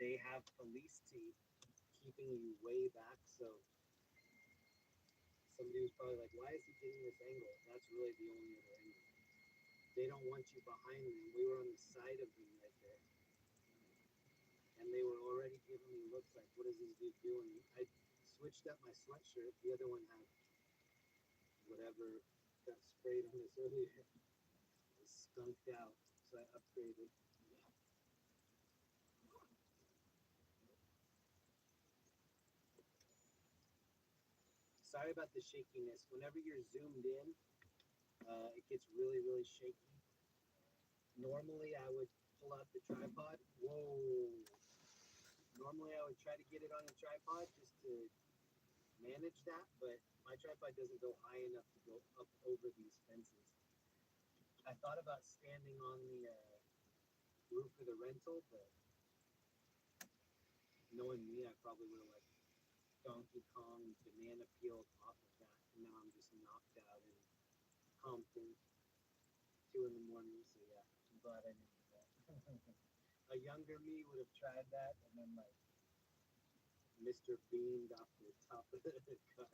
they have police tape keeping you way back. So somebody was probably like, why is he getting this angle? That's really the only other angle. They don't want you behind them. We were on the side of them right there. And they were already giving me looks like, what is this dude doing? I switched up my sweatshirt. The other one had whatever got sprayed on us earlier. It was skunked out. So I upgraded. Sorry about the shakiness. Whenever you're zoomed in, it gets really, really shaky. Normally, I would pull out the tripod. Whoa. Normally, I would try to get it on the tripod just to manage that, but my tripod doesn't go high enough to go up over these fences. I thought about standing on the roof of the rental, but knowing me, I probably would have like Donkey Kong banana peeled off of that. And now I'm just knocked out in Compton, 2 in the morning. So yeah, I'm glad I didn't do that. A younger me would have tried that and then like Mr. Beamed off the top of the car.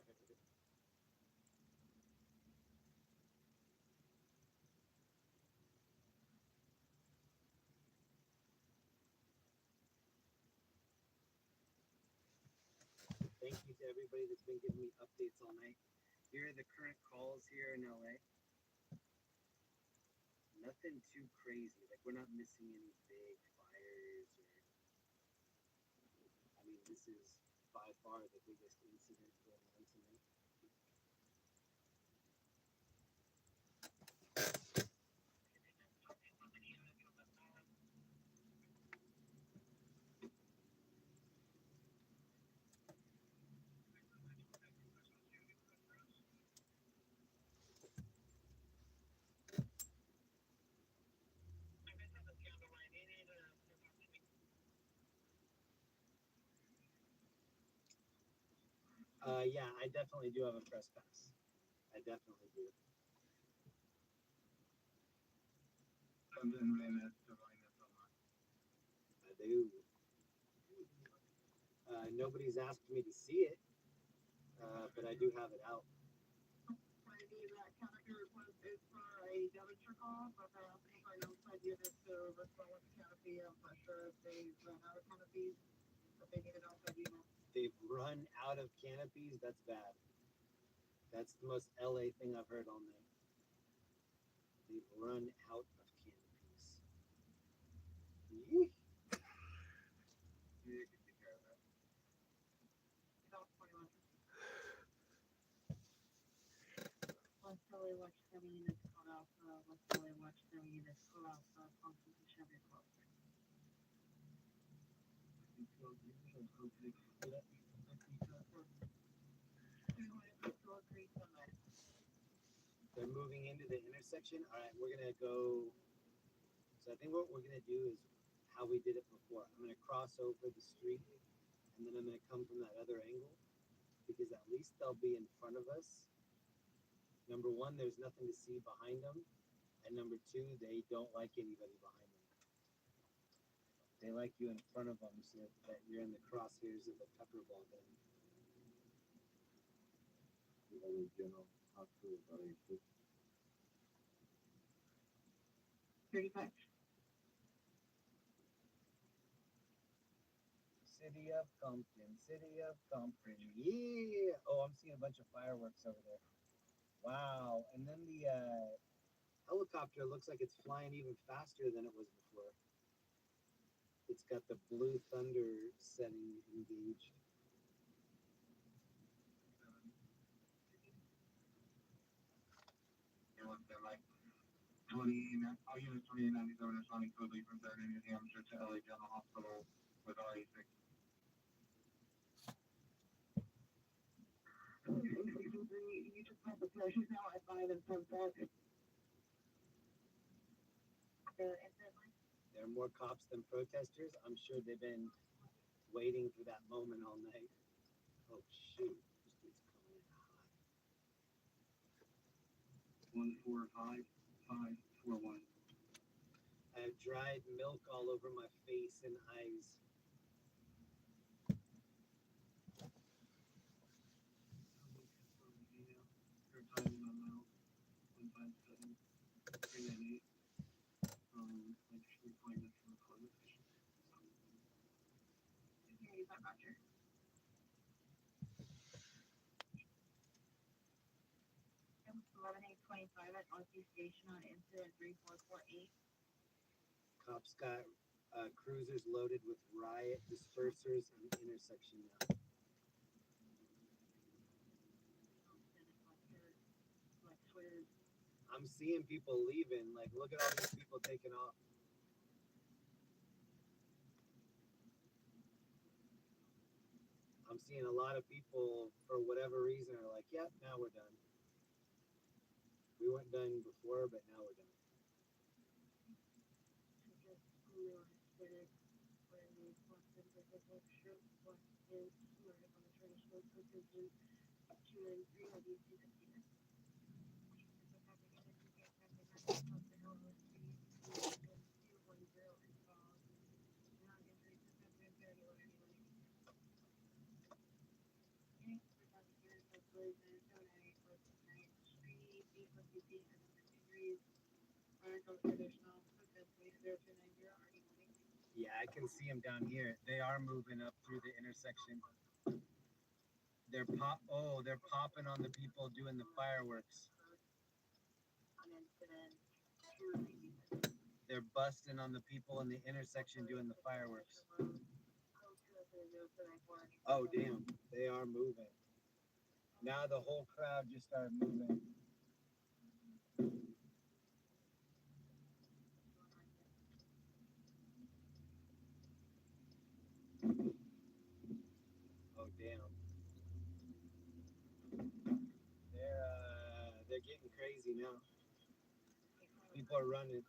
Thank you to everybody that's been giving me updates all night. Here are the current calls here in LA. Nothing too crazy. Like we're not missing any big fires or I mean this is by far the biggest incident going on tonight. Yeah, I definitely do have a press pass. I definitely do. I do. Nobody's asked me to see it, but I do have it out. They've run out of canopies. That's bad. That's the most LA thing I've heard all night. They've run out of canopies. Yeesh. They're moving into the intersection. All right, we're gonna go. So I think what we're gonna do is how we did it before. I'm gonna cross over the street, and then I'm gonna come from that other angle because at least they'll be in front of us. Number one, there's nothing to see behind them, and number two, they don't like anybody behind them. They like you in front of them so that you're in the crosshairs of the pepper ball gun. General Hospital, 35. City of Compton, City of Compton. Yeah. Oh, I'm seeing a bunch of fireworks over there. Wow. And then the helicopter looks like it's flying even faster than it was before. It's got the blue thunder setting engaged. They're like 20, I'll use 2897 is running codely from there in New Hampshire to LA General Hospital with RA6. You just have the pressures now at 5 and 10,000. There are more cops than protesters. I'm sure they've been waiting for that moment all night. Oh shoot, this dude's coming in hot. 145,541. I have dried milk all over my face and eyes. 25 at Northeast Station on incident 3448. Cops got cruisers loaded with riot dispersers in the intersection now. I'm seeing people leaving. Like, look at all these people taking off. I'm seeing a lot of people, for whatever reason, are like, yep, now we're done. We weren't done before, but now we're done. Yeah, I can see them down here. They are moving up through the intersection. They're popping on the people doing the fireworks. They're busting on the people in the intersection doing the fireworks. Oh damn, they are moving. Now the whole crowd just started moving. Oh damn. They're getting crazy now. People are running.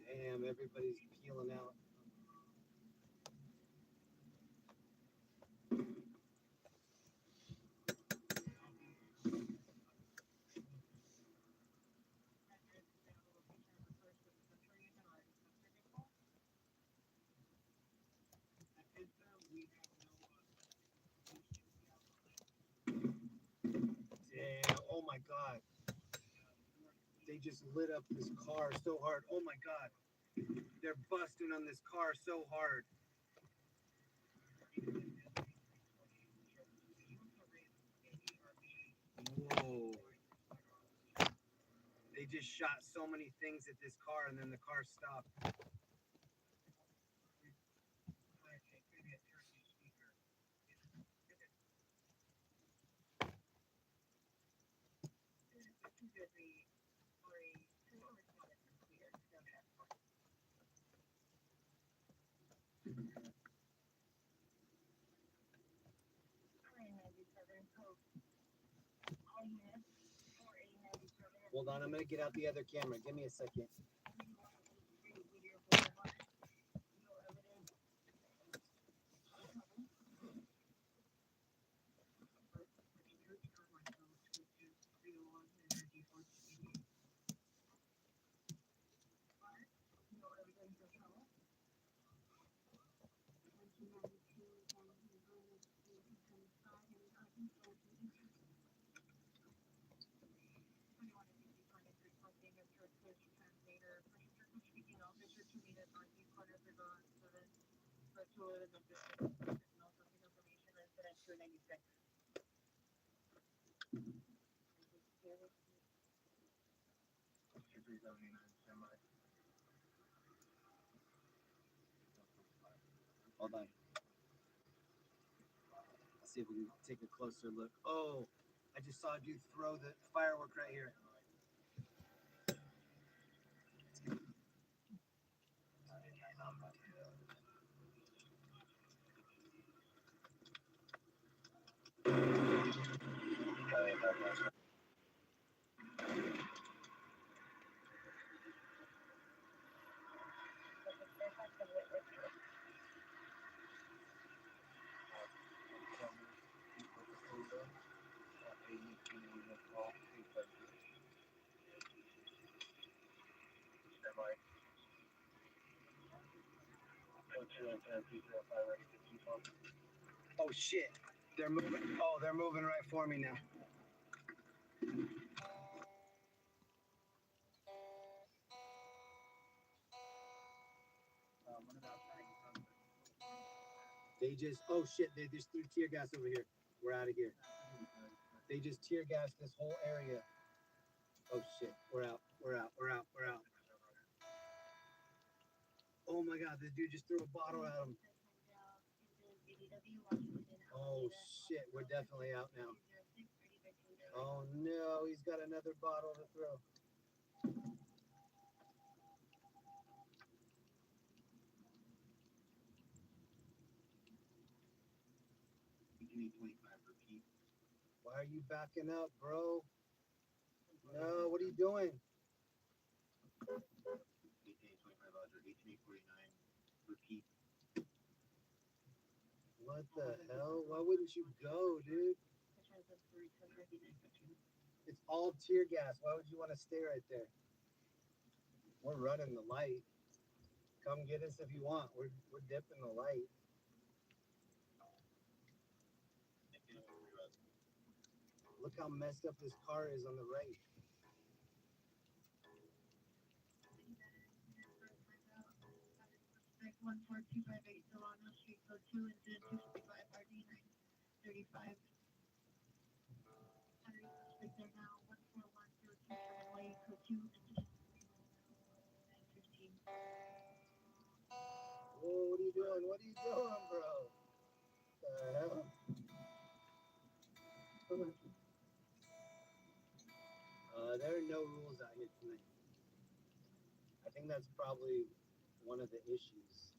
Damn, everybody's peeling out. Damn, oh my god. They just lit up this car so hard. Oh my god. They're busting on this car so hard. Whoa. They just shot so many things at this car and then the car stopped. Hold on, I'm gonna get out the other camera. Give me a second. Hold on. Let's see if we can take a closer look. Oh, I just saw a dude throw the firework right here. Oh shit. They're moving. Oh, they're moving right for me now. They just, oh shit, they just threw tear gas over here. We're out of here. They just tear gassed this whole area. Oh shit, we're out. Oh my god, this dude just threw a bottle at him. Oh shit, we're definitely out now. Oh no, he's got another bottle to throw. Why are you backing up, bro? No, what are you doing? What the hell? Why wouldn't you go, dude? It's all tear gas. Why would you want to stay right there? We're running the light. Come get us if you want. We're dipping the light. Look how messed up this car is on the right. Like 14258 Delano Street, code 2, incident 255 RD 935. Suspect there now, 141027 Way, code 2, incident 915. Whoa, what are you doing? What are you doing, bro? The hell? There are no rules out here tonight. I think that's probably one of the issues.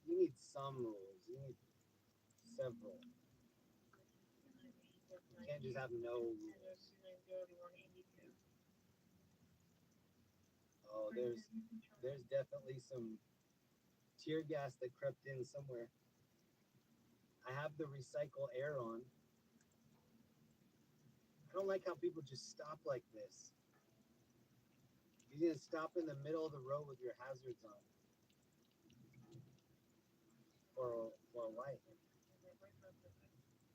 You need some rules. You need several. You can't just have no rules. Oh, there's definitely some tear gas that crept in somewhere. I have the recycle air on. I don't like how people just stop like this. You're gonna stop in the middle of the road with your hazards on. For a light.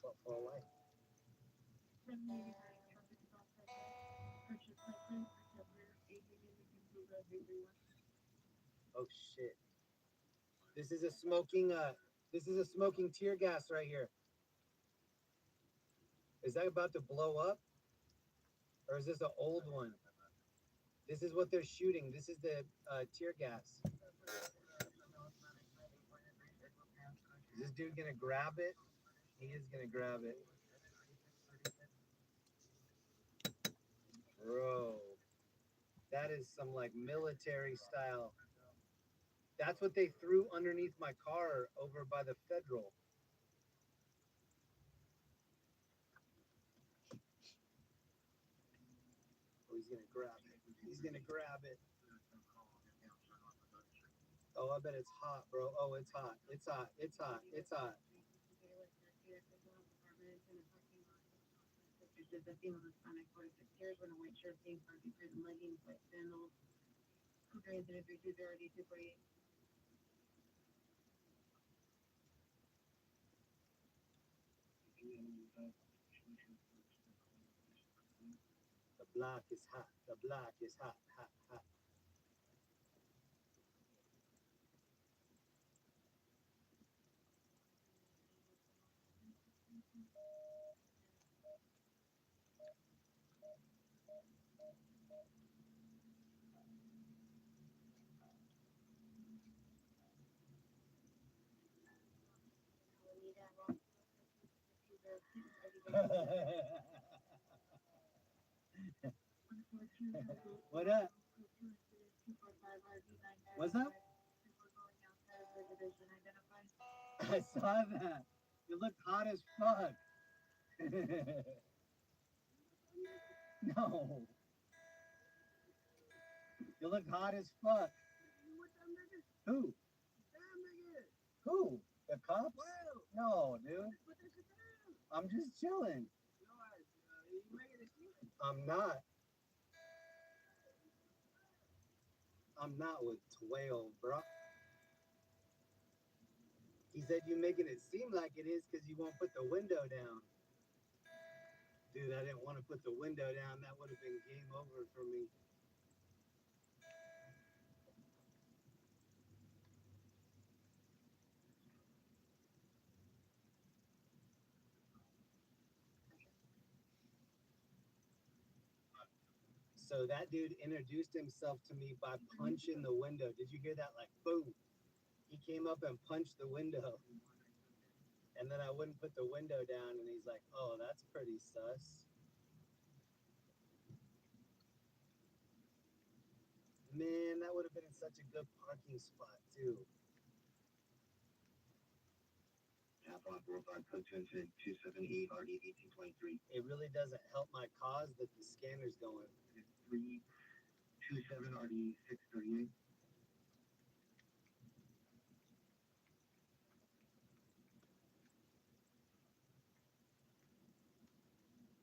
For a light. Oh shit. This is a smoking tear gas right here. Is that about to blow up? Or is this an old one? This is what they're shooting. This is the tear gas. Is this dude gonna grab it? He is gonna grab it. Bro. That is some like military style. That's what they threw underneath my car over by the federal. Oh, he's gonna grab it. He's gonna grab it. Oh, I bet it's hot, bro. Oh, it's hot. It's hot. It's hot. It's hot. The block is hot. The block is hot, hot, hot. What up? What's up? I saw that. You look hot as fuck. No. You look hot as fuck. Who? Who? The cops? No, dude. I'm just chilling. I'm not. I'm not with 12, bro. He said, "You making it seem like it is because you won't put the window down." Dude, I didn't want to put the window down. That would have been game over for me. So that dude introduced himself to me by punching the window. Did you hear that? Like, boom. He came up and punched the window. And then I wouldn't put the window down, and he's like, "Oh, that's pretty sus." Man, that would have been such a good parking spot, too. Tap on 45 code 278 RD 1823. It really doesn't help my cause that the scanner's going. 327 RD 638.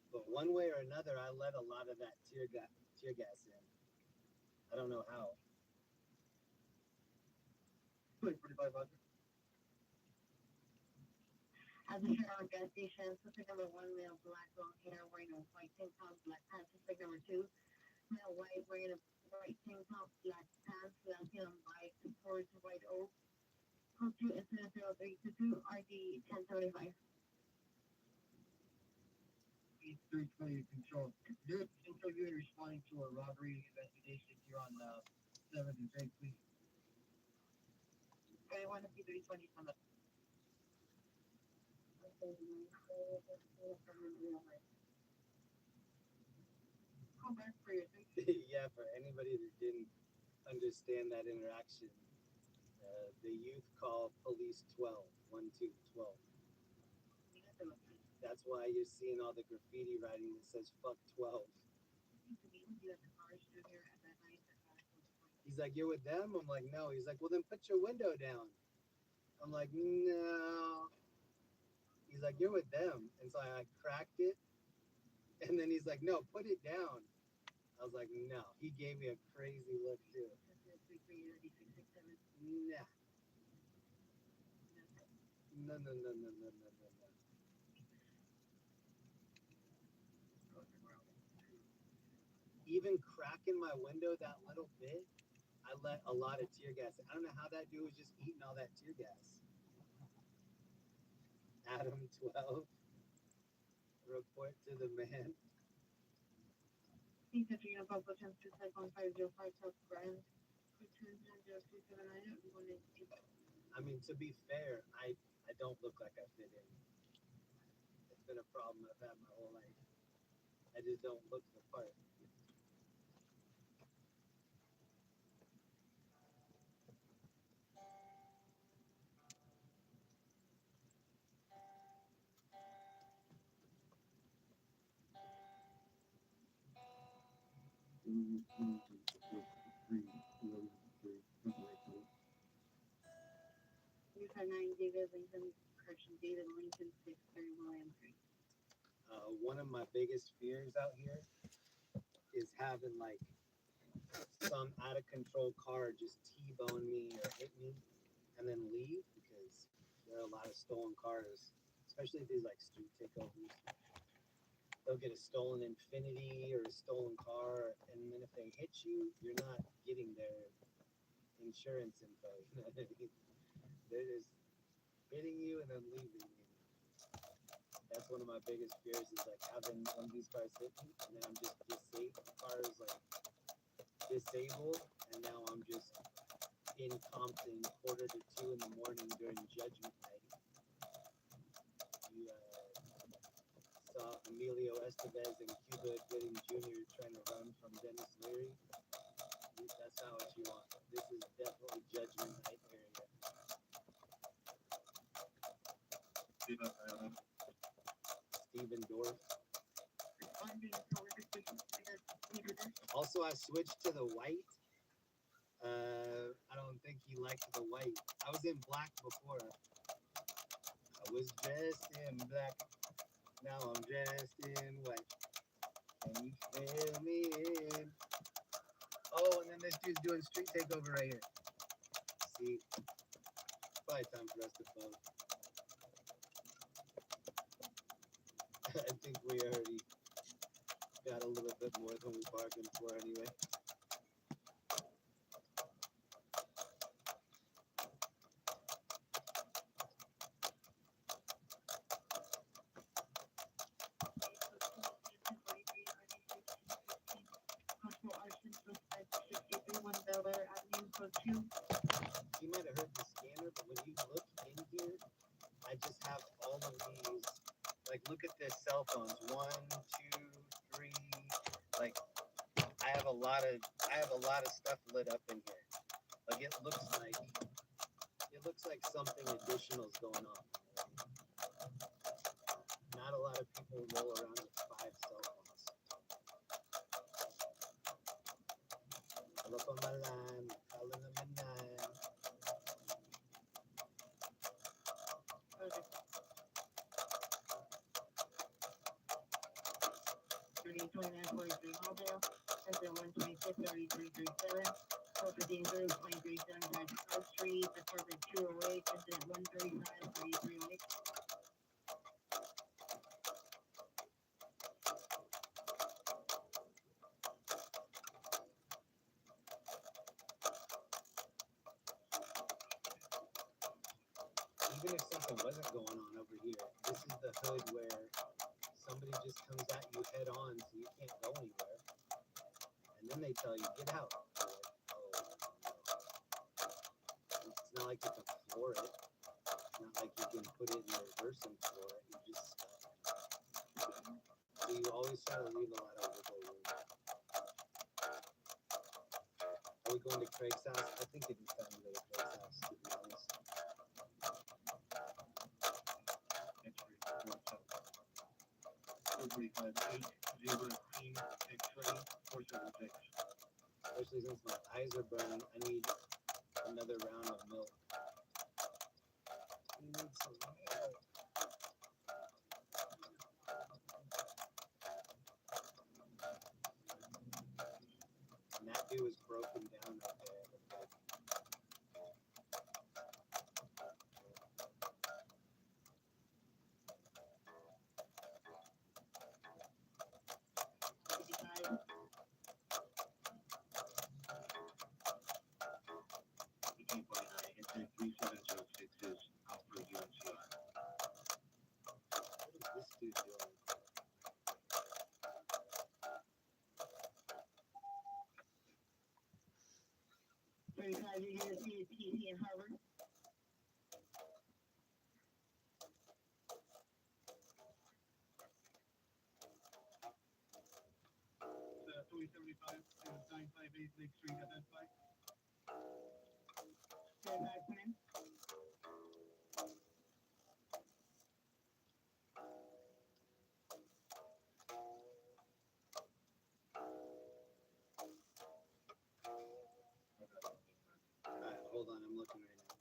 But one way or another, I let a lot of that tear gas in. I don't know how. 45 bucks. As a share on gas station, suspect number 1, male, black, long hair, wearing a white tank top, black pants. Suspect number 2, male, white, wearing a white tank top, black pants, left hand on bike towards White Oak. Code 2, incident 0322, RD 1075. 320 control. You're interviewing responding to a robbery investigation here on 7th and 8th, please. I want to see 320 from the. Call back for your Yeah, for anybody that didn't understand that interaction, the youth call police 12, 12. That's why you're seeing all the graffiti writing that says fuck 12. He's like, "You're with them?" I'm like, "No." He's like, "Well, then put your window down." I'm like, "No." He's like, "You're with them." And so I cracked it. And then he's like, "No, put it down." I was like, "No." He gave me a crazy look, too. Nah. No, no, no, no, no, no, no, no. Even cracking my window that little bit, I let a lot of tear gas. I don't know how that dude was just eating all that tear gas. Adam 12, report to the man. Please enter your Papa Chance to 50505 South Grand. I mean, to be fair, I don't look like I fit in. It's been a problem I've had my whole life. I just don't look the part. You've had 9 David Lincoln, correction, David Lincoln, 630 William Street. One of my biggest fears out here is having like some out of control car just T-bone me or hit me and then leave, because there are a lot of stolen cars, especially these like street takeovers. They'll get a stolen Infiniti or a stolen car, and then if they hit you, you're not getting their insurance info. You know what I mean? They're just hitting you and then leaving you. That's one of my biggest fears, is like having one of these cars hit me, and then I'm just disabled. The car is like disabled, and now I'm just in Compton, 1:45 in the morning during Judgment Night. You saw Emilio Estevez and Cuba Gooding Jr. trying to run from Dennis Leary. That's not what you want. This is definitely Judgment Night area. Stephen Dorff. Also, I switched to the white. I don't think he liked the white. I was in black before. I was dressed in black. Now I'm dressed in white. Can you fill me in? Oh, and then this dude's doing street takeover right here. See? probably time for us to vote. I think we already got a little bit more than we bargained for anyway. Possible arson suspect 631 Bel Air Avenue, code 2. You might have heard the scanner, but when you look in here, I just have all of these. Like, look at this cell phones. 1, 2, 3. Like, I have a lot of stuff lit up in here. Like, it looks like something additional is going on. Not a lot of people roll around with 5 cell phones. I look on my line, calling them at 9. Okay. 302943 Halldale, Center 126 3337. Code for danger 237 South Street, Department 208, Incident 135 3308. Even if something wasn't going on over here, this is the hood where somebody just comes at you head on so you can't go anywhere. And then they tell you, get out. You're like, oh, no. It's not like you can floor it. It's not like you can put it in reverse and floor it. You just stuck. So you always try to leave a lot of wiggle room. Are we going to Craig's house? I think it'd be fun to go to Craig's house, to be honest. Code 358 Queen X-ray 476. Especially since my eyes are burning, I need another round of milk. I need some milk. And that dude was broken down right there. Incident 3706 is out for UNCR. What is this dude doing? You're gonna see TC in Harvard. 375 958 Lake Street, identified. Come in. Alright, hold on, I'm looking right now.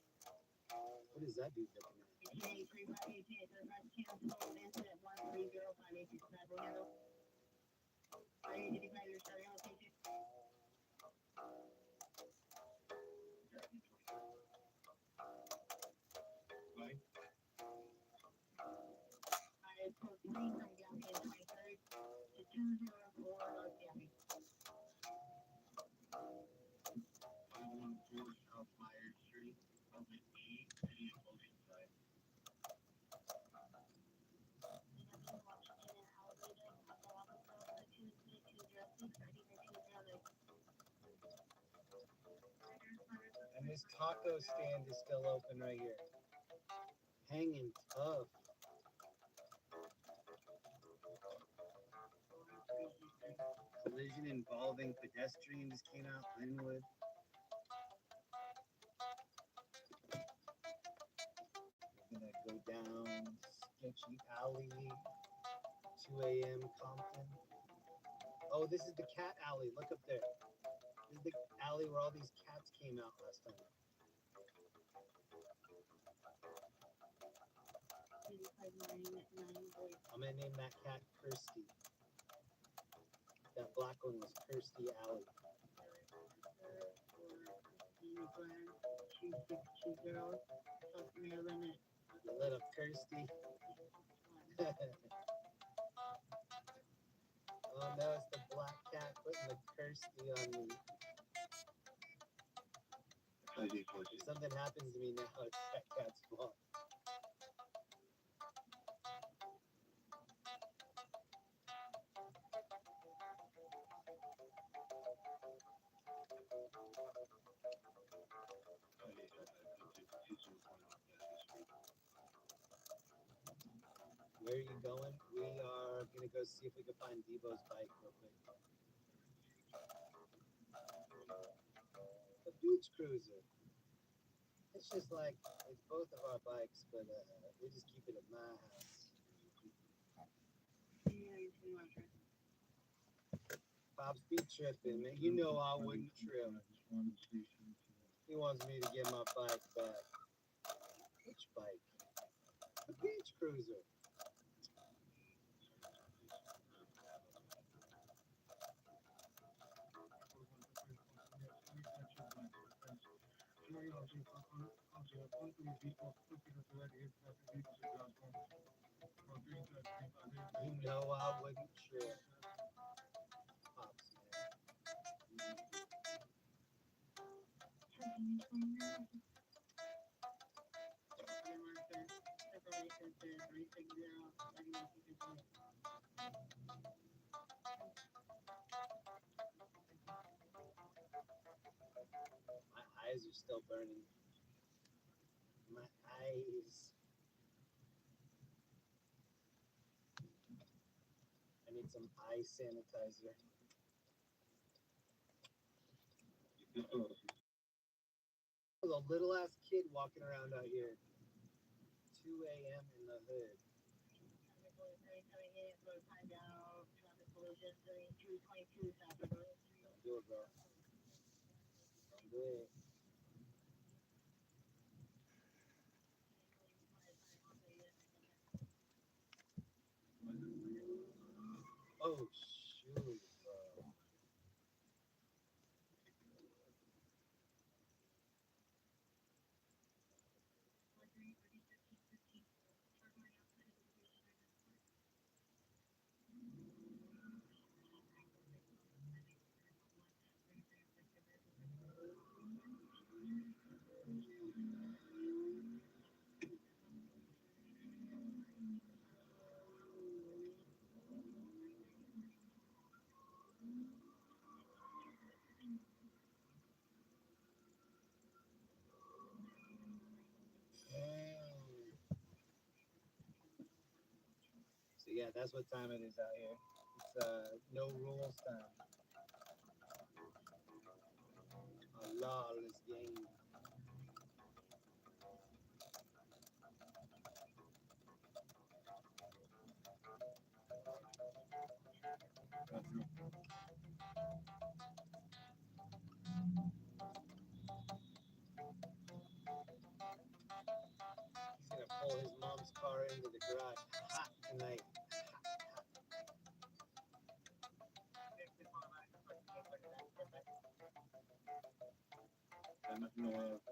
What is that dude looking at? 1883 incident 1305867 handle. Identify your starting location. Right. I code 3 from Gaffney and 23rd to 204 North Gaffney. 514 South Myers Street, Public B, City of Oceanside. And this taco stand is still open right here. Hanging tough. Collision involving pedestrian just came out, Linwood. We're gonna go down sketchy alley, 2 a.m. Compton. Oh, this is the cat alley. Look up there. This is the alley where all these cats came out last time. I'm gonna name that cat Kirsty. That black one was Kirsty Alley. Glenn 2620, South Maryland You little Kirsty. Oh no, it's the black cat putting the Kirsty on me. ID 14. If something happens to me now, it's that cat's fault. Where are you going? We are gonna go see if we can find Debo's bike real quick. The beach cruiser. It's just like it's both of our bikes, but we just keep it at my house. Pops be tripping, man. You know I wouldn't trip. He wants me to get my bike back. Which bike? The beach cruiser. You know I wouldn't trip. Pops, man. My eyes are still burning. My eyes. I need some eye sanitizer. There's a little ass kid walking around out here. 2 a.m. in the hood. Don't do it, bro. Don't do it. Oh shoot, bro. So yeah, that's what time it is out here. It's no rules time. A lawless game. He's gonna pull his mom's car into the garage hot tonight.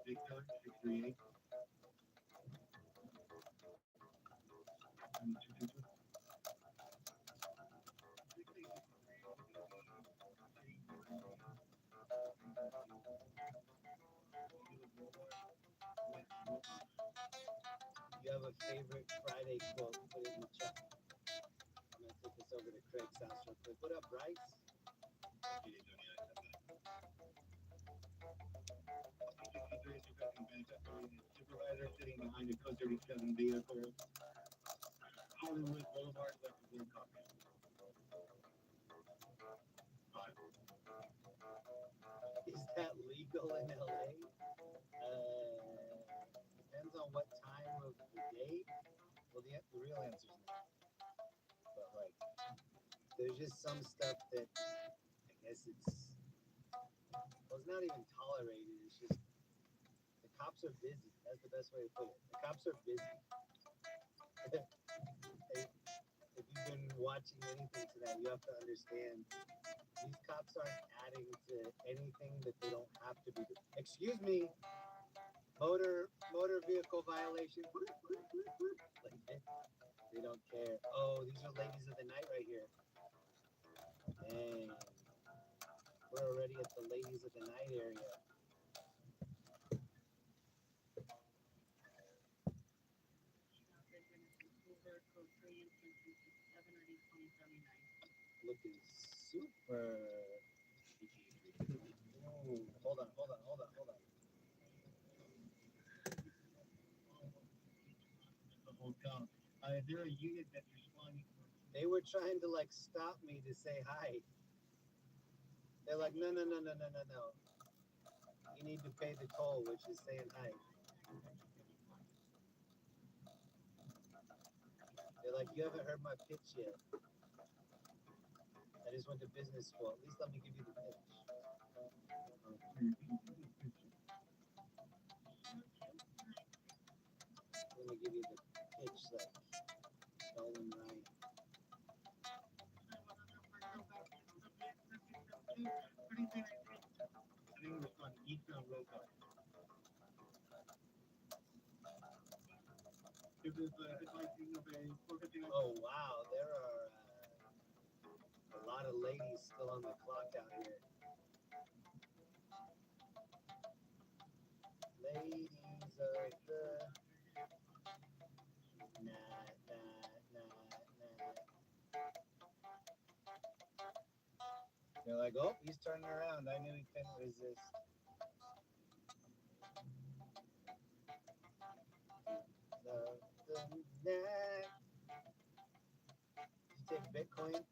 Big Doug 638. You have a favorite Friday quote? Put it in the chat. I'm gonna take this over to Craig's house real quick. What up, Bryce? Supervisor sitting behind a Code 37 vehicle. Hollywood Boulevard, left of blue copy. Is that legal in LA? Depends on what time of the day. Well, the real answer is no. But like, there's just some stuff that I guess it's not even tolerated. It's just the cops are busy. That's the best way to put it. The cops are busy. If you been watching anything tonight, you have to understand these cops aren't adding to anything that they don't have to be doing. Excuse me, motor vehicle violation. Like, they don't care. Oh, these are ladies of the night right here. Dang. We're already at the ladies of the night area. Looking super. Ooh, hold on. The hotel. Is there a unit that's responding? They were trying to like stop me to say hi. They're like, no. You need to pay the toll, which is saying hi. They're like, you haven't heard my pitch yet. I just went to business school. At least let me give you the pitch. Let me give you the pitch, like stolen right. I think it was on Eastern Local. Oh wow, there are a lot of ladies still on the clock out here. Ladies of the night. They're like, oh, he's turning around. I knew he couldn't resist. Love the night. You take Bitcoin?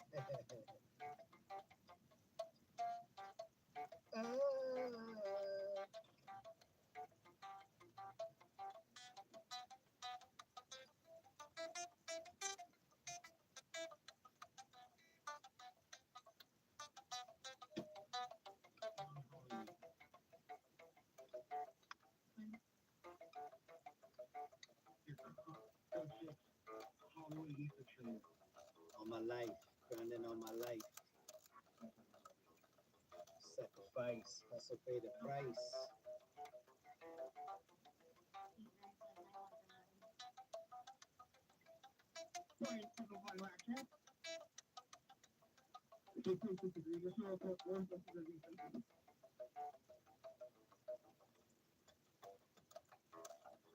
On my life, grinding on my life. Sacrifice, hustle, pay the price.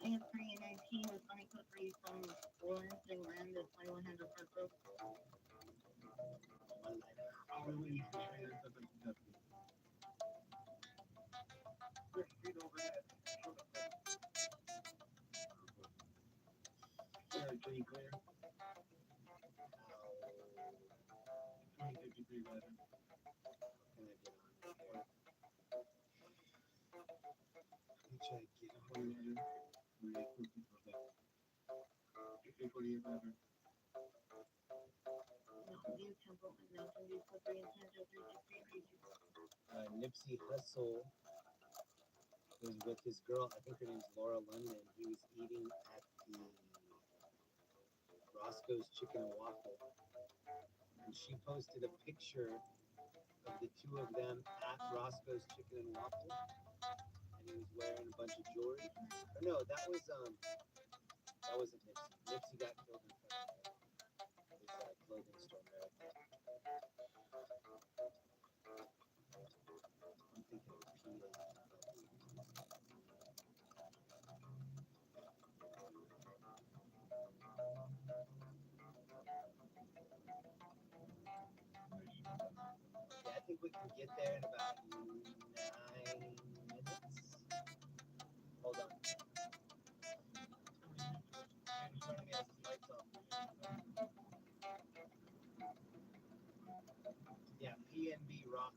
I have 319 with Funny Cookery from Lawrence and Land at 2100 Park Road. My life. Pretty clear. How 2053 weather. can I get on here? Let me try to get on. 48 weather. Mountain View Temple and Mountain View Cookery and Central 363. Nipsey Hussle was with his girl. I think her name's Laura London. He was eating at the Roscoe's Chicken and Waffle, and she posted a picture of the two of them at Roscoe's Chicken and Waffle, and he was wearing a bunch of jewelry. Or no, that wasn't Nipsey. Nipsey got killed in front of his clothing store, America. I'm thinking of PA. Yeah, I think we can get there in about 9 minutes. Hold on. In front of me has his lights on. Yeah, PNB Rock.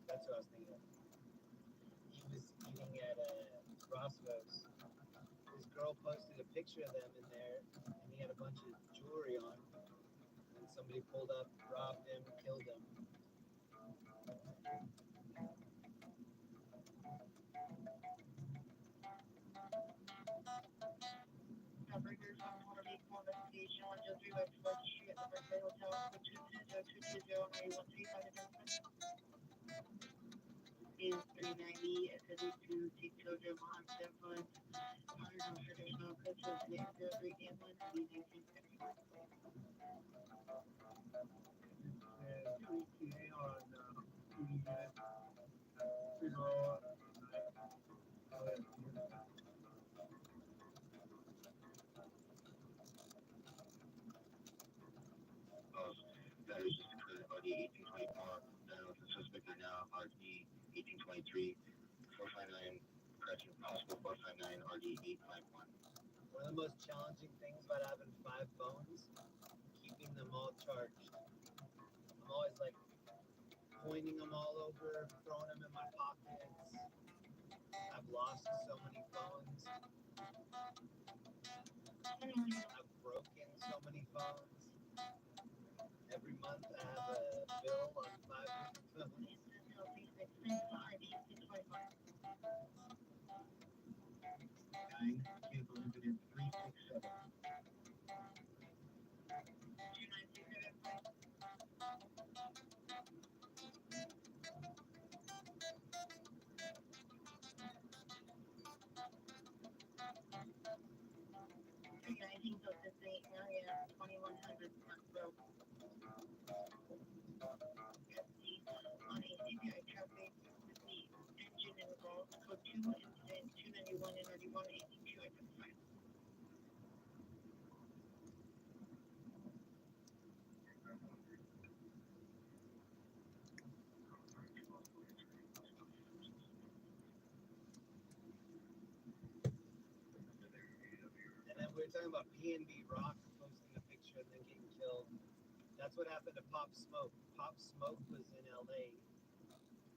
That's what I was thinking of. He was eating at Roscoe's. His girl posted a picture of them in there, and he had a bunch of jewelry on. And somebody pulled up, robbed him, killed him. Burgers on Waterlake Investigation 103 West 4th Street at the Detroit Hotel, code 220-220-9135 is 390 SW2 take children while under the influence. No traditional code 20803 Gambling and using ETA on unit Figueroa. That is just occurred RD 1824. With the suspect are now RD 1823. 459, correction, possible 459 RD 851. One of the most challenging things about having 5 phones, keeping them all charged. I'm always like pointing them all over, throwing them in my pockets. I've lost so many phones. I've broken so many phones. Every month I have a bill on 5 different phones. Nine, can't believe it is 367. area 2100 Park Road. FC on a CPI traffic with the engine involved. Code 2 incident 291 and 91 82 identified. And then we were talking about PNB Rock posting a picture and then getting killed. That's what happened to Pop Smoke. Pop Smoke was in LA.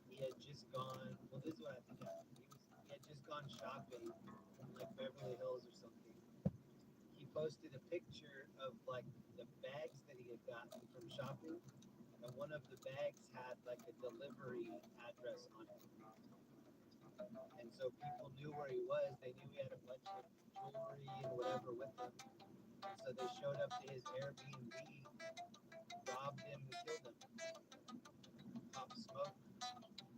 He had just gone, well, this is what I think happened. He had just gone shopping in like Beverly Hills or something. He posted a picture of like the bags that he had gotten from shopping, and one of the bags had like a delivery address on it. And so people knew where he was. They knew he had a bunch of jewelry and whatever with him. So they showed up to his Airbnb, robbed him, and killed him. Pop Smoke.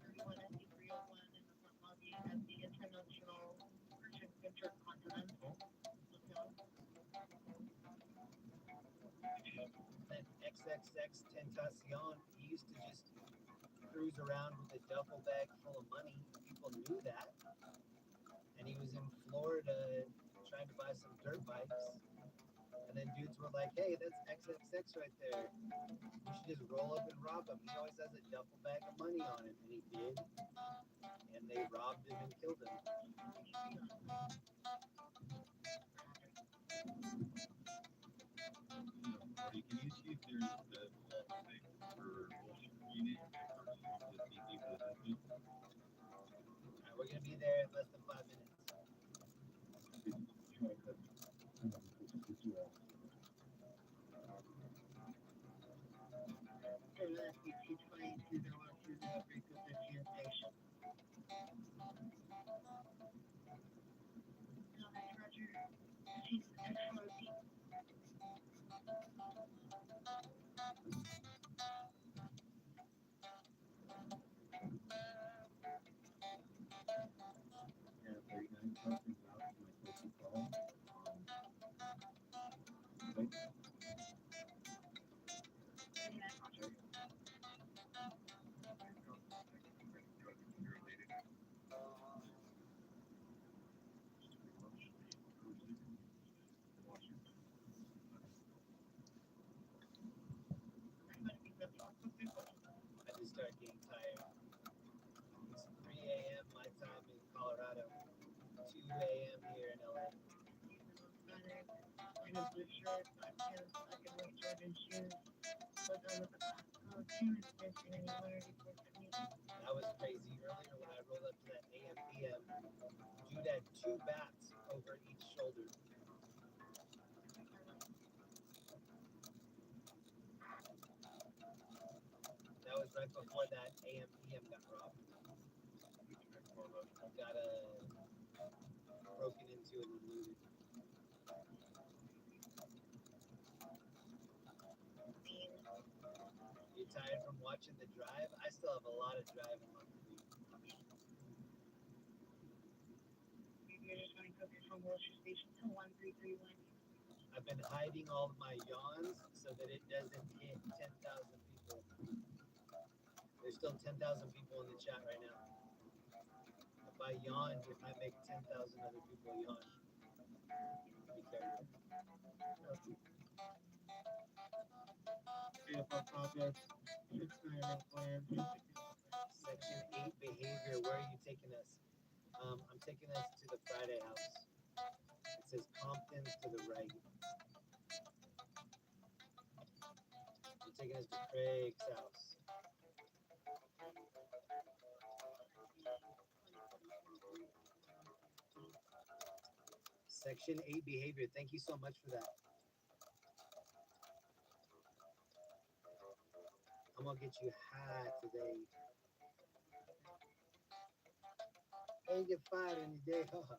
31 SC 301 in the front lobby at the International Intercontinental Hotel. Then XXX Tentacion, he used to just cruise around with a duffel bag full of money. People knew that. And he was in Florida trying to buy some dirt bikes. And then dudes were like, hey, that's XXX right there. You should just roll up and rob him. He always has a duffel bag of money on him. And he did. And they robbed him and killed him. Can you see if there's the thing for unit versus the DD for the system? Alright, we're going to be there in less than 5 minutes. Yeah, 39 something out, my closest call. I just started getting tired. It's 3 a.m. my time in Colorado, 2 a.m. here in LA. In a blue shirt, black pants, black and white Jordan shoes, but on with the black coat, shoes, missing anywhere before the music. That was crazy earlier when I rolled up to that AM PM. Dude had 2 bats over each shoulder. That was right before that AM PM got robbed. Got broken into and then looted. The tired from watching the drive? I still have a lot of driving left to do. Maybe you're just gonna cook it from Wilshire Station to 1331. I've been hiding all of my yawns so that it doesn't hit 10,000 people. There's still 10,000 people in the chat right now. If I yawn, it might make 10,000 other people yawn. Be careful. Section 8 behavior. Where are you taking us? I'm taking us to the Friday house. It says Compton's to the right. I'm taking us to Craig's house. Section 8 behavior. Thank you so much for that. I'm gonna get you high today. And get fired in your day off.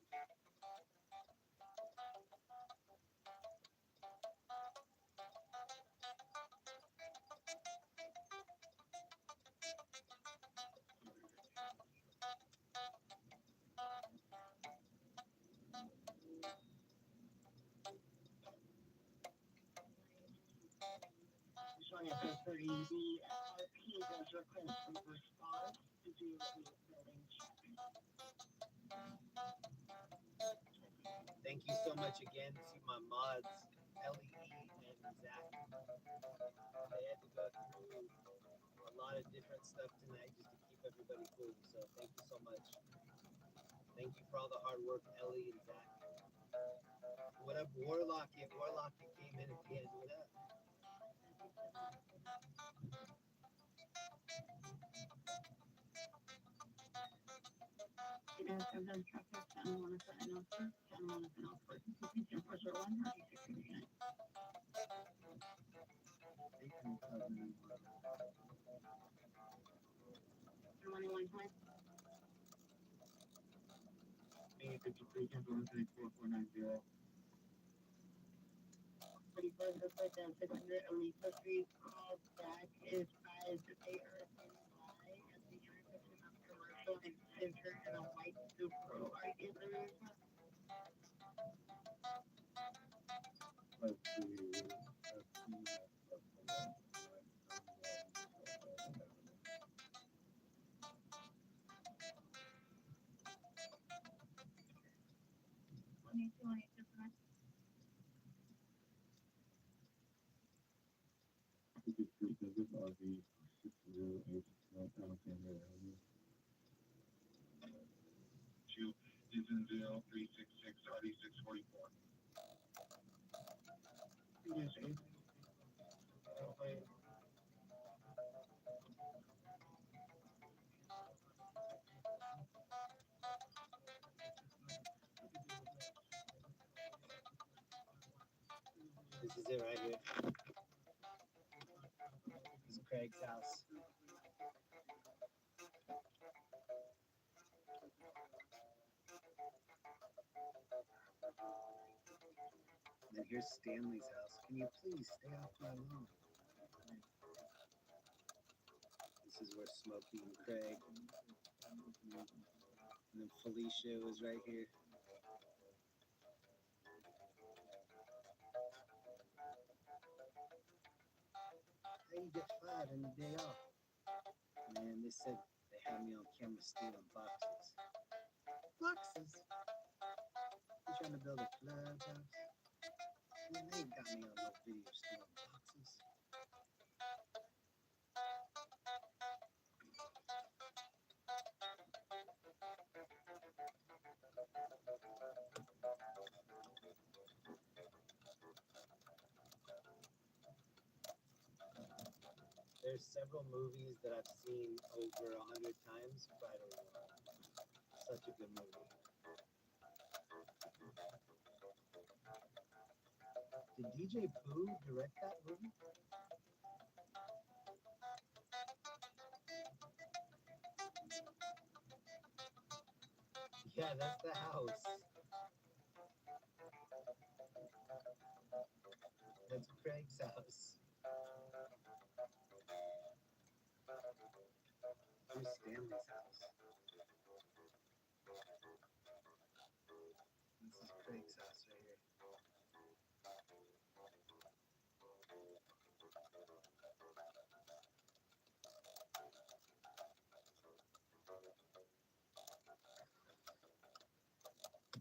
This one is pretty easy. SRP does request some response to do a building check. Thank you so much again to my mods, Ellie and Zach. They had to go through a lot of different stuff tonight just to keep everybody cool. So thank you so much. Thank you for all the hard work, Ellie and Zach. What up, Warlock? Warlock came in at the end. What up? You know, sometimes traffic can want to sign off for, can want to sign off for. So please jump for 13669. Money one time. 853 cancel 134 490. 31st report down 600 Alicia Street. Call back is as they are standing by at the intersection of Commercial and Center and a white Supro. Are you getting the response? Let's see. Two, Evansville, 366, RD 644. Yes, sir. This is it right here. This is Craig's house. And then here's Stanley's house. Can you please stay off my lawn? This is where Smokey and Craig. And then Felicia was right here. How you get fired on your day off? Man, they said they had me on camera stealing boxes. Boxes? You trying to build a clubhouse? Man, they ain't got me on no video stealing boxes. There's several movies that I've seen over 100 times, Friday One. Such a good movie. Did DJ Pooh direct that movie? Yeah, that's the house. That's Craig's house. Where's Stanley's house? This is Craig's house right here.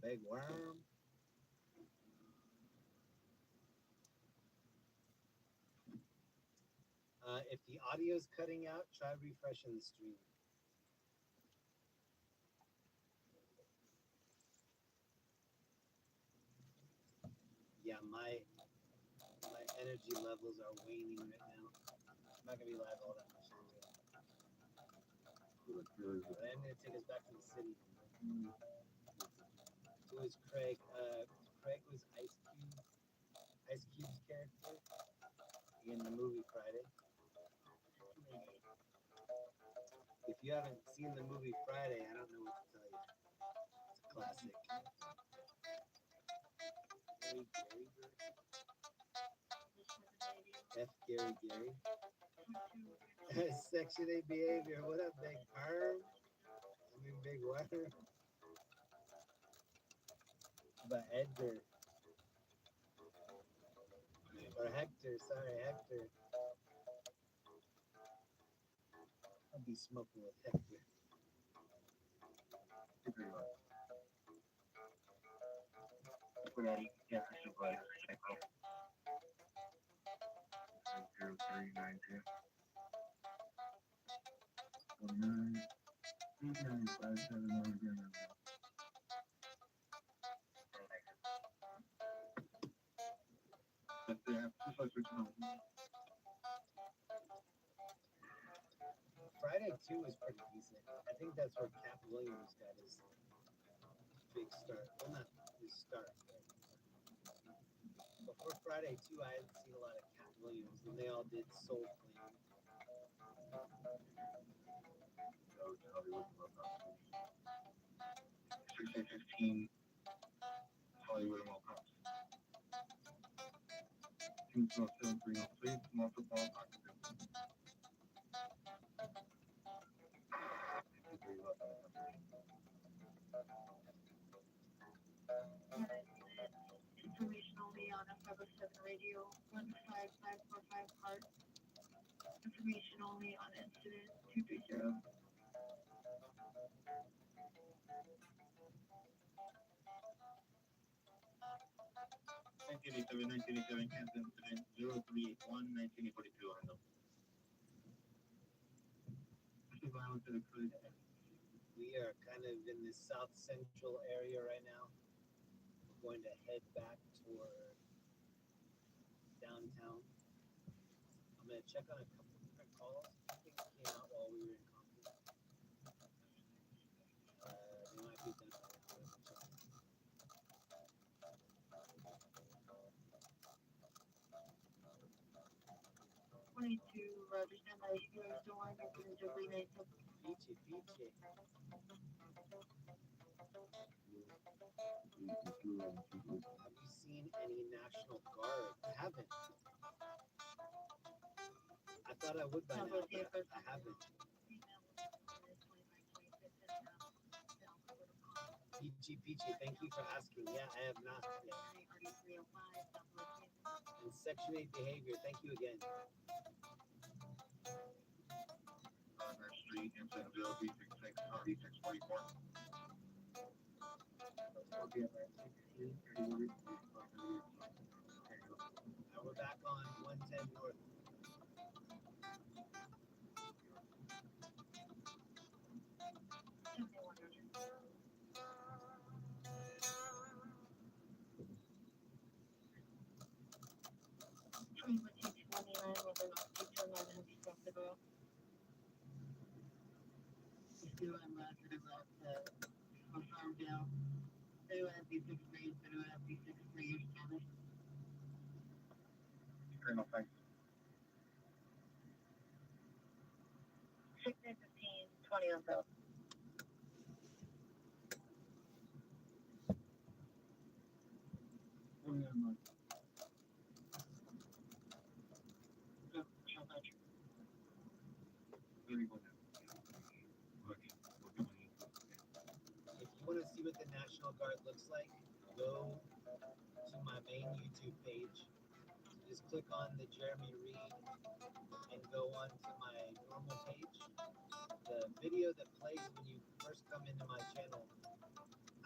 Big worm. If the audio's cutting out, try refreshing the stream. Yeah, my energy levels are waning right now. I'm not gonna be live all that much longer. I'm gonna take us back to the city. Who is Craig? Craig was Ice Cube's character in the movie Friday. If you haven't seen the movie Friday, I don't know what to tell you. It's a classic. Gary Gary. Section 8 behavior. What up, big perm? I mean, big water. But Edgar. Or Hector, sorry, Hector. I'll be smoking with Hector. Yeah, supervisor, check out. 0392. 1957. But just like we know. Friday 2 is pretty decent. I think that's where Cat Williams got his big start. Well, not his start, but before Friday 2, I hadn't seen a lot of Cat Williams when they all did Soul Plane. Hollywood 1615 Hollywood Mall Cops. 207 multiple occupancy. Information only on F507 radio 15545 heart. Information only on incident 230. 1987 Kansas incident 0381 1942 handle. Violence that occurred. We are kind of in the south central area right now. We're going to head back toward downtown. I'm going to check on a couple different calls. I think it came out while we were in Compton. They might be done by now. Let me check. 22, Roger, stand by. You are still on your Jubilee 97. Peachy, peachy. Have you seen any National Guard? I haven't. I thought I would by now, but I haven't. Peachy, peachy, thank you for asking. Yeah, I have not yet. And Section 8 behavior, thank you again. Street, incident 0366 RD 644. Now we're back on 110 North. Colonel, thanks. 1615, 20 on belt. National Guard looks like, go to my main YouTube page. Just click on the Jeremy Reed and go on to my normal page. The video that plays when you first come into my channel,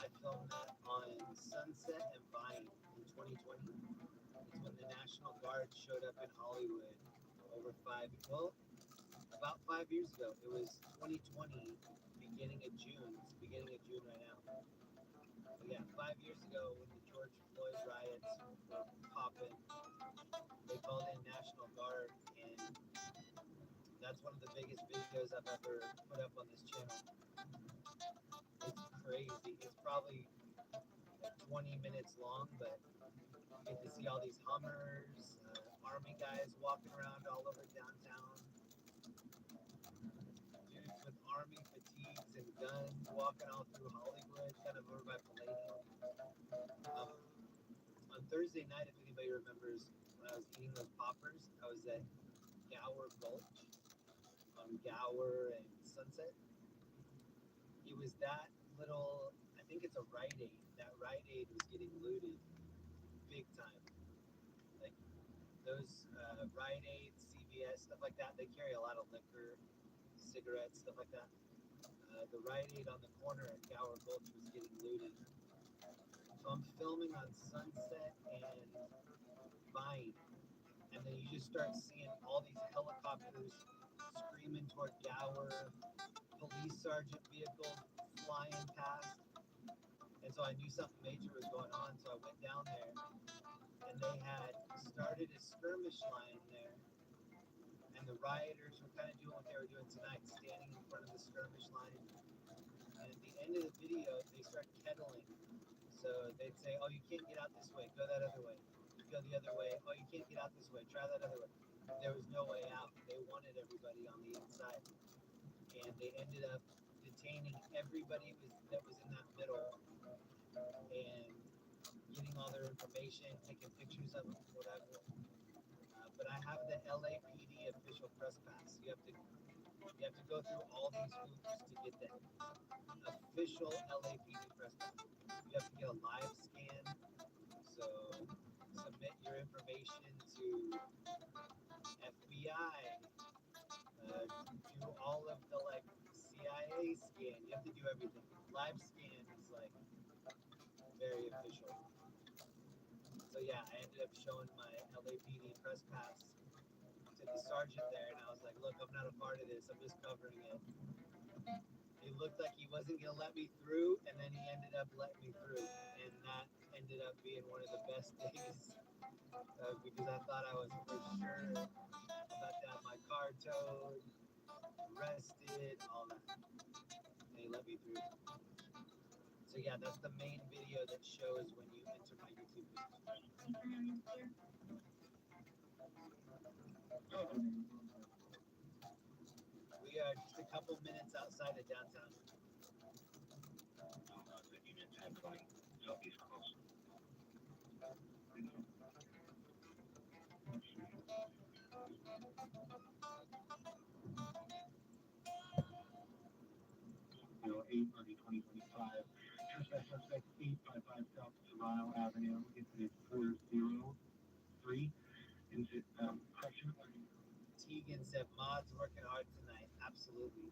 I filmed that on Sunset and Vine in 2020. It's when the National Guard showed up in Hollywood about 5 years ago. It was 2020, beginning of June. It's the beginning of June right now. But yeah, 5 years ago when the George Floyd riots were popping, they called in National Guard, and that's one of the biggest videos I've ever put up on this channel. It's crazy. It's probably 20 minutes long, but you get to see all these Hummers, Army guys walking around all over downtown, dudes with Army fatigues and guns walking all through Hollywood, kind of over by Palladium. On Thursday night, if anybody remembers, when I was eating those poppers, I was at Gower Gulch on Gower and Sunset. It was that little, I think it's a Rite Aid. That Rite Aid was getting looted big time. Like those Rite Aid, CVS, stuff like that, they carry a lot of liquor, cigarettes, stuff like that. The Rite Aid on the corner at Gower Gulch was getting looted. So I'm filming on Sunset and Vine, and then you just start seeing all these helicopters screaming toward Gower, police sergeant vehicles flying past. And so I knew something major was going on, so I went down there, and they had started a skirmish line there, and the rioters were kind of doing what they were doing tonight, standing in front of the skirmish line. And at the end of the video, they start kettling. So they'd say, "Oh, you can't get out this way. Go that other way. You go the other way. Oh, you can't get out this way. Try that other way." There was no way out. They wanted everybody on the inside, and they ended up detaining everybody that was in that middle and getting all their information, taking pictures of them, whatever. But I have the LAPD official press pass. You have to go through all these hoops to get that official LAPD press pass. You have to get a live scan. So submit your information to FBI. Do all of the CIA scan. You have to do everything. Live scan is very official. So yeah, I ended up showing my LAPD press pass to the sergeant there, and I was like, "Look, I'm not a part of this. I'm just covering it." It looked like he wasn't gonna let me through, and then he ended up letting me through, and that ended up being one of the best days because I thought I was for sure about to have my car towed, arrested, all that. And he let me through. So yeah, that's the main video that shows when you enter my YouTube page. We are just a couple minutes outside of downtown. Southeast coast. You know, 8/30/2025. Intercept suspect 855 South Toronto Avenue. Incident 403. Correction. Tegan said, "Mod's working hard tonight." Absolutely.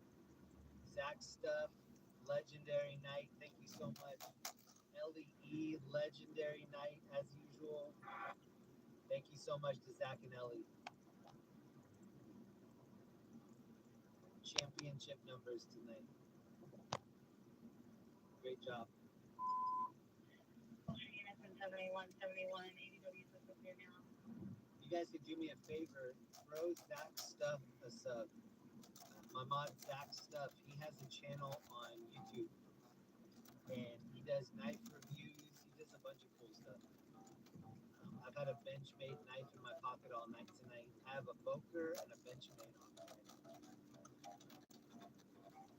Zach Stuff, legendary night. Thank you so much. LEE, legendary night as usual. Thank you so much to Zach and Ellie. Championship numbers tonight. Great job. 71, 80 now. You guys could do me a favor, throw Zach Stuff a sub. My mod Zach Stuff, he has a channel on YouTube, and he does knife reviews. He does a bunch of cool stuff. I've had a Benchmade knife in my pocket all night tonight. I have a Boker and a Benchmade on tonight.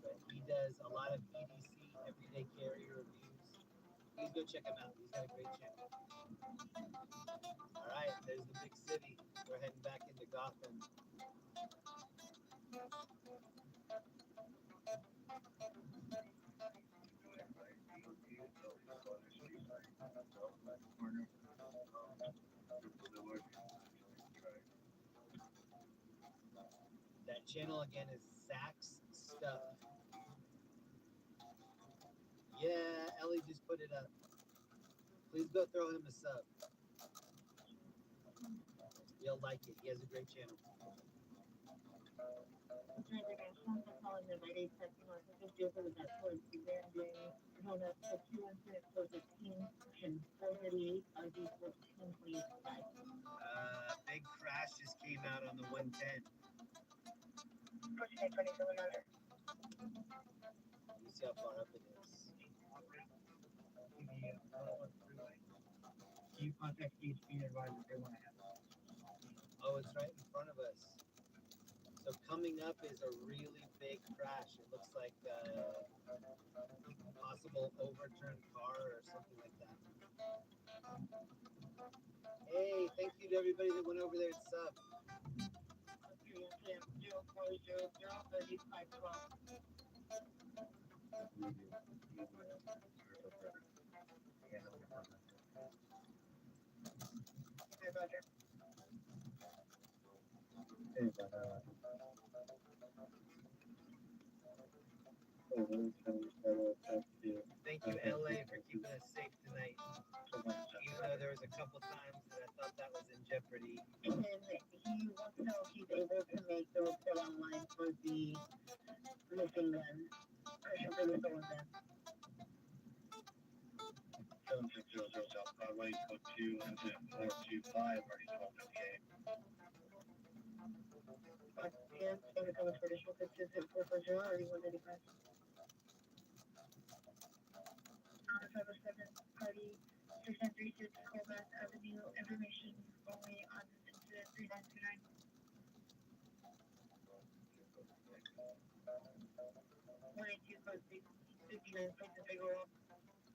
But he does a lot of EDC, everyday carrier reviews. Please go check him out. He's got a great channel. All right, there's the big city. We're heading back into Gotham. That channel again is Sax Stuff. Yeah, Ellie just put it up. Please go throw him a sub. You'll like it. He has a great channel. Big crash just came out on the 110. You see how far up it is. You contact HP and advise if they want to have it. Oh, it's right in front of us. So coming up is a really big crash. It looks like a possible overturned car or something like that. Hey, thank you to everybody that went over there and sub. Thank you, LA, for keeping us safe tonight. Even though there was a couple times that I thought that was in jeopardy. And he wants to know if he's able to make the report online for the missing gun. Question for the stolen gun. 7600 South Broadway, code 2, incident 425, already 1258. And the comments for additional pictures at 440 or 185. 507 party 6936 Colbath Avenue. Information only on this incident 3929. 182 code 59 places they go up.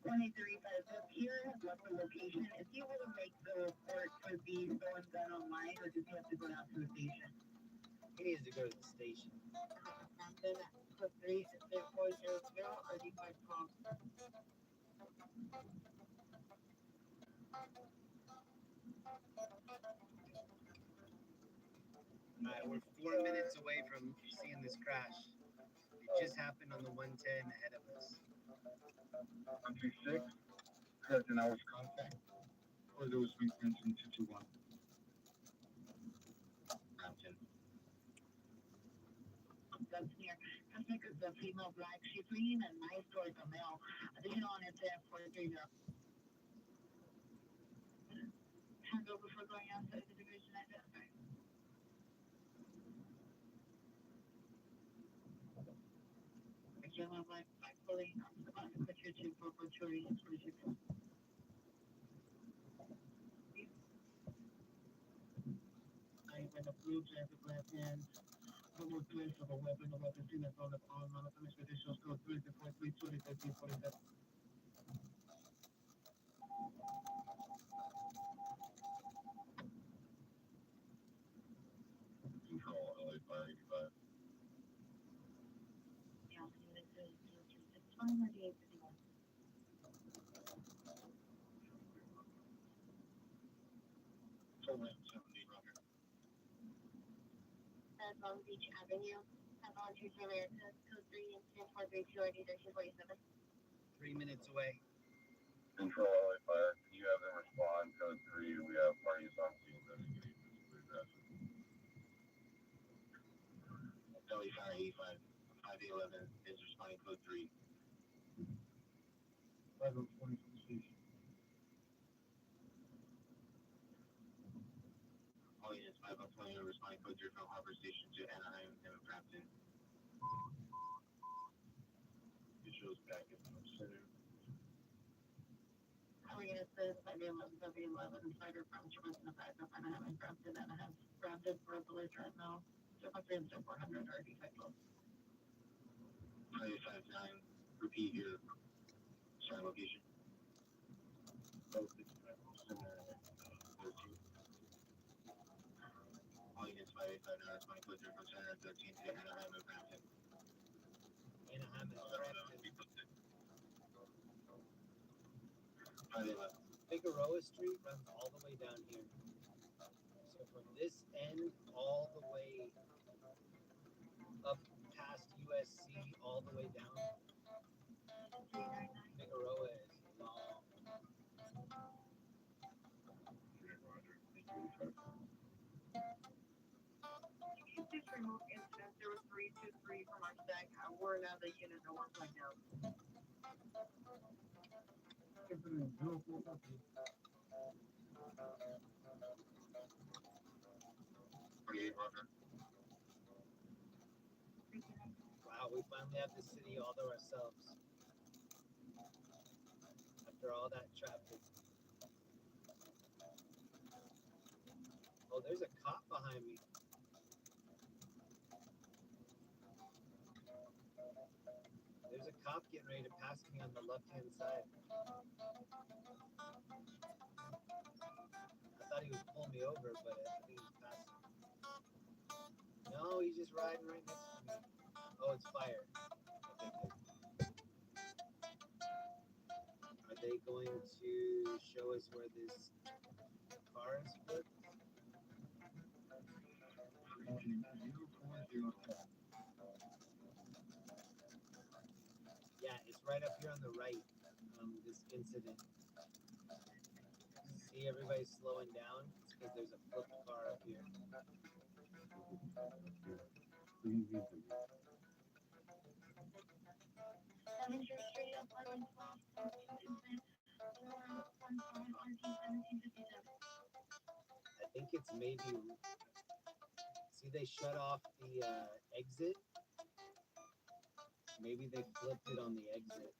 1835 here has left the location. If you were to make the report for the stolen gun online, or does he have to go down to the station? He needs to go to the station. Then code 36400 RD5 call. Alright, we're 4 minutes away from seeing this crash. It just happened on the 110 ahead of us. 136, has an hour's contact, or there was maintenance in 221. Brampton. That's near. Suspect is the female black. She's bringing a knife towards a male. Additional on incident 430. Hand over for going outside the division identified. Yellow black pulling on the bottom of your 2 for Torrey 46. I have been approved as a left hand. Total place of a weapon seen that's on the palm, on the finished additional code 3.3, 20, 13, 47. Control LA 585. Yeah, unit 02661 9851. Total 70, Roger. At Long Beach Avenue, at Volunteers for America, code 3 incident 432 ID 1347. 3 minutes away. Control LA Fire, can you have them respond? Code 3, we have parties on scene investigating physically aggressive. LA Fire 85, 5811 is responding code 3. 520 from the station. All units 520 are responding code 3 from Harbor Station to Anaheim and Brampton. Visuals back at the center. Unit 511 W11 Spider from Church in the back of Anaheim and Brampton for a belligerent male. 400 RD 5 close. 559, repeat your starting location. 13. All units 589 are responding code 3 from Center 13 to Anaheim and Brampton. Anaheim is corrected. 511. Figueroa Street runs all the way down here. this end all the way up past USC, all the way down. Figueroa is long. Just remove incident 0323 from our stack. We're now the unit that works right now. If it is 0442. 48, Roger. Wow, we finally have the city all to ourselves. After all that traffic. Oh, there's a cop behind me. There's a cop getting ready to pass me on the left-hand side. I thought he was pulling me over, but I think he's passing. No, he's just riding right next to me. Oh, it's fire. Okay, good. Are they going to show us where this car is flipped? 0407. Yeah, it's right up here on the right. This incident. See everybody slowing down? It's because there's a flipped car up here. I think it's maybe. See, they shut off the exit. Maybe they flipped it on the exit.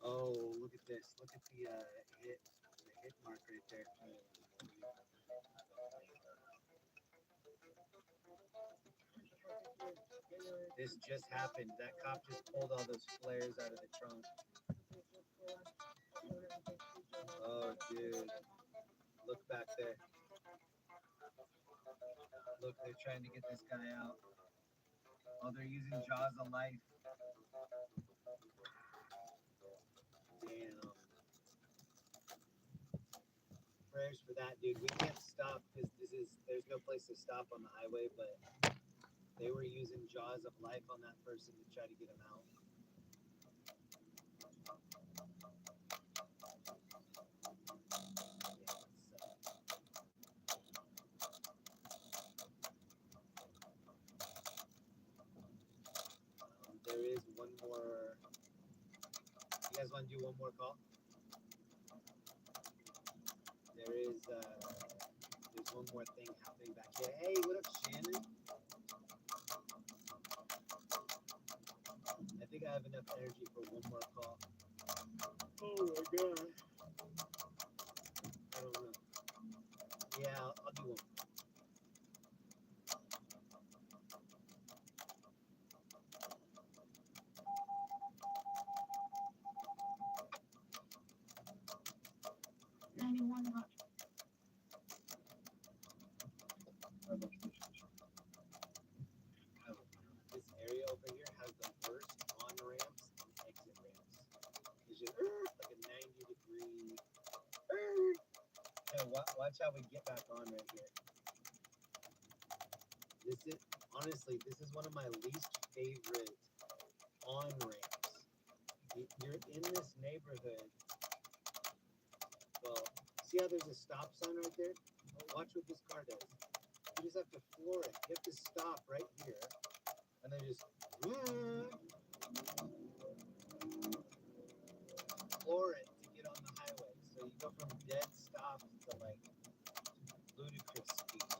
Oh, look at this. Look at the hit mark right there. This just happened. That cop just pulled all those flares out of the trunk. Oh, dude. Look back there. Look, they're trying to get this guy out. Oh, they're using Jaws of Life. Damn. Prayers for that, dude. We can't stop because there's no place to stop on the highway, but they were using Jaws of Life on that person to try to get him out. There is one more. You guys want to do one more call? There's one more thing happening back here. Hey, what up, Shannon? I think I have enough energy for one more call. Oh my god. I don't know. Yeah, I'll do one. This area over here has the worst on ramps and exit ramps. It's just like a 90-degree. Yeah, watch how we get back on right here. This is honestly, this is one of my least favorite on ramps. You're in this neighborhood. Well, see how there's a stop sign right there? Watch what this car does. You just have to floor it. You have to stop right here, and then just floor it to get on the highway. So you go from dead stop to like ludicrous speed.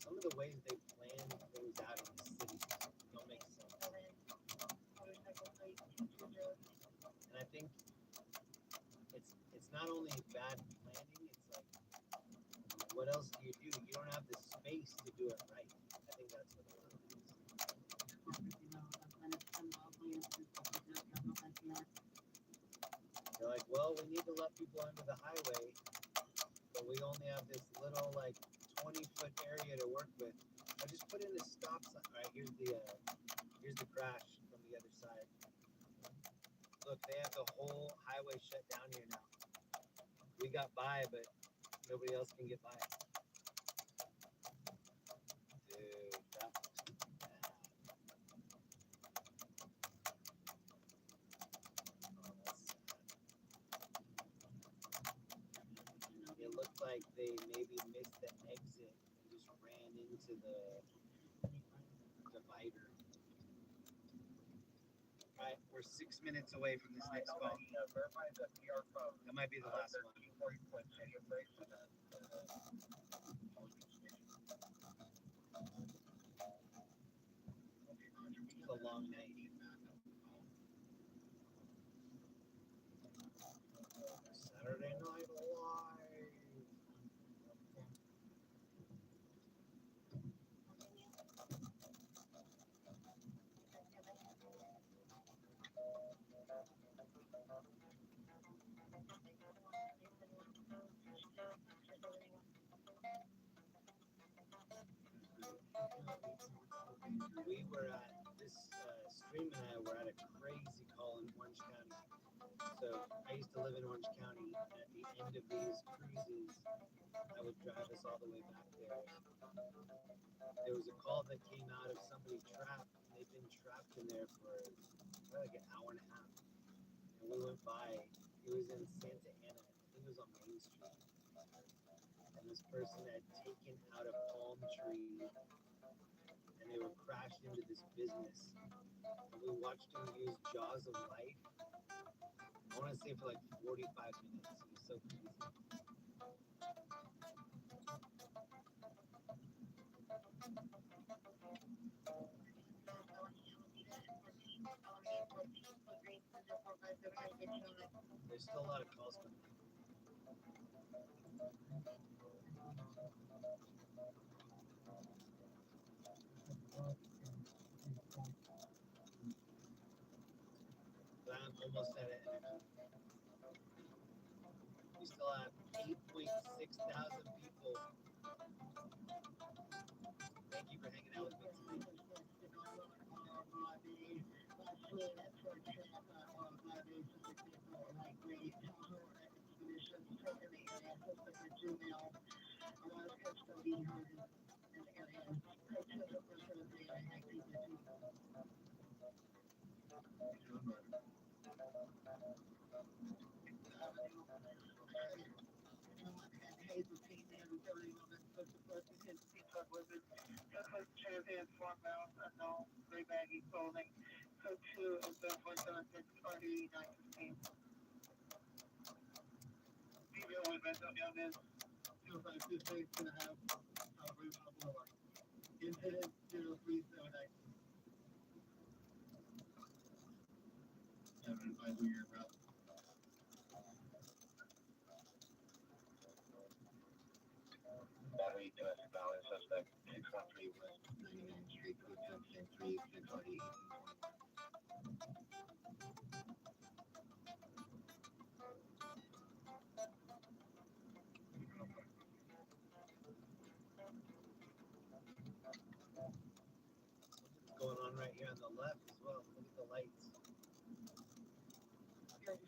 Some of the ways they plan things out in the city don't make sense. And I think it's not only bad planning, it's like, what else do? You don't have the space to do it right. I think that's what it is. They're like, well, we need to let people onto the highway, but we only have this little like 20-foot area to work with. I just put in a stop sign. All right, here's the crash from the other side. Look, they have the whole highway shut down here now. We got by, but nobody else can get by. Dude, that was bad. Oh, that's sad. It looked like they maybe missed the exit and just ran into the divider. Alright, we're 6 minutes away from this next call. That might be the last one. It's a long night. Saturday Night Live. We were at this stream and I were at a crazy call in Orange County. So I used to live in Orange County. And at the end of these cruises, I would drive us all the way back there. There was a call that came out of somebody trapped. They've been trapped in there for probably like an hour and a half. And we went by. It was in Santa Ana. I think it was on Main Street. And this person had taken out a palm tree and they were crashed into this business. And we watched them use Jaws of Life. I want to say for like 45 minutes. It was so crazy. There's still a lot of calls coming. But I'm almost at it. We still have 8.6 thousand people. Thank you for hanging out with me tonight. Battery domestic violence suspect 613 West 99th Street, code 10 648. Something's going on right here on the left as well. Look at the lights. Did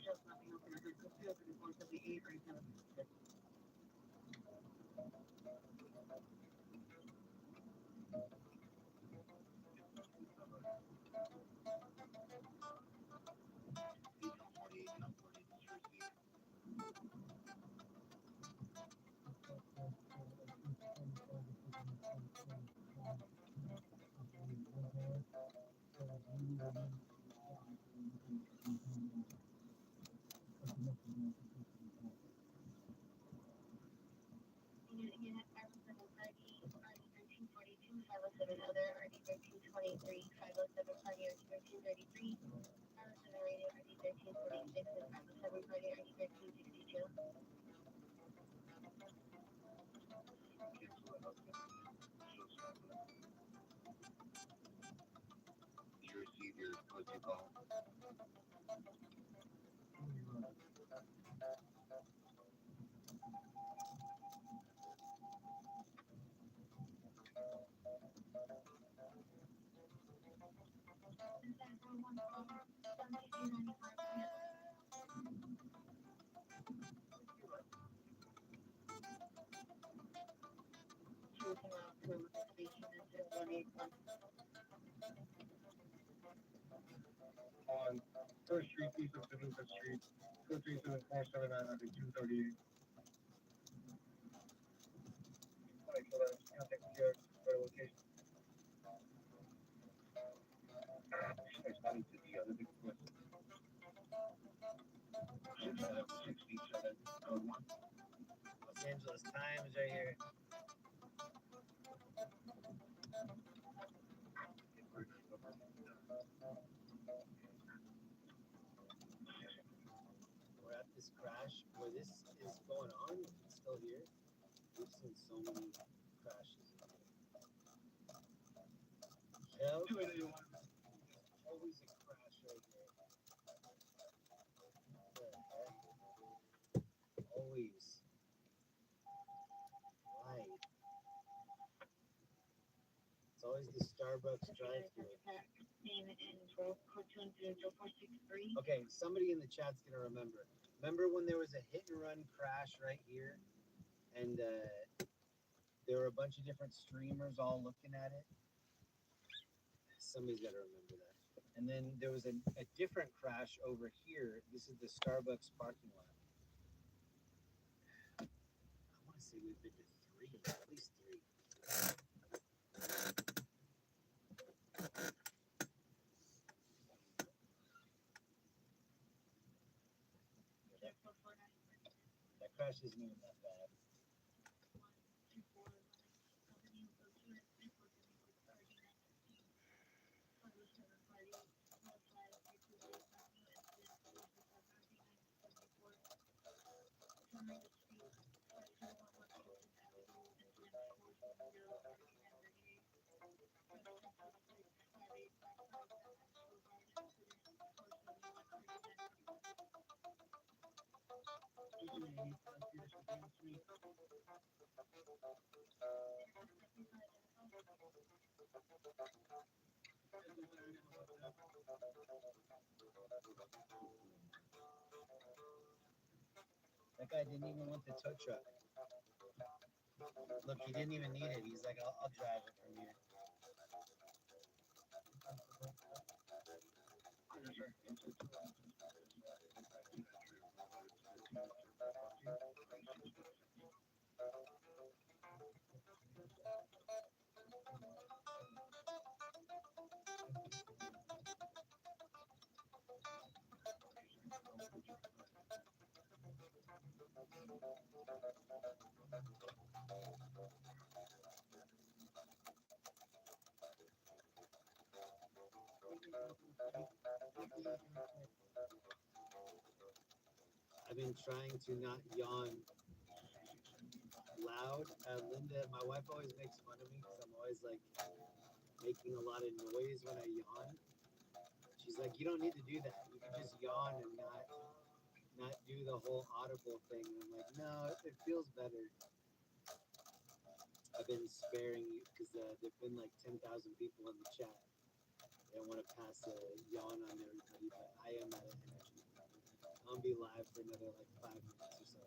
you receive your code 2 call? looking out for liquidation into 181. On First Street, east of Paducah Street, 237-479 under 238. Like, so that's contact care for location. Responding to the other big question. 6767 code 1. Los Angeles Times right here. We're at this crash where this is going on. If it's still here, we've seen so many crashes. Hell, always a crash right here. What the heck? Always. Why? It's always the Starbucks drive-thru. Okay, somebody in the chat's gonna remember. Remember when there was a hit and run crash right here, and there were a bunch of different streamers all looking at it. Somebody's gotta remember that. And then there was a different crash over here. This is the Starbucks parking lot. I want to say we've been to three, at least three. That crash isn't even that bad. That guy didn't even want the tow truck. Look, he didn't even need it. He's like, I'll drive it from here. I've been trying to not yawn loud. Linda, my wife always makes fun of me because I'm always like making a lot of noise when I yawn. She's like, you don't need to do that. You can just yawn and not do the whole audible thing. And I'm like, no, it feels better. I've been sparing you because there've been like 10,000 people in the chat. I don't want to pass a yawn on everybody, but I am out of energy. I'll be live for another like 5 minutes or so.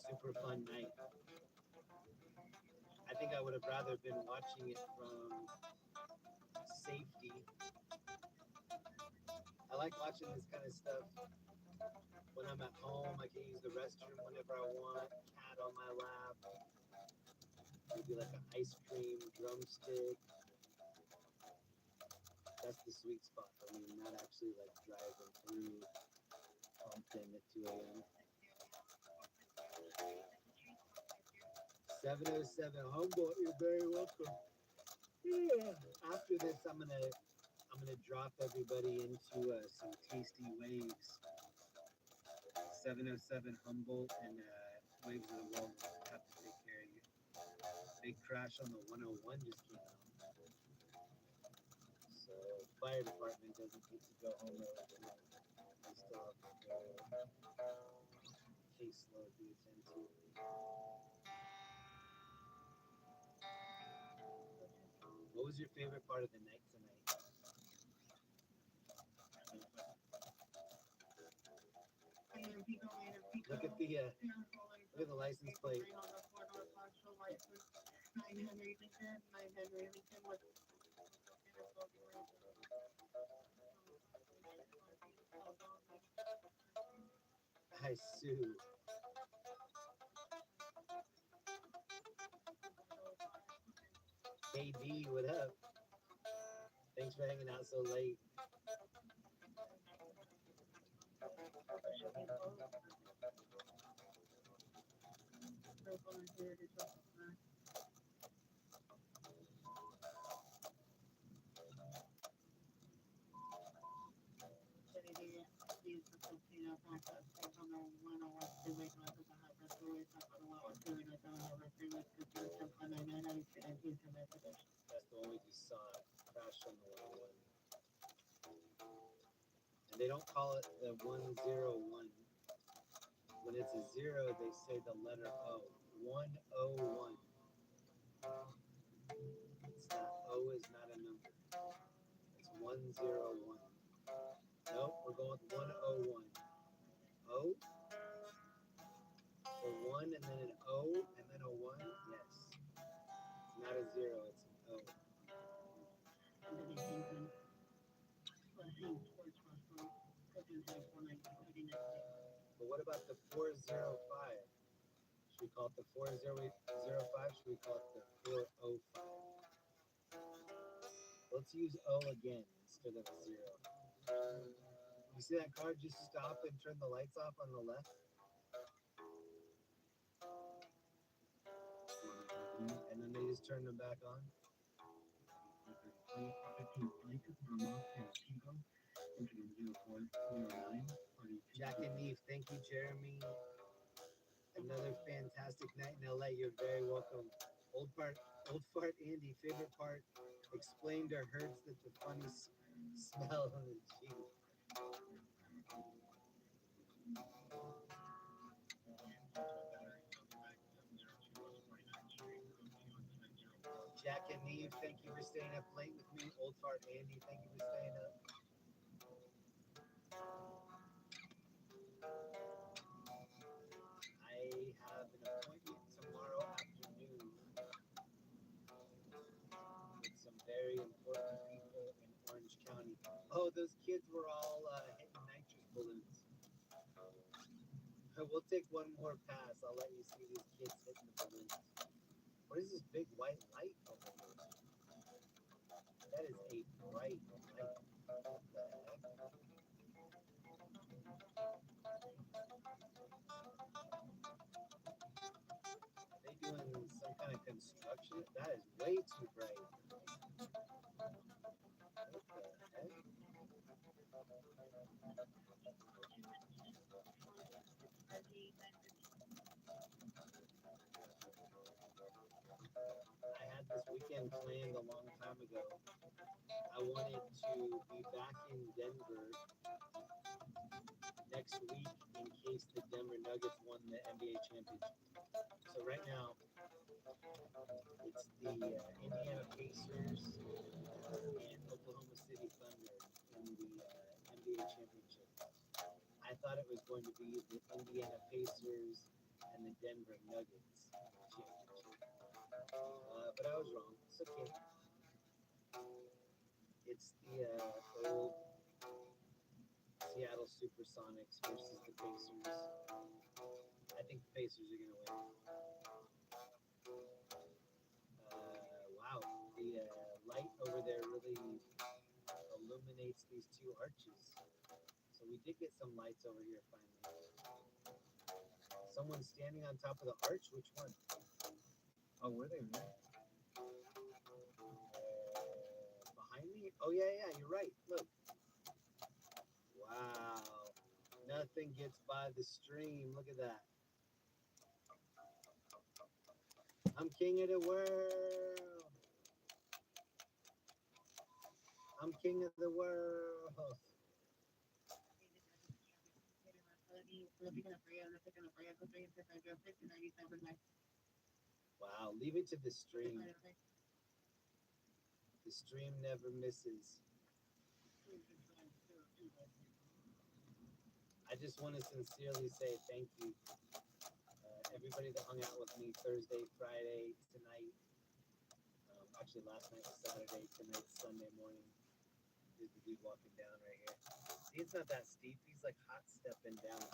Super fun night. I think I would have rather been watching it from safety. I like watching this kind of stuff when I'm at home. I can use the restroom whenever I want. Cat on my lap. Maybe like an ice cream drumstick. That's the sweet spot for me, not actually like driving through Compton at 2 a.m. 707 Humboldt, you're very welcome. Yeah. After this, I'm gonna drop everybody into some tasty waves. 707 Humboldt and Waves of the World have to take care of you. Big crash on the 101 just came out. So fire department doesn't get to go home early tonight. They still have their caseload to attend to. What was your favorite part of the night tonight? Look at the Look at the license plate. On the four-door partial license, 900 Lincoln with I sue. KD, what up? Thanks for hanging out so late. That's the one we just saw crash on the 101. And they don't call it the 101. When it's a zero, they say the letter O. 101. It's not, O is not a number. It's 101. Nope, we're going with 101. O for one, and then an O, and then a one. Yes. It's not a zero, it's an O. But what about the 405? Should we call it the 4005? Should we call it the 405? Let's use O again instead of a zero. You see that car just stop and turn the lights off on the left? And then they just turn them back on? Jack and Neve, thank you, Jeremy. Another fantastic night in LA. You're very welcome. Old fart Andy, favorite part, explained to Hertz that the funny smell on the Jeep. Jack and Neve, thank you for staying up late with me. Old fart Andy, thank you for staying up. I have an appointment tomorrow afternoon with some very important people in Orange County. Oh, those kids were all hitting nitrous balloons. We'll take one more pass. I'll let you see these kids hitting the balloons. What is this big white light over here? That is a bright light. What the heck? Are they doing some kind of construction? That is way too bright. What the heck? I had this weekend planned a long time ago. I wanted to be back in Denver next week in case the Denver Nuggets won the NBA championship. So right now, it's the Indiana Pacers and Oklahoma City Thunder in the NBA championship. I thought it was going to be the Indiana Pacers and the Denver Nuggets championship. But I was wrong. It's okay. It's the old Seattle Supersonics versus the Pacers. I think the Pacers are going to win. Wow, the light over there really illuminates these two arches. So we did get some lights over here finally. Someone's standing on top of the arch? Which one? Oh, were they really? Behind me? Oh, yeah, you're right. Look. Wow. Nothing gets by the stream. Look at that. I'm king of the world. I'm king of the world. Wow, leave it to the stream. The stream never misses. I just want to sincerely say thank you, everybody that hung out with me Thursday, Friday, tonight. Actually, last night was Saturday. Tonight's Sunday morning. There's the dude walking down right here. See, it's not that steep. He's like hot stepping down.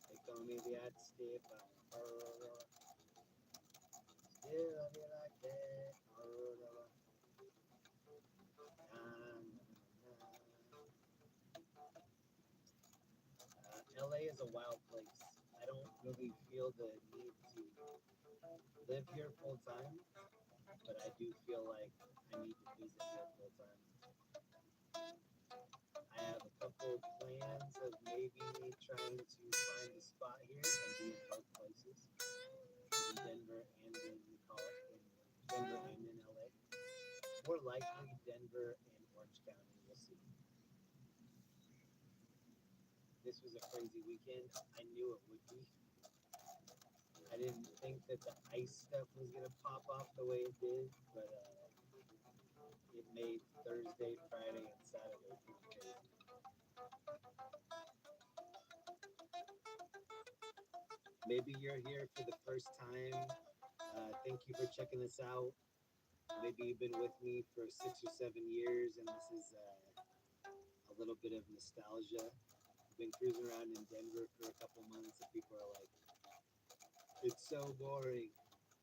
They call me the hot step. Still love you like that. LA is a wild place. I don't really feel the need to live here full time, but I do feel like I need to visit here full time. I have a couple plans of maybe trying to find a spot here and be in both places, in Denver and in Denver and in LA. More likely Denver and Orange County. We'll see. This was a crazy weekend. I knew it would be. I didn't think that the ice stuff was gonna pop off the way it did, but it made Thursday, Friday, and Saturday pretty crazy. Maybe you're here for the first time. Thank you for checking this out. Maybe you've been with me for 6 or 7 years, and this is a little bit of nostalgia. I've been cruising around in Denver for a couple months, and people are like, "It's so boring.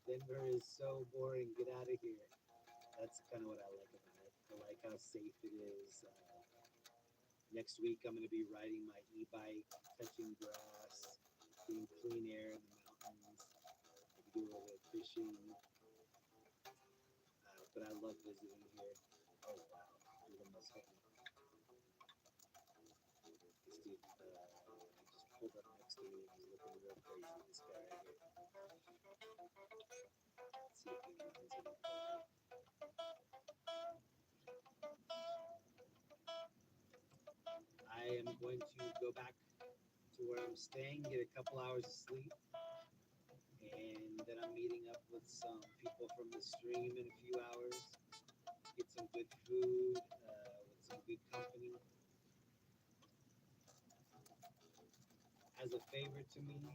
Denver is so boring. Get out of here." That's kind of what I like about it. I like how safe it is. Next week, I'm going to be riding my e-bike, touching grass, getting clean air in the mountains. Maybe do a little bit of fishing. But I love visiting here. Oh wow, dude almost hit me. This dude just pulled up next to me and he's looking real crazy. This guy right here. Let's see if he runs anything. I am going to go back to where I'm staying, get a couple hours of sleep, and then I'm meeting up with some people from the stream in a few hours. Get some good food with some good company. As a favor to me,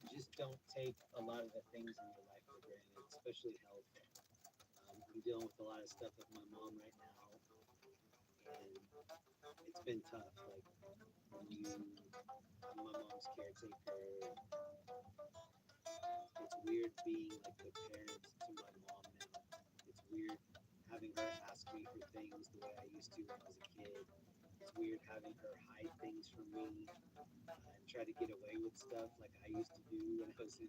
just don't take a lot of the things in your life for granted, especially health. I'm dealing with a lot of stuff with my mom right now, and it's been tough. Like when I'm my mom's caretaker, it's weird being like the parent to my mom now. It's weird having her ask me for things the way I used to when I was a kid. It's weird having her hide things from me and try to get away with stuff like I used to do when I was in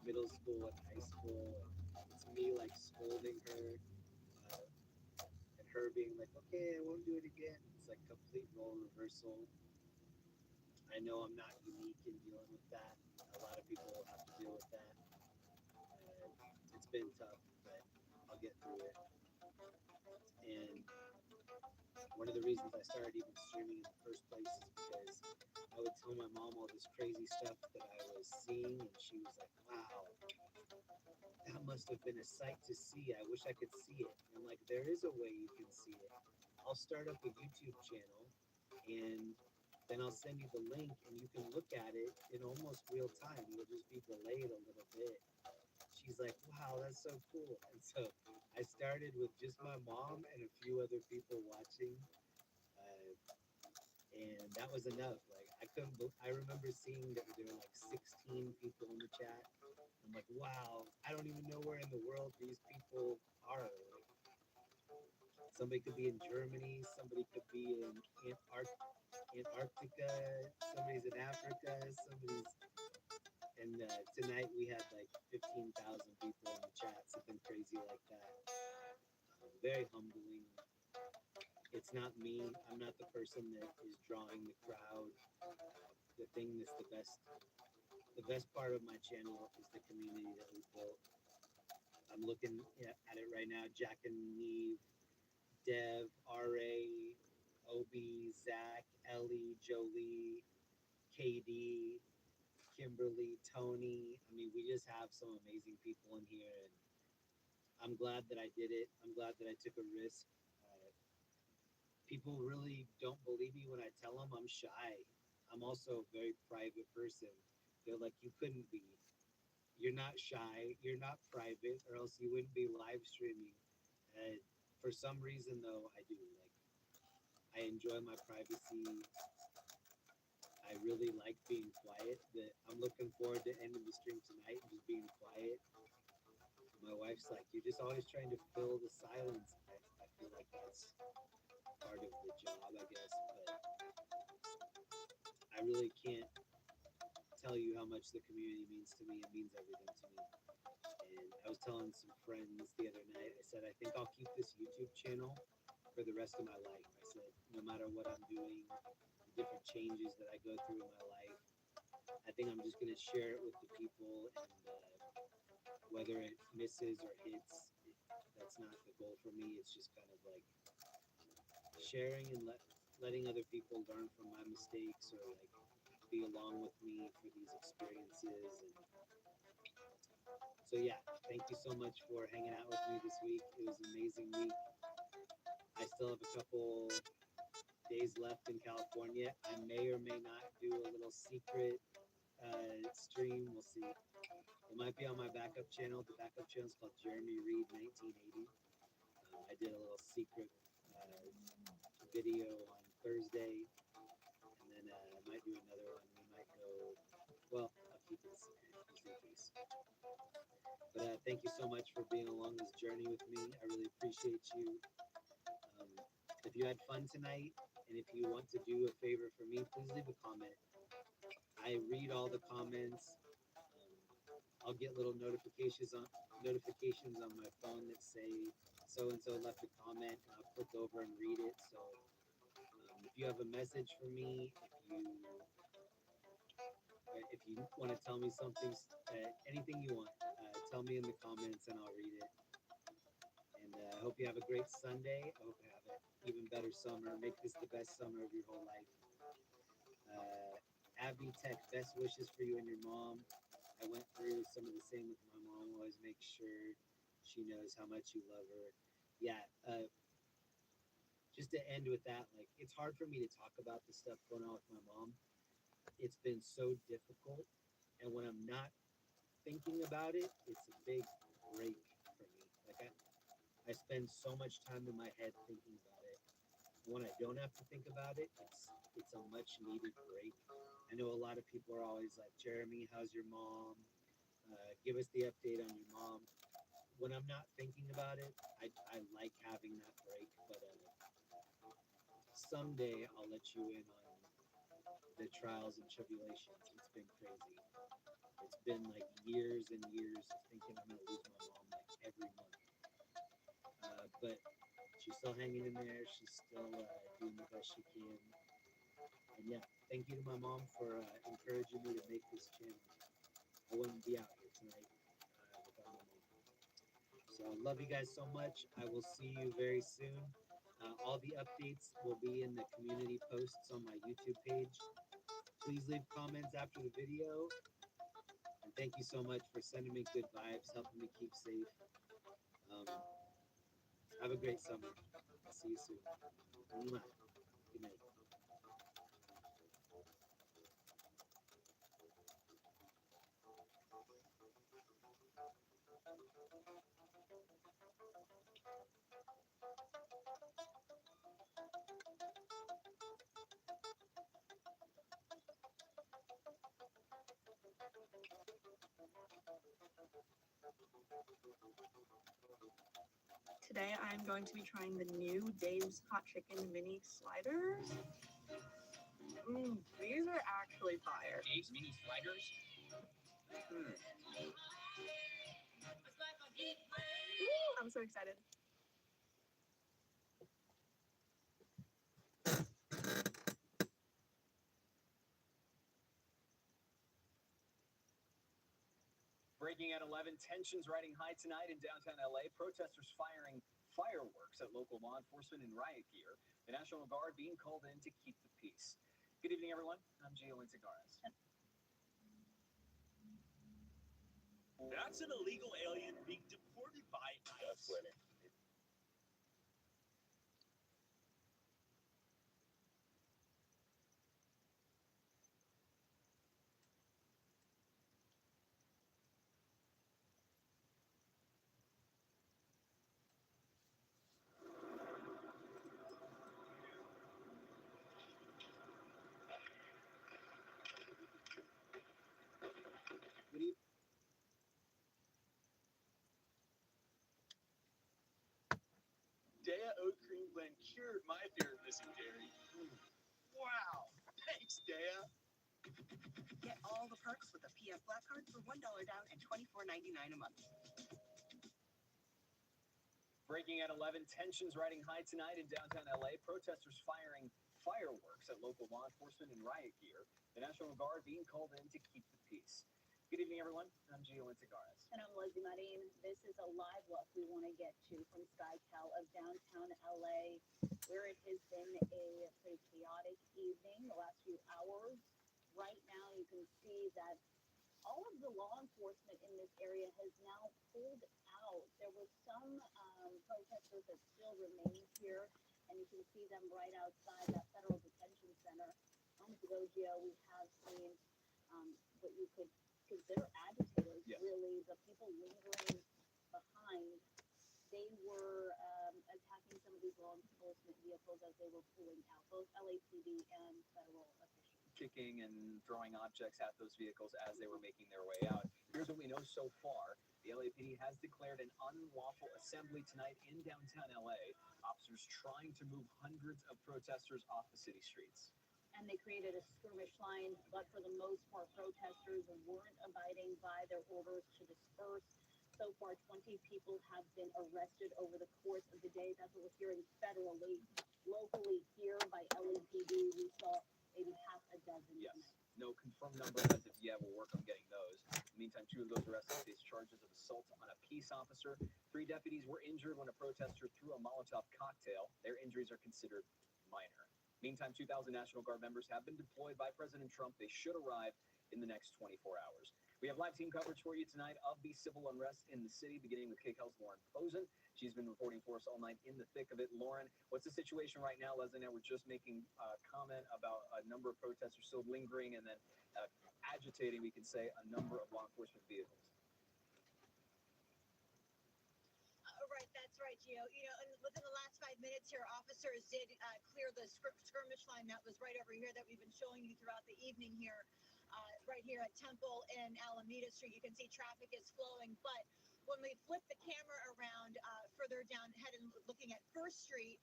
middle school and high school. And it's me like scolding her and her being like, "Okay, I won't do it again." It's like complete role reversal. I know I'm not unique in dealing with that. A lot of people will have to deal with that. It's been tough, but I'll get through it. And one of the reasons I started even streaming in the first place is because I would tell my mom all this crazy stuff that I was seeing, and she was like, "Wow, that must have been a sight to see. I wish I could see it." And I'm like, there is a way you can see it. I'll start up a YouTube channel, and then I'll send you the link, and you can look at it in almost real time. It'll just be delayed a little bit. She's like, "Wow, that's so cool." And so I started with just my mom and a few other people watching, and that was enough. Like I couldn't. I remember seeing that there were like 16 people in the chat. I'm like, wow, I don't even know where in the world these people are. Like, somebody could be in Germany, somebody could be in Antarctica, somebody's in Africa, somebody's. And tonight we had like 15,000 people in the chat, something crazy like that. Very humbling. It's not me. I'm not the person that is drawing the crowd. The thing that's the best part of my channel is the community that we built. I'm looking at it right now. Jack and Neve, Dev, RA, Obi, Zach, Ellie, Jolie, KD, Kimberly, Tony. I mean, we just have some amazing people in here, and I'm glad that I did it. I'm glad that I took a risk. People really don't believe me when I tell them I'm shy. I'm also a very private person. They're like, you couldn't be. You're not shy. You're not private, or else you wouldn't be live streaming. And for some reason, though, I do. Like, I enjoy my privacy. I really like being quiet. That I'm looking forward to ending the stream tonight and just being quiet. My wife's like, you're just always trying to fill the silence. I feel like that's part of the job, I guess. But I really can't tell you how much the community means to me. It means everything to me. And I was telling some friends the other night, I said, I think I'll keep this YouTube channel for the rest of my life. I said, no matter what I'm doing, the different changes that I go through in my life, I think I'm just going to share it with the people. And whether it misses or hits, that's not the goal for me. It's just kind of like sharing and letting other people learn from my mistakes or like be along with me for these experiences. And so, yeah, thank you so much for hanging out with me this week. It was an amazing week. I still have a couple days left in California. I may or may not do a little secret stream. We'll see. It might be on my backup channel. The backup channel is called Jeremy Reed 1980. I did a little secret video on Thursday, and then I might do another one. We might go. Well, I'll keep it a secret just in case. But thank you so much for being along this journey with me. I really appreciate you. If you had fun tonight, and if you want to do a favor for me, please leave a comment. I read all the comments. I'll get little notifications on my phone that say so and so left a comment, and I'll click over and read it. So if you have a message for me, if you want to tell me something, anything you want, tell me in the comments and I'll read it. And I hope you have a great Sunday. I hope you have an even better summer. Make this the best summer of your whole life. Abby Tech, best wishes for you and your mom. I went through some of the same with my mom. Always make sure she knows how much you love her. Yeah. Just to end with that, like, it's hard for me to talk about the stuff going on with my mom. It's been so difficult. And when I'm not thinking about it, it's a big break for me. Like, I spend so much time in my head thinking about it. When I don't have to think about it, it's a much needed break. I know a lot of people are always like, Jeremy, how's your mom? Give us the update on your mom. When I'm not thinking about it, I like having that break. But someday I'll let you in on the trials and tribulations. It's been crazy. It's been like years and years of thinking I'm going to lose my mom like every month. But she's still hanging in there. She's still doing the best she can. And yeah, thank you to my mom for encouraging me to make this channel. I wouldn't be out here tonight without my mom. So I love you guys so much. I will see you very soon. All the updates will be in the community posts on my YouTube page. Please leave comments after the video. And thank you so much for sending me good vibes, helping me keep safe. Have a great summer. I'll see you soon. Mwah. Good night. Today I'm going to be trying the new Dave's Hot Chicken Mini Sliders. These are actually fire. Dave's Mini Sliders? I'm so excited. Breaking at 11, tensions riding high tonight in downtown LA. Protesters firing fireworks at local law enforcement in riot gear. The National Guard being called in to keep the peace. Good evening, everyone. I'm Gio Intagares. That's an illegal alien being deported by ICE. Dea Oat Cream Blend cured my fear of missing dairy. Wow. Thanks, Dea. Get all the perks with a PF Black Card for $1 down and $24.99 a month. Breaking at 11, tensions riding high tonight in downtown LA. Protesters firing fireworks at local law enforcement in riot gear. The National Guard being called in to keep the peace. Good evening, everyone. I'm Gio Intagares. And I'm Leslie Marin. This is a live look we want to get to from SkyCal of downtown LA, where it has been a pretty chaotic evening the last few hours. Right now, you can see that all of the law enforcement in this area has now pulled out. There were some protesters that still remain here, and you can see them right outside that federal detention center. Moments ago, Gio, we have seen what you could consider agitators, Yes. really, the people lingering behind. They were attacking some of these law enforcement vehicles as they were pulling out, both LAPD and federal officials. Kicking and throwing objects at those vehicles as they were making their way out. Here's what we know so far. The LAPD has declared an unlawful assembly tonight in downtown LA. Officers trying to move hundreds of protesters off the city streets. And they created a skirmish line, but for the most part, protesters weren't abiding by their orders to disperse. So far, 20 people have been arrested over the course of the day. That's what we're hearing federally. Locally here by LAPD, we saw maybe half a dozen. Yes. No confirmed number as of yet. We'll work on getting those. In the meantime, 2 of those arrested face charges of assault on a peace officer. 3 deputies were injured when a protester threw a Molotov cocktail. Their injuries are considered minor. Meantime, 2,000 National Guard members have been deployed by President Trump. They should arrive in the next 24 hours. We have live team coverage for you tonight of the civil unrest in the city, beginning with KCAL's Lauren Posen. She's been reporting for us all night in the thick of it. Lauren, what's the situation right now? Leslie and I were just making a comment about a number of protesters still lingering and then agitating, we could say, a number of law enforcement vehicles. Right, that's right, Gio. You know, and within the last 5 minutes here, officers did clear the skirmish line that was right over here that we've been showing you throughout the evening here, right here at Temple and Alameda Street. You can see traffic is flowing, but when we flip the camera around further down, heading looking at First Street,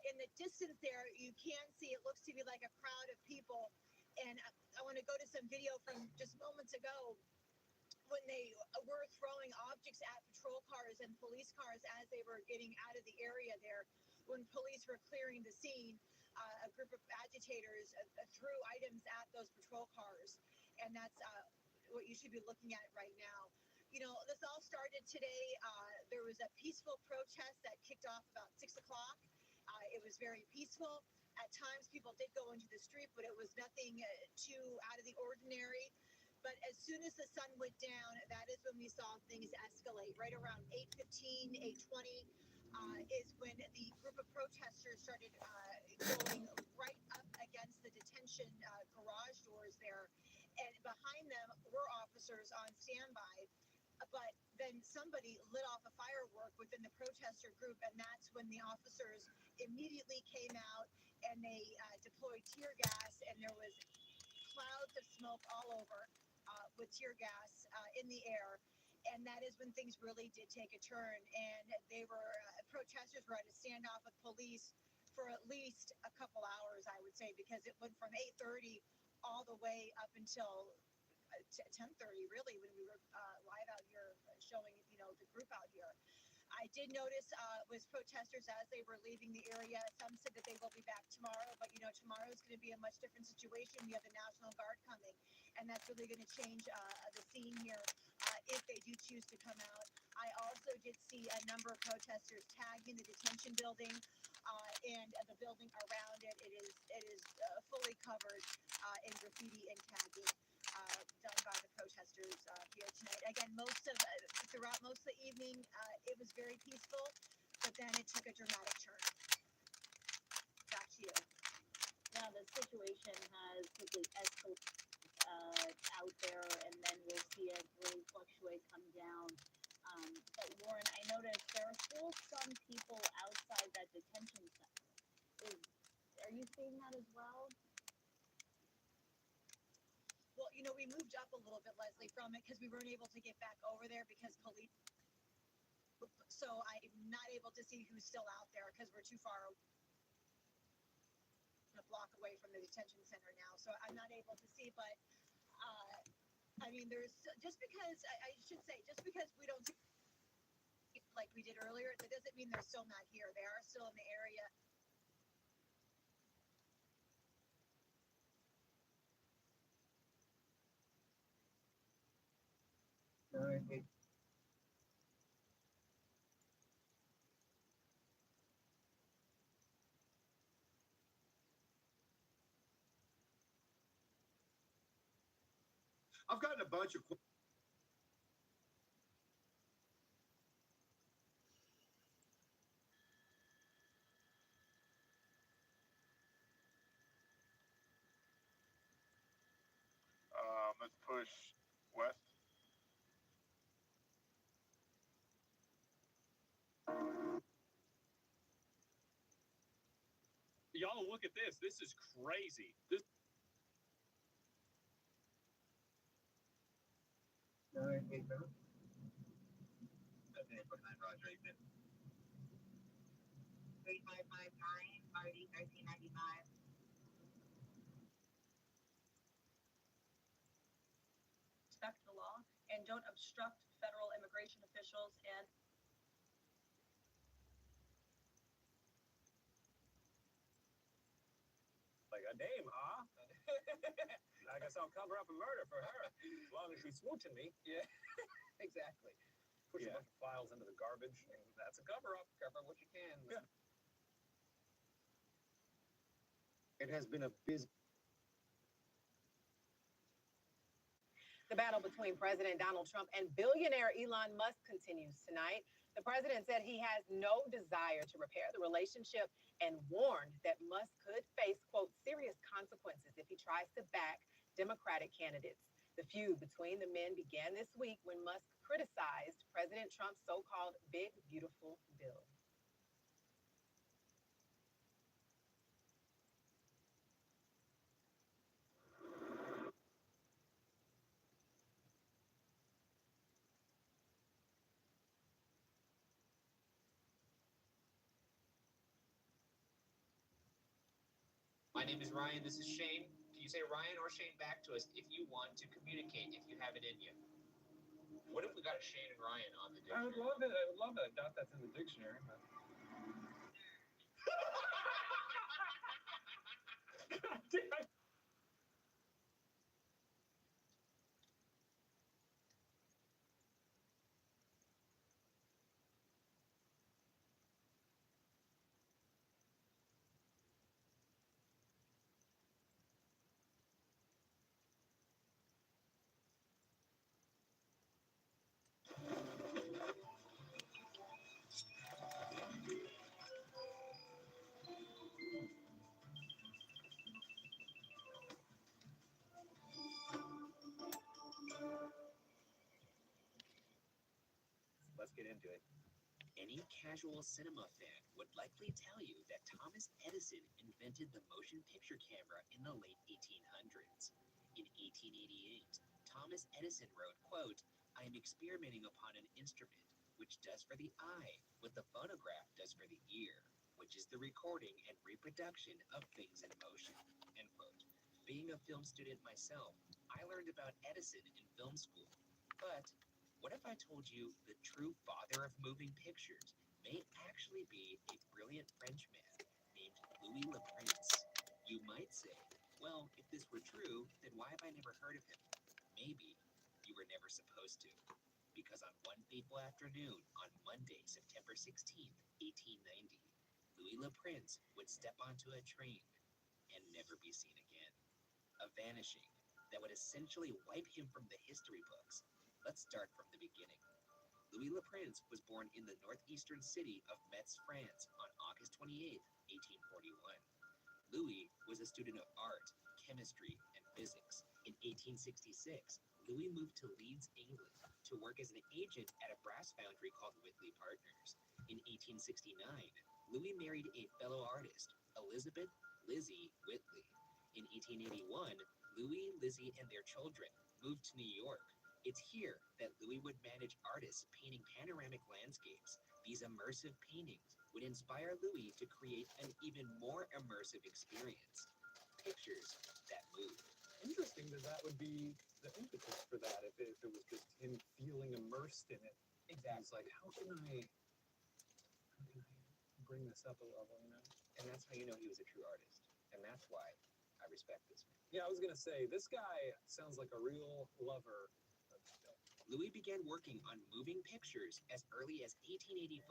in the distance there, you can see it looks to be like a crowd of people. And I want to go to some video from just moments ago when they were throwing objects at patrol cars and police cars as they were getting out of the area there. When police were clearing the scene, a group of agitators threw items at those patrol cars. And that's what you should be looking at right now. You know, this all started today. There was a peaceful protest that kicked off about 6 o'clock. It was very peaceful. At times, people did go into the street, but it was nothing too out of the ordinary. But as soon as the sun went down, that is when we saw things escalate. Right around 8:15, 8:20 is when the group of protesters started going right up against the detention garage doors there. And behind them were officers on standby. But then somebody lit off a firework within the protester group, and that's when the officers immediately came out and they deployed tear gas, and there was clouds of smoke all over with tear gas in the air. And that is when things really did take a turn. And they were, protesters were at a standoff with police for at least a couple hours, I would say, because it went from 8:30 all the way up until 10:30, really, when we were live out here showing, you know, the group out here. I did notice was protesters as they were leaving the area. Some said that they will be back tomorrow, but you know, tomorrow is going to be a much different situation. We have the National Guard coming, and that's really going to change the scene here if they do choose to come out. I also did see a number of protesters tagging the detention building and the building around it. It is fully covered in graffiti and tagging. Done by the protesters here tonight. Again, throughout most of the evening, it was very peaceful, but then it took a dramatic turn. Back to you. Now, the situation has quickly escalated out there, and then we'll see it really fluctuate, come down. But Warren, I noticed there are still some people outside that detention center. Are you seeing that as well? Well, you know, we moved up a little bit, Leslie, from it because we weren't able to get back over there because police so I'm not able to see who's still out there because we're too far a block away from the detention center now. So I'm not able to see, but I mean, there's just because I should say just because we don't see like we did earlier, that doesn't mean they're still not here. They are still in the area. 9-8. I've gotten a bunch of Let's push west. y'all look at this. This is crazy. This 9-8 minutes. 749, Roger, 8 minutes. 3559, Marty 1395. Respect the law and don't obstruct federal immigration officials and Like a dame, huh? I guess I'll cover up a murder for her, as long as she's smooching me. Yeah, exactly. Push a bunch of files into the garbage, and that's a cover-up. Cover what you can. Yeah. It has been a busy. The battle between President Donald Trump and billionaire Elon Musk continues tonight. The president said he has no desire to repair the relationship and warned that Musk could face, quote, serious consequences if he tries to back Democratic candidates. The feud between the men began this week when Musk criticized President Trump's so-called Big Beautiful Bill. My name is Ryan. This is Shane. Can you say Ryan or Shane back to us if you want to communicate, if you have it in you? What if we got a Shane and Ryan on the I would dictionary? love it. I would love it. I doubt that's in the dictionary. But... God damn. Let's get into it. Any casual cinema fan would likely tell you that Thomas Edison invented the motion picture camera in the late 1800s. In 1888, Thomas Edison wrote, quote, "I am experimenting upon an instrument which does for the eye what the phonograph does for the ear, which is the recording and reproduction of things in motion," end quote. Being a film student myself, I learned about Edison in film school. But what if I told you the true father of moving pictures may actually be a brilliant French man named Louis Le Prince? You might say, well, if this were true, then why have I never heard of him? Maybe you were never supposed to. Because on one fateful afternoon, on Monday, September 16th, 1890, Louis Le Prince would step onto a train and never be seen again. A vanishing that would essentially wipe him from the history books. Let's start from the beginning. Louis Le Prince was born in the northeastern city of Metz, France on August 28, 1841. Louis was a student of art, chemistry, and physics. In 1866, Louis moved to Leeds, England to work as an agent at a brass foundry called Whitley Partners. In 1869, Louis married a fellow artist, Elizabeth Lizzie Whitley. In 1881, Louis, Lizzie, and their children moved to New York. It's here that Louis would manage artists painting panoramic landscapes. These immersive paintings would inspire Louis to create an even more immersive experience. Pictures that move. Interesting that would be the impetus for that if it was just him feeling immersed in it. Exactly. He's like, how can I bring this up a level, you know? And that's how you know he was a true artist. And that's why I respect this man. Yeah, I was gonna say, this guy sounds like a real lover of film. Louis began working on moving pictures as early as 1885,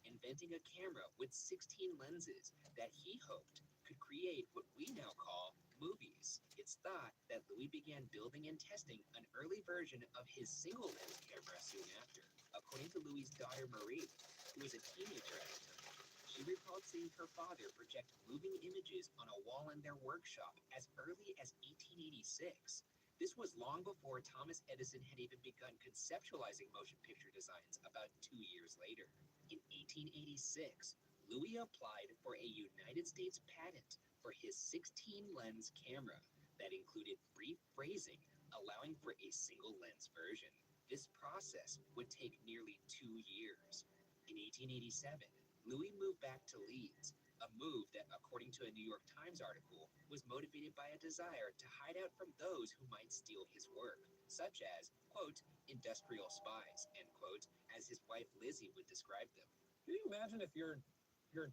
inventing a camera with 16 lenses that he hoped could create what we now call movies. It's thought that Louis began building and testing an early version of his single lens camera soon after. According to Louis' daughter Marie, who was a teenager at the time, she recalled seeing her father project moving images on a wall in their workshop as early as 1886. This was long before Thomas Edison had even begun conceptualizing motion picture designs about 2 years later. In 1886, Louis applied for a United States patent for his 16-lens camera that included brief phrasing, allowing for a single lens version. This process would take nearly 2 years. In 1887, Louis moved back to Leeds, a move that, according to a New York Times article, was motivated by a desire to hide out from those who might steal his work, such as, quote, industrial spies, end quote, as his wife Lizzie would describe them. Can you imagine if your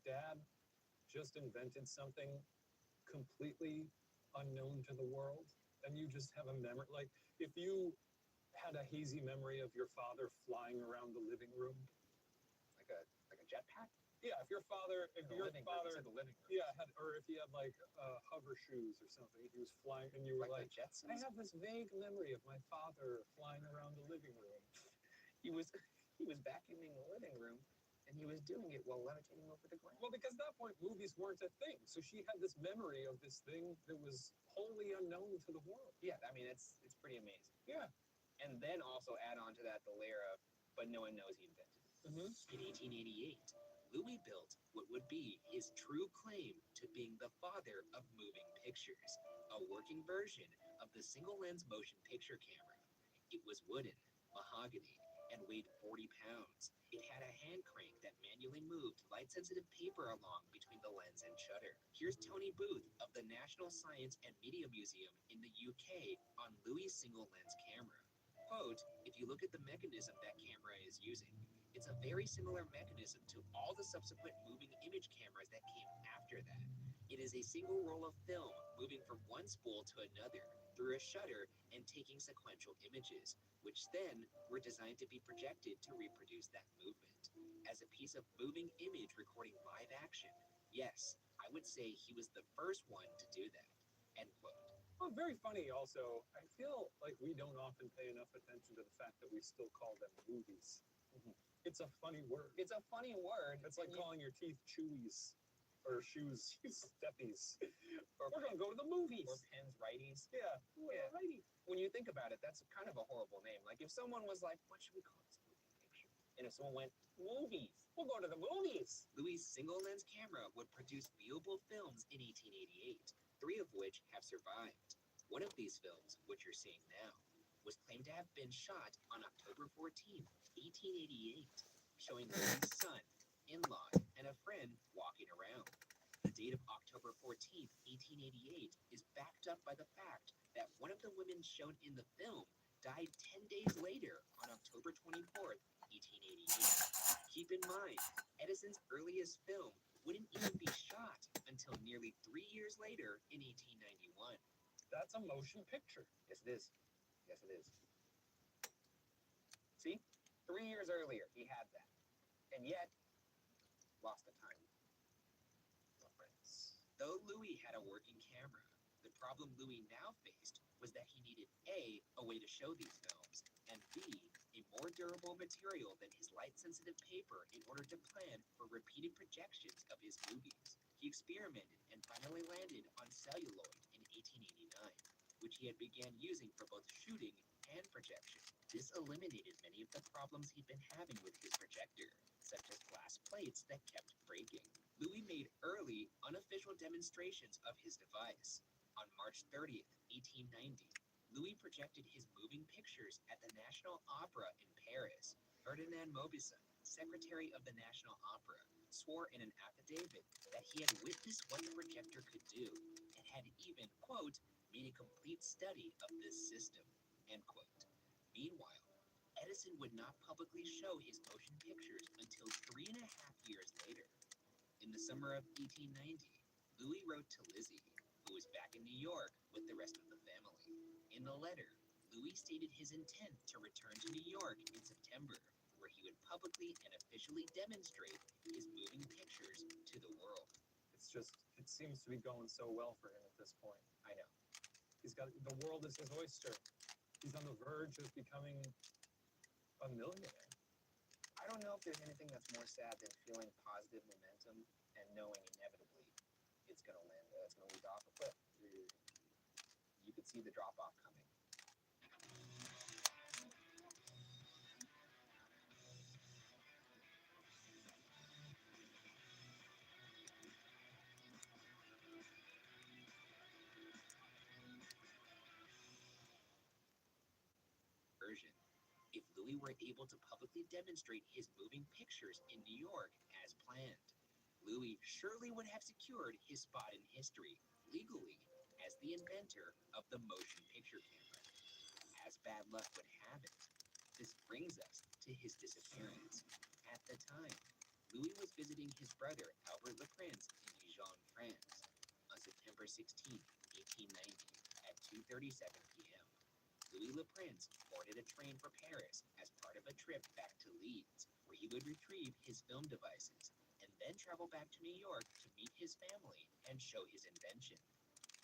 dad just invented something completely unknown to the world, and you just have a memory? Like, if you had a hazy memory of your father flying around the living room, Like a jetpack? yeah, if your father, The living room. yeah, or if he had like hover shoes or something, he was flying, and you were Like like, the Jetsons? I have this vague memory of my father flying around the living room. He was vacuuming the living room, and he was doing it while levitating over the ground. Well, because at that point, movies weren't a thing, so she had this memory of this thing that was wholly unknown to the world. Yeah, I mean it's pretty amazing. Yeah. And then also add on to that the layer of, but no one knows he invented it. Mm-hmm. In 1888, Louis built what would be his true claim to being the father of moving pictures, a working version of the single-lens motion picture camera. It was wooden, mahogany, and weighed 40 pounds. It had a hand crank that manually moved light-sensitive paper along between the lens and shutter. Here's Tony Booth of the National Science and Media Museum in the UK on Louis' single-lens camera. Quote, if you look at the mechanism that camera is using, it's a very similar mechanism to all the subsequent moving image cameras that came after that. It is a single roll of film moving from one spool to another through a shutter and taking sequential images, which then were designed to be projected to reproduce that movement. As a piece of moving image recording live action, yes, I would say he was the first one to do that. End quote. Well, very funny also. I feel like we don't often pay enough attention to the fact that we still call them movies. Mhm. It's a funny word. It's a funny word. It's like calling your teeth chewies or shoes steppies. We're going to go to the movies. Or pens righties. Yeah. Yeah. Righty. When you think about it, that's kind of a horrible name. Like if someone was like, what should we call this moving picture? And if someone went, movies. We'll go to the movies. Louis' single lens camera would produce viewable films in 1888, 3 of which have survived. One of these films, which you're seeing now, was claimed to have been shot on October 14th, 1888, showing Louis' son, in-law, and a friend walking around. The date of October 14th, 1888 is backed up by the fact that one of the women shown in the film died 10 days later on October 24th, 1888. Keep in mind, Edison's earliest film wouldn't even be shot until nearly 3 years later in 1891. That's a motion picture. Yes, it is. Yes, it is. See? 3 years earlier, he had that. And yet, lost the time. Though Louis had a working camera, the problem Louis now faced was that he needed A, a way to show these films, and B, a more durable material than his light-sensitive paper in order to plan for repeated projections of his movies. He experimented and finally landed on celluloid in 1889, which he had began using for both shooting and projection. This eliminated many of the problems he'd been having with his projector, such as glass plates that kept breaking. Louis made early, unofficial demonstrations of his device. On March 30th, 1890, Louis projected his moving pictures at the National Opera in Paris. Ferdinand Maupassant, Secretary of the National Opera, swore in an affidavit that he had witnessed what the projector could do and had even, quote, made a complete study of this system, end quote. Meanwhile, Edison would not publicly show his motion pictures until 3.5 years later. In the summer of 1890, Louis wrote to Lizzie, who was back in New York with the rest of the family. In the letter, Louis stated his intent to return to New York in September, where he would publicly and officially demonstrate his moving pictures to the world. It seems to be going so well for him at this point. I know. The world is his oyster. He's on the verge of becoming a millionaire. I don't know if there's anything that's more sad than feeling positive momentum and knowing inevitably it's going to lead off a cliff. You could see the drop off coming. Version. If Louis were able to publicly demonstrate his moving pictures in New York as planned, Louis surely would have secured his spot in history legally as the inventor of the motion picture camera. As bad luck would have it, this brings us to his disappearance. At the time, Louis was visiting his brother Albert Leprince in Dijon, France, on September 16, 1890, at 2:37 p.m. Louis Leprince boarded a train for Paris as part of a trip back to Leeds, where he would retrieve his film devices and then travel back to New York to meet his family and show his invention.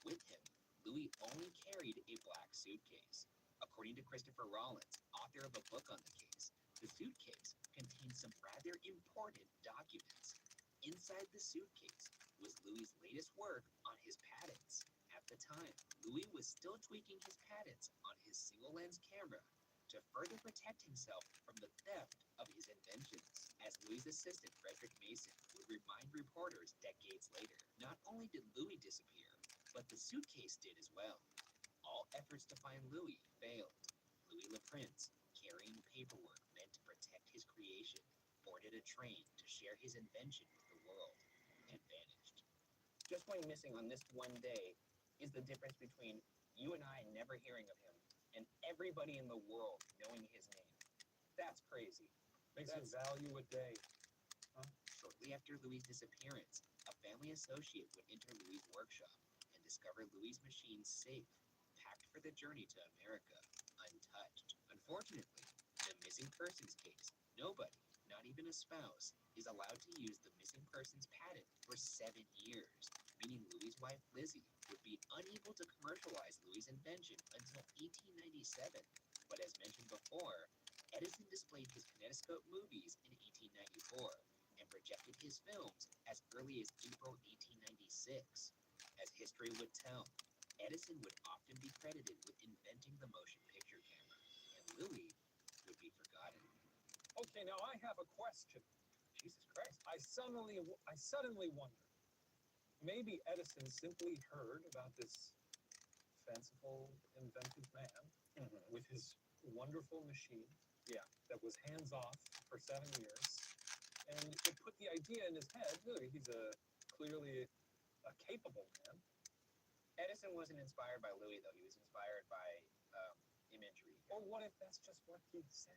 With him, Louis only carried a black suitcase. According to Christopher Rollins, author of a book on the case, the suitcase contained some rather important documents. Inside the suitcase was Louis's latest work on his patents. At the time, Louis was still tweaking his patents on his single-lens camera to further protect himself from the theft of his inventions. As Louis's assistant, Frederick Mason, would remind reporters decades later, not only did Louis disappear, but the suitcase did as well. All efforts to find Louis failed. Louis Leprince, carrying paperwork meant to protect his creation, boarded a train to share his invention with the world, and vanished. Just going missing on this one day is the difference between you and I never hearing of him and everybody in the world knowing his name. That's crazy. Makes you value a day. Shortly after Louis' disappearance, a family associate would enter Louis' workshop and discover Louis' machine safe, packed for the journey to America, untouched. Unfortunately, in a missing persons case, nobody, not even a spouse, is allowed to use the missing persons patent for 7 years, meaning Louis' wife Lizzie would be unable to commercialize Louis' invention until 1897. But as mentioned before, Edison displayed his kinetoscope movies in 1894 and projected his films as early as April 1896. As history would tell, Edison would often be credited with inventing the motion picture camera, and Louis would be forgotten. Okay, now I have a question. Jesus Christ. I suddenly wonder, maybe Edison simply heard about this fanciful, inventive man with his wonderful machine that was hands-off for 7 years, and it put the idea in his head. Look, he's clearly a capable man. Edison wasn't inspired by Louis, though. He was inspired by imagery. Or what if that's just what he said?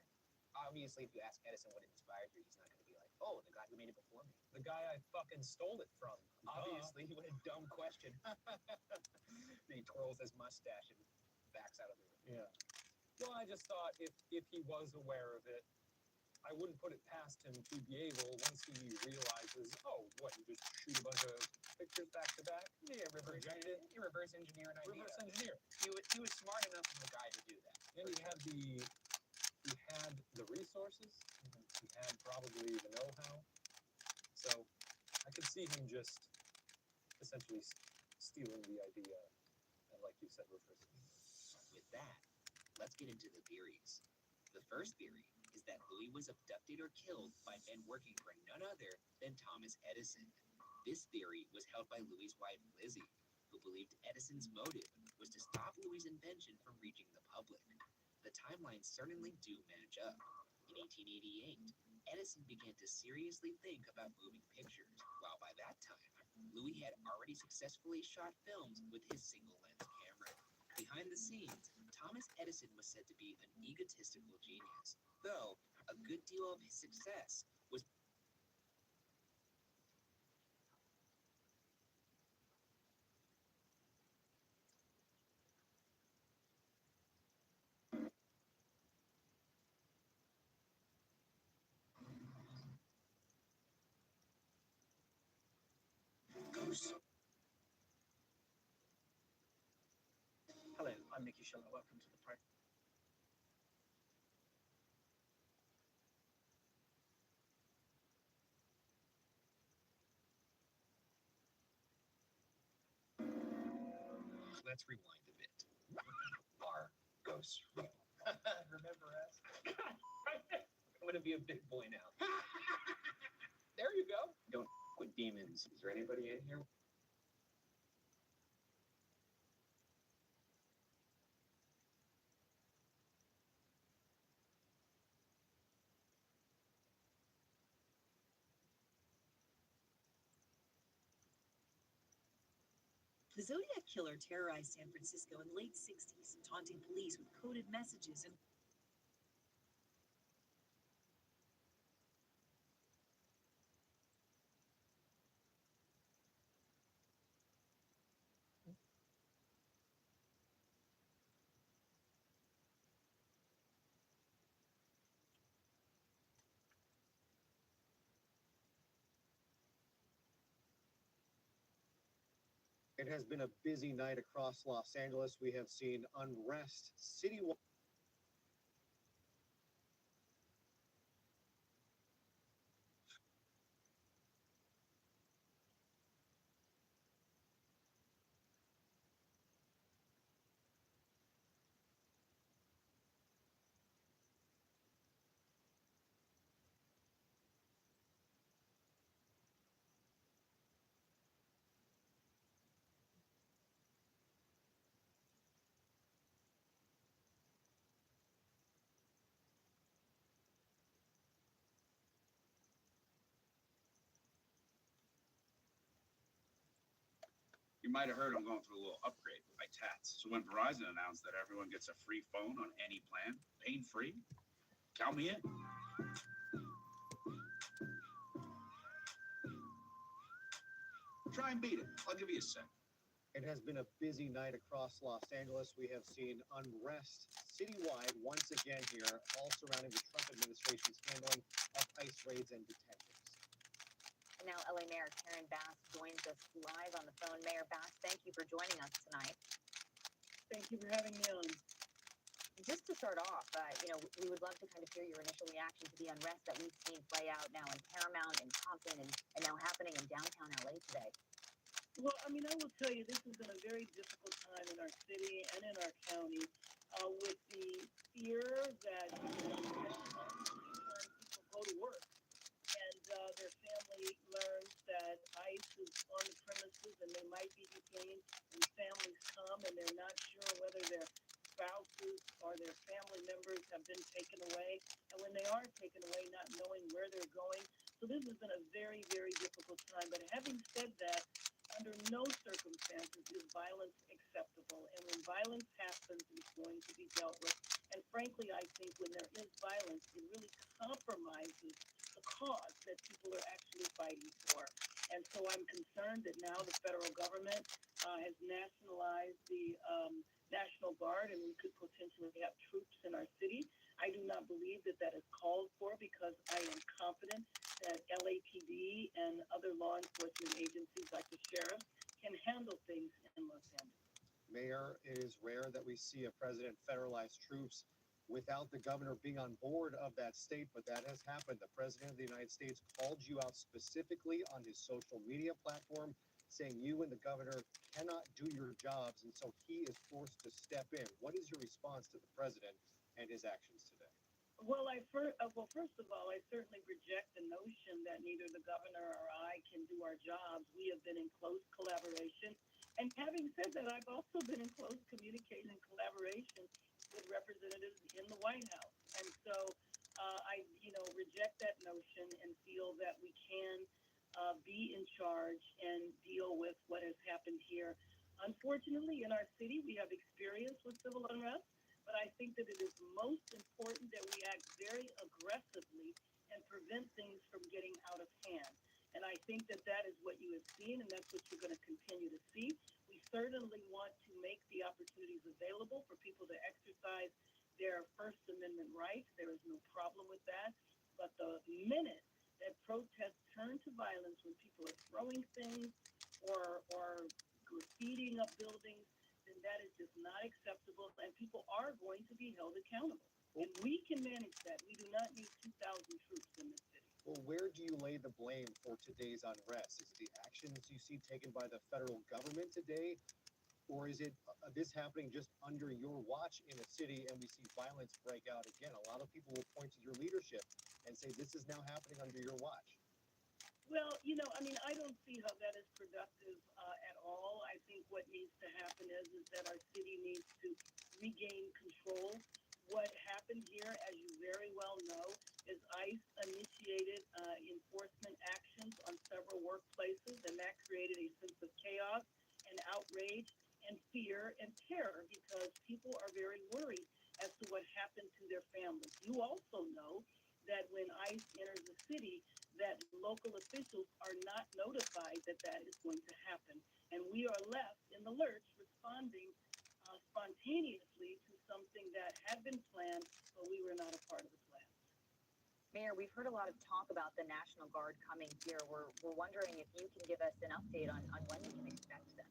Obviously, if you ask Edison what inspired you, he's not going to be like, oh, the guy who made it before me. The guy I fucking stole it from. Obviously, what a dumb question. He twirls his mustache and backs out of the room. Yeah. Well, I just thought if he was aware of it, I wouldn't put it past him to be able, once he realizes, oh, what, you just shoot a bunch of pictures back to back? Yeah, reverse engineer an idea. Reverse engineer. He was smart enough of a guy to do that. And he had the resources. He had probably the know-how. So I could see him just essentially stealing the idea and, like you said, reversing it. With that, let's get into the theories. The first theory is that Louis was abducted or killed by men working for none other than Thomas Edison. This theory was held by Louis' wife Lizzie, who believed Edison's motive was to stop Louis' invention from reaching the public. The timelines certainly do match up. In 1888, Edison began to seriously think about moving pictures, while by that time, Louis had already successfully shot films with his single-lens camera. Behind the scenes, Thomas Edison was said to be an egotistical genius, though a good deal of his success was Hello, I'm Nikki Schiller. Welcome to the program. Let's rewind a bit. Are ghosts real? Remember us? Right there. I'm gonna be a big boy now. There you go. Don't with demons. Is there anybody in here? The Zodiac Killer terrorized San Francisco in the late 60s, taunting police with coded messages and It has been a busy night across Los Angeles. We have seen unrest citywide. You might have heard I'm going through a little upgrade with my tats. So when Verizon announced that everyone gets a free phone on any plan, pain-free, count me in. Try and beat it. I'll give you a sec. It has been a busy night across Los Angeles. We have seen unrest citywide once again here, all surrounding the Trump administration's handling of ICE raids and detentions. And now LA Mayor Karen Bass joins us live on the phone. Mayor Bass, thank you for joining us tonight. Thank you for having me on. Just to start off, we would love to kind of hear your initial reaction to the unrest that we've seen play out now in Paramount and Compton and now happening in downtown LA today. Well, I mean, I will tell you, this has been a very difficult time in our city and in our county with the fear that people go to work and their family learns that ICE is on the premises and they might be detained, and families come and they're not sure whether their spouses or their family members have been taken away, and when they are taken away, not knowing where they're going. So this has been a very, very difficult time. But having said that, under no circumstances is violence acceptable. And when violence happens, it's going to be dealt with. And frankly, I think when there is violence, it really compromises the cause that people are actually fighting for. And so I'm concerned that now the federal government has nationalized the National Guard, and we could potentially have troops in our city. I do not believe that that is called for, because I am confident that LAPD and other law enforcement agencies like the sheriff can handle things in Los Angeles. Mayor, it is rare that we see a president federalize troops without the governor being on board of that state, but that has happened. The president of the United States called you out specifically on his social media platform, saying you and the governor cannot do your jobs, and so he is forced to step in. What is your response to the president and his actions today? Well, first of all, I certainly reject the notion that neither the governor or I can do our jobs. We have been in close collaboration, And having said that, I've also been in close communication and collaboration with representatives in the White House. And so I, reject that notion and feel that we can be in charge and deal with what has happened here. Unfortunately, in our city, we have experience with civil unrest, but I think that it is most important that we act very aggressively and prevent things from getting out of hand. And I think that that is what you have seen, and that's what you're going to continue to see. We certainly want to make the opportunities available for people to exercise their First Amendment rights. There is no problem with that. But the minute that protests turn to violence, when people are throwing things or graffitiing up buildings, then that is just not acceptable, and people are going to be held accountable. And we can manage that. We do not need 2,000 troops in this city. Well, where do you lay the blame for today's unrest? Is it the actions you see taken by the federal government today? Or is it this happening just under your watch in a city and we see violence break out again? A lot of people will point to your leadership and say this is now happening under your watch. Well, I don't see how that is productive at all. I think what needs to happen is that our city needs to regain control. What happened here, as you very well know, is ICE initiated enforcement actions on several workplaces, and that created a sense of chaos and outrage and fear and terror because people are very worried as to what happened to their families. You also know that when ICE enters a city, that local officials are not notified that that is going to happen. And we are left in the lurch responding spontaneously to something that had been planned, but we were not a part of the plan. Mayor, we've heard a lot of talk about the National Guard coming here. We're wondering if you can give us an update on when we can expect them.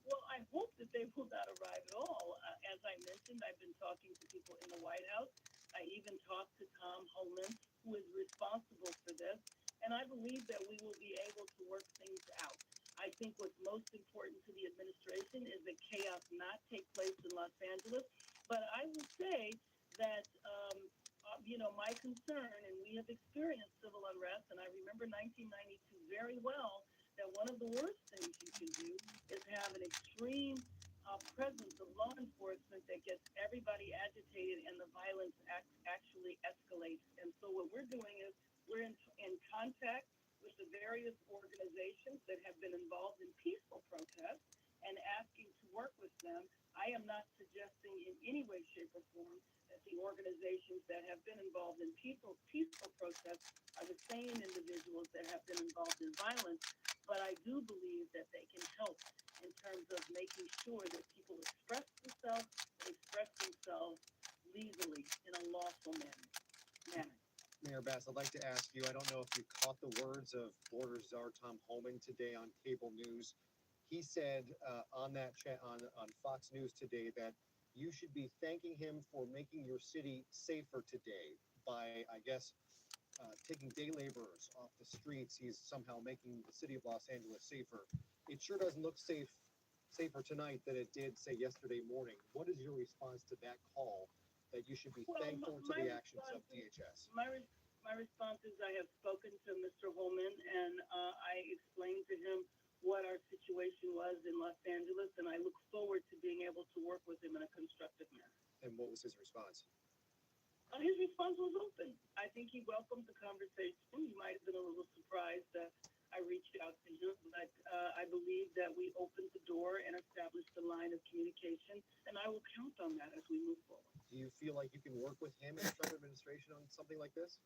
Well, I hope that they will not arrive at all. As I mentioned, I've been talking to people in the White House. I even talked to Tom Homan, who is responsible for this, and I believe that we will be able to work things out. I think what's most important to the administration is that chaos not take place in Los Angeles, but I will say that, my concern, and we have experienced civil unrest, and I remember 1992 very well, that one of the worst things you can do is have an extreme presence of law enforcement that gets everybody agitated and the violence actually escalates. And so what we're doing is we're in contact with the various organizations that have been involved in peaceful protests and asking to work with them. I am not suggesting in any way, shape, or form that the organizations that have been involved in peaceful protests are the same individuals that have been involved in violence, but I do believe that they can help in terms of making sure that people express themselves legally in a lawful manner. Mayor Bass, I'd like to ask you, I don't know if you caught the words of border czar Tom Homan today on cable news. He said on Fox News today that you should be thanking him for making your city safer today by, I guess, taking day laborers off the streets. He's somehow making the city of Los Angeles safer. It sure doesn't look safer tonight than it did, say, yesterday morning. What is your response to that call that you should be thankful to the actions of DHS? My response is I have spoken to Mr. Holman, and I explained to him what our situation was in Los Angeles, and I look forward to being able to work with him in a constructive manner. And what was his response? His response was open. I think he welcomed the conversation. He might have been a little surprised that I reached out to him, but I believe that we opened the door and established a line of communication, and I will count on that as we move forward. Do you feel like you can work with him and the Trump administration on something like this?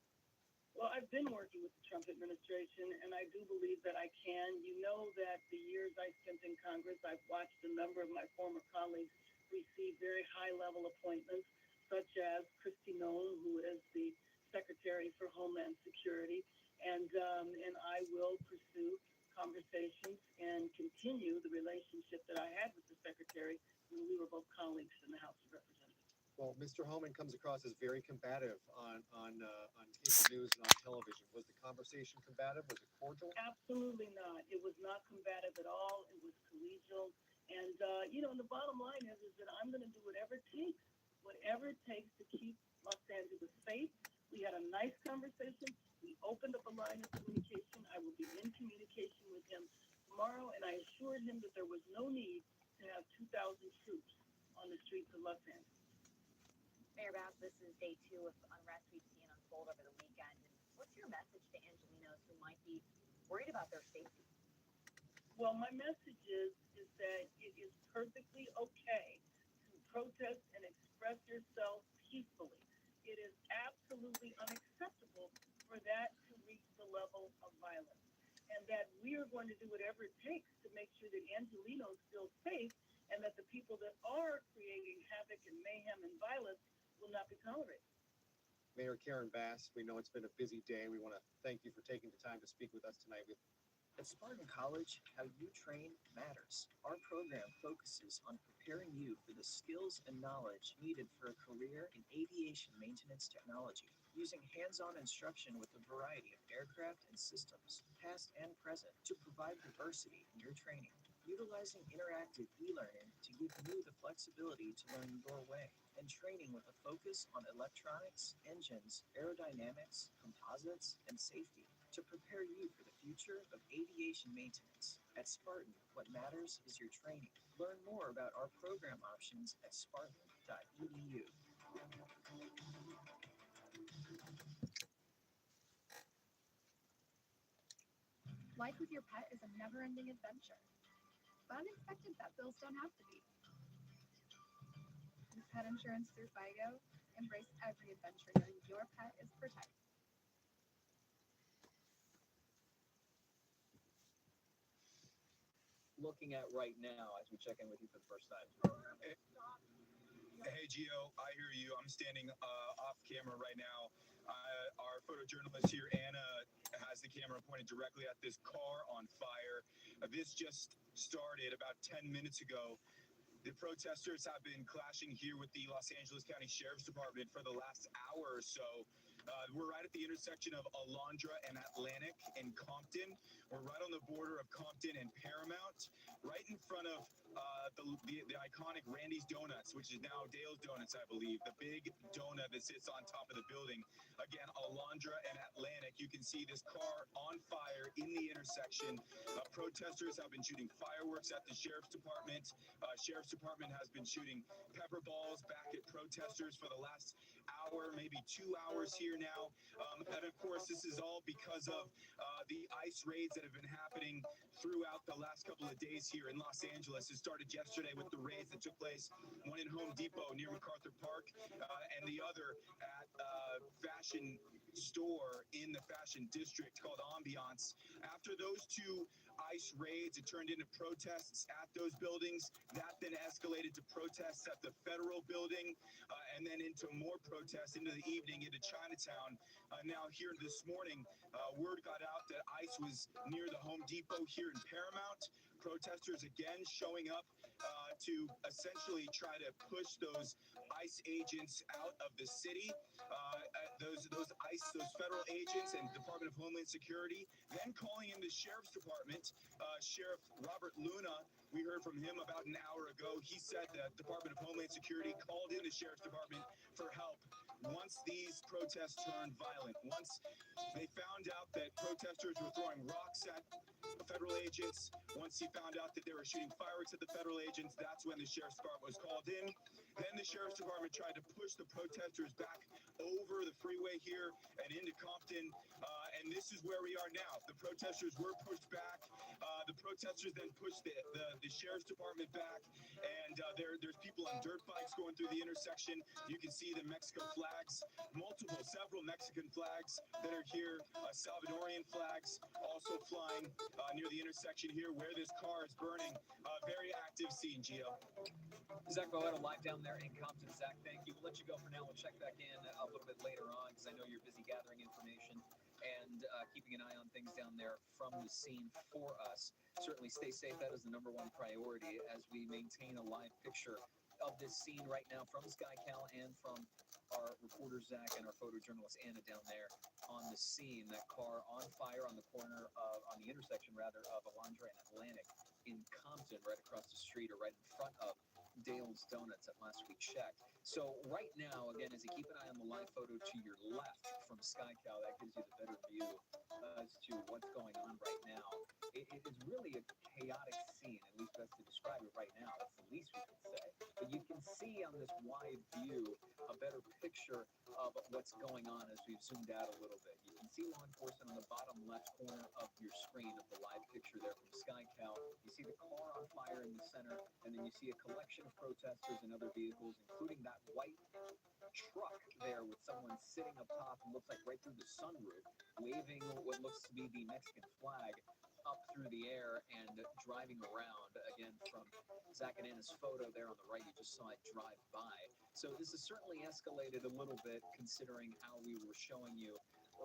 Well, I've been working with the Trump administration, and I do believe that I can. You know that the years I spent in Congress, I've watched a number of my former colleagues receive very high-level appointments, such as Kristi Noem, who is the Secretary for Homeland Security, and I will pursue conversations and continue the relationship that I had with the Secretary when we were both colleagues in the House of Representatives. Well, Mr. Homan comes across as very combative on cable news and on television. Was the conversation combative? Was it cordial? Absolutely not. It was not combative at all. It was collegial. And, and the bottom line is that I'm going to do whatever it takes to keep Los Angeles safe. We had a nice conversation. We opened up a line of communication. I will be in communication with him tomorrow, and I assured him that there was no Angelinos who might be worried about their safety? Well, my message is that it is perfectly okay to protest and express yourself peacefully. It is absolutely unacceptable for that to reach the level of violence. And that we are going to do whatever it takes to make sure that Angelinos feel safe and that the people that are creating havoc and mayhem and violence will not be tolerated. Mayor Karen Bass, we know it's been a busy day. We want to thank you for taking the time to speak with us tonight. At Spartan College, how you train matters. Our program focuses on preparing you for the skills and knowledge needed for a career in aviation maintenance technology, using hands-on instruction with a variety of aircraft and systems, past and present, to provide diversity in your training, utilizing interactive e-learning to give you the flexibility to learn your way, and training with a focus on electronics, engines, aerodynamics, composites, and safety, to prepare you for the future of aviation maintenance. At Spartan, what matters is your training. Learn more about our program options at spartan.edu. Life with your pet is a never-ending adventure, but unexpected vet bills don't have to be. With pet insurance through FIGO, embrace every adventure knowing your pet is protected. Looking at right now as we check in with you for the first time. Hey, Gio, I hear you. I'm standing off camera right now. Our photojournalist here, Anna, has the camera pointed directly at this car on fire. This just started about 10 minutes ago. The protesters have been clashing here with the Los Angeles County Sheriff's Department for the last hour or so. We're right at the intersection of Alondra and Atlantic in Compton. We're right on the border of Compton and Paramount, right in front of the iconic Randy's Donuts, which is now Dale's Donuts, I believe, the big donut that sits on top of the building. Again, Alondra and Atlantic, you can see this car on fire in the intersection. Protesters have been shooting fireworks at the Sheriff's Department. Sheriff's Department has been shooting pepper balls back at protesters for the last hour, maybe 2 hours here now. And of course, this is all because of the ICE raids that have been happening throughout the last couple of days here in Los Angeles. It started yesterday with the raids that took place, one in Home Depot near MacArthur Park, and the other at fashion store in the fashion district called Ambiance. After those two ICE raids, it turned into protests at those buildings. That then escalated to protests at the federal building, and then into more protests into the evening into Chinatown. Now here this morning, word got out that ICE was near the Home Depot here in Paramount. Protesters again showing up to essentially try to push those ICE agents out of the city. Those federal agents and Department of Homeland Security, then calling in the Sheriff's Department. Sheriff Robert Luna, we heard from him about an hour ago. He said that Department of Homeland Security called in the Sheriff's Department for help once these protests turned violent. Once they found out that protesters were throwing rocks at federal agents, once he found out that they were shooting fireworks at the federal agents, that's when the Sheriff's Department was called in. Then the Sheriff's Department tried to push the protesters back over the freeway here and into Compton, and this is where we are now. The protesters were pushed back. The protesters then pushed the Sheriff's Department back, and there's people on dirt bikes going through the intersection. You can see the Mexico flags, several Mexican flags that are here, Salvadorian flags also flying near the intersection here where this car is burning. Very active scene, Gio. Zach Boetta live down there in Compton. Zach, thank you. We'll let you go for now. We'll check back in a little bit later on because I know you're busy gathering information and keeping an eye on things down there from the scene for us. Certainly stay safe. That is the number one priority as we maintain a live picture of this scene right now from SkyCal and from our reporter Zach and our photojournalist Anna down there on the scene. That car on fire on the intersection of Alondra and Atlantic in Compton, right across the street or right in front of Dale's Donuts at last we checked. So right now, again, as you keep an eye on the live photo to your left from SkyCal, that gives you the better view as to what's going on right now. It is really a chaotic scene, at least best to describe it right now. That's the least we can say. But you can see on this wide view a better picture of what's going on as we've zoomed out a little bit. You can see law enforcement on the bottom left corner of your screen of the live picture there from SkyCal, you see the car on fire in the center, and then you see a collection of protesters and other vehicles, including that white truck there with someone sitting up top and looks like right through the sunroof, waving what looks to be the Mexican flag up through the air and driving around. Again, from Zach and Anna's photo there on the right, you just saw it drive by. So this has certainly escalated a little bit considering how we were showing you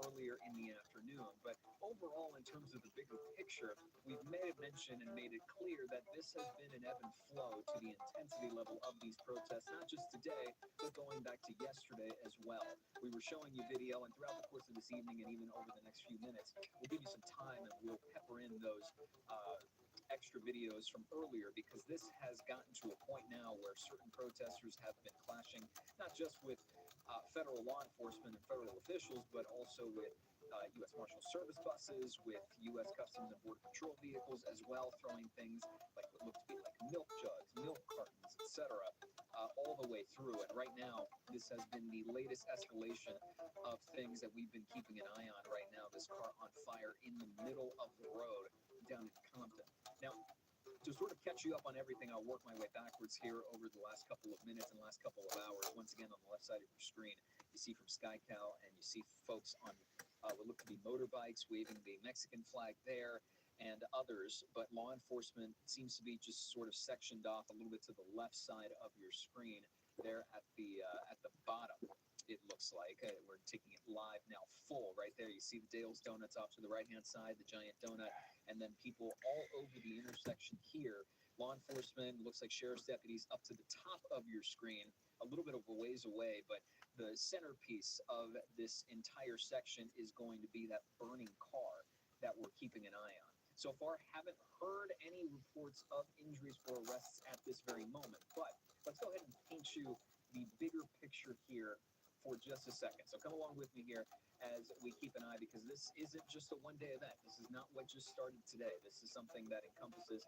earlier in the afternoon. But overall, in terms of the bigger picture, we've made a mention and made it clear that this has been an ebb and flow to the intensity level of these protests, not just today, but going back to yesterday as well. We were showing you video, and throughout the course of this evening and even over the next few minutes, we'll give you some time and we'll pepper in those extra videos from earlier, because this has gotten to a point now where certain protesters have been clashing, not just with federal law enforcement and federal officials, but also with U.S. Marshal Service buses, with U.S. Customs and Border Patrol vehicles as well, throwing things like what look to be like milk jugs, milk cartons, etc., all the way through. And right now, this has been the latest escalation of things that we've been keeping an eye on right now. This car on fire in the middle of the road down in Compton. Now, to sort of catch you up on everything, I'll work my way backwards here over the last couple of minutes and last couple of hours. Once again, on the left side of your screen, you see from SkyCal, and you see folks on what look to be motorbikes waving the Mexican flag there and others, but law enforcement seems to be just sort of sectioned off a little bit to the left side of your screen there at the bottom. It looks like we're taking it live now, full right there. You see the Dale's Donuts off to the right-hand side, the giant donut, and then people all over the intersection here. Law enforcement, looks like sheriff's deputies up to the top of your screen, a little bit of a ways away, but the centerpiece of this entire section is going to be that burning car that we're keeping an eye on. So far, haven't heard any reports of injuries or arrests at this very moment, but let's go ahead and paint you the bigger picture here for just a second. So come along with me here as we keep an eye, because this isn't just a one-day event. This is not what just started today. This is something that encompasses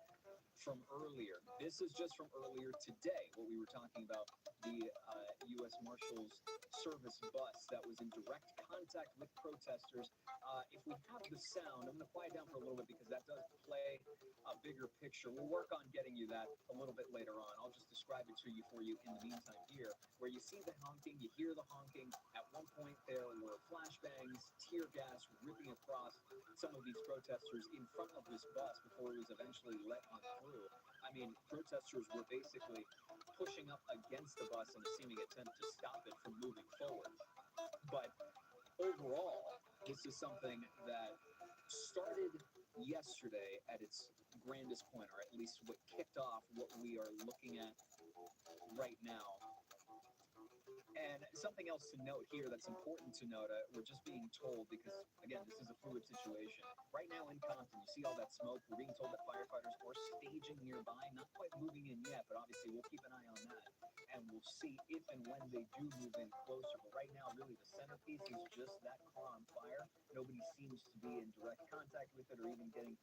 from earlier. This is just from earlier today, what we were talking about, the U.S. Marshals Service bus that was in direct contact with protesters. If we have the sound, I'm going to quiet down for a little bit because that does play a bigger picture. We'll work on getting you that a little bit later on. I'll just describe it to you for you in the meantime here, where you see the honking, you hear the honking. At one point there were flashbangs, tear gas ripping across some of these protesters in front of this bus before it was eventually let on through. I mean, protesters were basically pushing up against the bus in a seeming attempt to stop it from moving forward. But overall, this is something that started yesterday at its grandest point, or at least what kicked off what we are looking at right now. And something else to note here that's important to note, we're just being told, because again, this is a fluid situation. Right now in Compton, you see all that smoke. We're being told that firefighters are staging nearby, not quite moving in yet, but obviously we'll keep an eye on that. And we'll see if and when they do move in closer. But right now, really the centerpiece is just that car on fire. Nobody seems to be in direct contact with it or even getting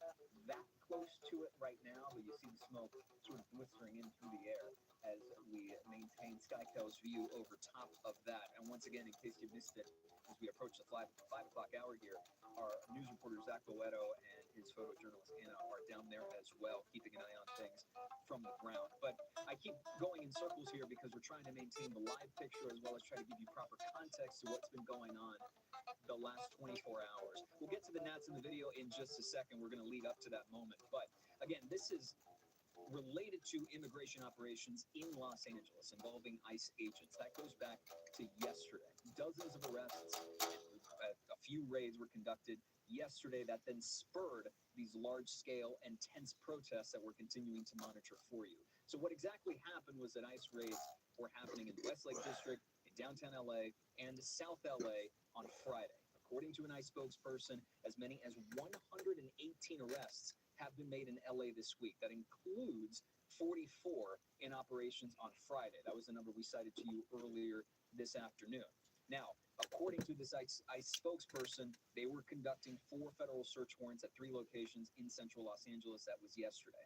that close to it right now, but you see the smoke sort of blistering in through the air as we maintain SkyCal's view over top of that. And once again, in case you missed it, as we approach the 5 o'clock hour here, our news reporter Zach Boetto and his photojournalist Anna are down there as well, keeping an eye on things from the ground. But I keep going in circles here because we're trying to maintain the live picture as well as try to give you proper context to what's been going on the last 24 hours. We'll get to the Nats in the video in just a second. We're going to lead up to that moment. But again, this is related to immigration operations in Los Angeles involving ICE agents. That goes back to yesterday. Dozens of arrests, a few raids were conducted yesterday that then spurred these large-scale and tense protests that we're continuing to monitor for you. So what exactly happened was that ICE raids were happening in the Westlake District, in downtown LA, and South LA on Friday. According to an ICE spokesperson, as many as 118 arrests have been made in LA this week. That includes 44 in operations on Friday. That was the number we cited to you earlier this afternoon. Now, according to this ICE spokesperson, they were conducting 4 federal search warrants at 3 locations in central Los Angeles. That was yesterday.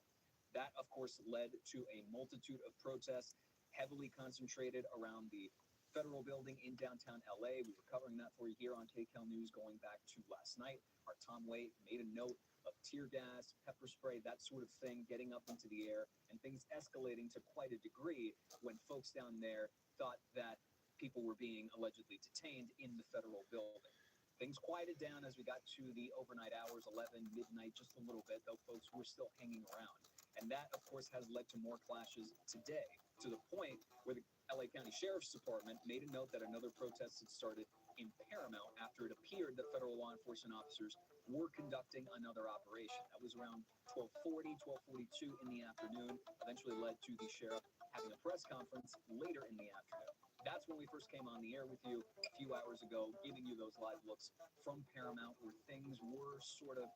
That, of course, led to a multitude of protests, heavily concentrated around the federal building in downtown LA. We were covering that for you here on KCAL News going back to last night. Our Tom Waite made a note of tear gas, pepper spray, that sort of thing getting up into the air, and things escalating to quite a degree when folks down there thought that people were being allegedly detained in the federal building. Things quieted down as we got to the overnight hours, 11, midnight, just a little bit, though folks were still hanging around. And that, of course, has led to more clashes today, to the point where the LA County Sheriff's Department made a note that another protest had started in Paramount after it appeared that federal law enforcement officers were conducting another operation. That was around 12:40, 12:42 in the afternoon, eventually led to the sheriff having a press conference later in the afternoon. That's when we first came on the air with you a few hours ago, giving you those live looks from Paramount where things were sort of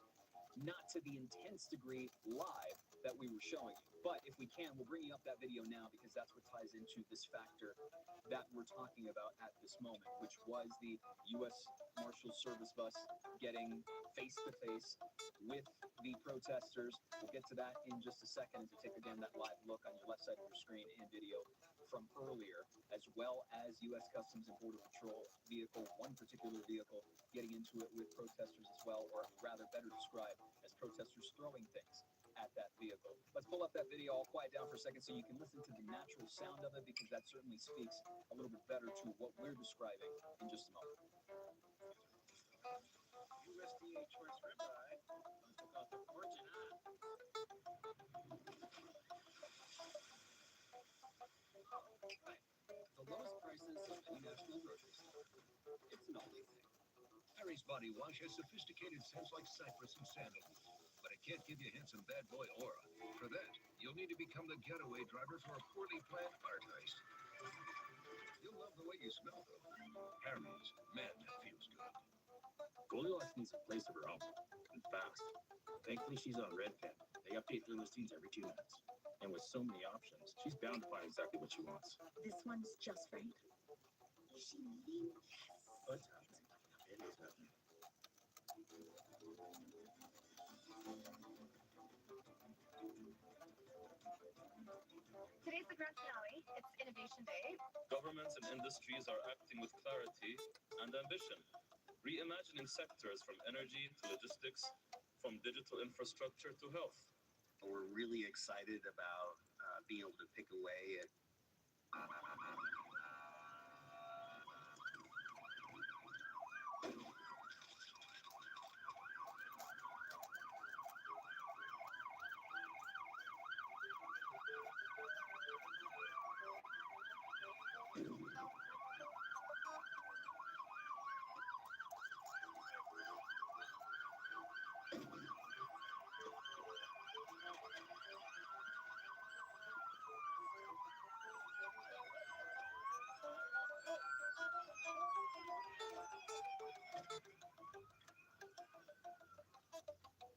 not to the intense degree live that we were showing you. But if we can, we'll bring you up that video now because that's what ties into this factor that we're talking about at this moment, which was the U.S. Marshals Service bus getting face-to-face with the protesters. We'll get to that in just a second to take again that live look on your left side of your screen and video from earlier, as well as U.S. Customs and Border Patrol vehicle, one particular vehicle, getting into it with protesters as well, or rather better described as protesters throwing things at that vehicle. Let's pull up that video. I'll quiet down for a second so you can listen to the natural sound of it because that certainly speaks a little bit better to what we're describing in just a moment. USDA choice ribeye. Must have cost a fortune, huh? The lowest prices of any national grocery store. It's an Aldi thing. Harry's Body Wash has sophisticated scents like cypress and sandalwood, but it can't give you hints of bad boy aura. For that, you'll need to become the getaway driver for a poorly planned art heist. You'll love the way you smell, though. Harry's, man, that feels good. Goldilocks needs a place of her own, and fast. Thankfully, she's on Redpen. They update their listings every 2 minutes. And with so many options, she's bound to find exactly what she wants. This one's just right. Is she eating? Yes. Oh, it's happening. It is happening. Today's the grand finale. It's Innovation Day. Governments and industries are acting with clarity and ambition, reimagining sectors from energy to logistics, from digital infrastructure to health. We're really excited about being able to pick away at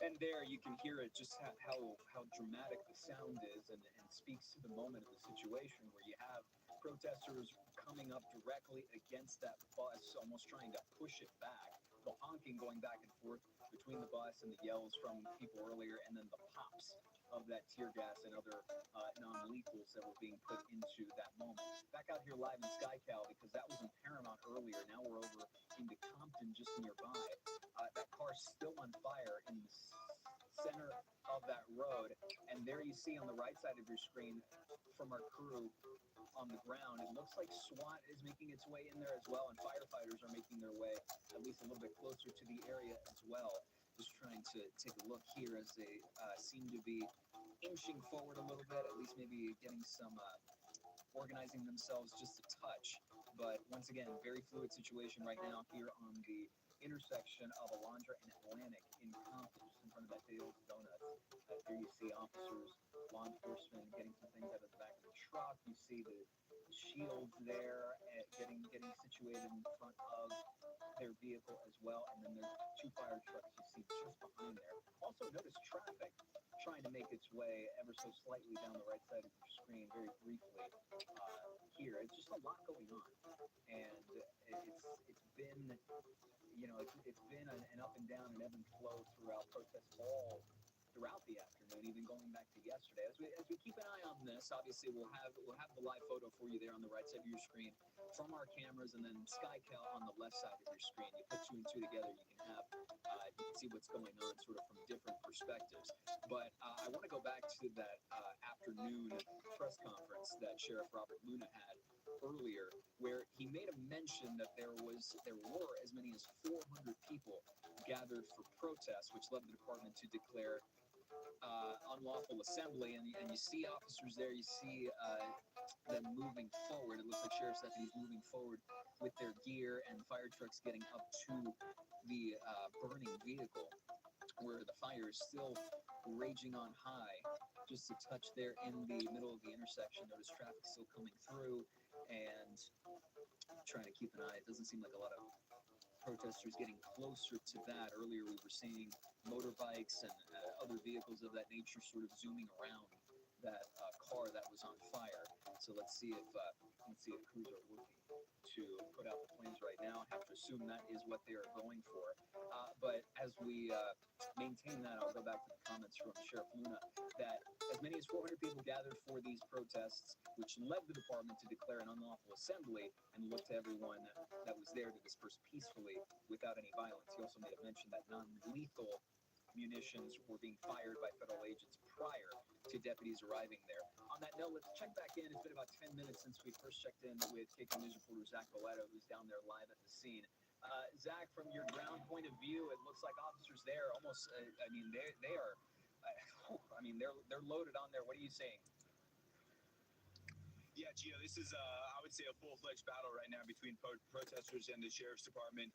And there you can hear it, just how dramatic the sound is and speaks to the moment of the situation where you have protesters coming up directly against that bus, almost trying to push it back. The honking going back and forth between the bus and the yells from people earlier, and then the pops of that tear gas and other non-lethals that were being put into that moment. Back out here live in SkyCal, because that was in Paramount earlier. Now we're over into Compton, just nearby. That car's still on fire in the center of that road. And there you see on the right side of your screen from our crew on the ground, it looks like SWAT is making its way in there as well, and firefighters are making their way at least a little bit closer to the area as well. Just trying to take a look here as they seem to be inching forward a little bit, at least maybe getting some organizing themselves just a touch. But once again, very fluid situation right now here on the intersection of Alondra and Atlantic in Compton, just in front of that Dale's Donuts. Here you see officers, law enforcement getting some things out of the back of the truck. You see the shields there getting situated in front of their vehicle as well. And then there's 2 fire trucks you see just behind there. Also notice traffic trying to make its way ever so slightly down the right side of your screen very briefly here. It's just a lot going on. And it's been, you know, it's been an up and down and ebb and flow throughout protest all throughout the afternoon, even going back to yesterday. As we keep an eye on this, obviously we'll have the live photo for you there on the right side of your screen from our cameras, and then SkyCal on the left side of your screen. You put two and two together, you can see what's going on sort of from different perspectives. But I want to go back to that afternoon press conference that Sheriff Robert Luna had earlier, where he made a mention that there were as many as 400 people gathered for protests, which led the department to declare unlawful assembly. And you see officers there, you see them moving forward. It looks like sheriff's deputies moving forward with their gear, and fire trucks getting up to the burning vehicle, where the fire is still raging on high. Just a touch there in the middle of the intersection. Notice traffic still coming through, and trying to keep an eye. It doesn't seem like a lot of protesters getting closer to that. Earlier we were seeing motorbikes and other vehicles of that nature sort of zooming around that car that was on fire. So let's see if crews are working to put out the flames right now. I have to assume that is what they are going for. But as we maintain that, I'll go back to the comments from Sheriff Luna that as many as 400 people gathered for these protests, which led the department to declare an unlawful assembly and look to everyone that was there to disperse peacefully without any violence. He also made a mention that non-lethal munitions were being fired by federal agents prior to deputies arriving there. On that note, let's check back in. It's been about 10 minutes since we first checked in with KQ News reporter Zach Boletto, who's down there live at the scene. Zach, from your ground point of view, it looks like officers there almost, they are, they're loaded on there. What are you seeing? Yeah, Gio, this is, I would say, a full-fledged battle right now between protesters and the Sheriff's Department.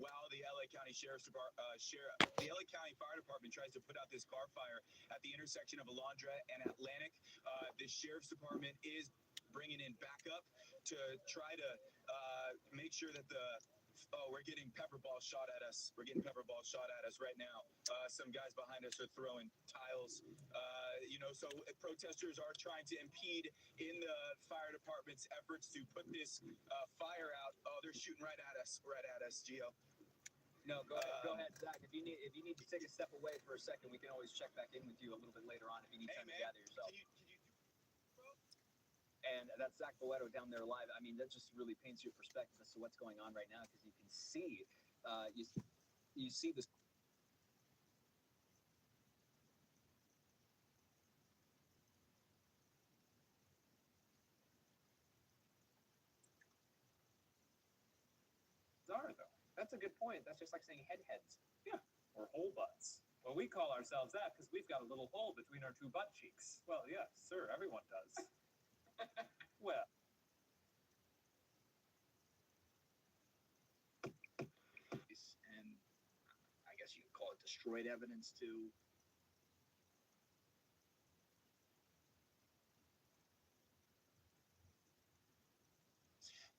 While the LA County the LA County Fire Department tries to put out this car fire at the intersection of Alondra and Atlantic, the Sheriff's Department is bringing in backup to try to make sure that we're getting pepper balls shot at us. We're getting pepper balls shot at us right now. Some guys behind us are throwing tiles. So protesters are trying to impede in the fire department's efforts to put this fire out. Oh, they're shooting right at us, Gio. No, go ahead, Zach. If you need to take a step away for a second, we can always check back in with you a little bit later on if you need time to gather yourself. And that's Zach Boletto down there live. I mean, that just really paints you a perspective as to what's going on right now, because you can see, you see this. Bizarre, though. That's a good point. That's just like saying heads. Yeah, or hole butts. Well, we call ourselves that because we've got a little hole between our two butt cheeks. Well, yes, sir, everyone does. Well. And I guess you could call it destroyed evidence too.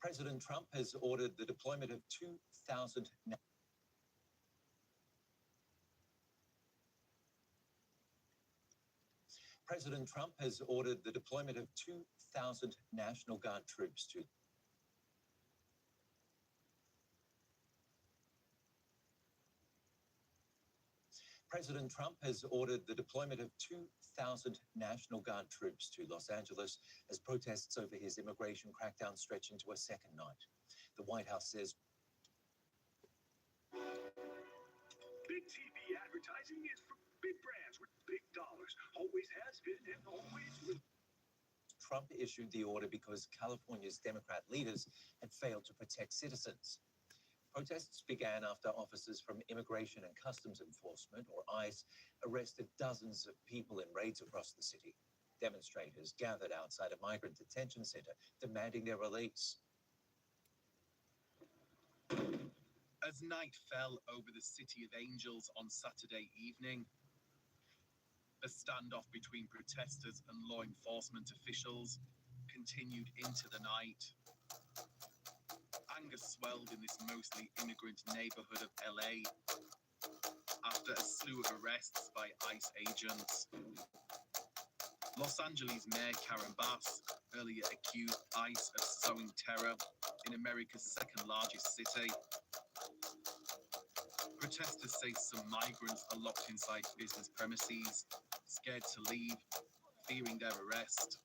President Trump has ordered the deployment of 2,000 President Trump has ordered the deployment of 2,000 National Guard troops to President Trump has ordered the deployment of 2,000 National Guard troops to Los Angeles as protests over his immigration crackdown stretch into a second night. The White House says big TV advertising is for big brands with big dollars. Always has been and always will. Trump issued the order because California's Democrat leaders had failed to protect citizens. Protests began after officers from Immigration and Customs Enforcement, or ICE, arrested dozens of people in raids across the city. Demonstrators gathered outside a migrant detention center, demanding their release. As night fell over the City of Angels on Saturday evening, the standoff between protesters and law enforcement officials continued into the night. Anger swelled in this mostly immigrant neighborhood of LA after a slew of arrests by ICE agents. Los Angeles Mayor Karen Bass earlier accused ICE of sowing terror in America's second largest city. Protesters say some migrants are locked inside business premises, scared to leave, fearing their arrest.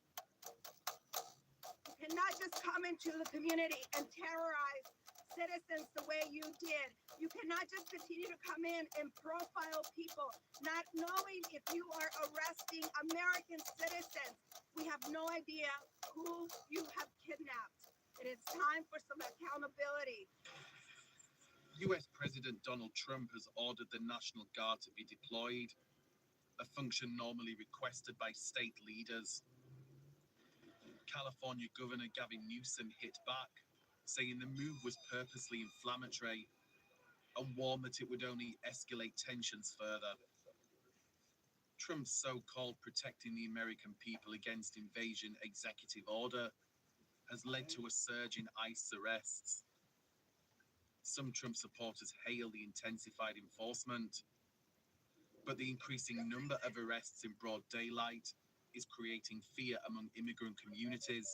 You cannot just come into the community and terrorize citizens the way you did. You cannot just continue to come in and profile people, not knowing if you are arresting American citizens. We have no idea who you have kidnapped. It is time for some accountability. US President Donald Trump has ordered the National Guard to be deployed, a function normally requested by state leaders. California Governor Gavin Newsom hit back, saying the move was purposely inflammatory and warned that it would only escalate tensions further. Trump's so-called protecting the American people against invasion executive order has led to a surge in ICE arrests. Some Trump supporters hail the intensified enforcement, but the increasing number of arrests in broad daylight is creating fear among immigrant communities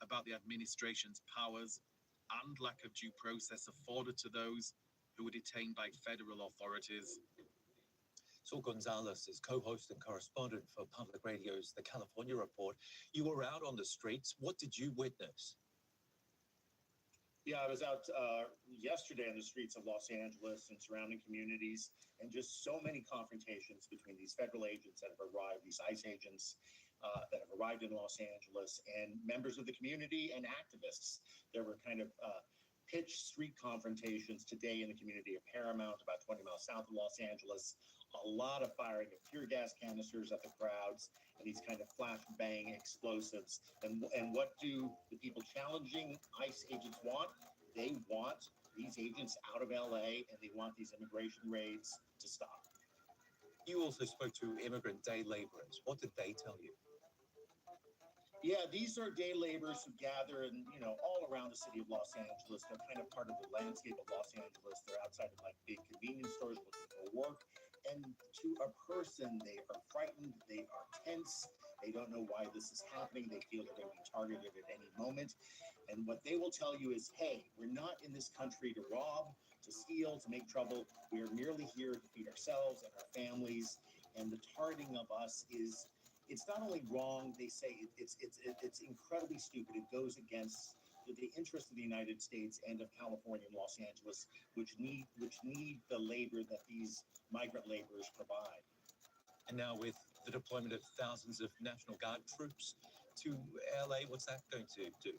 about the administration's powers and lack of due process afforded to those who were detained by federal authorities. Saul Gonzalez is co-host and correspondent for Public Radio's The California Report. You were out on the streets. What did you witness? Yeah, I was out yesterday on the streets of Los Angeles and surrounding communities, and just so many confrontations between these federal agents that have arrived, these ICE agents that have arrived in Los Angeles, and members of the community and activists. There were kind of pitched street confrontations today in the community of Paramount, about 20 miles south of Los Angeles. A lot of firing of tear gas canisters at the crowds and these kind of flashbang explosives. And what do the people challenging ICE agents want? They want these agents out of LA, and they want these immigration raids to stop. You also spoke to immigrant day laborers. What did they tell you? Yeah, these are day laborers who gather in, all around the city of Los Angeles. They're kind of part of the landscape of Los Angeles. They're outside of like big convenience stores looking for work. And to a person, they are frightened, they are tense, they don't know why this is happening, they feel they're going to be targeted at any moment. And what they will tell you is, hey, we're not in this country to rob, to steal, to make trouble. We are merely here to feed ourselves and our families. And the targeting of us is, it's not only wrong, they say it's incredibly stupid. It goes against the interest of the United States and of California and Los Angeles, which need the labor that these migrant laborers provide. And now with the deployment of thousands of National Guard troops to LA, what's that going to do?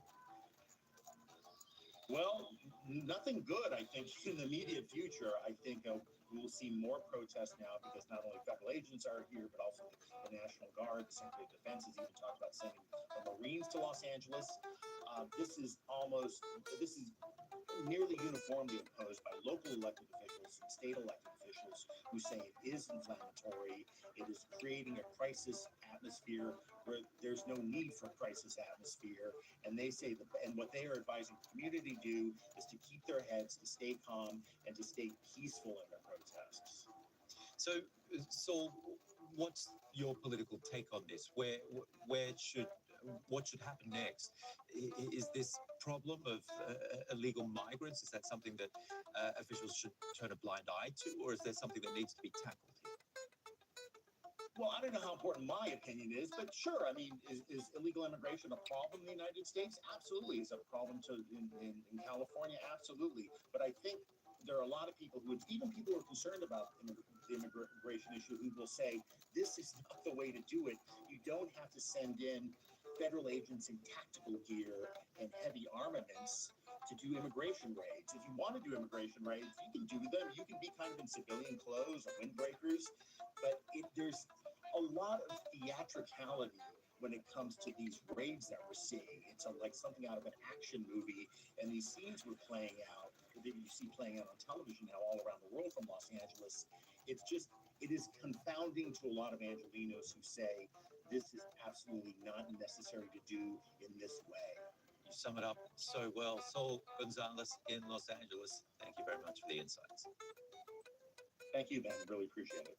Well, nothing good, I think, in the immediate future. I think we will see more protests now because not only federal agents are here, but also the National Guard, the Secretary of Defense has even talked about sending the Marines to Los Angeles. This is nearly uniformly opposed by local elected officials and state elected officials who say it is inflammatory. It is creating a crisis atmosphere where there's no need for crisis atmosphere. And they say and what they are advising the community to do is to keep their heads, to stay calm, and to stay peaceful in their protests. So, Saul, what's your political take on this? What should happen next? Is this problem of illegal migrants, is that something that officials should turn a blind eye to, or is there something that needs to be tackled here? Well, I don't know how important my opinion is, but sure, I mean, is illegal immigration a problem in the United States? Absolutely. Is it a problem in California? Absolutely. But I think there are a lot of people even people who are concerned about the immigration issue, who will say, this is not the way to do it. You don't have to send in federal agents in tactical gear and heavy armaments to do immigration raids. If you want to do immigration raids, you can do them. You can be kind of in civilian clothes or windbreakers, but there's a lot of theatricality when it comes to these raids that we're seeing. It's like something out of an action movie, and these scenes we're playing out, that you see playing out on television now all around the world from Los Angeles. It is confounding to a lot of Angelenos who say, this is absolutely not necessary to do in this way. You sum it up so well. Saul Gonzalez in Los Angeles, thank you very much for the insights. Thank you, Ben. Really appreciate it.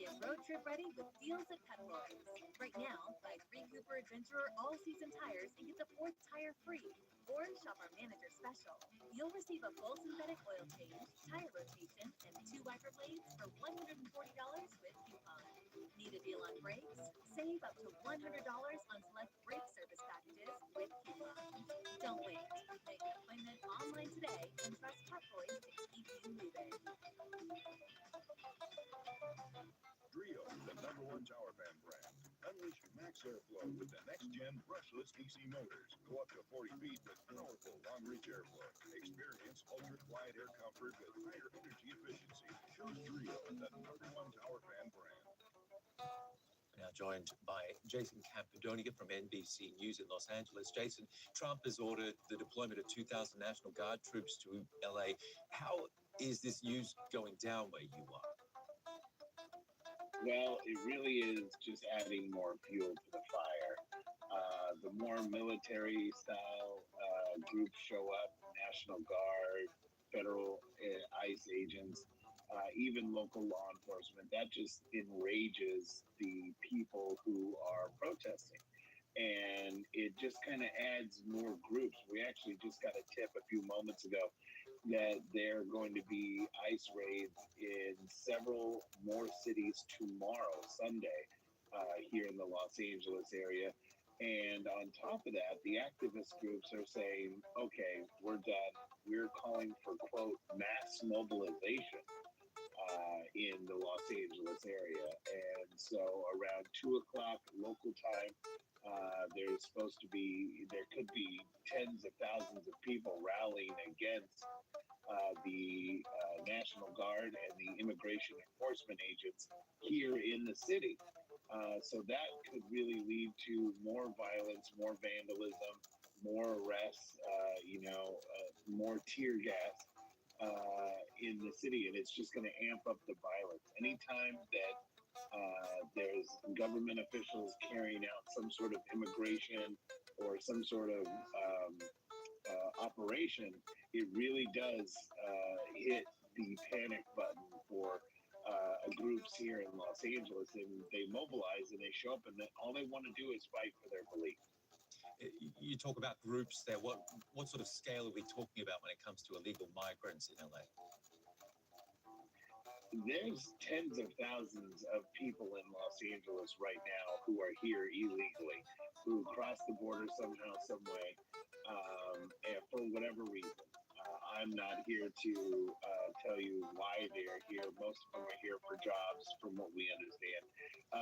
Get road trip ready with deals at Petalloys. Right now, buy 3 Cooper Adventurer all-season tires and get the 4th tire free. Or shop our manager special. You'll receive a full synthetic oil change, tire rotation, and 2 wiper blades for $140 with coupon. Need a deal on brakes? Save up to $100 on select brake service packages with coupon. Don't wait. Make an appointment online today and trust Petalloys to keep you moving. Drio, the #1 tower fan brand. Unleash max airflow with the next-gen brushless DC motors. Go up to 40 feet with powerful long-reach airflow. Experience ultra-quiet air comfort with higher energy efficiency. Choose Drio, the #1 tower fan brand. Now joined by Jason Campidonia from NBC News in Los Angeles. Jason, Trump has ordered the deployment of 2,000 National Guard troops to LA. How is this news going down where you are? Well, it really is just adding more fuel to the fire. The more military style groups show up, National Guard, federal ICE agents, even local law enforcement, that just enrages the people who are protesting. And it just kind of adds more groups. We actually just got a tip a few moments ago that there are going to be ICE raids in several more cities tomorrow, Sunday, here in the Los Angeles area. And on top of that, the activist groups are saying, okay, we're done. We're calling for, quote, mass mobilization in the Los Angeles area. And so around 2 o'clock local time, there could be tens of thousands of people rallying against the National Guard and the immigration enforcement agents here in the city. So that could really lead to more violence, more vandalism, more arrests, more tear gas in the city. And it's just going to amp up the violence. Anytime that there's government officials carrying out some sort of immigration or some sort of operation, it really does hit the panic button for groups here in Los Angeles, and they mobilize and they show up, and then all they want to do is fight for their belief. You talk about groups there. What sort of scale are we talking about when it comes to illegal migrants in LA? There's tens of thousands of people in Los Angeles right now who are here illegally, who crossed the border somehow, some way, and for whatever reason. I'm not here to tell you why they are here. Most of them are here for jobs, from what we understand.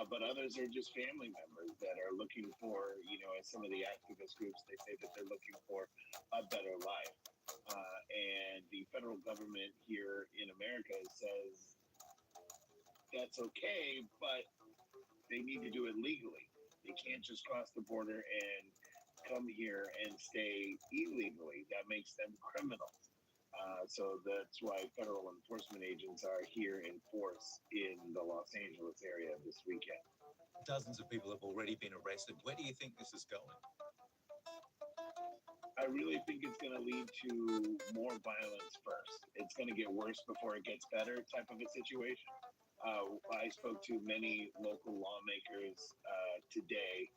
But others are just family members that are looking for, as some of the activist groups, they say that they're looking for a better life. And the federal government here in America says that's okay, but they need to do it legally. They can't just cross the border and come here and stay illegally. That makes them criminals. So that's why federal enforcement agents are here in force in the Los Angeles area this weekend. Dozens of people have already been arrested. Where do you think this is going? I really think it's going to lead to more violence first. It's going to get worse before it gets better type of a situation. I spoke to many local lawmakers today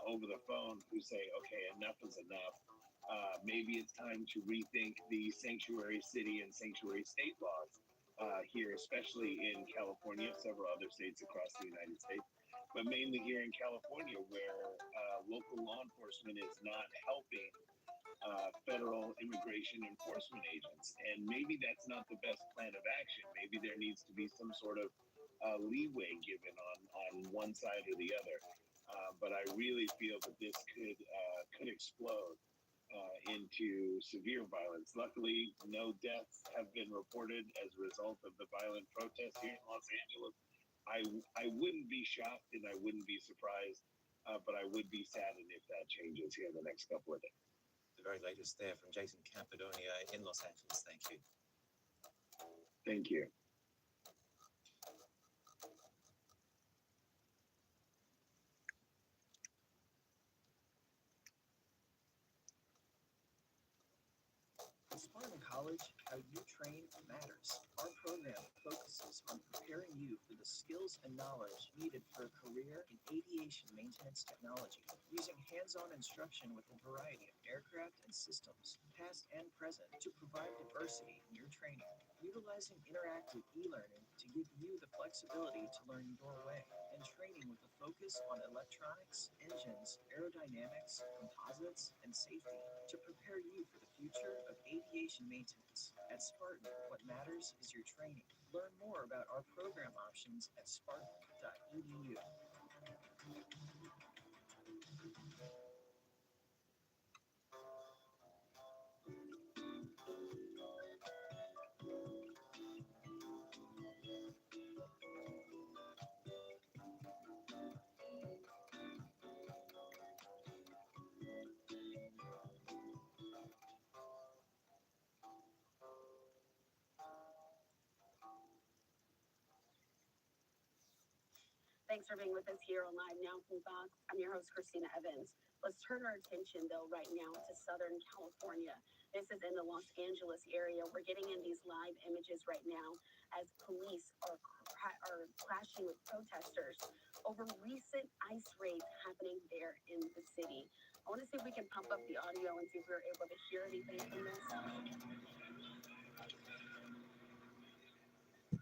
over the phone who say, okay, enough is enough. Maybe it's time to rethink the sanctuary city and sanctuary state laws here, especially in California, several other states across the United States, but mainly here in California, where local law enforcement is not helping federal immigration enforcement agents. And maybe that's not the best plan of action. Maybe there needs to be some sort of leeway given on one side or the other. But I really feel that this could explode into severe violence. Luckily, no deaths have been reported as a result of the violent protests here in Los Angeles. I wouldn't be shocked and I wouldn't be surprised, but I would be saddened if that changes here in the next couple of days. The very latest there from Jason Campidonia in Los Angeles. Thank you. Thank you. At Spartan College, how you train matters. Our program focuses on preparing you for the skills and knowledge needed for a career in aviation maintenance technology, using hands-on instruction with a variety of aircraft and systems, past and present, to provide diversity in your training, utilizing interactive e-learning to give you the flexibility to learn your way, and training with a focus on electronics, engines, aerodynamics, composites, and safety to prepare you for the future of aviation maintenance. At Spartan, what matters is your training. Learn more about our program options at spartan.edu. Thanks for being with us here on Live Now from Fox. I'm your host, Christina Evans. Let's turn our attention, though, right now to Southern California. This is in the Los Angeles area. We're getting in these live images right now as police are clashing with protesters over recent ICE raids happening there in the city. I want to see if we can pump up the audio and see if we're able to hear anything from this.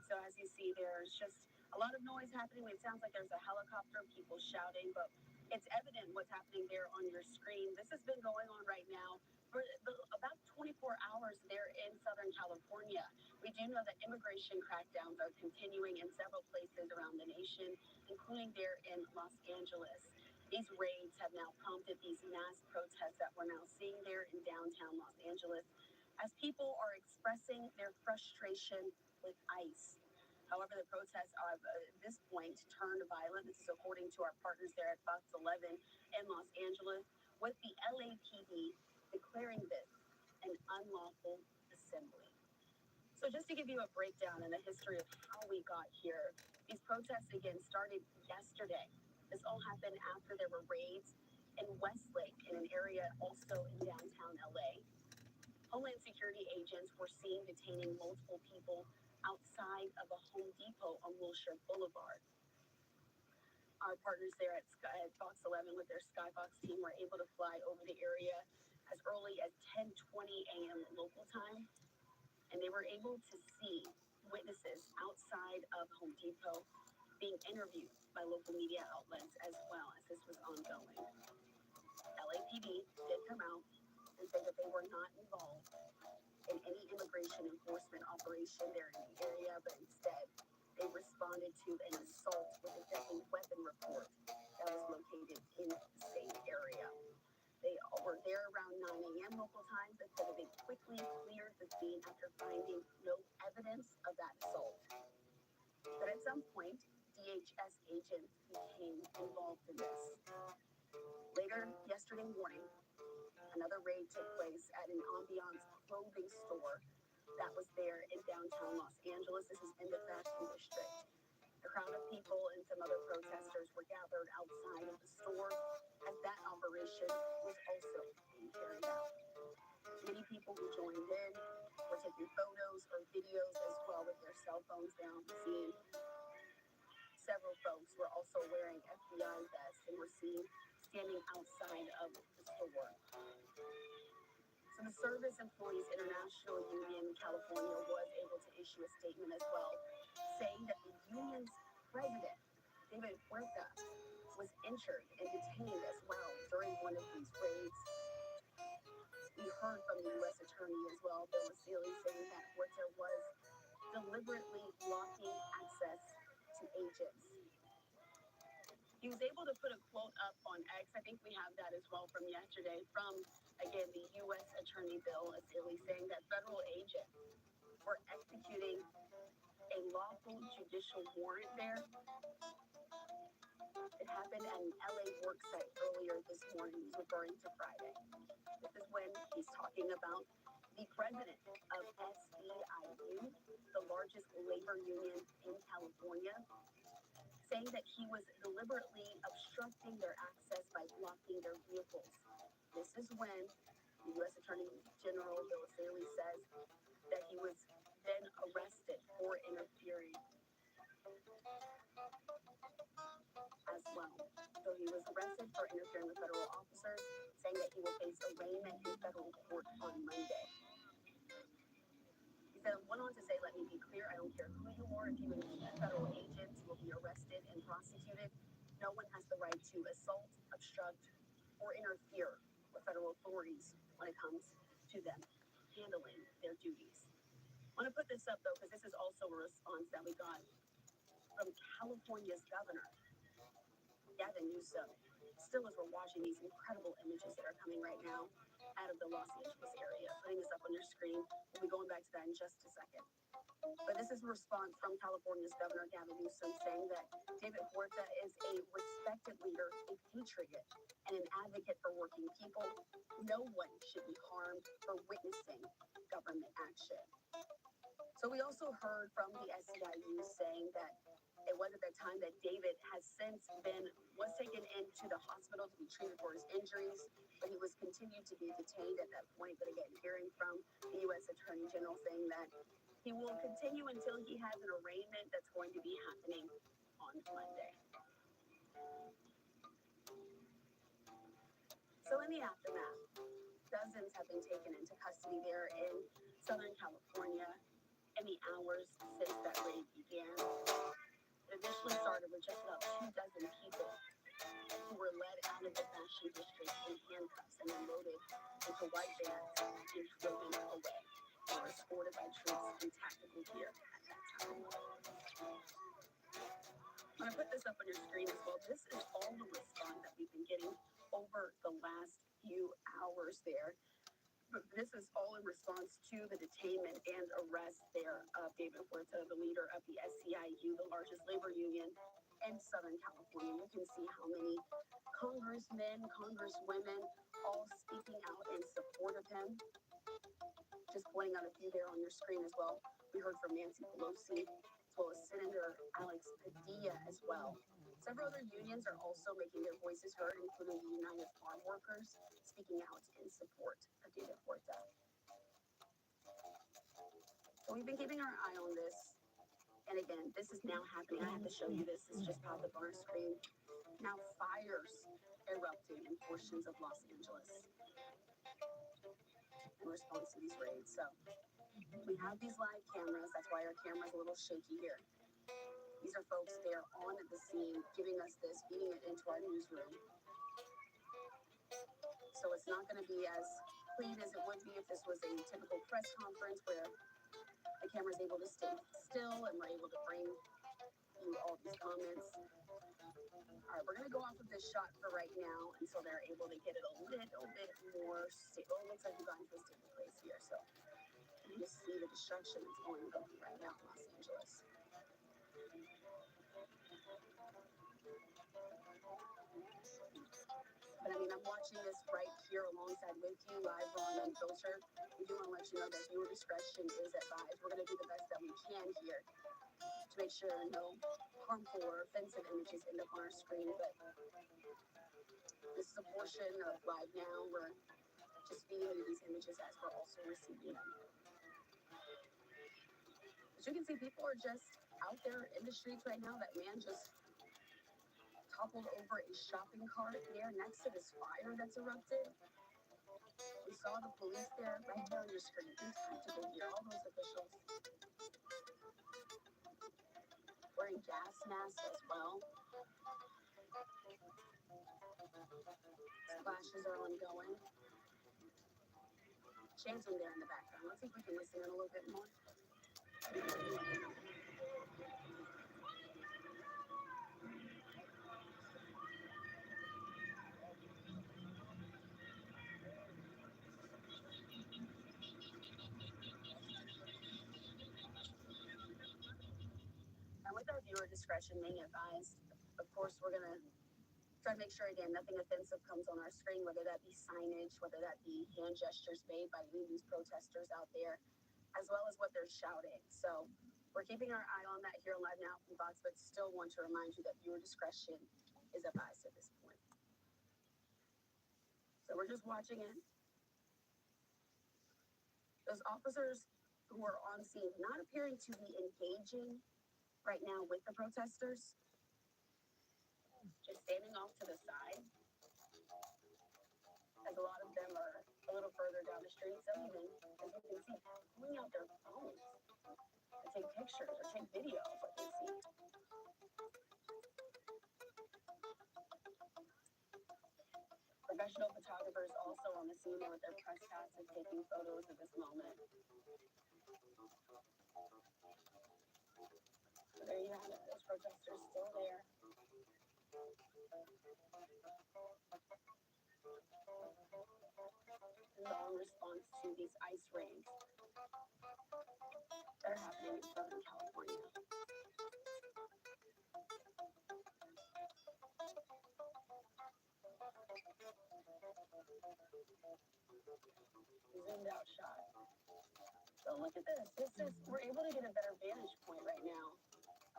So as you see, there's just a lot of noise happening. It sounds like there's a helicopter, people shouting, but it's evident what's happening there on your screen. This has been going on right now for about 24 hours there in Southern California. We do know that immigration crackdowns are continuing in several places around the nation, including there in Los Angeles. These raids have now prompted these mass protests that we're now seeing there in downtown Los Angeles as people are expressing their frustration with ICE. However, the protests have at this point turned violent. This is according to our partners there at Fox 11 in Los Angeles, with the LAPD declaring this an unlawful assembly. So just to give you a breakdown in the history of how we got here, these protests again started yesterday. This all happened after there were raids in Westlake, in an area also in downtown LA. Homeland Security agents were seen detaining multiple people outside of a Home Depot on Wilshire Boulevard. Our partners there at Fox 11 with their Skybox team were able to fly over the area as early as 10:20 a.m. local time, and they were able to see witnesses outside of Home Depot being interviewed by local media outlets as well as this was ongoing. LAPD did come out and say that they were not involved in any immigration enforcement operation there in the area, but instead they responded to an assault with a deadly weapon report that was located in the same area. They were there around 9 a.m. local time, but said that they quickly cleared the scene after finding no evidence of that assault. But at some point, DHS agents became involved in this. Later yesterday morning, another raid took place at an Ambiance clothing store that was there in downtown Los Angeles. This is in the fashion district. A crowd of people and some other protesters were gathered outside of the store as that operation was also being carried out. Many people who joined in were taking photos or videos as well with their cell phones there on the scene. Several folks were also wearing FBI vests and were seen standing outside of the store. So the Service Employees International Union in California was able to issue a statement as well, saying that the union's president, David Huerta, was injured and detained as well during one of these raids. We heard from the U.S. Attorney as well, Bill Vasili, saying that Huerta was deliberately blocking access to agents. He was able to put a quote up on X. I think we have that as well from yesterday from, again, the U.S. Attorney Bill Vasili, saying that federal agents were executing a lawful judicial warrant there. It happened at an LA worksite earlier this morning. He's referring to Friday. This is when he's talking about the president of SEIU, the largest labor union in California, saying that he was deliberately obstructing their access by blocking their vehicles. This is when the U.S. Attorney General Bill Vasili says that he was then arrested for interfering. no one has the right to assault, obstruct, or interfere with federal authorities when it comes to them handling their duties. I want to put this up though, because this is also a response that we got from California's governor, Gavin Newsom. Still, as we're watching these incredible images that are coming right now out of the Los Angeles area, putting this up on your screen. We'll be going back to that in just a second. But this is a response from California's governor, Gavin Newsom, saying that David Huerta is a respected leader, a patriot, and an advocate for working people. No one should be harmed for witnessing government action. So we also heard from the SEIU saying that it was at that time that David was taken into the hospital to be treated for his injuries, but he was continued to be detained at that point. But again, hearing from the U.S. Attorney General saying that he will continue until he has an arraignment that's going to be happening on Monday. So in the aftermath, dozens have been taken into custody there in Southern California in the hours since that raid began. It initially started with just about 2 dozen people who were led out of the fashion district in handcuffs and then loaded into white vans and driven away. They were escorted by troops in tactical gear at that time. I'm going to put this up on your screen as well. This is all the response that we've been getting over the last few hours there. But this is all in response to the detainment and arrest there of David Huerta, the leader of the SEIU, the largest labor union in Southern California. You can see how many congressmen, congresswomen, all speaking out in support of him. Just pointing out a few there on your screen as well. We heard from Nancy Pelosi, as well as Senator Alex Padilla as well. Several other unions are also making their voices heard, including the United Farm Workers, speaking out in support of David Huerta. So we've been keeping our eye on this. And again, this is now happening. I have to show you this. This just popped up on our screen. Now fires erupting in portions of Los Angeles in response to these raids. So we have these live cameras. That's why our camera's a little shaky here. These are folks there on the scene, giving us this, feeding it into our newsroom. So it's not going to be as clean as it would be if this was a typical press conference where the camera's able to stay still and we're able to bring you all these comments. All right, we're going to go off of this shot for right now until they're able to get it a little bit more stable. It looks like we've gotten to a stable place here. So you can see the destruction that's going on right now in Los Angeles. But I mean, I'm watching this right here alongside with you live on Unfiltered. We do want to let you know that viewer discretion is advised. We're going to do the best that we can here to make sure no harmful or offensive images end up on our screen. But this is a portion of Live Now. We're just feeding you these images as we're also receiving them. As you can see, people are just out there in the streets right now. That man just toppled over a shopping cart there next to this fire that's erupted. We saw the police there right there on your screen in tactical gear, all those officials wearing gas masks as well. Splashes are ongoing. Chanting there in the background. Let's see if we can listen in a little bit more. And with our viewer discretion being advised, of course, we're going to try to make sure, again, nothing offensive comes on our screen, whether that be signage, whether that be hand gestures made by any of these protesters out there, as well as what they're shouting. So we're keeping our eye on that here live now from Fox, but still want to remind you that viewer discretion is advised at this point. So we're just watching it. Those officers who are on scene not appearing to be engaging right now with the protesters, just standing off to the side, as a lot of them are a little further down the street. Some even, as you can see, pulling out their phones to take pictures or take video of what they see. Professional photographers also on the scene with their press passes taking photos of this moment. So there you have it. Those protesters still there. This is all in response to these ice raids that are happening in Southern California. Zoomed out shot. So look at this. We're able to get a better vantage point right now.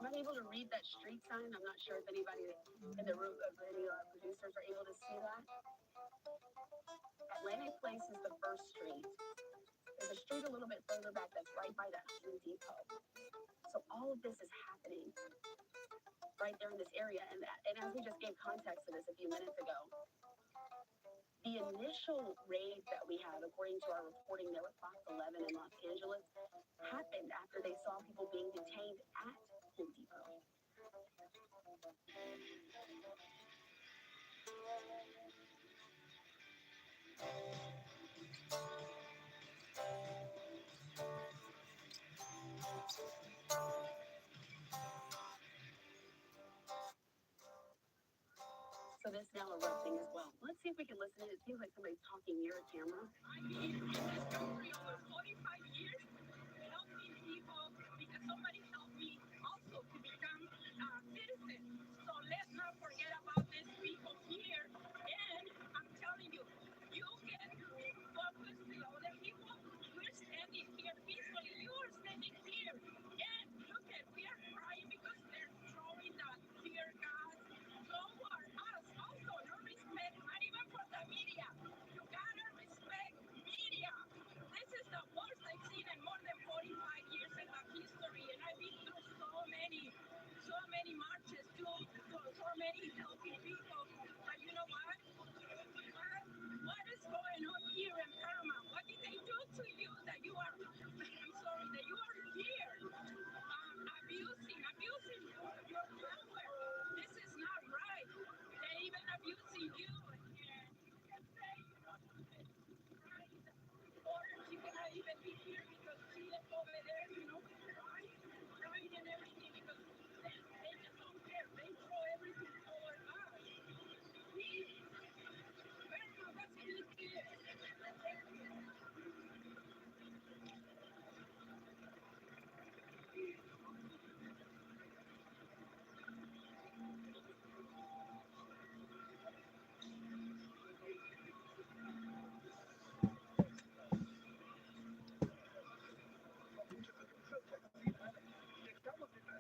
I'm unable to read that street sign. I'm not sure if anybody in the room, any producers are able to see that. Atlantic Place is the first street. There's a street a little bit further back that's right by that Home Depot. So all of this is happening right there in this area. And as we just gave context to this a few minutes ago, the initial raid that we had, according to our reporting there with Fox 11 in Los Angeles, happened after they saw people being detained at Home Depot. So this now erupting as well. Let's see if we can listen. It seems like somebody's talking near a camera. I've been in this country over 45 years, helping people because somebody helped me also to become a citizen. So let's not forget about these people here. And I'm telling you, you can focus to other people. We're standing here peacefully. You are standing here. And look at, we are crying because they're throwing the tear gas. Lower us also. No respect, not even for the media. You gotta respect media. This is the worst I've seen in more than 45 years in my history, and I've been through so many marches, so many helping people. But you know what? What is going on here in Panama? What did they do to you that you are? I'm sorry that you are here abusing your power. This is not right. They're even abusing you. Or she cannot even be here because she is over there, crying and everything because they just don't care. They throw everything over us. That's what it is.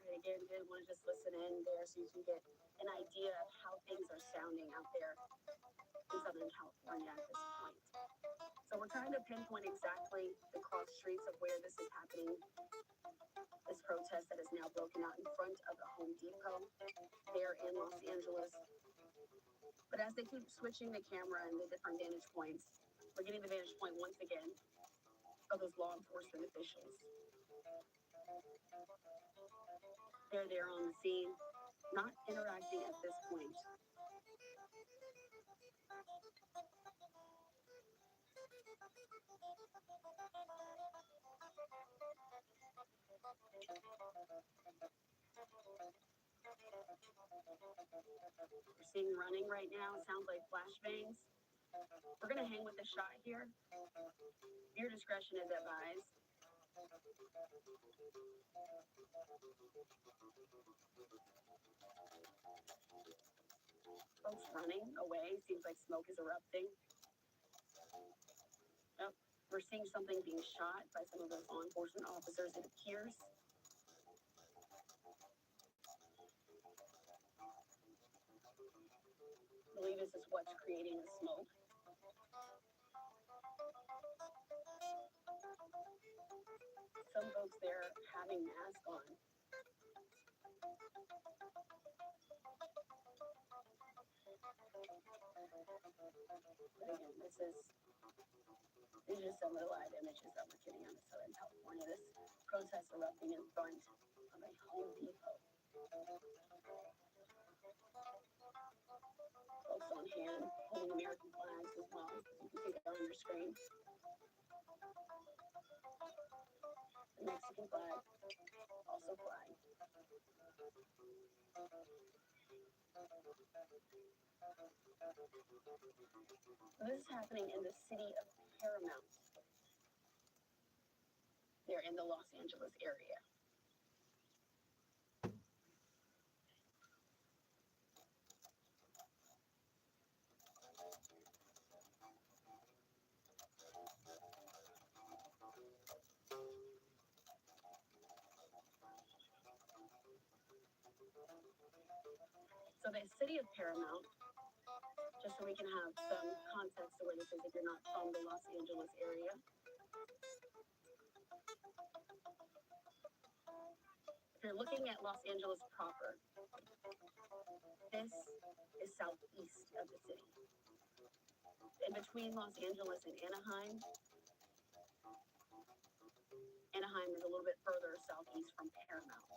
Again, you want to just listen in there so you can get an idea of how things are sounding out there in Southern California at this point. So we're trying to pinpoint exactly the cross streets of where this is happening. This protest that is now broken out in front of the Home Depot there in Los Angeles. But as they keep switching the camera and the different vantage points, we're getting the vantage point once again of those law enforcement officials. They're there on the scene, not interacting at this point. We're seeing running right now. It sounds like flashbangs. We're going to hang with the shot here. Your discretion is advised. Folks running away. Seems like smoke is erupting. Oh, we're seeing something being shot by some of those law enforcement officers, it appears. I believe this is what's creating the smoke. Some folks there having masks on. But again, these are some of the live images that we're getting out of Southern California. This protest erupting in front of a Home Depot. Folks on hand holding American flags as well. You can see that on your screen. The Mexican flag also flying. This is happening in the city of Paramount. They're in the Los Angeles area. So the city of Paramount, just so we can have some context to where this is if you're not from the Los Angeles area. If you're looking at Los Angeles proper, this is southeast of the city. In between Los Angeles and Anaheim, Anaheim is a little bit further southeast from Paramount,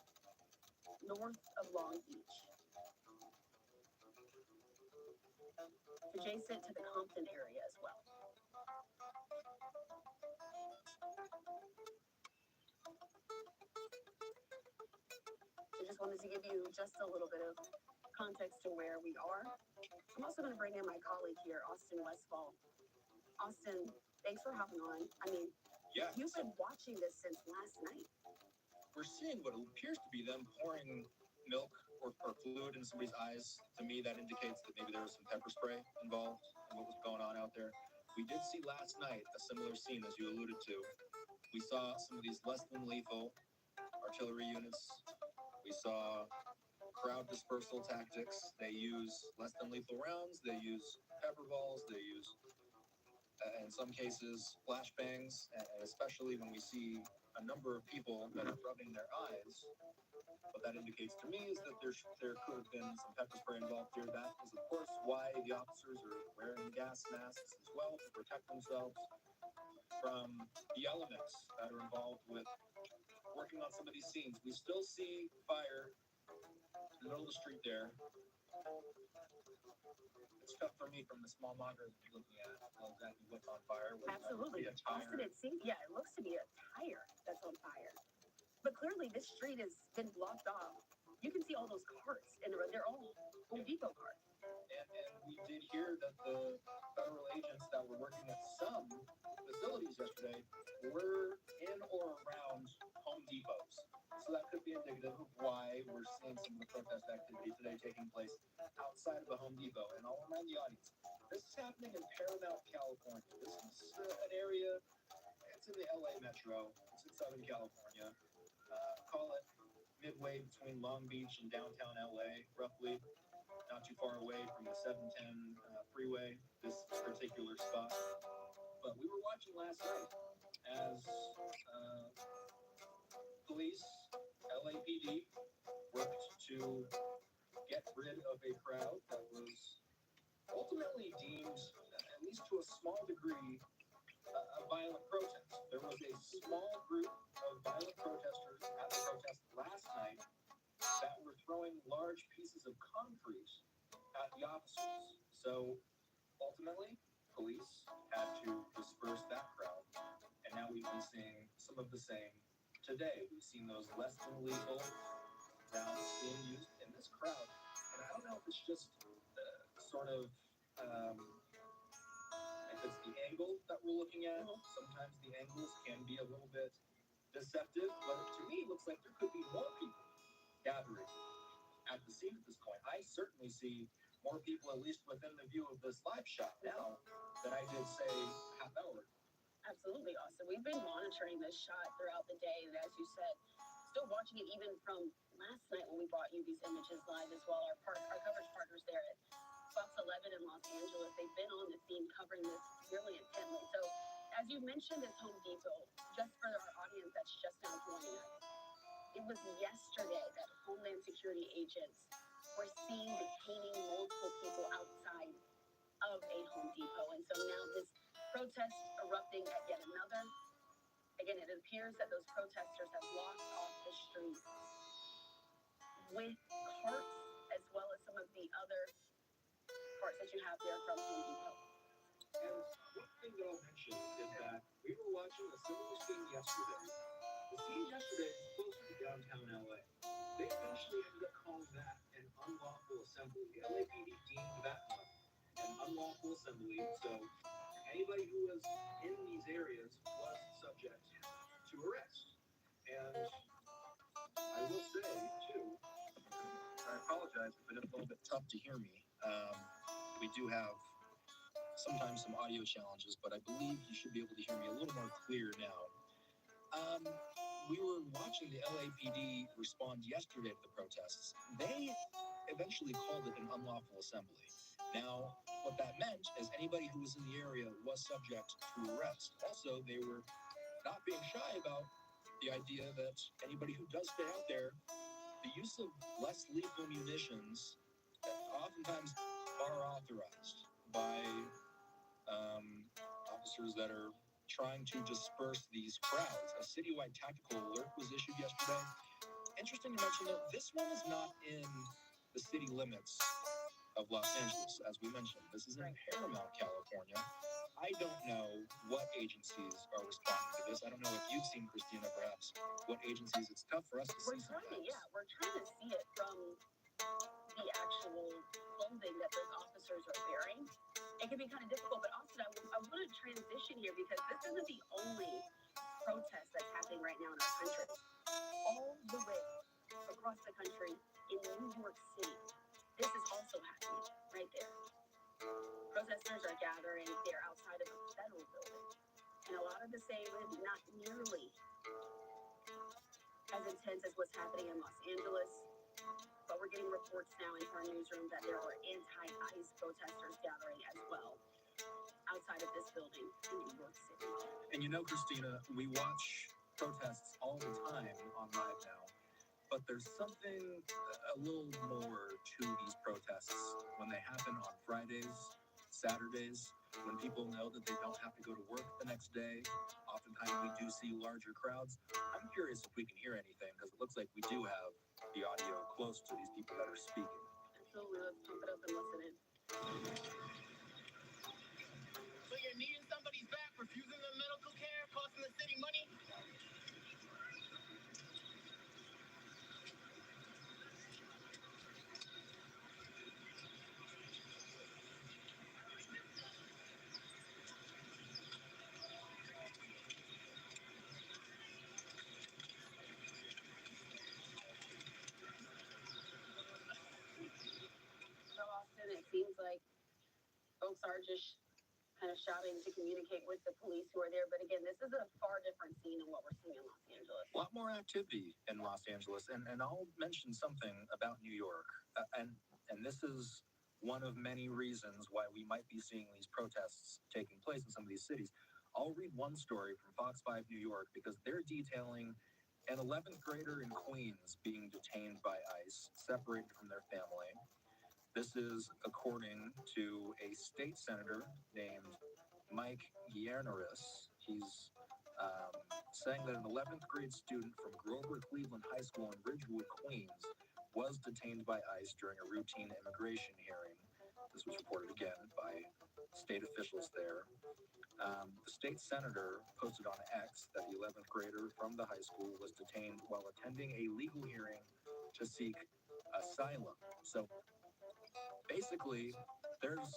north of Long Beach. Adjacent to the Compton area as well. I just wanted to give you just a little bit of context to where we are. I'm also going to bring in my colleague here, Austin Westfall. Austin, thanks for hopping on. I mean, Yeah, you've been watching this since last night. we're seeing what appears to be them pouring milk or fluid in somebody's eyes. To me, that indicates that maybe there was some pepper spray involved in what was going on out there. We did see last night a similar scene, as you alluded to. We saw some of these less than lethal artillery units. We saw crowd dispersal tactics. They use less than lethal rounds. They use pepper balls. They use, in some cases, flashbangs, and especially when we see a number of people that are rubbing their eyes. What that indicates to me is that there could have been some pepper spray involved here. That is, of course, why the officers are wearing gas masks as well to protect themselves from the elements that are involved with working on some of these scenes. We still see fire in the middle of the street there. It's tough for me from the small monitor looking at exactly what's on fire. Absolutely. A tire. Austin, it seems, yeah, it looks to be a tire that's on fire. But clearly this street has been blocked off. You can see all those carts in the road. They're all Home Depot carts. And we did hear that the federal agents that were working at some facilities yesterday were in or around Home Depots. So that could be indicative of why we're seeing some of the protest activity today taking place outside of the Home Depot. And I'll remind the audience, this is happening in Paramount, California. This is an area, it's in the LA metro, it's in Southern California. Call it midway between Long Beach and downtown LA, roughly. Not too far away from the 710 freeway, this particular spot. But we were watching last night as police, LAPD, worked to get rid of a crowd that was ultimately deemed, at least to a small degree, a violent protest. There was a small group of violent protesters at the protest last night that were throwing large pieces of concrete at the officers. So ultimately, police had to disperse that crowd. And now we've been seeing some of the same today. We've seen those less than lethal rounds being used in this crowd. And I don't know if it's just sort of if it's the angle that we're looking at. Sometimes the angles can be a little bit deceptive, but to me, it looks like there could be more people gathering at the scene at this point. I certainly see more people, at least within the view of this live shot now, than I did, say, half hour ago. Absolutely, Austin. We've been monitoring this shot throughout the day, and as you said, still watching it even from last night when we brought you these images live as well. Our coverage partners there at Fox 11 in Los Angeles, they've been on the scene covering this really intently. So, as you mentioned, it's Home Depot. Just for our audience that's just now joining us, it was yesterday that Homeland Security agents were seen detaining multiple people outside of a Home Depot. And so now this protest erupting at yet another. Again, it appears that those protesters have walked off the street with carts as well as some of the other carts that you have there from Home Depot. And one thing that I'll mention is that we were watching a similar scene yesterday. The scene yesterday is closer to downtown LA. They eventually ended up calling that an unlawful assembly. The LAPD deemed that one an unlawful assembly. So anybody who was in these areas was subject to arrest. And I will say, too, I apologize if it's a little bit tough to hear me. We do have sometimes some audio challenges, but I believe you should be able to hear me a little more clear now. We were watching the LAPD respond yesterday to the protests. They eventually called it an unlawful assembly. Now, what that meant is anybody who was in the area was subject to arrest. Also, they were not being shy about the idea that anybody who does stay out there, the use of less lethal munitions oftentimes are authorized by officers that are trying to disperse these crowds. A citywide tactical alert was issued yesterday. Interesting to mention, though, this one is not in the city limits of Los Angeles, as we mentioned. This is in Paramount, California. I don't know what agencies are responding to this. I don't know if you've seen, Christina, perhaps, what agencies. It's tough for us to see sometimes. We're trying to see it from the actual clothing that those officers are wearing. It can be kind of difficult, but Austin, I want to transition here because this isn't the only protest that's happening right now in our country. All the way across the country in New York City, this is also happening right there. Protesters are gathering there outside of a federal building. And a lot of the say not nearly as intense as what's happening in Los Angeles. But we're getting reports now in our newsroom that there are anti-ICE protesters gathering as well outside of this building in New York City. And you know, Christina, we watch protests all the time on Live Now, but there's something a little more to these protests when they happen on Fridays, Saturdays, when people know that they don't have to go to work the next day. Oftentimes we do see larger crowds. I'm curious if we can hear anything, because it looks like we do have the audio close to these people that are speaking. Absolutely, let's pump it up and listen in. So you're needing somebody's back, refusing them medical care, costing the city money? So Austin, it seems like folks are just kind of shouting to communicate with the police who are there. But again, this is a far different scene than what we're seeing in Los Angeles. A lot more activity in Los Angeles, and I'll mention something about New York, and this is one of many reasons why we might be seeing these protests taking place in some of these cities. I'll read one story from Fox 5 New York because they're detailing an 11th grader in Queens being detained by ICE, separated from their family. This is according to a state senator named Mike Yerneris. He's saying that an 11th grade student from Grover Cleveland High School in Ridgewood, Queens, was detained by ICE during a routine immigration hearing. This was reported again by state officials there. The state senator posted on X that the 11th grader from the high school was detained while attending a legal hearing to seek asylum. So basically, there's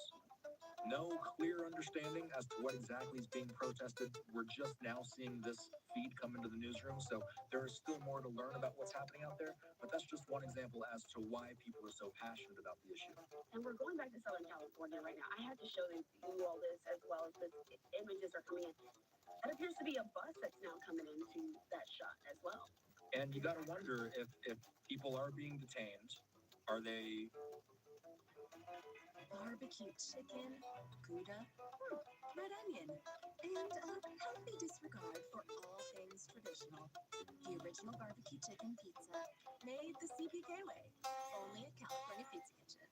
no clear understanding as to what exactly is being protested. We're just now seeing this feed come into the newsroom, so there is still more to learn about what's happening out there, but that's just one example as to why people are so passionate about the issue. And we're going back to Southern California right now. I had to show you all this as well as the images are coming in. That appears to be a bus that's now coming into that shot as well. And you got to wonder if people are being detained, are they Barbecue chicken, Gouda, red onion, and a healthy disregard for all things traditional. The original barbecue chicken pizza, made the CPK way, only at California Pizza Kitchen.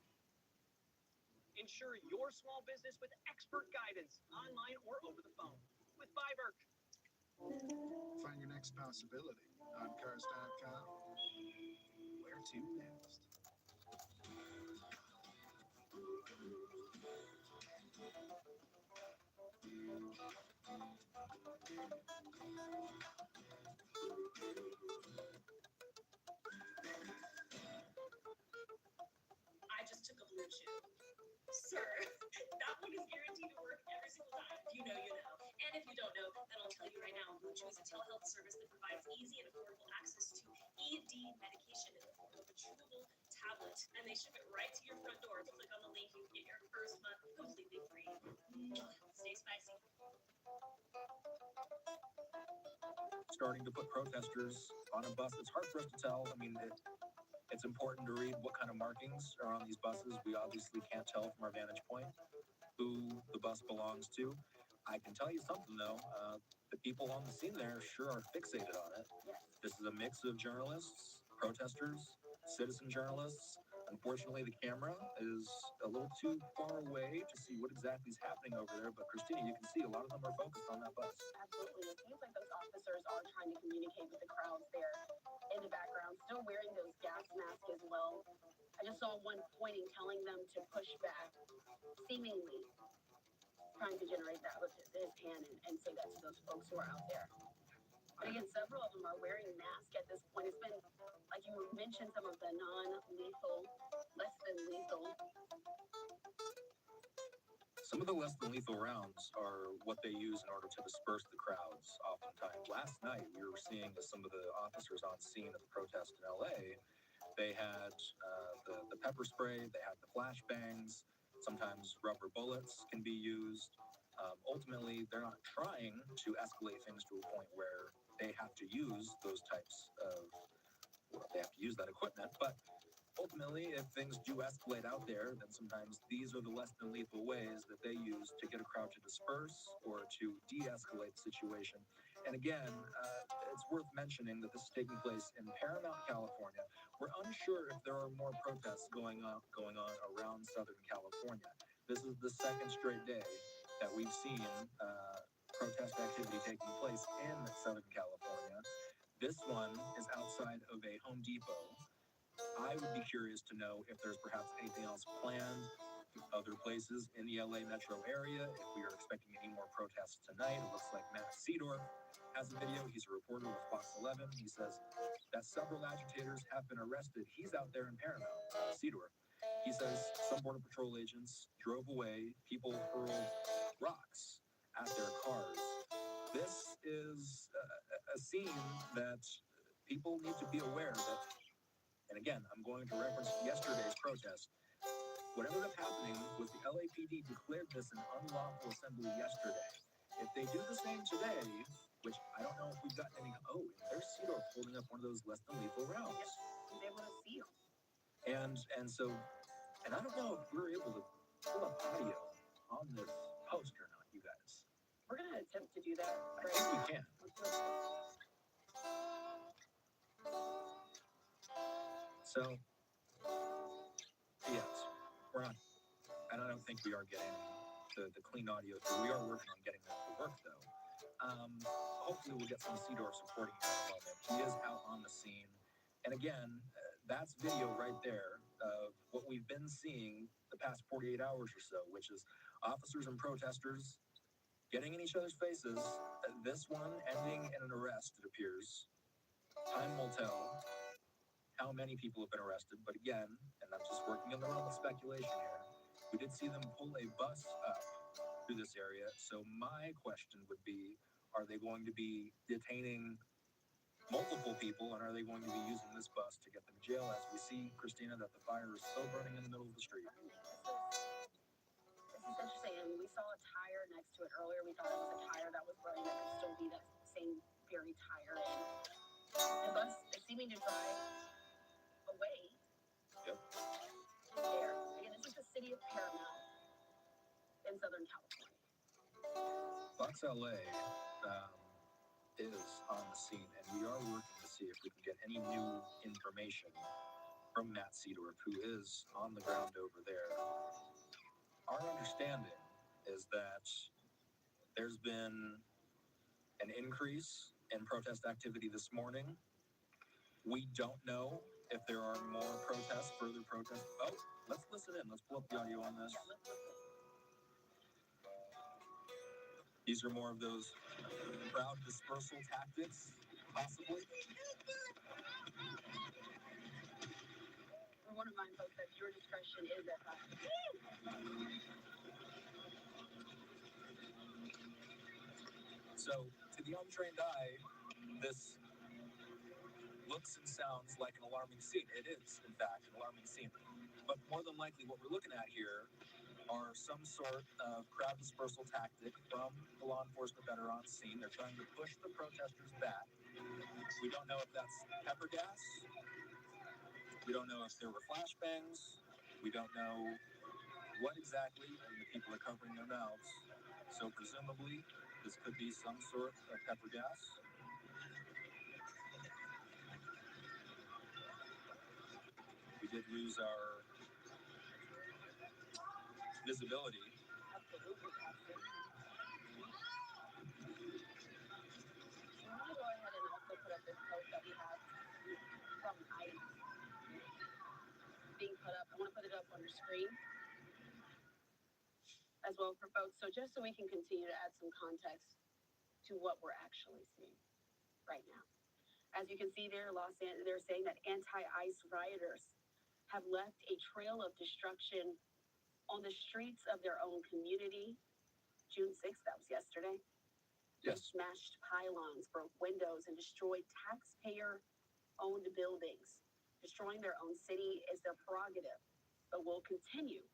Ensure your small business with expert guidance, online or over the phone. With Fiverr. Find your next possibility on Cars.com. Where to next? I just took a blue chew. Sir, that one is guaranteed to work every single time. If you know, you know. And if you don't know, then I'll tell you right now, Blue Chew is a telehealth service that provides easy and affordable access to ED medication in the form of a chewable tablet. And they ship it right to your front door. Click on the link, you can get your first month completely free. Stay spicy. Starting to put protesters on a bus. It's hard for us to tell. I mean, it's important to read what kind of markings are on these buses. We obviously can't tell from our vantage point who the bus belongs to. I can tell you something though, the people on the scene there sure are fixated on it. This is a mix of journalists, protesters, citizen journalists. Unfortunately, the camera is a little too far away to see what exactly is happening over there, but Christina, you can see a lot of them are focused on that bus. Absolutely. It seems like those officers are trying to communicate with the crowds there in the background, still wearing those gas masks as well. I just saw one pointing, telling them to push back, seemingly trying to generate that with his hand and say that to those folks who are out there. But again, several of them are wearing masks at this point. It's been, like you mentioned, some of the non-lethal, less than lethal. Some of the less than lethal rounds are what they use in order to disperse the crowds oftentimes. Last night, we were seeing as some of the officers on scene at the protest in LA, they had the pepper spray, they had the flashbangs, sometimes rubber bullets can be used. Ultimately, they're not trying to escalate things to a point where they have to use those types of, well, they have to use that equipment, but ultimately, if things do escalate out there, then sometimes these are the less than lethal ways that they use to get a crowd to disperse or to de-escalate the situation. And again, it's worth mentioning that this is taking place in Paramount, California. We're unsure if there are more protests going on around Southern California. This is the second straight day that we've seen protest activity taking place in Southern California. This one is outside of a Home Depot. I would be curious to know if there's perhaps anything else planned other places in the LA metro area, if we are expecting any more protests tonight. It looks like Matt Seedorf has a video. He's a reporter with Fox 11. He says that several agitators have been arrested. He's out there in Paramount, Seedorf. He says some Border Patrol agents drove away. People hurled rocks at their cars. This is a scene that people need to be aware that. And again, I'm going to reference yesterday's protest. What ended up happening was the LAPD declared this an unlawful assembly yesterday. If they do the same today, which I don't know if we've gotten any, oh, there's Seedorf holding up one of those less than lethal rounds. Yes, he's able to see them. And I don't know if we're able to pull up audio on this post or not, you guys. We're going to attempt to do that. I think we can. Let's do it. So, yes, we're not, and I don't think we are getting the clean audio through. We are working on getting that to work, though. Hopefully we'll get some Seedorf supporting him in a moment. He is out on the scene. And again, that's video right there of what we've been seeing the past 48 hours or so, which is officers and protesters getting in each other's faces. This one ending in an arrest, it appears. Time will tell how many people have been arrested, but again, and I'm just working in the realm of speculation here, we did see them pull a bus up through this area. So my question would be, are they going to be detaining multiple people, and are they going to be using this bus to get them to jail? As we see, Christina, that the fire is still burning in the middle of the street. This is interesting, and we saw a tire next to it earlier. We thought it was a tire that was burning. That could still be that same very tire. And the bus is seeming to drive away. Yep. There. Again, this is the city of Paramount in Southern California. Fox LA is on the scene, and we are working to see if we can get any new information from Matt Seedorf, who is on the ground over there. Our understanding is that there's been an increase in protest activity this morning. We don't know if there are more protests, further protests. Oh, let's listen in. Let's pull up the audio on this. These are more of those crowd dispersal tactics, possibly. We want to remind folks that your discretion is advised. So, to the untrained eye, this looks and sounds like an alarming scene. It is, in fact, an alarming scene. But more than likely, what we're looking at here are some sort of crowd dispersal tactic from the law enforcement that are on scene. They're trying to push the protesters back. We don't know if that's pepper gas. We don't know if there were flashbangs. We don't know what exactly, and the people are covering their mouths. So presumably, this could be some sort of pepper gas. We did lose our visibility. Absolutely. I want to go ahead and also put up this post that we have from ICE being put up. I want to put it up on your screen as well for folks. So just so we can continue to add some context to what we're actually seeing right now. As you can see there, they're saying that anti-ICE rioters have left a trail of destruction on the streets of their own community. June 6th, that was yesterday. They Yes. smashed pylons, broke windows, and destroyed taxpayer-owned buildings. Destroying their own city is their prerogative, but will continue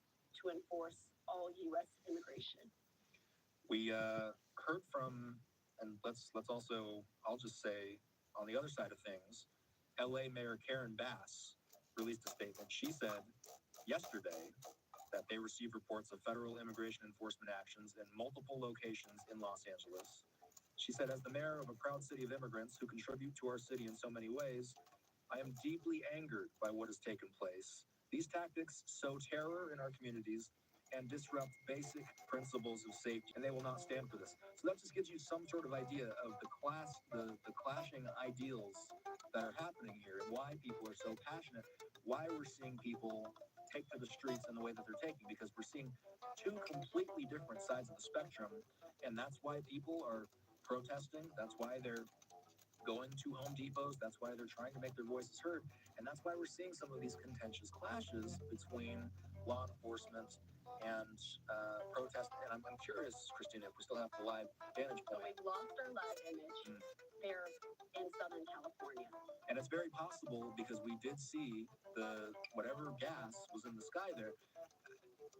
to enforce all U.S. immigration. We heard from, and let's also, I'll just say, on the other side of things, LA Mayor Karen Bass released a statement. She said yesterday that they received reports of federal immigration enforcement actions in multiple locations in Los Angeles. She said, as the mayor of a proud city of immigrants who contribute to our city in so many ways, I am deeply angered by what has taken place. These tactics sow terror in our communities and disrupt basic principles of safety, and they will not stand for this. So that just gives you some sort of idea of the clashing ideals that are happening here, and why people are so passionate, why we're seeing people take to the streets in the way that they're taking, because we're seeing two completely different sides of the spectrum, and that's why people are protesting. That's why they're going to Home Depots. That's why they're trying to make their voices heard, and that's why we're seeing some of these contentious clashes between law enforcement and protest. And I'm curious, Christina, if we still have the live vantage So point. we've lost our live image there in Southern California. And it's very possible because we did see the whatever gas was in the sky there.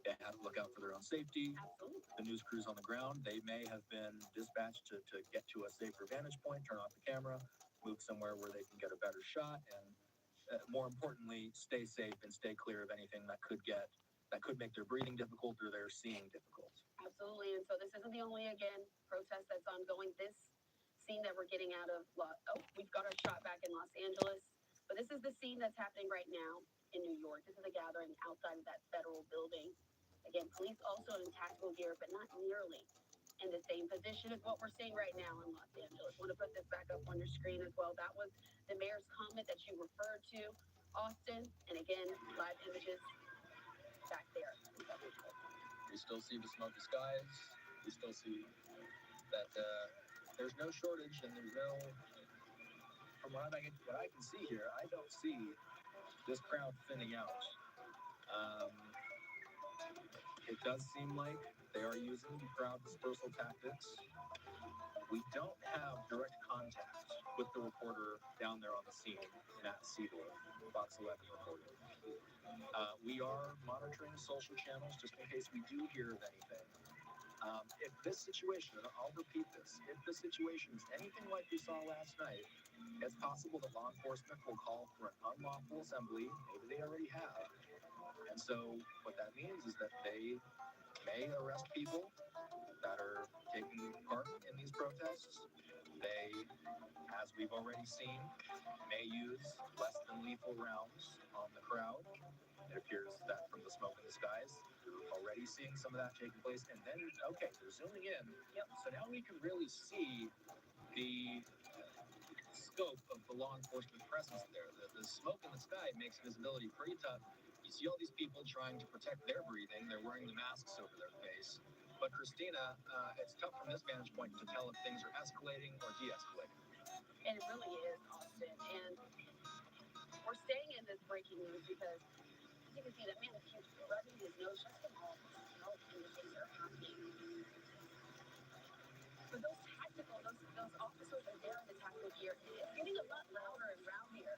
They had to look out for their own safety. Absolutely. The news crews on the ground, they may have been dispatched to get to a safer vantage point, turn off the camera, move somewhere where they can get a better shot, and more importantly, stay safe and stay clear of anything that could make their breathing difficult or their seeing difficult. Absolutely. And so this isn't the only, again, protest that's ongoing. This scene that we're getting out of, we've got our shot back in Los Angeles. But this is the scene that's happening right now in New York. This is a gathering outside of that federal building. Again, police also in tactical gear, but not nearly in the same position as what we're seeing right now in Los Angeles. I want to put this back up on your screen as well. That was the mayor's comment that you referred to, Austin. And again, live images back there. We still see the smoky skies. We still see that there's no shortage, and there's no, from what I can see here, I don't see this crowd thinning out. It does seem like they are using crowd dispersal tactics. We don't have direct contact with the reporter down there on the scene, Matt Seidler, Fox 11 reporter. We are monitoring social channels just in case we do hear of anything. If this situation, and I'll repeat this, if the situation is anything like we saw last night, it's possible that law enforcement will call for an unlawful assembly. Maybe they already have. And so what that means is that they may arrest people that are taking part in these protests. They, as we've already seen, may use less than lethal rounds on the crowd. It appears that from the smoke in the skies, you're already seeing some of that taking place. And then, okay, they're zooming in. Yep. So now we can really see the scope of the law enforcement presence there. The smoke in the sky makes visibility pretty tough. You see all these people trying to protect their breathing. They're wearing the masks over their face. But Christina, it's tough from this vantage point to tell if things are escalating or de-escalating. And it really is, Austin. And we're staying in this breaking news because you can see that man keeps rubbing his nose just from all the smoke and the things that are happening. But those those officers are there in the tactical gear. It's getting a lot louder and rowdier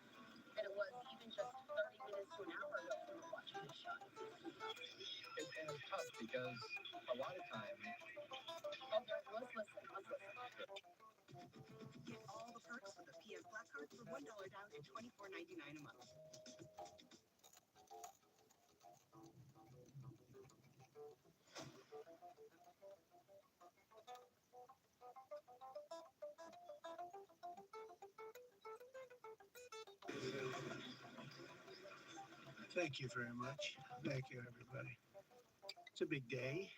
than it was even just 30 minutes to an hour ago when we were watching this shot. And it's tough because a lot of time. Okay, let's listen. Get all the perks with the PS Black Card for $1 down and $24.99 a month. Thank you very much. Thank you, everybody. It's a big day.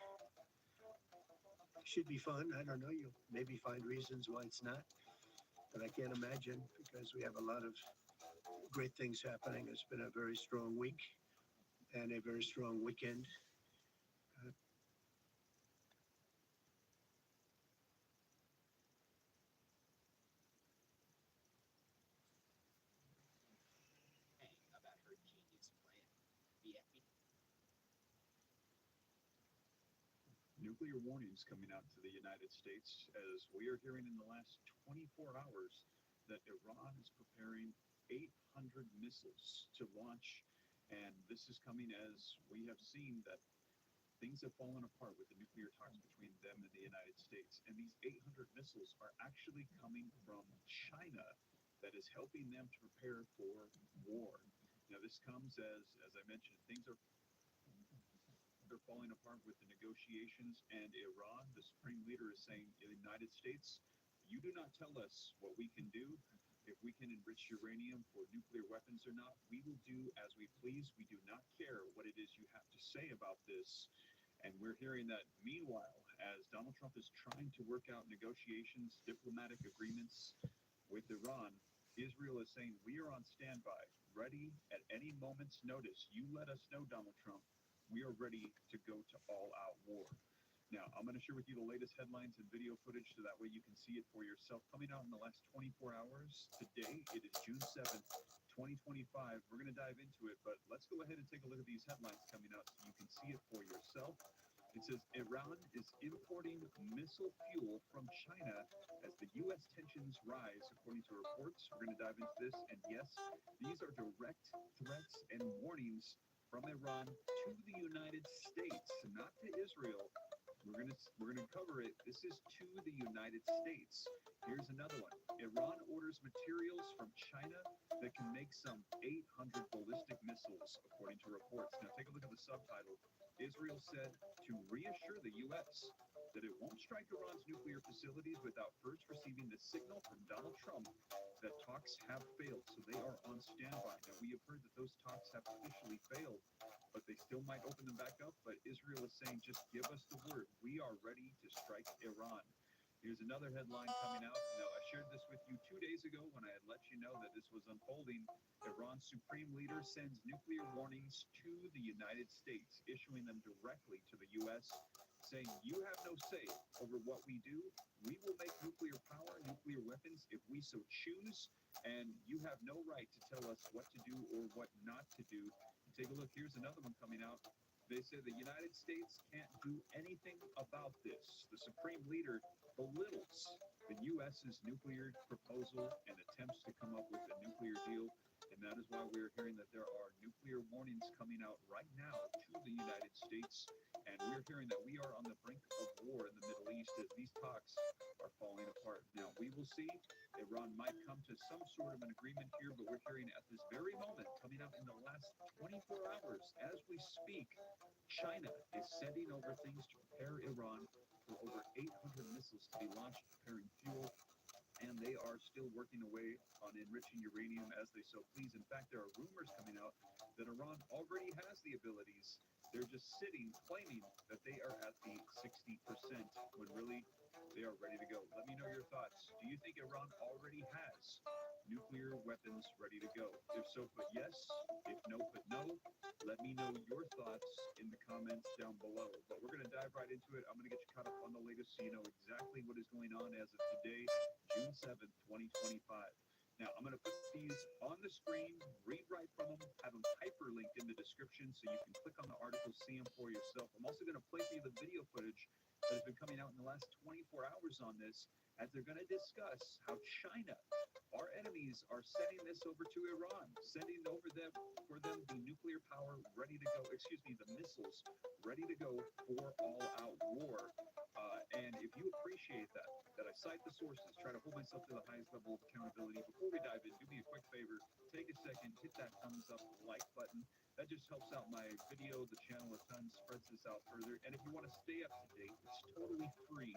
Should be fun. I don't know. You'll maybe find reasons why it's not, but I can't imagine because we have a lot of great things happening. It's been a very strong week and a very strong weekend. About her genius plan. BFB. Nuclear warnings coming out to the United States as we are hearing in the last 24 hours that Iran is preparing 800 missiles to launch. And this is coming as we have seen that things have fallen apart with the nuclear talks between them and the United States. And these 800 missiles are actually coming from China that is helping them to prepare for war. Now, this comes as I mentioned, things are they're falling apart with the negotiations, and Iran, the supreme leader, is saying to the United States, you do not tell us what we can do. If we can enrich uranium for nuclear weapons or not, we will do as we please. We do not care what it is you have to say about this. And we're hearing that meanwhile, as Donald Trump is trying to work out negotiations, diplomatic agreements with Iran, Israel is saying, we are on standby, ready at any moment's notice. You let us know, Donald Trump. We are ready to go to all-out war. Now, I'm going to share with you the latest headlines and video footage so that way you can see it for yourself. Coming out in the last 24 hours, today, it is June 7th, 2025. We're going to dive into it, but let's go ahead and take a look at these headlines coming out so you can see it for yourself. It says Iran is importing missile fuel from China as the U.S. tensions rise, according to reports. We're going to dive into this, and yes, these are direct threats and warnings from Iran to the United States, not to Israel. We're gonna cover it. This is to the United States. Here's another one. Iran orders materials from China that can make some 800 ballistic missiles, according to reports. Now take a look at the subtitle. Israel said to reassure the U.S. that it won't strike Iran's nuclear facilities without first receiving the signal from Donald Trump that talks have failed. So they are on standby. Now we have heard that those talks have officially failed, but they still might open them back up. But Israel is saying, just give us the word. We are ready to strike Iran. Here's another headline coming out. Now, I shared this with you 2 days ago when I had let you know that this was unfolding. Iran's supreme leader sends nuclear warnings to the United States, issuing them directly to the U.S., saying, you have no say over what we do. We will make nuclear power, nuclear weapons, if we so choose, and you have no right to tell us what to do or what not to do. Take a look. Here's another one coming out. They say the United States can't do anything about this. The supreme leader belittles the U.S.'s nuclear proposal and attempts to come up with a nuclear deal. And that is why we're hearing that there are nuclear warnings coming out right now to the United States. And we're hearing that we are on the brink of war in the Middle East as these talks are falling apart. Now, we will see. Iran might come to some sort of an agreement here, but we're hearing at this very moment, coming out in the last 24 hours, as we speak, China is sending over things to prepare Iran for over 800 missiles to be launched, preparing fuel and they are still working away on enriching uranium as they so please. In fact, there are rumors coming out that Iran already has the abilities. They're just sitting, claiming that they are at the 60%, when really they are ready to go. Let me know your thoughts. Do you think Iran already has nuclear weapons ready to go? If so, put yes. If no, put no. Let me know your thoughts in the comments down below. But we're going to dive right into it. I'm going to get you caught up on the latest so you know exactly what is going on as of today, June 7th, 2025. Now, I'm going to put these on the screen, read right from them, have them hyperlinked in the description so you can click on the articles, see them for yourself. I'm also going to play for you the video footage that has been coming out in the last 24 hours on this, as they're going to discuss how China, our enemies, are sending this over to Iran, sending over them for them the nuclear power ready to go, the missiles ready to go for all-out war. And if you appreciate that I cite the sources, try to hold myself to the highest level of accountability. Before we dive in, do me a quick favor, take a second, hit that thumbs up, like button. That just helps out my video, the channel a ton, spreads this out further. And if you want to stay up to date, it's totally free.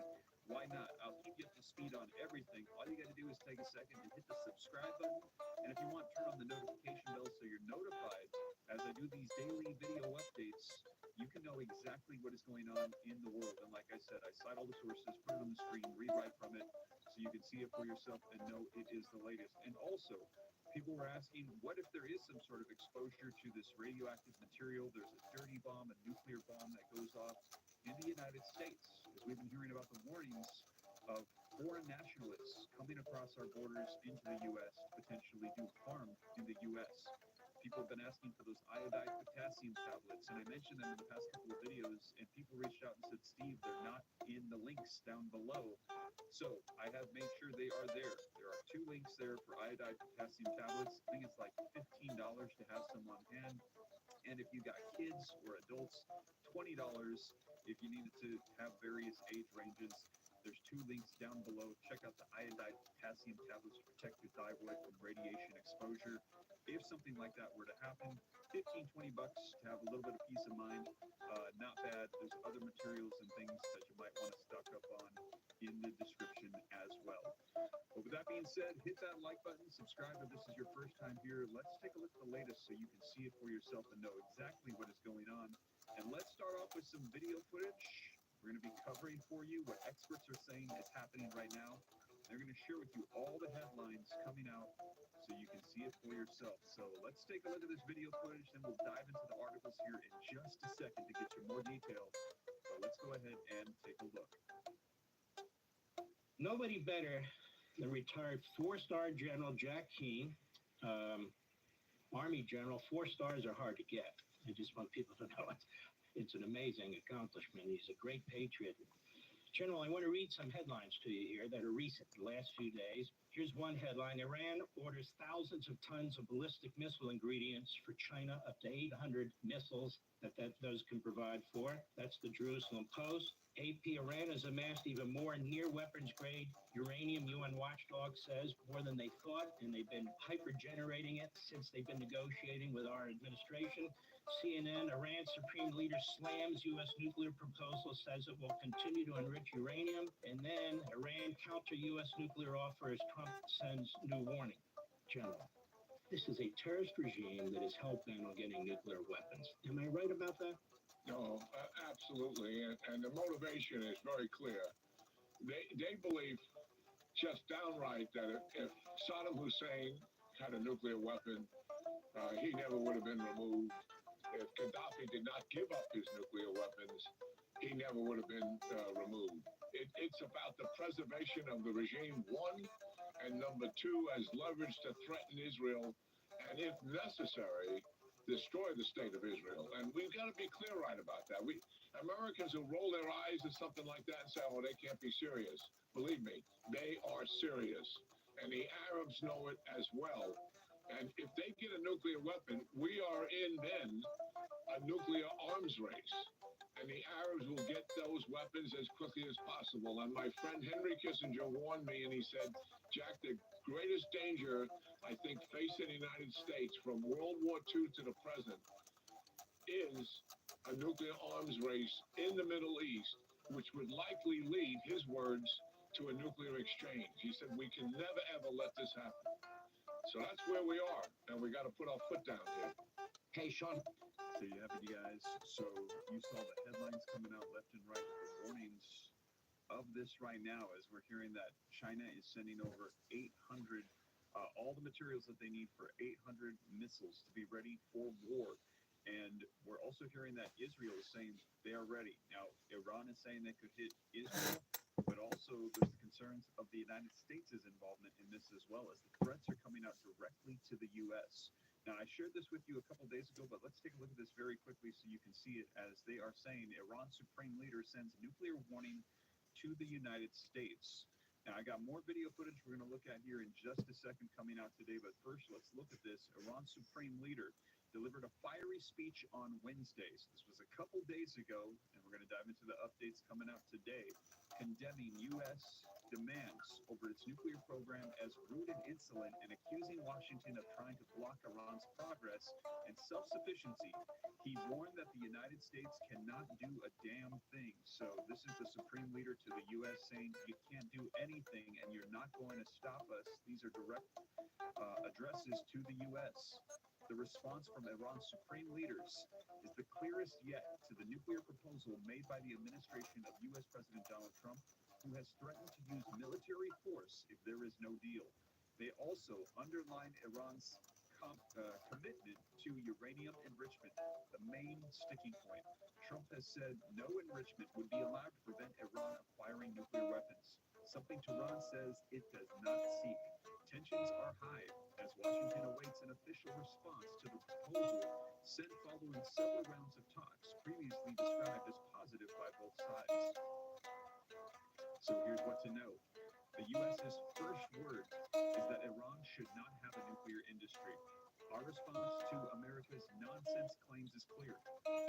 Why not? I'll keep you up to speed on everything. All you got to do is take a second and hit the subscribe button. And if you want, turn on the notification bell so you're notified as I do these daily video updates. You can know exactly what is going on in the world. And like I said, I cite all the sources, put it on the screen, read right from it, so you can see it for yourself and know it is the latest. And also, people were asking, what if there is some sort of exposure to this radioactive material? There's a dirty bomb, a nuclear bomb that goes off in the United States. As we've been hearing about the warnings of foreign nationalists coming across our borders into the U.S. to potentially do harm in the U.S. People have been asking for those iodized potassium tablets, and I mentioned them in the past couple of videos, and people reached out and said, Steve, they're not in the links down below. So I have made sure they are there. There are 2 links there for iodized potassium tablets. I think it's like $15 to have some on hand. And if you got kids or adults, $20 if you needed to have various age ranges. There's 2 links down below. Check out the iodized potassium tablets to protect your thyroid from radiation exposure. If something like that were to happen, $15, $20 to have a little bit of peace of mind. Not bad. There's other materials and things that you might want to stock up on in the description as well. But with that being said, hit that like button, subscribe if this is your first time here. Let's take a look at the latest so you can see it for yourself and know exactly what is going on. And let's start off with some video footage. We're going to be covering for you what experts are saying is happening right now. They're going to share with you all the headlines coming out so you can see it for yourself. So let's take a look at this video footage, then we'll dive into the articles here in just a second to get you more detail. So let's go ahead and take a look. Nobody better than retired 4-star General Jack Keane, Army General. 4 stars are hard to get. I just want people to know it's an amazing accomplishment. He's a great patriot. General, I want to read some headlines to you here that are recent, the last few days. Here's one headline. Iran orders thousands of tons of ballistic missile ingredients for China, up to 800 missiles that those can provide for. That's the Jerusalem Post. AP, Iran has amassed even more near weapons grade uranium, UN watchdog says, more than they thought, and they've been hyper-generating it since they've been negotiating with our administration. CNN, Iran's supreme leader slams U.S. nuclear proposal, says it will continue to enrich uranium. And then Iran counter U.S. nuclear offer as Trump sends new warning. General, this is a terrorist regime that is hell-bent on getting nuclear weapons. Am I right about that? No, absolutely. And the motivation is very clear. They believe just downright that if Saddam Hussein had a nuclear weapon, he never would have been removed. If Gaddafi did not give up his nuclear weapons, he never would have been removed. It's about the preservation of the regime, one, and number two, as leverage to threaten Israel, and if necessary, destroy the state of Israel. And we've got to be clear right about that. Americans who roll their eyes at something like that and say, oh, they can't be serious. Believe me, they are serious. And the Arabs know it as well. And if they get a nuclear weapon, we are in then a nuclear arms race. And the Arabs will get those weapons as quickly as possible. And my friend Henry Kissinger warned me, and he said, Jack, the greatest danger, I think, facing the United States from World War II to the present is a nuclear arms race in the Middle East, which would likely lead, his words, to a nuclear exchange. He said we can never ever let this happen. So that's where we are, and we got to put our foot down here. Hey, Sean. There you have it, you guys. So you saw the headlines coming out left and right with the warnings of this right now, as we're hearing that China is sending over 800, all the materials that they need for 800 missiles to be ready for war. And we're also hearing that Israel is saying they are ready. Now, Iran is saying they could hit Israel, but also there's the concerns of the United States' involvement in this as well, as the threats are coming out directly to the U.S. Now, I shared this with you a couple days ago, but let's take a look at this very quickly so you can see it, as they are saying Iran's supreme leader sends nuclear warning to the United States. Now, I got more video footage we're going to look at here in just a second coming out today, but first, let's look at this. Iran's supreme leader delivered a fiery speech on Wednesday. So this was a couple days ago, and we're going to dive into the updates coming out today, condemning U.S. demands over its nuclear program as rude and insolent, and accusing Washington of trying to block Iran's progress and self-sufficiency. He warned that the United States cannot do a damn thing. So this is the supreme leader to the U.S. saying you can't do anything and you're not going to stop us. These are direct addresses to the U.S. The response from Iran's supreme leaders is the clearest yet to the nuclear proposal made by the administration of U.S. President Donald Trump, who has threatened to use military force if there is no deal. They also underline Iran's commitment to uranium enrichment, the main sticking point. Trump has said no enrichment would be allowed to prevent Iran acquiring nuclear weapons, something Tehran says it does not seek. Tensions are high as Washington awaits an official response to the proposal sent following several rounds of talks previously described as positive by both sides. So here's what to know. The U.S.'s first word is that Iran should not have a nuclear industry. Our response to America's nonsense claims is clear.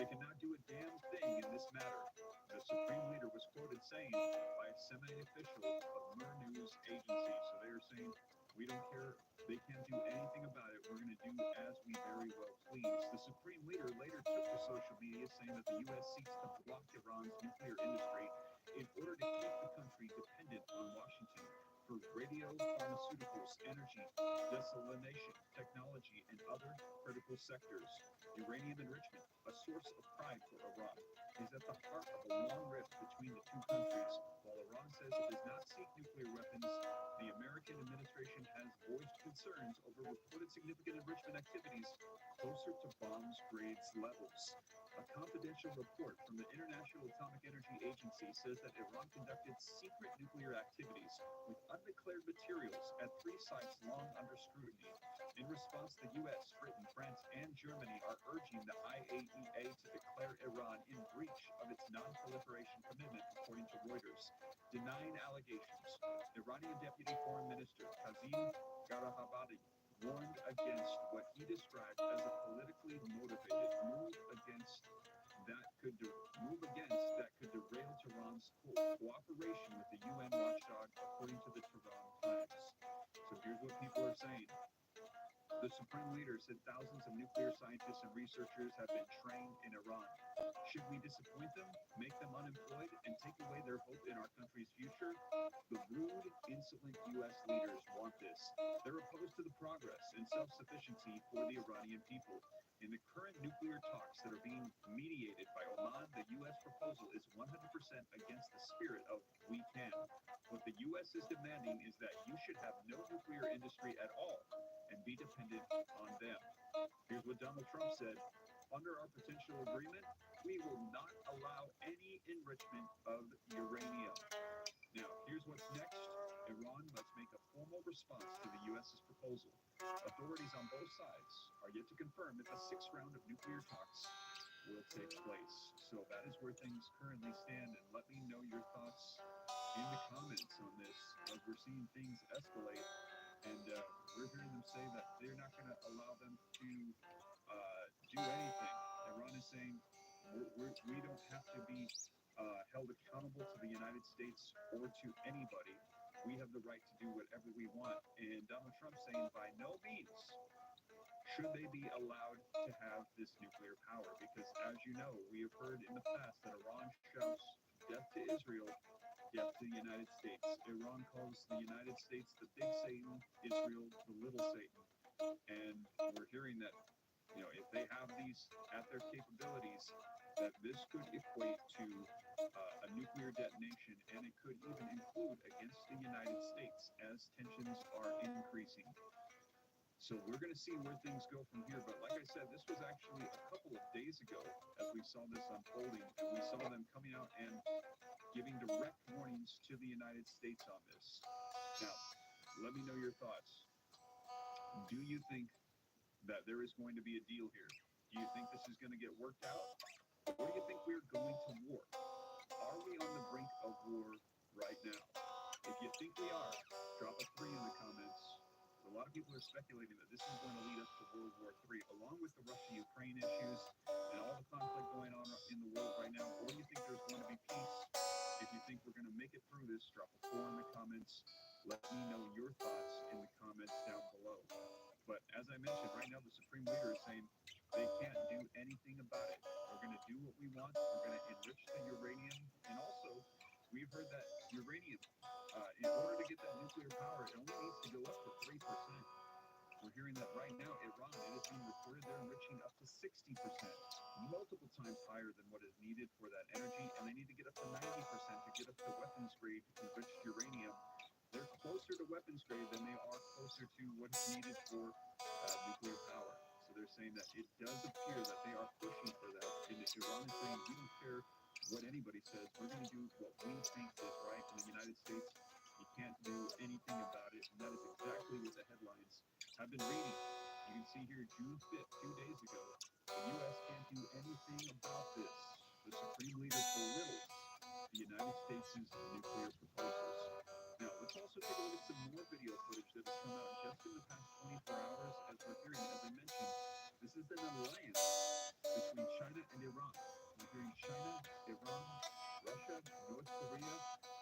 They cannot do a damn thing in this matter, the supreme leader was quoted saying by a semi-official of Mer News agency. So they are saying, we don't care, they can't do anything about it, we're going to do as we very well please. The supreme leader later took to social media saying that the U.S. seeks to block Iran's nuclear industry in order to keep the country dependent on Washington for radio, pharmaceuticals, energy, desalination, technology, and other critical sectors. Uranium enrichment, a source of pride for Iran, is at the heart of a long rift between the two countries. While Iran says it does not seek nuclear weapons, the American administration has voiced concerns over reported significant enrichment activities closer to bombs grades levels. A confidential report from the International Atomic Energy Agency says that Iran conducted secret nuclear activities with undeclared materials at 3 sites long under scrutiny. In response, the U.S., Britain, France, and Germany are urging the IAEA to declare Iran in breach of its non-proliferation commitment, according to Reuters, denying allegations. Iranian Deputy Foreign Minister Kazim Gharibabadi warned against what he described as a politically motivated move that could derail Tehran's cooperation with the UN watchdog, according to the Tehran Times. So here's what people are saying. The supreme leader said thousands of nuclear scientists and researchers have been trained in Iran. Should we disappoint them, make them unemployed, and take away their hope in our country's future? The rude, insolent U.S. leaders want this. They're opposed to the progress and self-sufficiency for the Iranian people. In the current nuclear talks that are being mediated by Oman, the U.S. proposal is 100% against the spirit of we can. What the U.S. is demanding is that you should have no nuclear industry at all and be dependent on them. Here's what Donald Trump said. Under our potential agreement, we will not allow any enrichment of uranium. Now, here's what's next. Iran must make a formal response to the U.S.'s proposal. Authorities on both sides are yet to confirm if a 6th round of nuclear talks will take place. So that is where things currently stand, and let me know your thoughts in the comments on this, as we're seeing things escalate, and we're hearing them say that they're not going to allow them to do anything. Iran is saying we don't have to be held accountable to the United States or to anybody. We have the right to do whatever we want. And Donald Trump saying by no means should they be allowed to have this nuclear power, because as you know, we have heard in the past that Iran shouts death to Israel Yep, the United States. Iran calls the United States the big Satan, Israel the little Satan. And we're hearing that, if they have these at their capabilities, that this could equate to a nuclear detonation, and it could even include against the United States as tensions are increasing. So we're going to see where things go from here. But like I said, this was actually a couple of days ago as we saw this unfolding, and we saw them coming out and giving direct warnings to the United States on this. Now, let me know your thoughts. Do you think that there is going to be a deal here? Do you think this is going to get worked out? Or do you think we're going to war? Are we on the brink of war right now? If you think we are, drop a 3 in the comments. A lot of people are speculating that this is going to lead us to World War III, along with the Russia-Ukraine issues and all the conflict going on in the world right now. Or do you think there's going to be peace? If you think we're going to make it through this, drop a 4 in the comments. Let me know your thoughts in the comments down below. But as I mentioned, right now the Supreme Leader is saying they can't do anything about it. We're going to do what we want. We're going to enrich the uranium. And also, we've heard that uranium, in order to get that nuclear power, it only needs to go up to 3%. We're hearing that right now, Iran, it has been reported they're enriching up to 60%, multiple times higher than what is needed for that energy, and they need to get up to 90% to get up to weapons-grade enriched uranium. They're closer to weapons-grade than they are closer to what is needed for nuclear power. So they're saying that it does appear that they are pushing for that, and Iran is saying, we don't care what anybody says, we're going to do what we think is right in the United States. You can't do anything about it, and that is exactly what the headlines have been reading. You can see here, June 5th, 2 days ago, the U.S. can't do anything about this. The Supreme Leader belittles the United States' nuclear proposals. Now, let's also take a look at some more video footage that has come out just in the past 24 hours as we're hearing, as I mentioned, this is an alliance between China and Iran. We're hearing China, Iran, Russia, North Korea.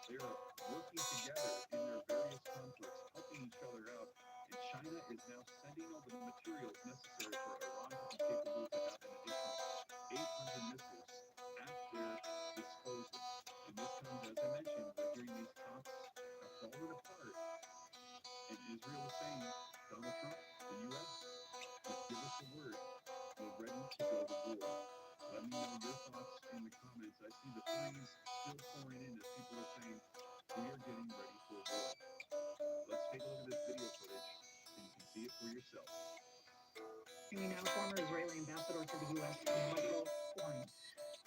They are working together in their various conflicts, helping each other out. And China is now sending over the materials necessary for Iran to be capable to have an additional 800 missiles at their disposal. And this comes, as I mentioned, we're hearing these talks are falling apart. And Israel is saying, Donald Trump, the U.S., just give us the word. We're ready to go to war. Let me know your thoughts in the comments. I see the 3s still pouring in as people are saying, we are getting ready for war. Let's take a look at this video footage so you can see it for yourself. Joining now, former Israeli ambassador to the U.S., Michael Horn.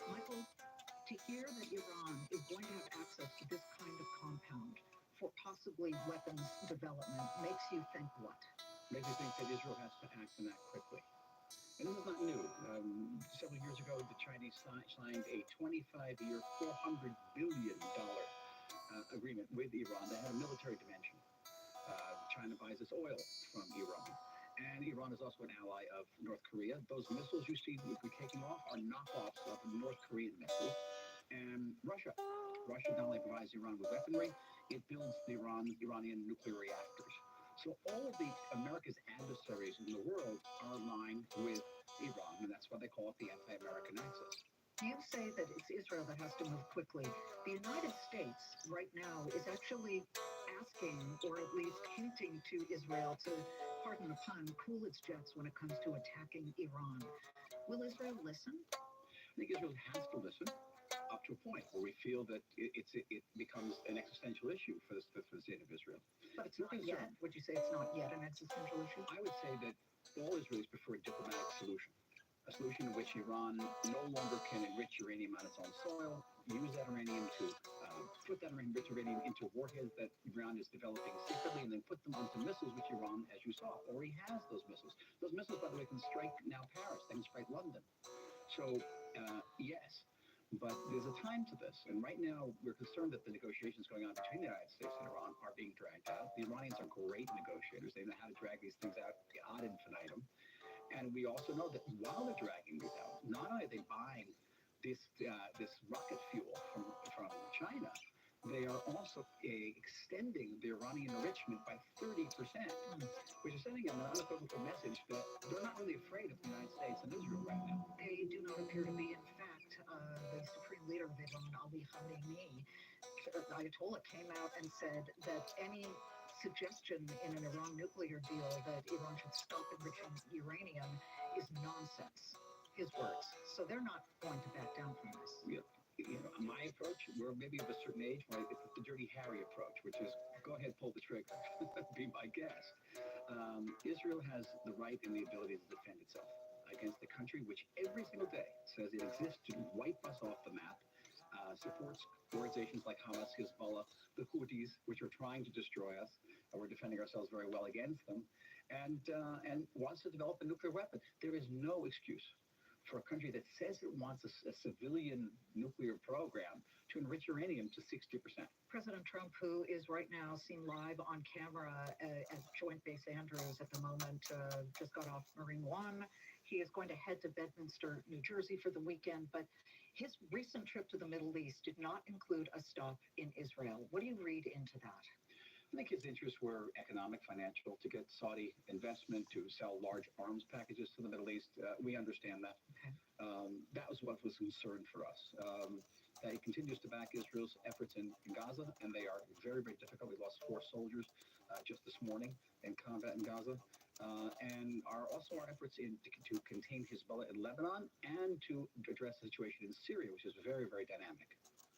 Michael, to hear that Iran is going to have access to this kind of compound for possibly weapons development makes you think what? Makes me think that Israel has to act on that quickly. And this is not new. Several years ago, the Chinese signed a 25-year, $400 billion agreement with Iran that had a military dimension. China buys its oil from Iran. And Iran is also an ally of North Korea. Those missiles you see taking off are knockoffs of North Korean missiles. And Russia. Russia not only provides Iran with weaponry, it builds the Iranian nuclear reactors. So all of America's adversaries in the world are aligned with Iran, and that's why they call it the anti-American axis. You say that it's Israel that has to move quickly. The United States right now is actually asking, or at least hinting to Israel to, pardon the pun, cool its jets when it comes to attacking Iran. Will Israel listen? I think Israel has to listen up to a point where we feel that it becomes an existential issue for the state of Israel. But it's not yet. Would you say it's not yet an existential issue? I would say that all Israelis prefer a diplomatic solution. A solution in which Iran no longer can enrich uranium on its own soil, use that uranium to put that enriched uranium into warheads that Iran is developing secretly, and then put them onto missiles, which Iran, as you saw, already has those missiles. Those missiles, by the way, can strike now Paris, they can strike London. So, yes. But there's a time to this, and right now we're concerned that the negotiations going on between the United States and Iran are being dragged out. The Iranians are great negotiators. They know how to drag these things out ad infinitum. And we also know that while they're dragging these out, not only are they buying this rocket fuel from China, they are also extending the Iranian enrichment by 30%, which is sending an unequivocal message that they're not really afraid of the United States and Israel right now. They do not appear to be. In fact, the Supreme Leader of Iran, Ali Khamenei, Ayatollah came out and said that any suggestion in an Iran nuclear deal that Iran should stop enriching uranium is nonsense. His words. So they're not going to back down from this. My approach, we're maybe of a certain age, right? It's the Dirty Harry approach, which is go ahead, pull the trigger, be my guest. Israel has the right and the ability to defend itself against a country which every single day says it exists to wipe us off the map, supports organizations like Hamas, Hezbollah, the Houthis, which are trying to destroy us. We're defending ourselves very well against them, and wants to develop a nuclear weapon. There is no excuse for a country that says it wants a civilian nuclear program to enrich uranium to 60%. President Trump, who is right now seen live on camera at Joint Base Andrews at the moment, just got off Marine One. He is going to head to Bedminster, New Jersey for the weekend, but his recent trip to the Middle East did not include a stop in Israel. What do you read into that? I think his interests were economic, financial, to get Saudi investment, to sell large arms packages to the Middle East. We understand that. Okay. That was what was concerned for us. That he continues to back Israel's efforts in Gaza, and they are very, very difficult. We lost 4 soldiers just this morning in combat in Gaza. And also our efforts to contain Hezbollah in Lebanon and to address the situation in Syria, which is very, very dynamic.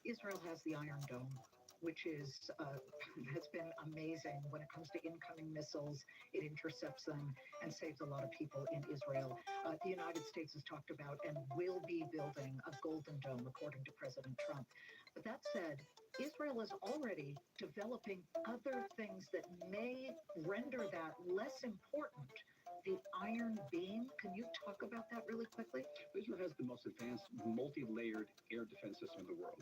Israel has the Iron Dome, which has been amazing when it comes to incoming missiles. It intercepts them and saves a lot of people in Israel. The United States has talked about and will be building a Golden Dome, according to President Trump. But that said, Israel is already developing other things that may render that less important. The Iron Beam, can you talk about that really quickly? Israel has the most advanced multi-layered air defense system in the world.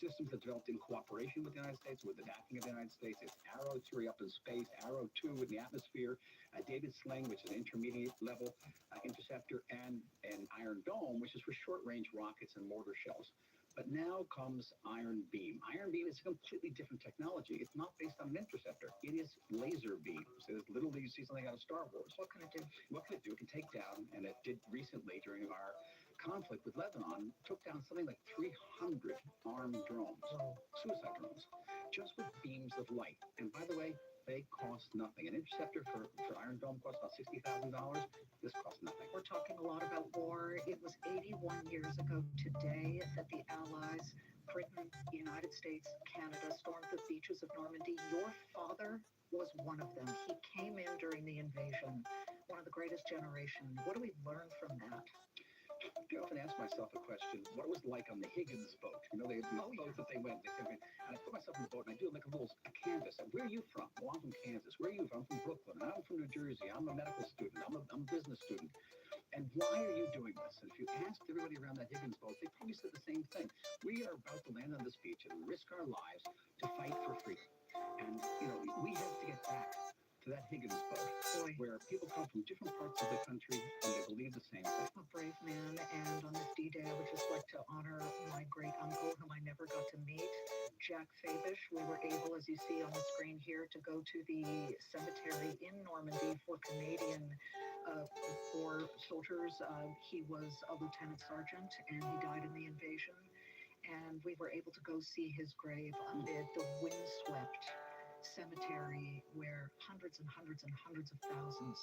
Systems that developed in cooperation with the United States, with the backing of the United States. It's Arrow 3 up in space, Arrow 2 in the atmosphere, David Sling, which is an intermediate level interceptor, and Iron Dome, which is for short-range rockets and mortar shells. But now comes Iron Beam. Iron Beam is a completely different technology. It's not based on an interceptor. It is laser beams. It is literally, you see something out of Star Wars. What can it do? What can it do? It can take down, and it did recently during our conflict with Lebanon, took down something like 300 armed drones, suicide drones, just with beams of light. And by the way, they cost nothing. An interceptor for Iron Dome costs about $60,000. This costs nothing. We're talking a lot about war. It was 81 years ago today that the Allies, Britain, the United States, Canada, stormed the beaches of Normandy. Your father was one of them. He came in during the invasion, one of the greatest generation. What do we learn from that? I often ask myself a question, what it was like on the Higgins boat. You know, the boat that they went, and I put myself in the boat and I do like a canvas. Where are you from? Well, I'm from Kansas. Where are you from? I'm from Brooklyn. I'm from New Jersey. I'm a medical student. I'm a business student. And why are you doing this? And if you asked everybody around that Higgins boat, they probably said the same thing. We are about to land on this beach and risk our lives to fight for freedom. And, we have to get back to that Higgins boat, where people come from different parts of the country and they believe the same thing. A brave man, and on this D-Day, I would just like to honor my great uncle, whom I never got to meet, Jack Fabish. We were able, as you see on the screen here, to go to the cemetery in Normandy for Canadian for soldiers. He was a lieutenant sergeant, and he died in the invasion. And we were able to go see his grave amid the windswept cemetery where hundreds and hundreds and hundreds of thousands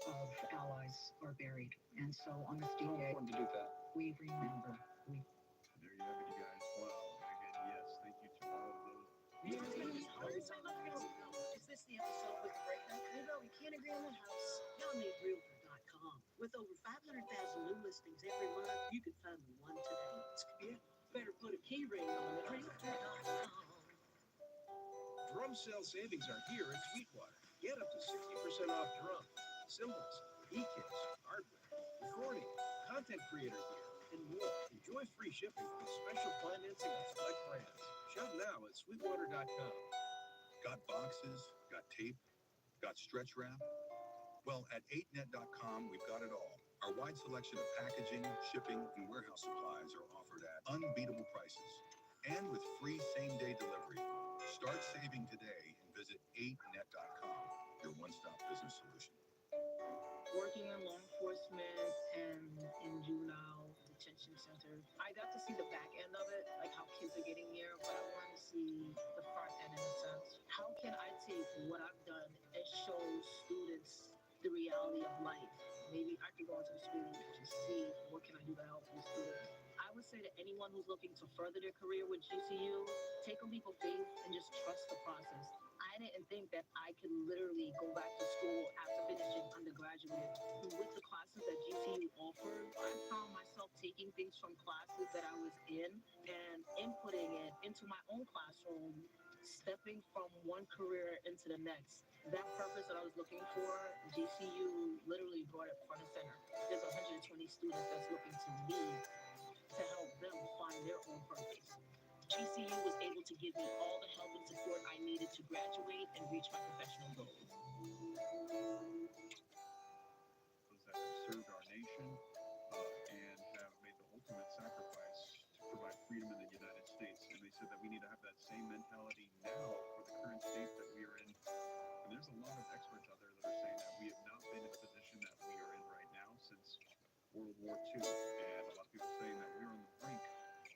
of allies are buried. And so on this D-Day, important to do that. We remember. There you have it, you guys. Wow. Again, yes, thank you to all of those. Is this the episode with the breakup? We can't agree on the house. Y'all need Realtor.com. With over 500,000 new listings every month, you can find the one today. Better put a key ring on it. Realtor.com. Drum sale savings are here in Sweetwater. Get up to 60% off drum, cymbals, e-kits, hardware, recording, content creator gear, and more. Enjoy free shipping with special financing on select brands. Shop now at Sweetwater.com. Got boxes? Got tape? Got stretch wrap? Well, at 8net.com, we've got it all. Our wide selection of packaging, shipping, and warehouse supplies are offered at unbeatable prices and with free same-day delivery. Start saving today and visit 8net.com, your one-stop business solution. Working in law enforcement and in juvenile detention centers, I got to see the back end of it, like how kids are getting here, but I wanted to what I've done is show students the reality of life. Maybe I could go into the school to see what can I do to help these students. I would say to anyone who's looking to further their career with GCU, take a leap of faith and just trust the process. I didn't think that I could literally go back to school after finishing undergraduate. With the classes that GCU offered, I found myself taking things from classes that I was in and inputting it into my own classroom, stepping from one career into the next. That purpose that I was looking for, GCU literally brought it front and center. There's 120 students that's looking to me to help them find their own purpose. GCU was able to give me all the help and support I needed to graduate and reach my professional goals. Those that have served our nation and have made the ultimate sacrifice to provide freedom in the United States. And they said that we need to have that same mentality now for the current state that we are in. And there's a lot of experts out there that are saying that we have not been in the position that we are in right now since World War II. And a lot of people saying that we're on the brink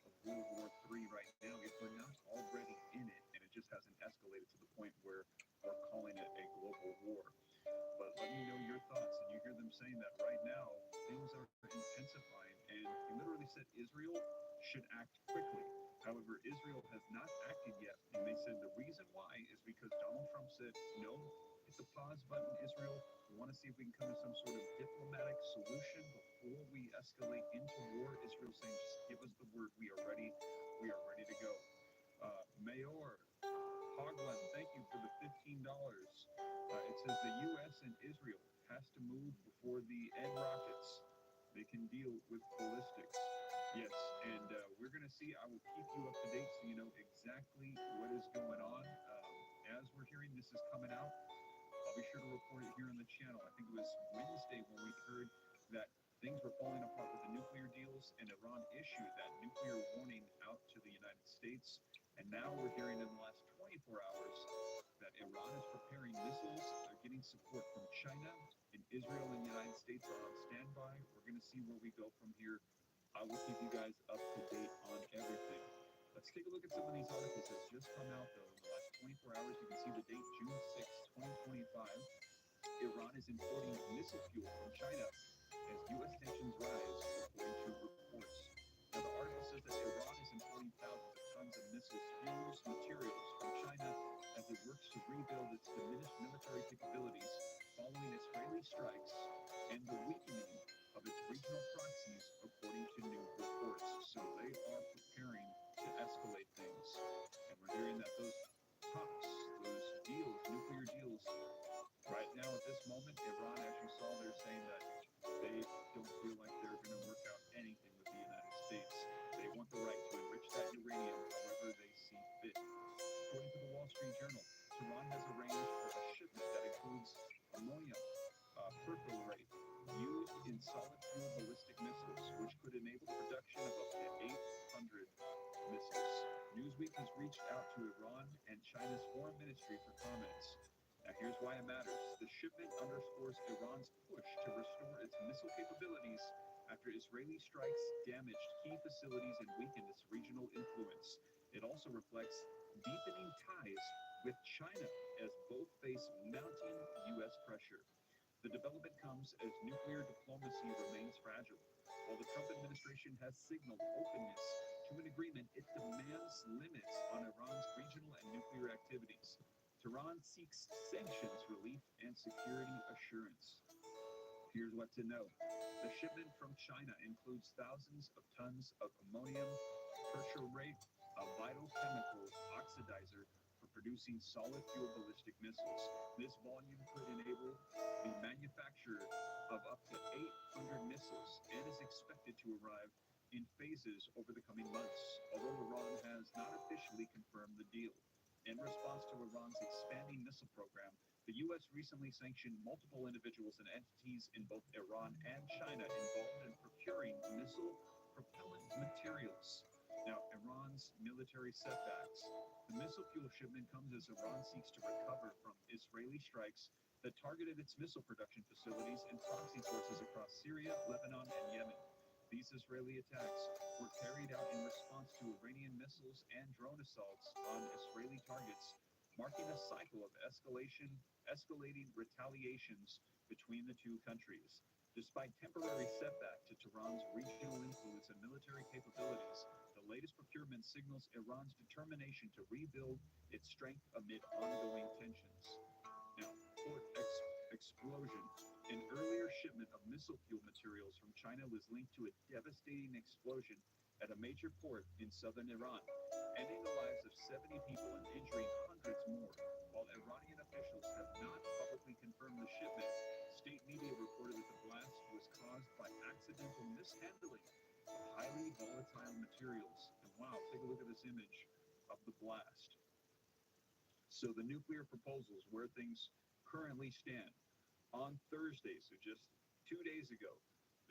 of World War III right now if we're not already in it. And it just hasn't escalated to the point where we're calling it a global war. But let me know your thoughts. And you hear them saying that right now things are intensifying. And he literally said Israel should act quickly. However, Israel has not acted yet. And they said the reason why is because Donald Trump said, no, hit the pause button, Israel. We want to see if we can come to some sort of diplomatic solution before we escalate into war. Israel saying, just give us the word. We are ready. We are ready to go. Mayor Hogland, thank you for the $15. It says the U.S. and Israel has to move before the end rockets. They can deal with ballistics. Yes, and we're going to see. I will keep you up to date so you know exactly what is going on. As we're hearing this is coming out, I'll be sure to report it here on the channel. I think it was Wednesday when we heard that things were falling apart with the nuclear deals, and Iran issued that nuclear warning out to the United States. And now we're hearing in the last 24 hours that Iran is preparing missiles. They're getting support from China, and Israel and the United States are on standby. We're going to see where we go from here. I will keep you guys up to date on everything. Let's take a look at some of these articles that's just come out, though. In the last 24 hours, you can see the date, June 6, 2025. Iran is importing missile fuel from China as U.S. tensions rise, according to reports. Now, the article says that Iran is importing thousands of tons of missiles, fuels, materials from China as it works to rebuild its diminished military capabilities following Israeli strikes and the weakening of its regional proxies, according to new reports. So they are preparing to escalate things. And we're hearing that those talks, those deals, nuclear deals, right now at this moment, Iran, as you saw, they're saying that they don't feel like they're going to work out anything with the United States. They want the right to enrich that uranium however they see fit. According to the Wall Street Journal, Tehran has arranged for a shipment that includes ammonium perchlorate used in solid fuel ballistic missiles, which could enable the production of up to 800 missiles. Newsweek has reached out to Iran and China's foreign ministry for comments. Now, here's why it matters. The shipment underscores Iran's push to restore its missile capabilities after Israeli strikes damaged key facilities and weakened its regional influence. It also reflects deepening ties with China as both face mounting U.S. pressure. The development comes as nuclear diplomacy remains fragile. While the Trump administration has signaled openness to an agreement, it demands limits on Iran's regional and nuclear activities. Tehran seeks sanctions relief and security assurance. Here's what to know. The shipment from China includes thousands of tons of ammonium perchlorate, a vital chemical oxidizer for producing solid fuel ballistic missiles. This volume could enable the manufacture of up to 800 missiles and is expected to arrive in phases over the coming months, although Iran has not officially confirmed the deal. In response to Iran's expanding missile program, the U.S. recently sanctioned multiple individuals and entities in both Iran and China involved in procuring missile propellant materials. Now, Iran's military setbacks. The missile fuel shipment comes as Iran seeks to recover from Israeli strikes that targeted its missile production facilities and proxy sources across Syria, Lebanon, and Yemen. These Israeli attacks were carried out in response to Iranian missiles and drone assaults on Israeli targets marking a cycle of escalating retaliations between the two countries. Despite temporary setback to Tehran's regional influence and military capabilities, the latest procurement signals Iran's determination to rebuild its strength amid ongoing tensions. Now, explosion. An earlier shipment of missile fuel materials from China was linked to a devastating explosion at a major port in southern Iran, ending the lives of 70 people and injuring hundreds more. While Iranian officials have not publicly confirmed the shipment, state media reported that the blast was caused by accidental mishandling of highly volatile materials. And wow, take a look at this image of the blast. So the nuclear proposals, where things currently stand. On Thursday, so just 2 days ago,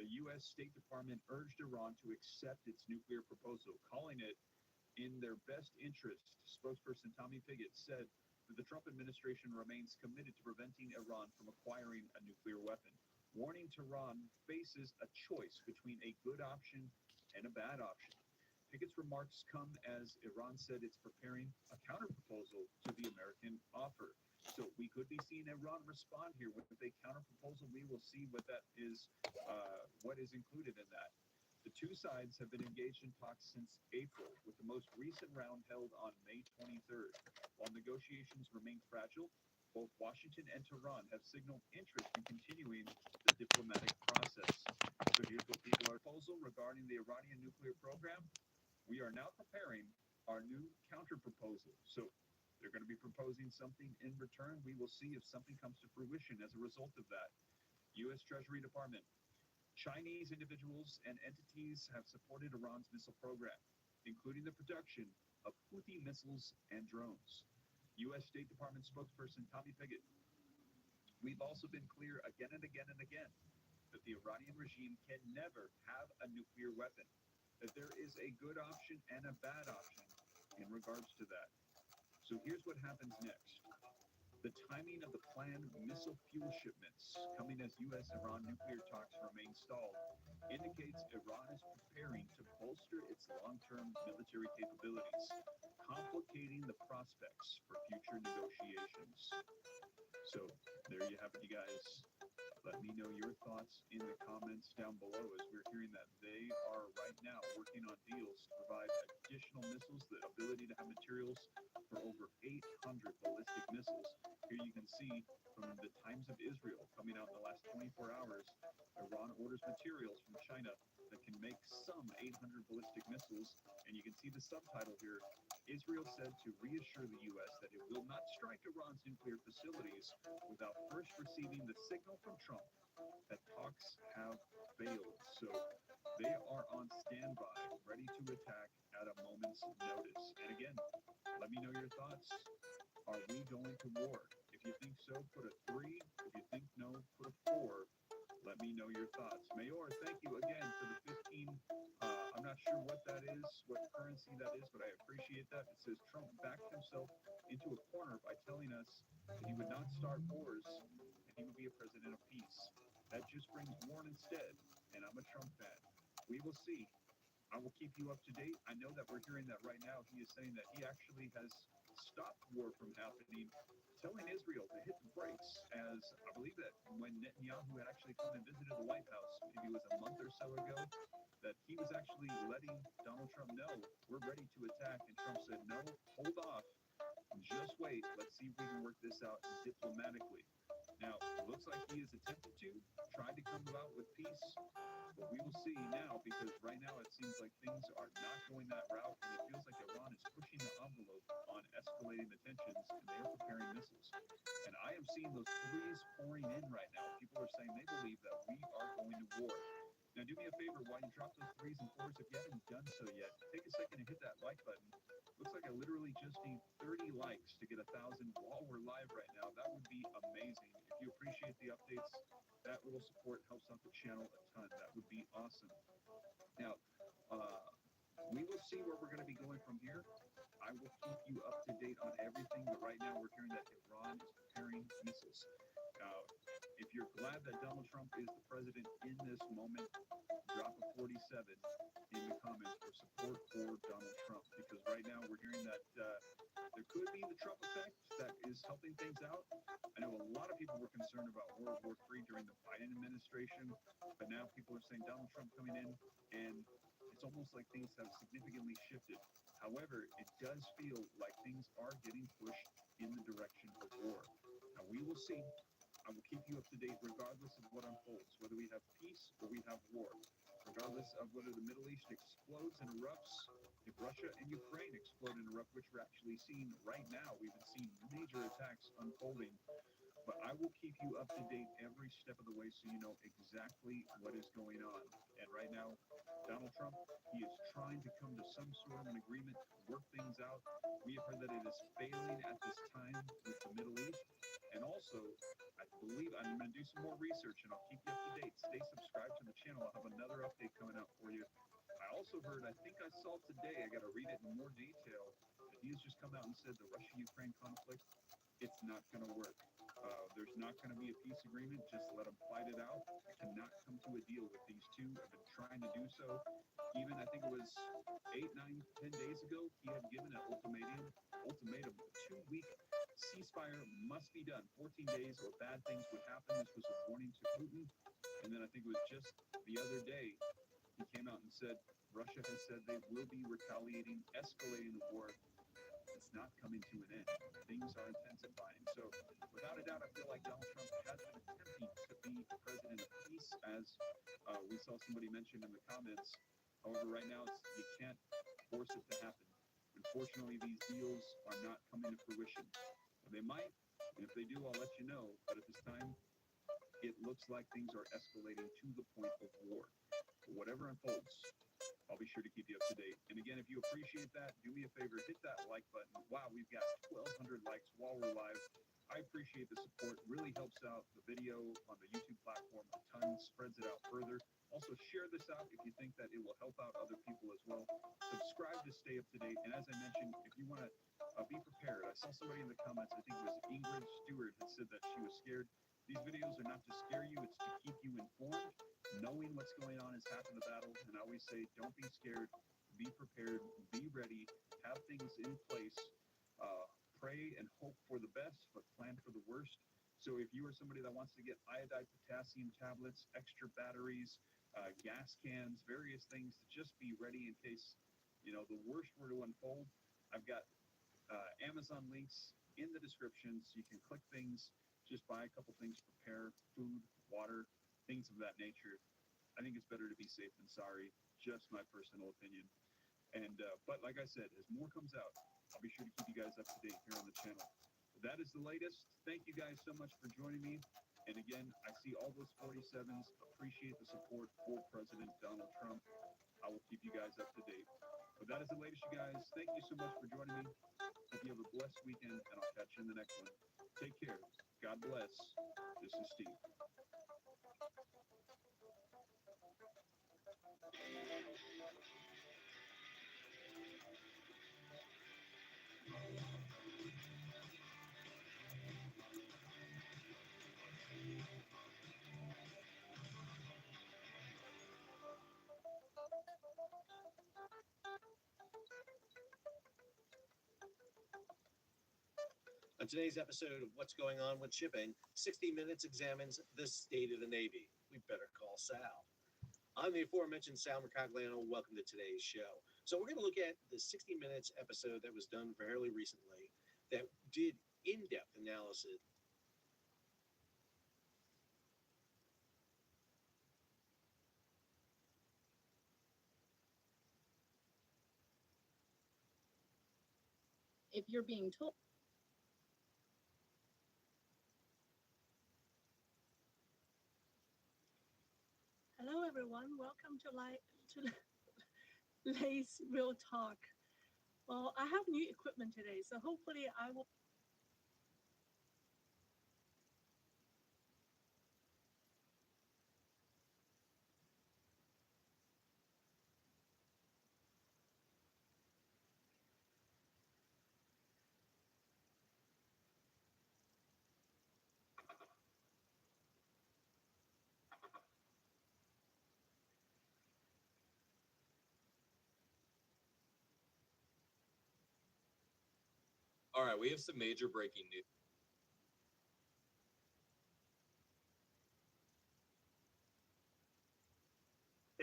the U.S. State Department urged Iran to accept its nuclear proposal, calling it in their best interest. Spokesperson Tommy Pigott said that the Trump administration remains committed to preventing Iran from acquiring a nuclear weapon, warning Tehran faces a choice between a good option and a bad option. Pickett's remarks come as Iran said it's preparing a counterproposal to the American offer. So we could be seeing Iran respond here with a counterproposal. We will see what that is, what is included in that. The two sides have been engaged in talks since April, with the most recent round held on May 23rd. While negotiations remain fragile, both Washington and Tehran have signaled interest in continuing the diplomatic process. So here's what people are proposal regarding the Iranian nuclear program. We are now preparing our new counterproposal. So they're going to be proposing something in return. We will see if something comes to fruition as a result of that. U.S. Treasury Department. Chinese individuals and entities have supported Iran's missile program, including the production of Houthi missiles and drones. U.S. State Department spokesperson Tommy Pigott. We've also been clear again and again and again that the Iranian regime can never have a nuclear weapon, that there is a good option and a bad option in regards to that. So here's what happens next. The timing of the planned missile fuel shipments coming as U.S.-Iran nuclear talks remain stalled indicates Iran is preparing to bolster its long-term military capabilities, complicating the prospects for future negotiations. So there you have it, you guys. Let me know your thoughts in the comments down below, as we're hearing that they are right now working on deals to provide additional missiles, the ability to have materials for over 800 ballistic missiles. Here you can see from the Times of Israel coming out in the last 24 hours, Iran orders materials from China that can make some 800 ballistic missiles. And you can see the subtitle here. Israel said to reassure the U.S. that it will not strike Iran's nuclear facilities without first receiving the signal from Trump that talks have failed. So they are on standby, ready to attack at a moment's notice. And again, let me know your thoughts. Are we going to war? If you think so, put a 3. If you think no, put a 4. Let me know your thoughts. Mayor, thank you again for the 15. I'm not sure what that is, what currency that is, but I appreciate that. It says Trump backed himself into a corner by telling us that he would not start wars and he would be a president of peace. That just brings war instead, and I'm a Trump fan. We will see. I will keep you up to date. I know that we're hearing that right now. He is saying that he actually has stopped war from happening, telling Israel to hit the brakes, as I believe that when Netanyahu had actually come and visited the White House, maybe it was a month or so ago, that he was actually letting Donald Trump know, we're ready to attack, and Trump said, no, hold off, just wait, let's see if we can work this out diplomatically. Now, it looks like he has attempted to, tried to come about with peace, but we will see now, because right now it seems like things are not going that route, and it feels like Iran is pushing the envelope on escalating the tensions, and they are preparing missiles. And I am seeing those 3s pouring in right now. People are saying they believe that we are going to war. Now, do me a favor, while you drop those 3s and 4s, if you haven't done so yet, take a second and hit that like button. Looks like I literally just need 30 likes to get 1,000 while we're live right now. That would be amazing. If you appreciate the updates, that little support helps out the channel a ton. That would be awesome. Now, we will see where we're going to be going from here. I will keep you up to date on everything, but right now we're hearing that Iran is preparing missiles. Now, if you're glad that Donald Trump is the president in this moment, drop a 47 in the comments for support for Donald Trump, because right now we're hearing that there could be the Trump effect, helping things out. I know a lot of people were concerned about World War III during the Biden administration, but now people are saying Donald Trump coming in, and it's almost like things have significantly shifted. However, it does feel like things are getting pushed in the direction of war. Now, we will see. I will keep you up to date regardless of what unfolds, whether we have peace or we have war, regardless of whether the Middle East explodes and erupts, if Russia and Ukraine explode and erupt, which we're actually seeing right now. We've been seeing major attacks unfolding, but I will keep you up to date every step of the way so you know exactly what is going on. And right now, Donald Trump, he is trying to come to some sort of an agreement, work things out. We have heard that it is failing at this time with the Middle East. And also, I believe I'm going to do some more research and I'll keep you up to date. Stay subscribed to the channel. I'll have another update coming out for you. I also heard, I think I saw today, I got to read it in more detail, that he has just come out and said the Russia-Ukraine conflict, it's not going to work. There's not going to be a peace agreement. Just let them fight it out. I cannot come to a deal with these two. I've been trying to do so. Even, I think it was 8, 9, 10 days ago, he had given an ultimatum, a 2-week ceasefire must be done. 14 days or bad things would happen. This was a warning to Putin. And then I think it was just the other day, he came out and said, Russia has said they will be retaliating, escalating the war. It's not coming to an end. Things are intensifying. So, without a doubt, I feel like Donald Trump has been attempting to be a president of peace, as we saw somebody mention in the comments. However, right now, you can't force it to happen. Unfortunately, these deals are not coming to fruition. They might, and if they do, I'll let you know. But at this time, it looks like things are escalating to the point of war. But whatever unfolds, I'll be sure to keep you up to date. And again, if you appreciate that, do me a favor, hit that like button. Wow, we've got 1,200 likes while we're live. I appreciate the support. Really helps out the video on the YouTube platform a ton, spreads it out further. Also, share this out if you think that it will help out other people as well. Subscribe to stay up to date. And as I mentioned, if you want to be prepared, I saw somebody in the comments, I think it was Ingrid Stewart, had said that she was scared. These videos are not to scare you, it's to keep you informed. Knowing what's going on is half of the battle. And I always say, don't be scared, be prepared, be ready, have things in place. Pray and hope for the best, but plan for the worst. So if you are somebody that wants to get iodide potassium tablets, extra batteries, gas cans, various things to just be ready in case, the worst were to unfold, I've got Amazon links in the description, so you can click things, just buy a couple things, prepare food, water, things of that nature. I think it's better to be safe than sorry, just my personal opinion. And but like I said, as more comes out, I'll be sure to keep you guys up to date here on the channel. But that is the latest. Thank you guys so much for joining me. And again, I see all those 47s. Appreciate the support for President Donald Trump. I will keep you guys up to date. But that is the latest, you guys. Thank you so much for joining me. Hope you have a blessed weekend, and I'll catch you in the next one. Take care. God bless. This is Steve. On today's episode of What's Going On with Shipping, 60 Minutes examines the state of the Navy. We better call Sal. I'm the aforementioned Sal Mercogliano. Welcome to today's show. So we're going to look at the 60 Minutes episode that was done fairly recently that did in-depth analysis. If you're being told. Hello, everyone. Welcome to Lay's Real Talk. Well, I have new equipment today, so hopefully I will. All right, we have some major breaking news.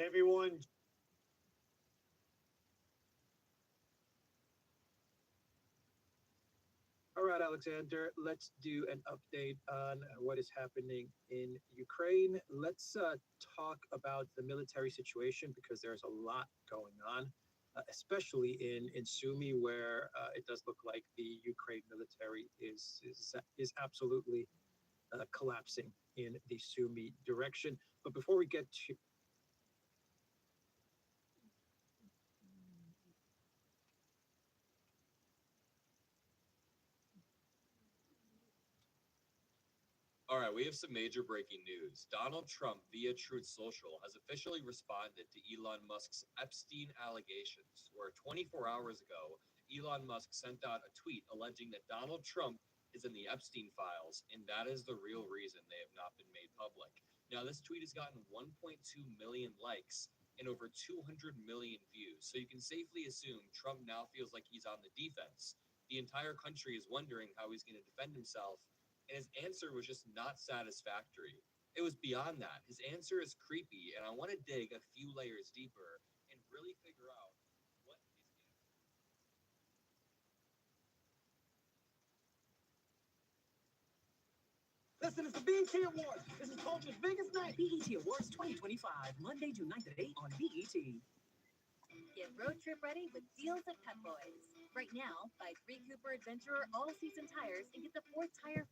Hey everyone. All right, Alexander, let's do an update on what is happening in Ukraine. Let's talk about the military situation because there's a lot going on, especially in Sumy, where it does look like the Ukraine military is absolutely collapsing in the Sumy direction. But before we get to All right, we have some major breaking news. Donald Trump, via Truth Social, has officially responded to Elon Musk's Epstein allegations, where 24 hours ago, Elon Musk sent out a tweet alleging that Donald Trump is in the Epstein files, and that is the real reason they have not been made public. Now, this tweet has gotten 1.2 million likes and over 200 million views, so you can safely assume Trump now feels like he's on the defense. The entire country is wondering how he's going to defend himself, and his answer was just not satisfactory. It was beyond that. His answer is creepy, and I want to dig a few layers deeper and really figure out what his Listen, it's the BET Awards. This is culture's biggest night. BET Awards 2025, Monday, June 9th at 8 on BET. Get road trip ready with deals at Pep Boys. Right now, buy 3 Cooper Adventurer all-season tires and get the 4th tire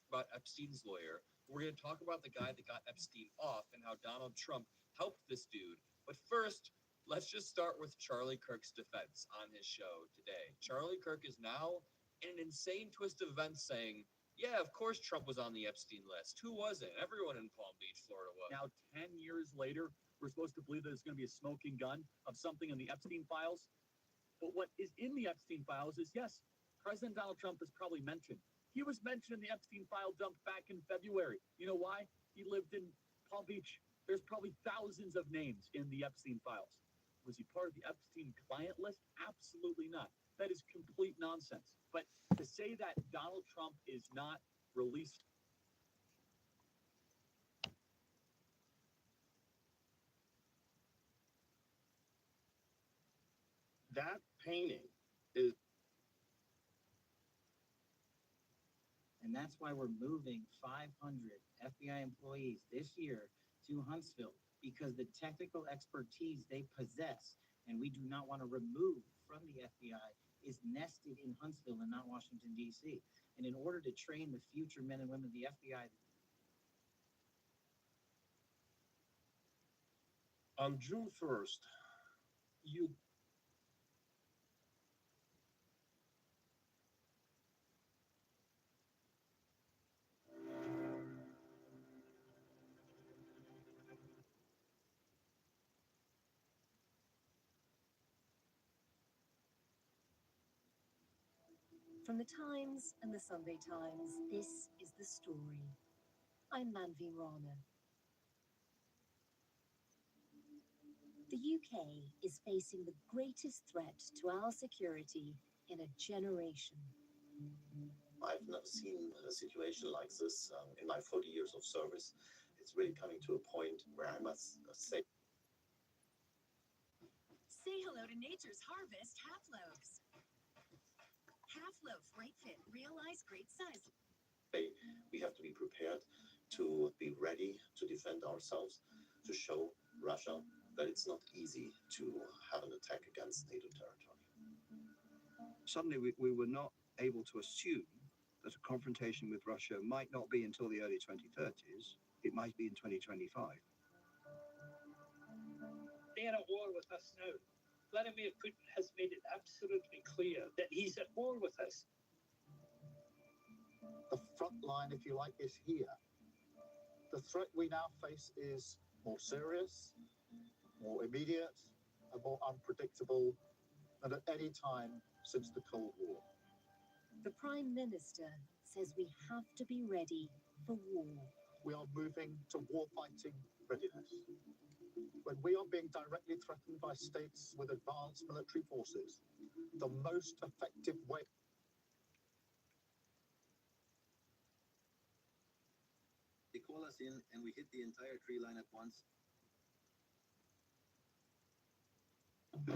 about Epstein's lawyer. We're going to talk about the guy that got Epstein off and how Donald Trump helped this dude. But first, let's just start with Charlie Kirk's defense on his show today. Charlie Kirk is now in an insane twist of events saying, yeah, of course Trump was on the Epstein list. Who wasn't? Everyone in Palm Beach, Florida was. Now, 10 years later, we're supposed to believe that there's going to be a smoking gun of something in the Epstein files. But what is in the Epstein files is, yes, President Donald Trump is probably mentioned. He was mentioned in the Epstein file dump back in February. You know why? He lived in Palm Beach. There's probably thousands of names in the Epstein files. Was he part of the Epstein client list? Absolutely not. That is complete nonsense. But to say that Donald Trump is not released. That painting is. And that's why we're moving 500 FBI employees this year to Huntsville, because the technical expertise they possess, and we do not want to remove from the FBI, is nested in Huntsville and not Washington, D.C. And in order to train the future men and women of the FBI. On June 1st, you From the Times and the Sunday Times, this is the story. I'm Manvi Rana. The UK is facing the greatest threat to our security in a generation. I've never seen a situation like this in my 40 years of service. It's really coming to a point where I must say. Say hello to Nature's Harvest half loaves. Half loaf, great fit, realize great size. We have to be prepared to be ready to defend ourselves, to show Russia that it's not easy to have an attack against NATO territory. Suddenly, we were not able to assume that a confrontation with Russia might not be until the early 2030s. It might be in 2025. They're at war with us now. Vladimir Putin has made it absolutely clear that he's at war with us. The front line, if you like, is here. The threat we now face is more serious, more immediate, and more unpredictable than at any time since the Cold War. The Prime Minister says we have to be ready for war. We are moving to war-fighting readiness. When we are being directly threatened by states with advanced military forces, the most effective way. They call us in and we hit the entire tree line at once. In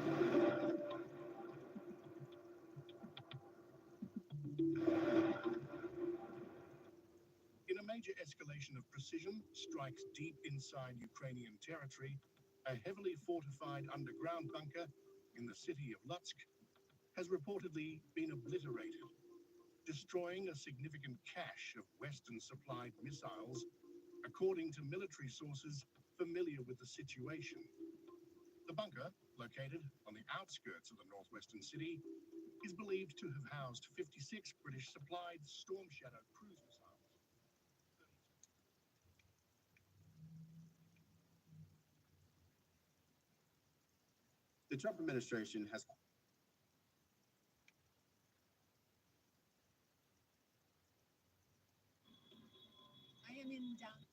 a major escalation of precision strikes deep inside Ukrainian territory, a heavily fortified underground bunker in the city of Lutsk has reportedly been obliterated, destroying a significant cache of Western-supplied missiles, according to military sources familiar with the situation. The bunker, located on the outskirts of the northwestern city, is believed to have housed 56 British-supplied Storm Shadow cruise missiles. The Trump administration has I am in down.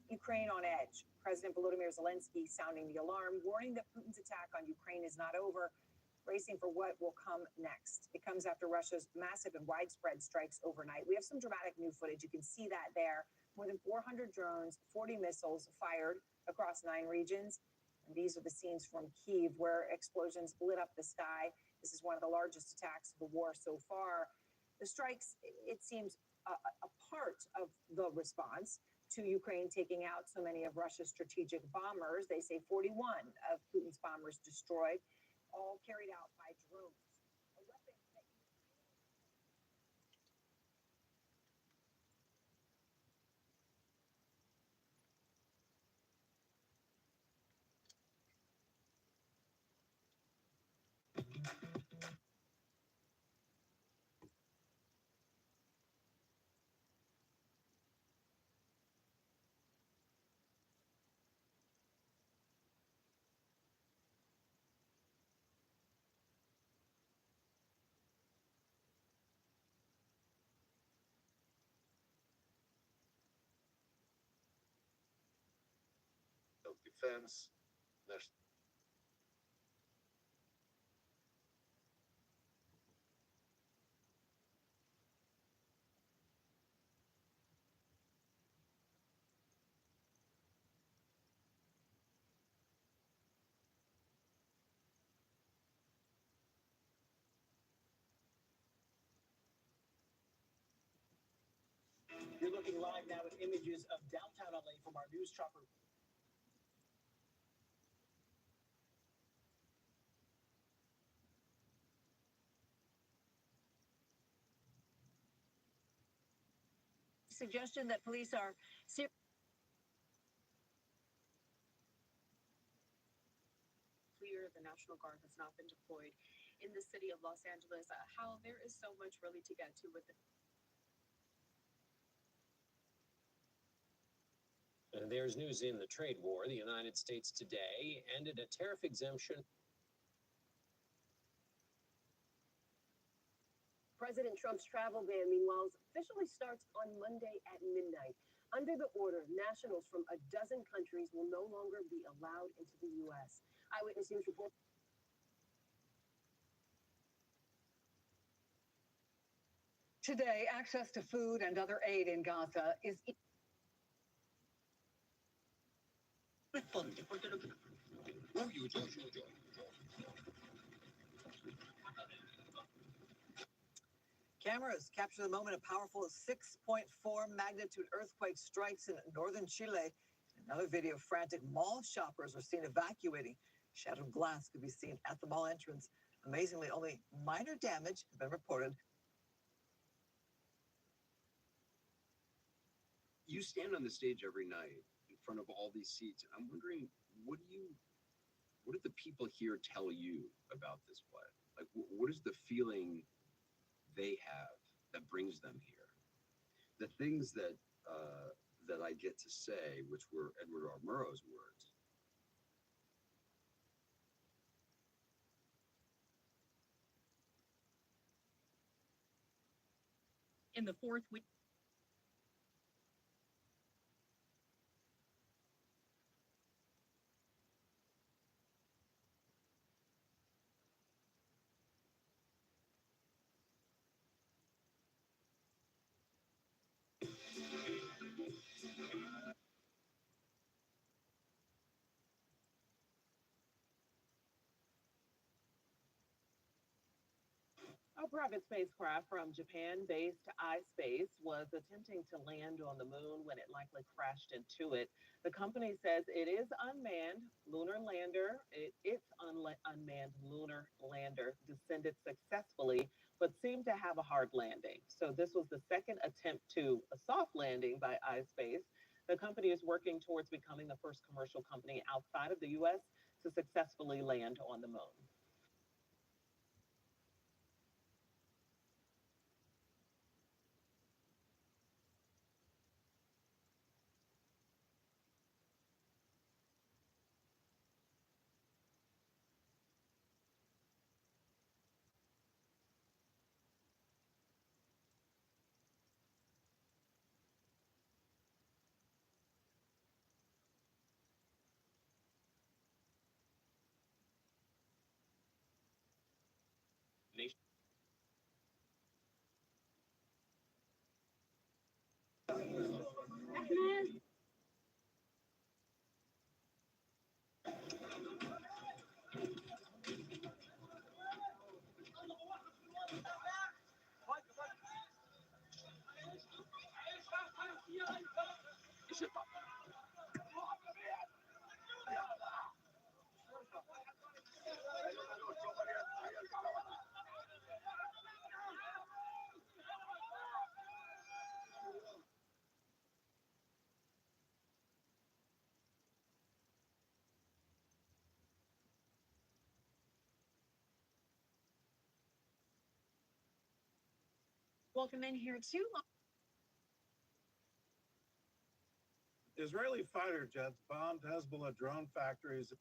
Ukraine on edge. President Volodymyr Zelensky sounding the alarm, warning that Putin's attack on Ukraine is not over, bracing for what will come next. It comes after Russia's massive and widespread strikes overnight. We have some dramatic new footage. You can see that there. More than 400 drones, 40 missiles fired across 9 regions. And these are the scenes from Kyiv, where explosions lit up the sky. This is one of the largest attacks of the war so far. The strikes, it seems, a part of the response to Ukraine taking out so many of Russia's strategic bombers. They say 41 of Putin's bombers destroyed, all carried out by drones. A weapon that Of defense, national. You're looking live now at images of downtown LA from our news chopper. suggestion that police are clear the National Guard has not been deployed in the city of Los Angeles. How there is so much really to get to with it. There's news in the trade war. The United States today ended a tariff exemption. President Trump's travel ban, meanwhile, officially starts on Monday at midnight. Under the order, nationals from a dozen countries will no longer be allowed into the U.S. Eyewitness News report. Today, access to food and other aid in Gaza is Cameras capture the moment a powerful 6.4 magnitude earthquake strikes in northern Chile. Another video of frantic mall shoppers are seen evacuating. Shattered glass could be seen at the mall entrance. Amazingly, only minor damage has been reported. You stand on the stage every night in front of all these seats. I'm wondering, what do the people here tell you about this play? Like, what is the feeling they have that brings them here? The things that that I get to say, which were Edward R. Murrow's words. In the fourth week. A private spacecraft from Japan-based iSpace was attempting to land on the moon when it likely crashed into it. The company says it is unmanned lunar lander. Its unmanned lunar lander descended successfully, but seemed to have a hard landing. So this was the second attempt to a soft landing by iSpace. The company is working towards becoming the first commercial company outside of the U.S. to successfully land on the moon. Welcome in here too. Israeli fighter jets bombed Hezbollah drone factories.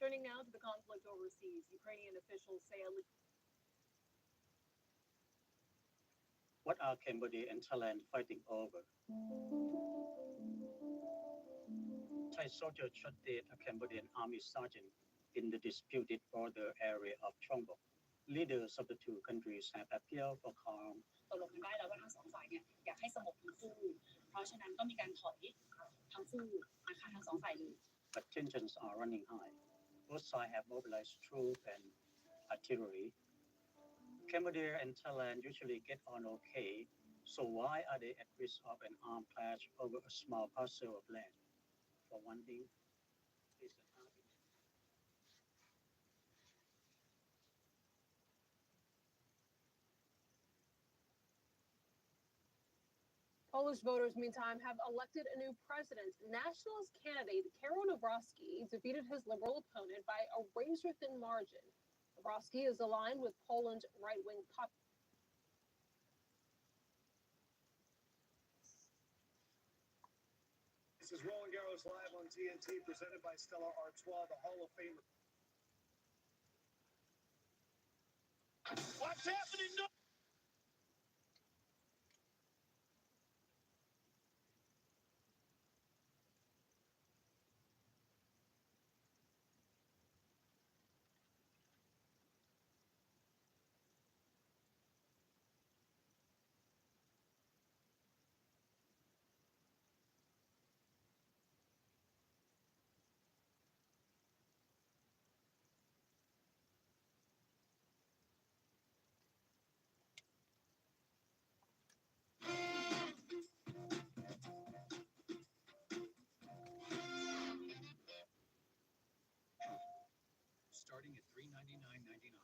Turning now to the conflict overseas, Ukrainian officials say What are Cambodia and Thailand fighting over? Thai soldiers shot dead a Cambodian army sergeant in the disputed border area of Chongbuk. Leaders of the two countries have appealed for calm. ตกลงกันได้แล้วว่าทั้งสองฝ่ายเนี่ยอยากให้สงบทั้งคู่เพราะฉะนั้นก็มีการถอยทั้งคู่นะคะทั้งสองฝ่ายเลย But tensions are running high. Both sides have mobilized troops and artillery. Cambodia and Thailand usually get on okay, so why are they at risk of an armed clash over a small parcel of land? For one thing, is an argument. Polish voters, meantime, have elected a new president. Nationalist candidate Karol Nawrocki defeated his liberal opponent by a razor-thin margin. Nawrocki is aligned with Poland's right-wing pop. This is Roland Garros live on TNT, presented by Stella Artois, the Hall of Famer. What's happening? No! Starting at $399.99.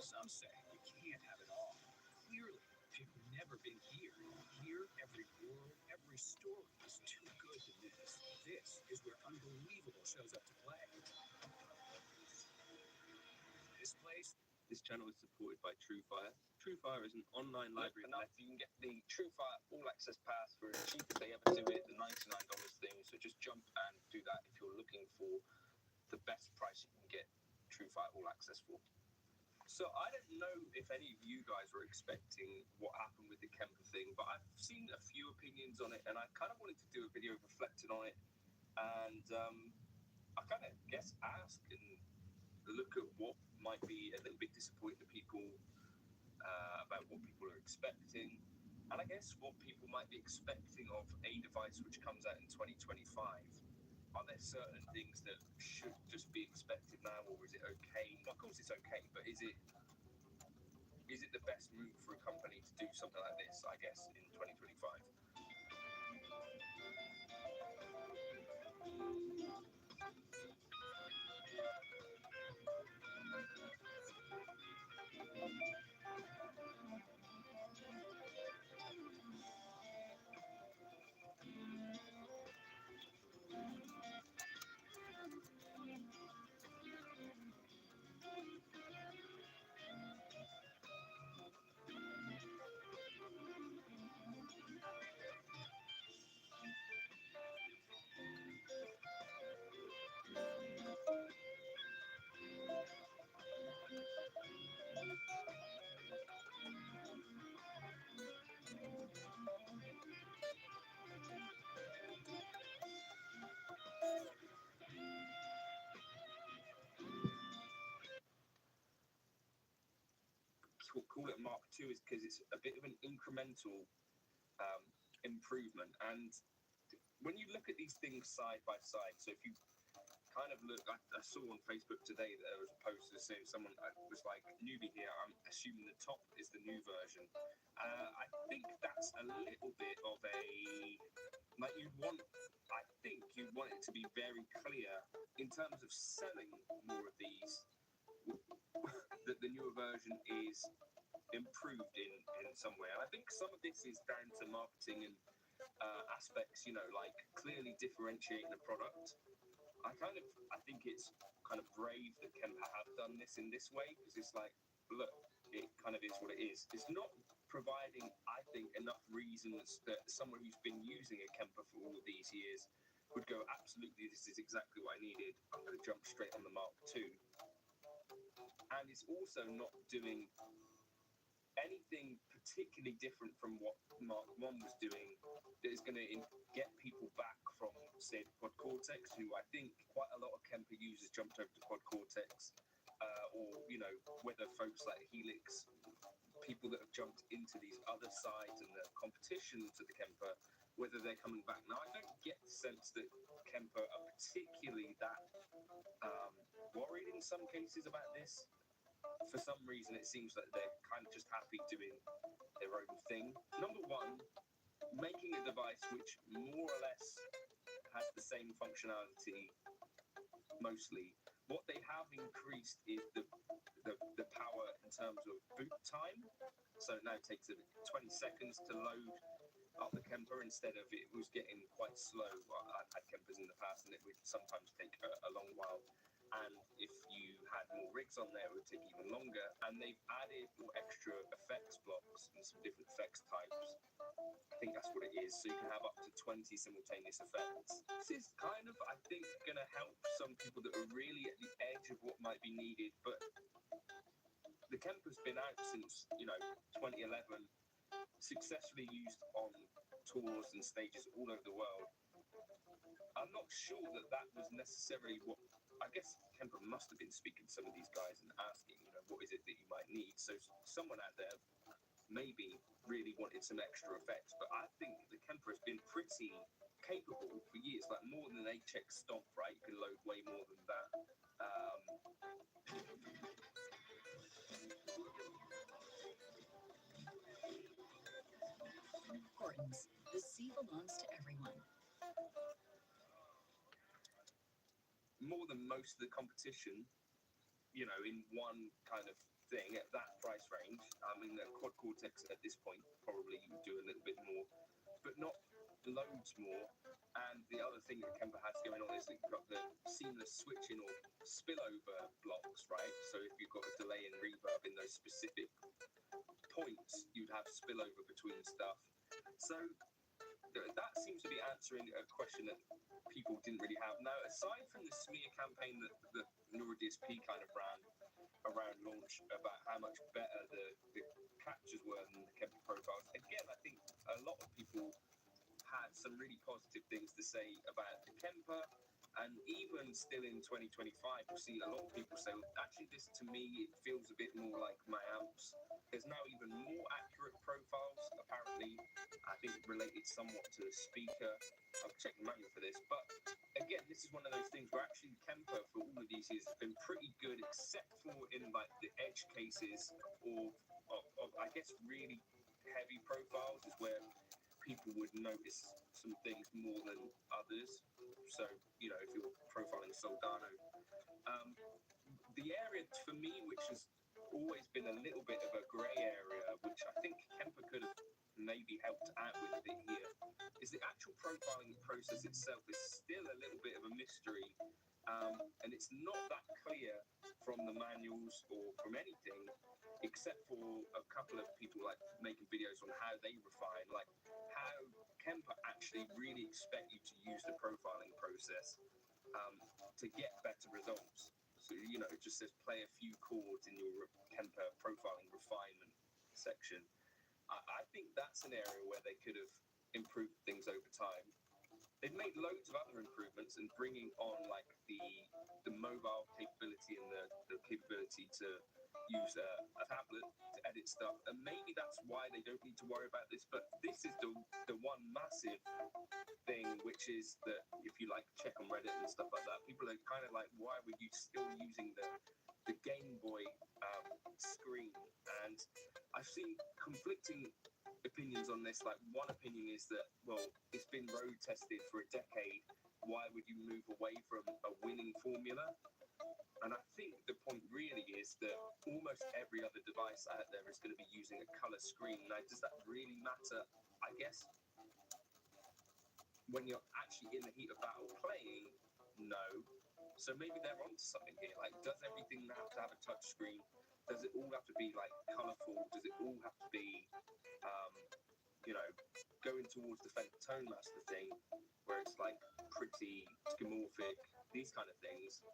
Some say you can't have it all. Clearly, if you've never been here, here every world, every story is too good to miss. This is where Unbelievable shows up to play. This place. This channel is supported by TrueFire. TrueFire is an online library. You can get the TrueFire All Access Pass for as cheap as they ever do it, the $99 thing. So just jump and do that if you're looking for the best price you can get TrueFire All Access for. So I don't know if any of you guys were expecting what happened with the Kemper thing, but I've seen a few opinions on it, and I kind of wanted to do a video reflecting on it, and I kind of guess ask and look at what might be a little bit disappointing to people about what people are expecting, and I guess what people might be expecting of a device which comes out in 2025. Are there certain things that should just be expected now, or is it okay? Of course, it's okay, but is it the best move for a company to do something like this? I guess in 2025. Call it Mark II is because it's a bit of an incremental improvement. And when you look at these things side by side, so if you kind of look, I saw on Facebook today that there was a post that said someone was like, newbie here, I'm assuming the top is the new version. I think that's a little bit of a, like I think you'd want it to be very clear in terms of selling more of these, that the newer version is improved in some way. And I think some of this is down to marketing and aspects, like clearly differentiating the product. I think it's kind of brave that Kemper have done this in this way, because it's like, look, it kind of is what it is. It's not providing, I think, enough reasons that someone who's been using a Kemper for all of these years would go, absolutely, this is exactly what I needed. I'm going to jump straight on the Mark II. And it's also not doing anything particularly different from what Mark I was doing that is going to get people back from, say, Quad Cortex, who I think quite a lot of Kemper users jumped over to Quad Cortex, or, whether folks like Helix, people that have jumped into these other sides and the competition to the Kemper, whether they're coming back. Now, I don't get the sense that Kemper are particularly that worried in some cases about this. For some reason, it seems that they're kind of just happy doing their own thing. Number one, making a device which more or less has the same functionality, mostly. What they have increased is the power in terms of boot time. So now it takes 20 seconds to load up the Kemper instead of it was getting quite slow. Well, I've had Kempers in the past and it would sometimes take a long while. And if you had more rigs on there, it would take even longer. And they've added more extra effects blocks and some different effects types. I think that's what it is. So you can have up to 20 simultaneous effects. This is kind of, I think, going to help some people that are really at the edge of what might be needed. But the Kemper's been out since, 2011, successfully used on tours and stages all over the world. I'm not sure that was necessarily what, I guess Kemper must have been speaking to some of these guys and asking, what is it that you might need? So someone out there maybe really wanted some extra effects, but I think the Kemper has been pretty capable for years, like more than an HX Stomp, right? You can load way more than that. Hortons, the sea belongs to everyone. More than most of the competition, in one kind of thing at that price range. I mean, the Quad Cortex at this point probably you would do a little bit more, but not loads more. And the other thing that Kemper has going on is that you've got the seamless switching or spillover blocks, right? So if you've got a delay and reverb in those specific points, you'd have spillover between stuff. So that seems to be answering a question that people didn't really have. Now, aside from the smear campaign that Nura DSP kind of ran around launch about how much better the captures were than the Kemper profiles, again, I think a lot of people had some really positive things to say about the Kemper. And even still in 2025, you see a lot of people say, actually, this to me, it feels a bit more like my amps. There's now even more accurate profiles, apparently, I think related somewhat to the speaker. I'll check the manual for this. But again, this is one of those things where actually Kemper for all of these years has been pretty good, except for in like the edge cases of I guess, really heavy profiles is where people would notice some things more than others. So, you know, if you're profiling Soldano, the area for me, which has always been a little bit of a grey area, which I think Kemper could have maybe helped out with a bit here, is the actual profiling process itself is still a little bit of a mystery. And it's not that clear from the manuals or from anything, except for a couple of people like making videos on how they refine, like how Kemper actually really expect you to use the profiling process to get better results. So, you know, it just says play a few chords in your Kemper profiling refinement section. I think that's an area where they could have improved things over time. They've made loads of other improvements and bringing on like the mobile capability and the capability to use a tablet to edit stuff, and maybe that's why they don't need to worry about this. But this is the one massive thing, which is that if you like check on Reddit and stuff like that, people are kind of like, why were you still using the Game Boy screen? And I've seen conflicting opinions on this. Like, one opinion is that, well, it's been road tested for a decade. Why would you move away from a winning formula? And I think the point really is that almost every other device out there is going to be using a color screen. Now, does that really matter? I guess when you're actually in the heat of battle playing, no. So maybe they're onto something here. Like, does everything have to have a touch screen? Does it all have to be like colorful? Does it all have to be, you know, going towards the Fender Tone Master thing, where it's like pretty skeuomorphic, these kind of things?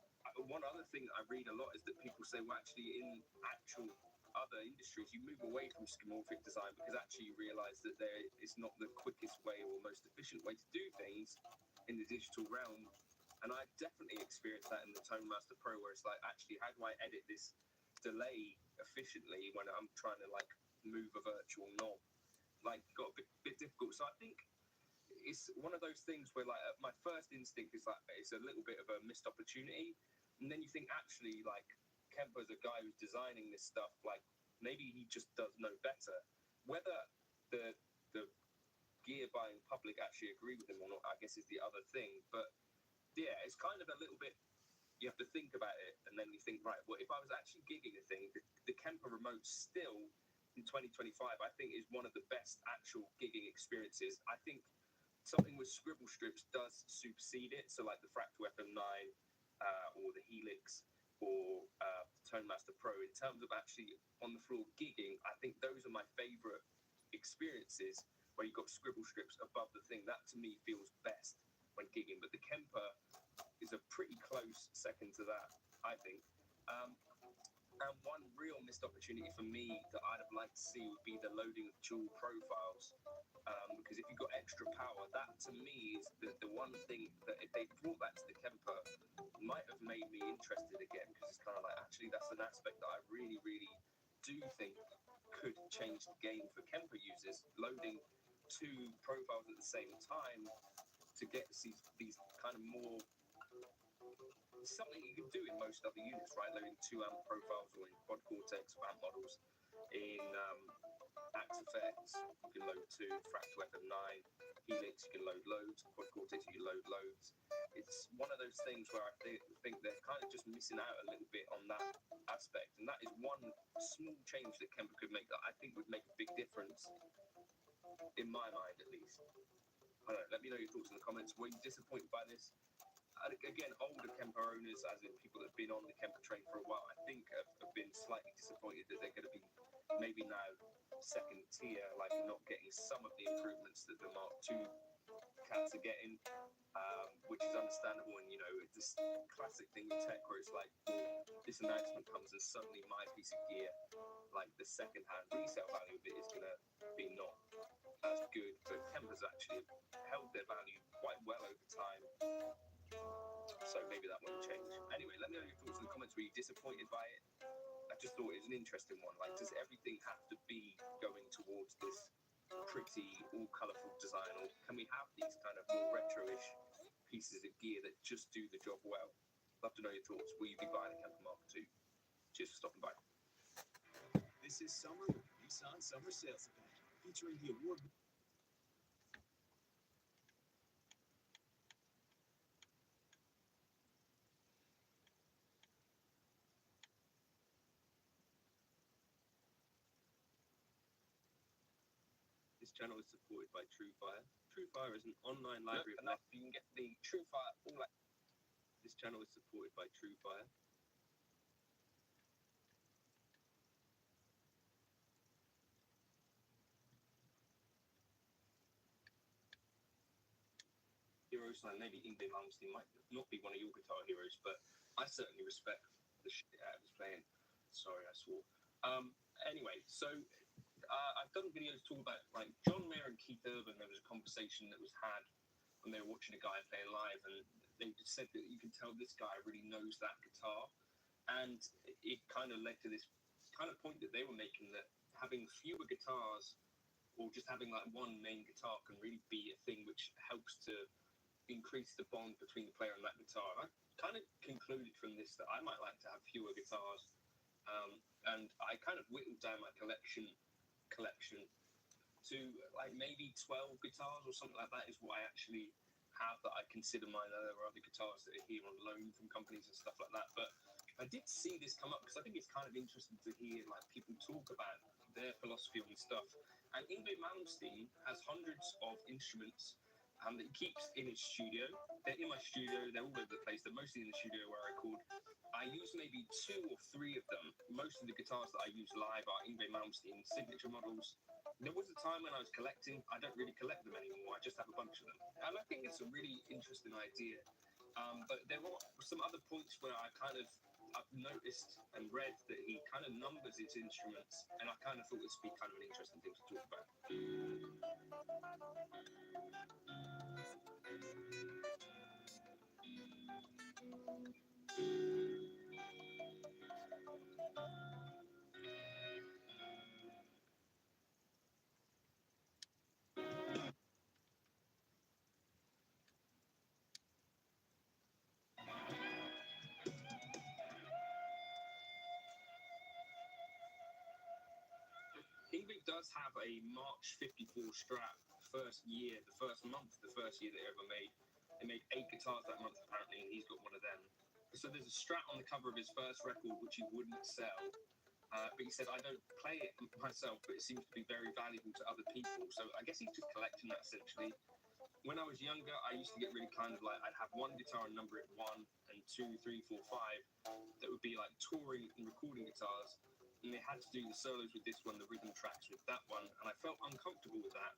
One other thing I read a lot is that people say, well, actually, in actual other industries, you move away from skeuomorphic design because actually you realize that there is not the quickest way or most efficient way to do things in the digital realm. And I've definitely experienced that in the Tone Master Pro, where it's like, actually, how do I edit this delay efficiently when I'm trying to like move a virtual knob? Like, got a bit difficult. So I think it's one of those things where like my first instinct is like it's a little bit of a missed opportunity, and then you think actually like Kemper's a guy who's designing this stuff, like maybe he just does know better. Whether the gear buying public actually agree with him or not, I guess, is the other thing. But yeah, it's kind of a little bit, you have to think about it, and then you think, right, well, if I was actually gigging a thing, the Kemper remote still in 2025 I think is one of the best actual gigging experiences. I think something with scribble strips does supersede it. So like the Fractal FM9 or the Helix or Tone Master Pro, in terms of actually on the floor gigging, I think those are my favorite experiences where you've got scribble strips above the thing. That to me feels best when gigging. But the Kemper is a pretty close second to that, I think. And one real missed opportunity for me that I'd have liked to see would be the loading of dual profiles. Because if you've got extra power, that to me is the one thing that if they brought that to the Kemper, might have made me interested again, because it's kind of like, actually, that's an aspect that I really, really do think could change the game for Kemper users. Loading two profiles at the same time to get these kind of more, something you can do in most other units, right? Loading two amp profiles, or in Quad Cortex or amp models. In Axe Effects, you can load two. Fractal FM9, Helix, you can load loads. Quad Cortex, you can load loads. It's one of those things where I think they're kind of just missing out a little bit on that aspect. And that is one small change that Kemper could make that I think would make a big difference, in my mind at least. I don't know, let me know your thoughts in the comments. Were you disappointed by this? And again, older Kemper owners, as in people that have been on the Kemper train for a while, I think have been slightly disappointed that they're going to be maybe now second tier, like not getting some of the improvements that the Mark II cats are getting, which is understandable. And, you know, it's this classic thing with tech where it's like, this announcement comes and suddenly my piece of gear, like the second-hand resale value of it is going to be not as good. But Kemper's actually held their value quite well over time. maybe that won't change. Anyway, let me know your thoughts in the comments. Were you disappointed by it? I just thought it was an interesting one. Like, does everything have to be going towards this pretty, all colourful design, or can we have these kind of more retro-ish pieces of gear that just do the job well? Love to know your thoughts. Will you be buying a Camper Mark II? Cheers for stopping by. This is summer with the Nissan Summer Sales Event, featuring the award. This channel is supported by TrueFire. TrueFire is an online library of enough. You can get the TrueFire all that. This channel is supported by TrueFire. Heroes, like maybe Yngwie Malmsteen might not be one of your guitar heroes, but I certainly respect the shit out of his playing. Sorry, I swore. Anyway, so I've done videos talking about like John Mayer and Keith Urban. There was a conversation that was had when they were watching a guy playing live, and they just said that you can tell this guy really knows that guitar, and it kind of led to this kind of point that they were making, that having fewer guitars or just having like one main guitar can really be a thing which helps to increase the bond between the player and that guitar. I kind of concluded from this that I might like to have fewer guitars, and I kind of whittled down my collection to like maybe 12 guitars or something like that is what I actually have that I consider mine. There are other guitars that are here on loan from companies and stuff like that, but I did see this come up because I think it's kind of interesting to hear like people talk about their philosophy on stuff. And Yngwie Malmsteen has hundreds of instruments that he keeps in his studio. They're in my studio, they're all over the place. They're mostly in the studio where I record. I use maybe 2 or 3 of them. Most of the guitars that I use live are Yngwie Malmsteen signature models. There was a time when I was collecting. I don't really collect them anymore. I just have a bunch of them. And I think it's a really interesting idea. But there were some other points where I've noticed and read that he kind of numbers his instruments, and I kind of thought this would be kind of an interesting thing to talk about. Yngwie does have a March 54 Strat first year, the first year they ever made. They made 8 guitars that month apparently, and he's got one of them. So there's a Strat on the cover of his first record which he wouldn't sell. But he said, I don't play it myself, but it seems to be very valuable to other people. So I guess he's just collecting that essentially. When I was younger, I used to get really kind of like, I'd have one guitar and number it 1 and 2, 3, 4, 5. That would be like touring and recording guitars. And they had to do the solos with this one, the rhythm tracks with that one. And I felt uncomfortable with that.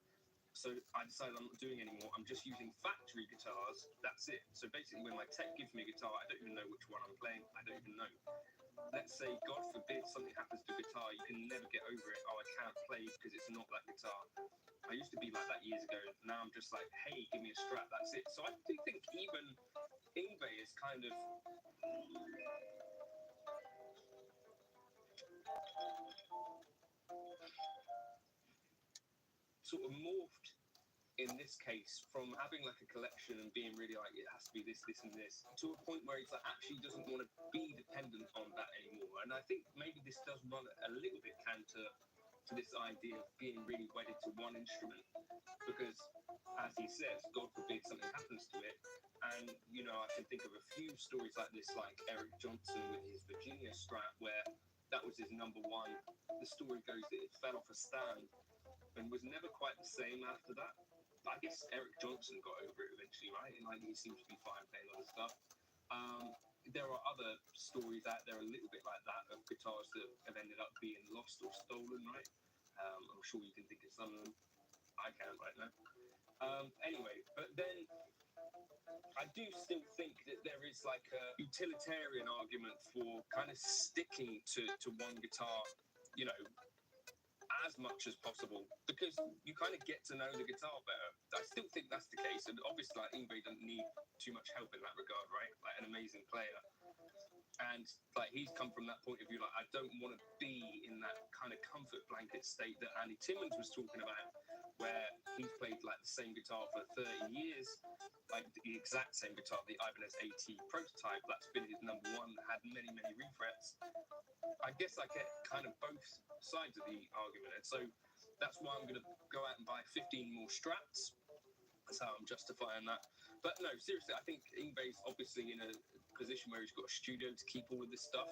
So I decided I'm not doing anymore. I'm just using factory guitars. That's it. So basically when my tech gives me a guitar, I don't even know which one I'm playing. I don't even know. Let's say, God forbid, something happens to a guitar, you can never get over it. Oh, I can't play because it's not that guitar. I used to be like that years ago. Now I'm just like, hey, give me a Strat, that's it. So I do think even Yngwie is kind of sort of morphed in this case from having like a collection and being really like it has to be this, this, and this, to a point where he's like actually doesn't want to be dependent on that anymore. And I think maybe this does run a little bit counter to this idea of being really wedded to one instrument, because as he says, God forbid something happens to it. And you know, I can think of a few stories like this, like Eric Johnson with his Virginia Strat, where that was his number 1. The story goes that it fell off a stand and was never quite the same after that. I guess Eric Johnson got over it eventually, right? And like he seems to be fine playing other stuff. There are other stories out there a little bit like that of guitars that have ended up being lost or stolen, right? I'm sure you can think of some of them. I can't right now. Anyway, but then I do still think that there is like a utilitarian argument for kind of sticking to one guitar, you know, as much as possible because you kind of get to know the guitar better. I still think that's the case, and obviously, like, Yngwie doesn't need too much help in that regard, right? Like an amazing player, and like he's come from that point of view. Like, I don't want to be in that kind of comfort blanket state that Andy Timmons was talking about, where he's played like the same guitar for 30 years, like the exact same guitar, the Ibanez AT prototype. That's been his number one, that had many refrets. I guess I get kind of both sides of the argument, and so that's why I'm going to go out and buy 15 more Strats. That's how I'm justifying that. But no, seriously, I think Yngwie's obviously in a position where he's got a studio to keep all of this stuff.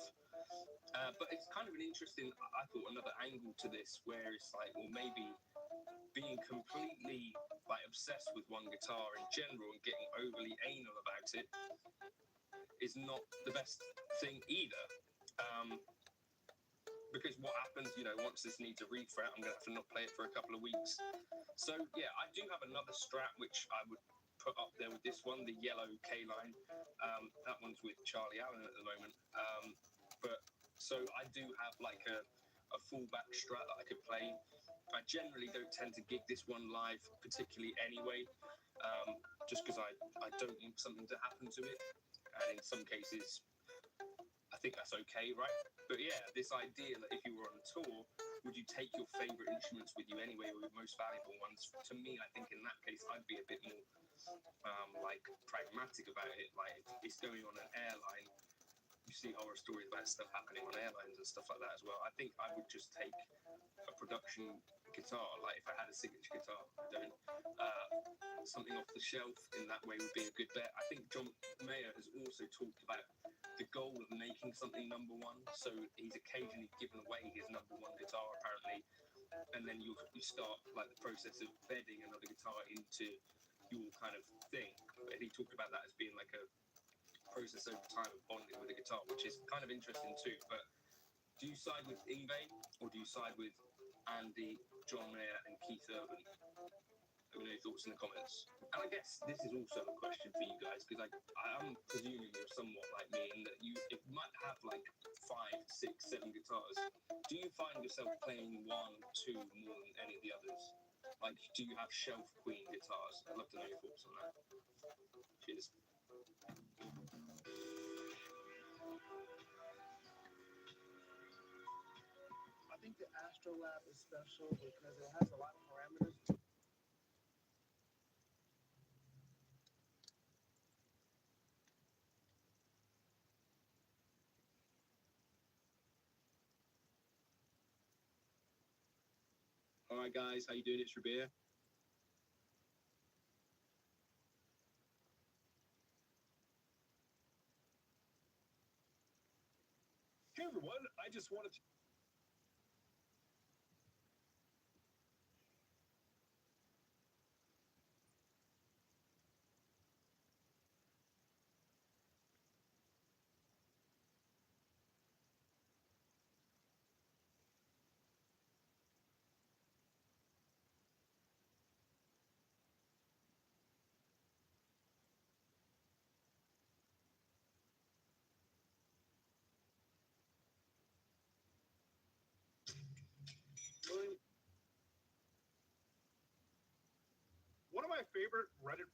But it's kind of an interesting, I thought, another angle to this, where it's like, well, maybe being completely like obsessed with one guitar in general and getting overly anal about it is not the best thing either. Because what happens, you know, once this needs a refret, I'm going to have to not play it for a couple of weeks. So, yeah, I do have another Strat, which I would put up there with this one, the yellow K-Line. That one's with Charlie Allen at the moment. So I do have like a fallback Strat that I could play. I generally don't tend to gig this one live particularly anyway, just because I don't want something to happen to it. And in some cases, I think that's okay, right? But yeah, this idea that if you were on a tour, would you take your favorite instruments with you anyway, or your most valuable ones? To me, I think in that case, I'd be a bit more like pragmatic about it. Like, if it's going on an airline, you see horror stories about stuff happening on airlines and stuff like that as well. I think I would just take a production guitar. Like, if I had a signature guitar, something off the shelf in that way would be a good bet. I think John Mayer has also talked about the goal of making something number one. So he's occasionally given away his number one guitar, apparently, and then you start like the process of bedding another guitar into your kind of thing. But he talked about that as being like a process over time of bonding with a guitar, which is kind of interesting too. But do you side with Yngwie, or do you side with Andy, John Mayer, and Keith Urban? Let me know your thoughts in the comments. And I guess this is also a question for you guys, because I'm presuming you're somewhat like me in that you might have like 5, 6, 7 guitars. Do you find yourself playing 1, 2 more than any of the others? Like, do you have shelf queen guitars? I'd love to know your thoughts on that. Cheers. I think the Astrolab is special because it has a lot of parameters. All right, guys, how you doing? It's Rabir. Hey everyone, I just wanted to. One of my favorite Reddit.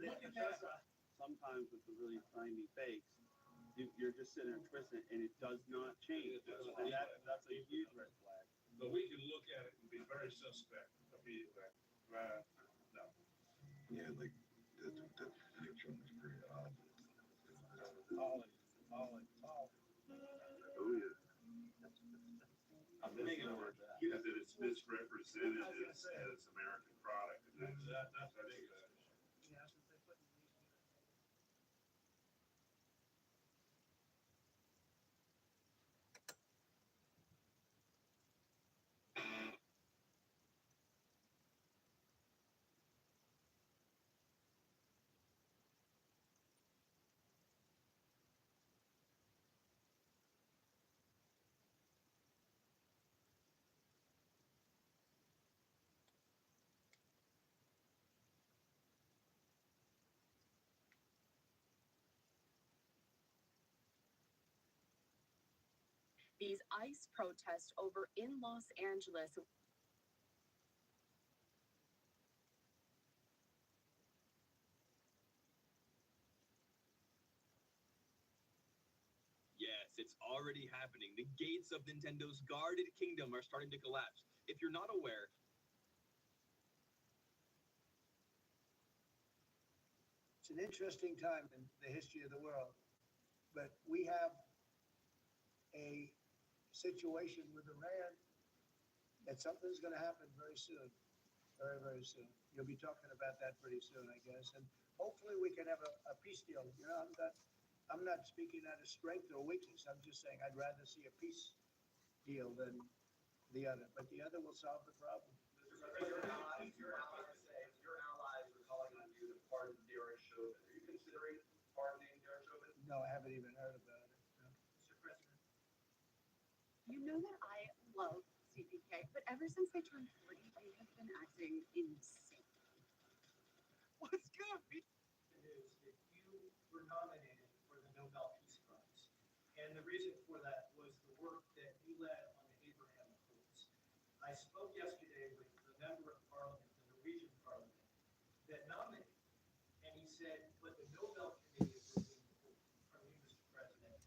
Check out the sometimes with the really tiny fakes, you're just sitting there twisting it, and it does not change. And that's a huge red flag. But we can look at it and be very suspect immediately. No. Yeah, like the picture was pretty obvious. All. Oh yeah. I'm making it work. Yeah, that it's misrepresented as American product. And that's a big issue. these ICE protests over in Los Angeles. Yes, it's already happening. The gates of Nintendo's guarded kingdom are starting to collapse. If you're not aware, It's an interesting time in the history of the world, but we have a situation with Iran that something's going to happen very soon, very, very soon. You'll be talking about that pretty soon, I guess, and hopefully we can have a peace deal. You know, I'm not speaking out of strength or weakness. I'm just saying I'd rather see a peace deal than the other, but the other will solve the problem. Your allies are calling on you to pardon Derek Chauvin. Are you considering pardoning Derek Chauvin? No, I haven't even heard about it. No. Mr. President. You know that I love CPK, but ever since they turned 40, they have been acting insane. what's good? Is that you were nominated for the Nobel Peace Prize. And the reason for that was the work that you led on the Abraham Accords. I spoke yesterday with the member of parliament, the Norwegian parliament, that nominated. And he said, what the Nobel Committee is looking for from you, Mr. President,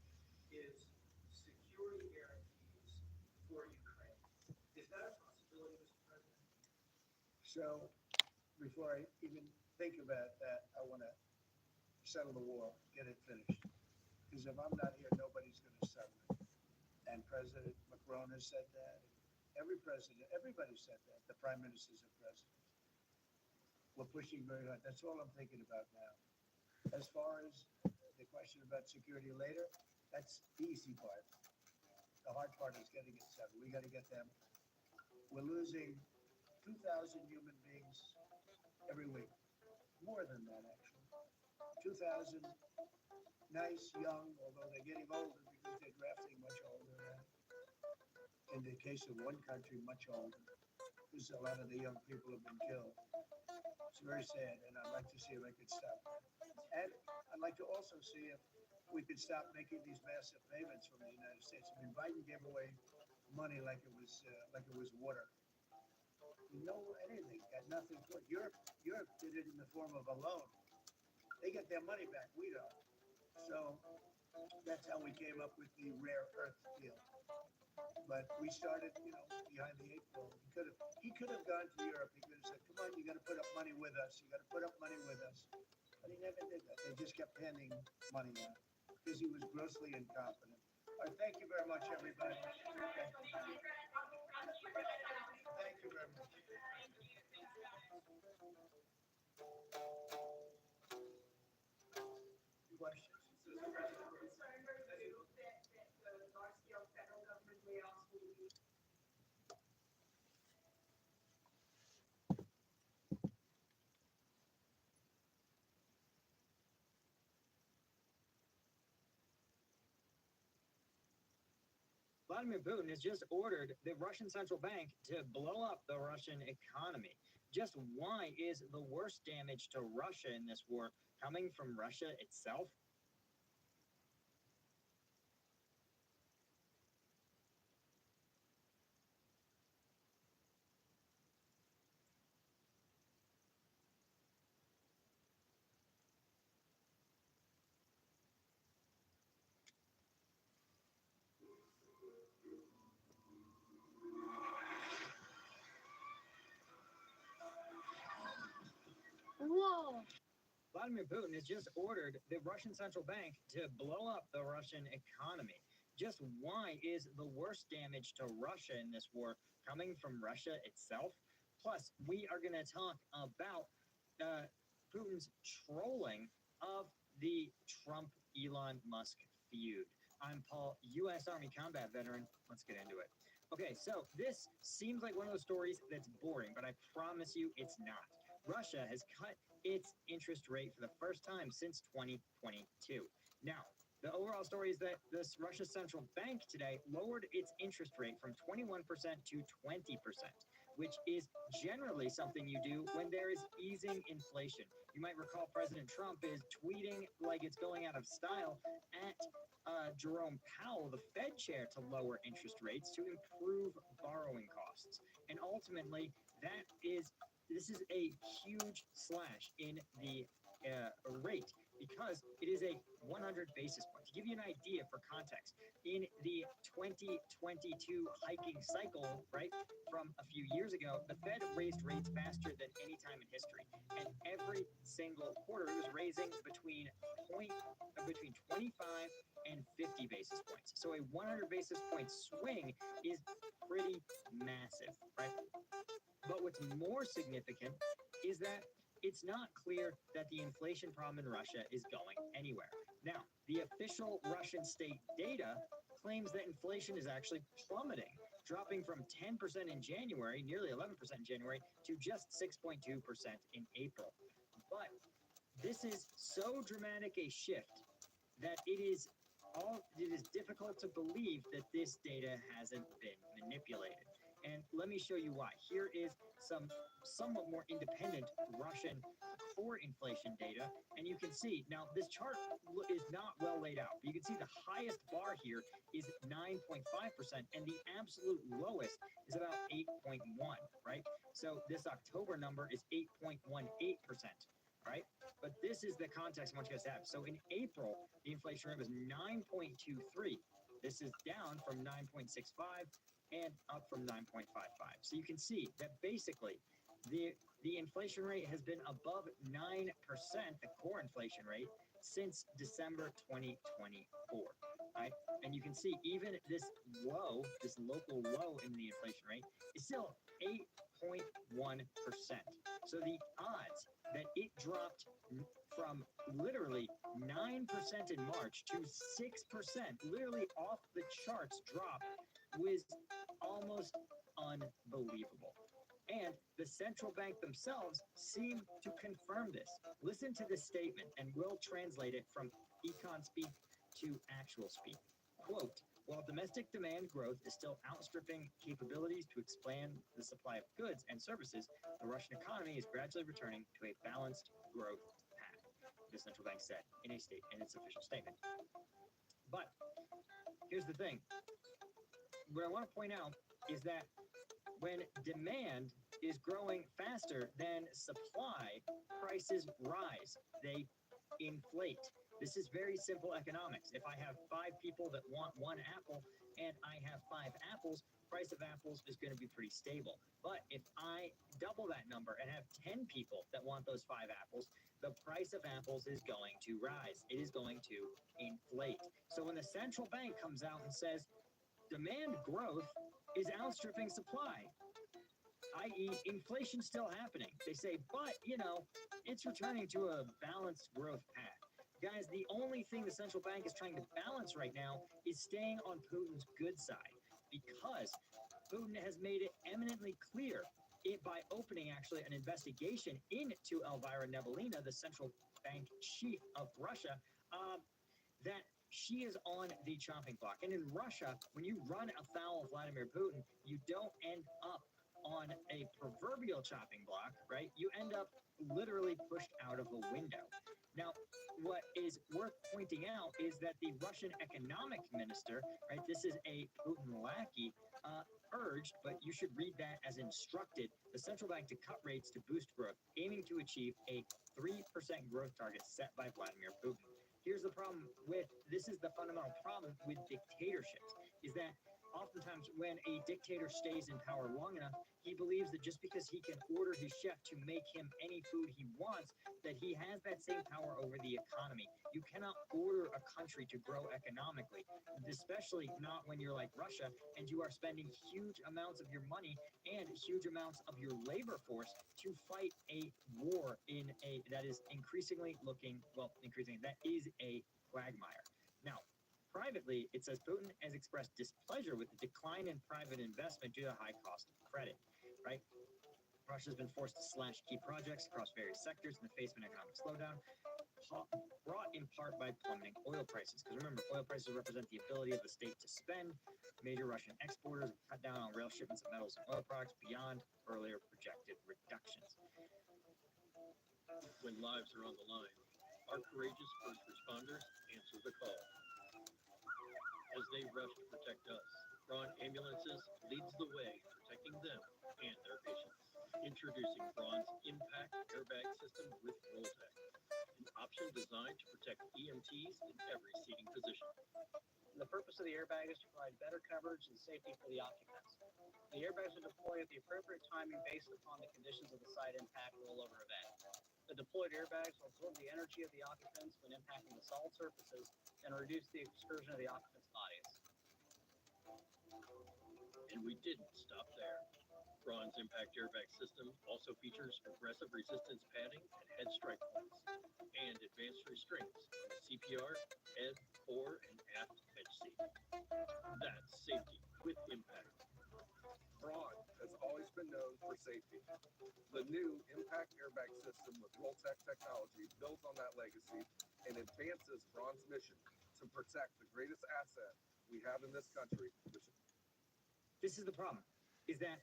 is security guarantees for Ukraine. Is that a possibility, Mr. President? So, before I even think about that, I want to settle the war, get it finished. Because if I'm not here, nobody's going to settle it. And President Macron has said that. Every president, everybody said that. The prime ministers are presidents. We're pushing very hard. That's all I'm thinking about now. As far as the question about security later, that's the easy part. The hard part is getting it settled. We got to get them. We're losing 2,000 human beings every week. More than that, actually. 2,000 nice, young, although they're getting older because they're drafting much older now. In the case of one country, much older, because a lot of the young people have been killed. It's very sad, and I'd like to see if I could stop that. And I'd like to also see if we could stop making these massive payments from the United States. I mean, Biden gave away money like it was water. No anything, got nothing for it. Europe did it in the form of a loan. They get their money back, we don't. So that's how we came up with the rare earth deal. But we started, behind the eight ball. He could have gone to Europe. He could have said, come on, you got to put up money with us. You got to put up money with us. But he never did that. They just kept handing money out because he was grossly incompetent. All right, thank you very much, everybody. Thank you very much. Questions? Vladimir Putin has just ordered the Russian central bank to blow up the Russian economy. Just why is the worst damage to Russia in this war coming from Russia itself? Whoa! Vladimir Putin has just ordered the Russian central bank to blow up the Russian economy. Just why is the worst damage to Russia in this war coming from Russia itself? Plus, we are going to talk about Putin's trolling of the Trump-Elon Musk feud. I'm Paul, U.S. Army combat veteran. Let's get into it. Okay, so this seems like one of those stories that's boring, but I promise you it's not. Russia has cut its interest rate for the first time since 2022. Now, the overall story is that this Russia's central bank today lowered its interest rate from 21% to 20%, which is generally something you do when there is easing inflation. You might recall President Trump is tweeting like it's going out of style at Jerome Powell, the Fed chair, to lower interest rates to improve borrowing costs. And ultimately, this is a huge slash in the rate because it is a 100 basis point. To give you an idea for context, in the 2022 hiking cycle, right, from a few years ago, the Fed raised rates faster than any time in history. And every single quarter, it was raising between 25 and 50 basis points. So a 100 basis point swing is pretty massive, right? But what's more significant is that it's not clear that the inflation problem in Russia is going anywhere. Now, the official Russian state data claims that inflation is actually plummeting, dropping from 10% in January, nearly 11% in January, to just 6.2% in April. But this is so dramatic a shift that it is difficult to believe that this data hasn't been manipulated. And let me show you why. Here is some somewhat more independent Russian core inflation data. And you can see, now this chart is not well laid out, but you can see the highest bar here is 9.5%, and the absolute lowest is about 8.1, right? So this October number is 8.18%, right? But this is the context I want you guys to have. So in April, the inflation rate was 9.23. This is down from 9.65 and up from 9.55. So you can see that basically the inflation rate has been above 9%, the core inflation rate, since December 2024, right? And you can see even this local low in the inflation rate is still 8.1%. So the odds that it dropped from literally 9% in March to 6%, literally off the charts drop, was almost unbelievable. And the central bank themselves seem to confirm this. Listen to this statement, and we'll translate it from econ speak to actual speak. Quote, while domestic demand growth is still outstripping capabilities to expand the supply of goods and services, the Russian economy is gradually returning to a balanced growth path, the central bank said in its official statement. But here's the thing. What I want to point out is that when demand is growing faster than supply, prices rise. They inflate. This is very simple economics. If I have 5 people that want 1 apple and I have 5 apples, price of apples is going to be pretty stable. But if I double that number and have 10 people that want those 5 apples, the price of apples is going to rise. It is going to inflate. So when the central bank comes out and says demand growth is outstripping supply, i.e. inflation's still happening, they say, but, it's returning to a balanced growth path. Guys, the only thing the central bank is trying to balance right now is staying on Putin's good side, because Putin has made it eminently clear by opening actually an investigation into Elvira Nabiullina, the central bank chief of Russia, that she is on the chopping block. And in Russia, when you run afoul of Vladimir Putin, you don't end up on a proverbial chopping block, right? You end up literally pushed out of a window. Now, what is worth pointing out is that the Russian economic minister, right, this is a Putin lackey, urged, but you should read that as instructed, the central bank to cut rates to boost growth, aiming to achieve a 3% growth target set by Vladimir Putin. Here's the problem this is the fundamental problem with dictatorships, is that oftentimes when a dictator stays in power long enough, he believes that just because he can order his chef to make him any food he wants, that he has that same power over the economy. You cannot order a country to grow economically, especially not when you're like Russia and you are spending huge amounts of your money and huge amounts of your labor force to fight a war that is that is a quagmire. Now, privately, it says Putin has expressed displeasure with the decline in private investment due to high cost of credit, right? Russia has been forced to slash key projects across various sectors in the face of an economic slowdown, brought in part by plummeting oil prices. Because remember, oil prices represent the ability of the state to spend. Major Russian exporters have cut down on rail shipments of metals and oil products beyond earlier projected reductions. When lives are on the line, our courageous first responders answer the call. As they rush to protect us, Braun Ambulances leads the way, protecting them and their patients. Introducing Braun's Impact Airbag System with Rolltech, an option designed to protect EMTs in every seating position. The purpose of the airbag is to provide better coverage and safety for the occupants. The airbags are deployed at the appropriate timing based upon the conditions of the site impact rollover event. The deployed airbags will absorb the energy of the occupants when impacting the solid surfaces and reduce the excursion of the occupants' bodies. And we didn't stop there. Braun's Impact Airbag System also features progressive resistance padding and head strike points, and advanced restraints on the CPR, head, fore, and aft edge seat. That's safety with impact. Braun has always been known for safety. The new Impact Airbag System with Rolltech technology builds on that legacy and advances Braun's mission to protect the greatest asset we have in this country. This is the problem, is that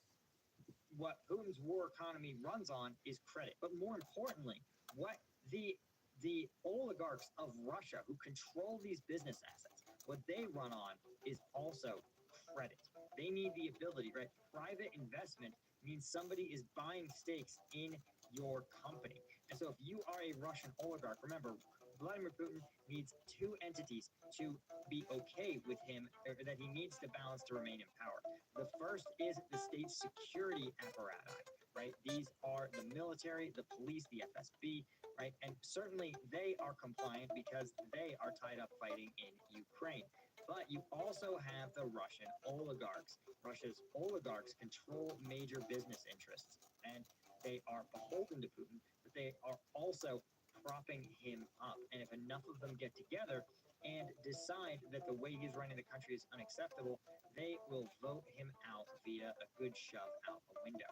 what Putin's war economy runs on is credit. But more importantly, what the oligarchs of Russia who control these business assets, what they run on is also credit. They need the ability, right? Private investment means somebody is buying stakes in your company. And so if you are a Russian oligarch, remember, Vladimir Putin needs two entities to be okay with him, or that he needs to balance to remain in power. The first is the state security apparatus, right? These are the military, the police, the FSB, right? And certainly they are compliant because they are tied up fighting in Ukraine. But you also have the Russian oligarchs. Russia's oligarchs control major business interests, and they are beholden to Putin, but they are also propping him up. And if enough of them get together and decide that the way he's running the country is unacceptable, they will vote him out via a good shove out the window.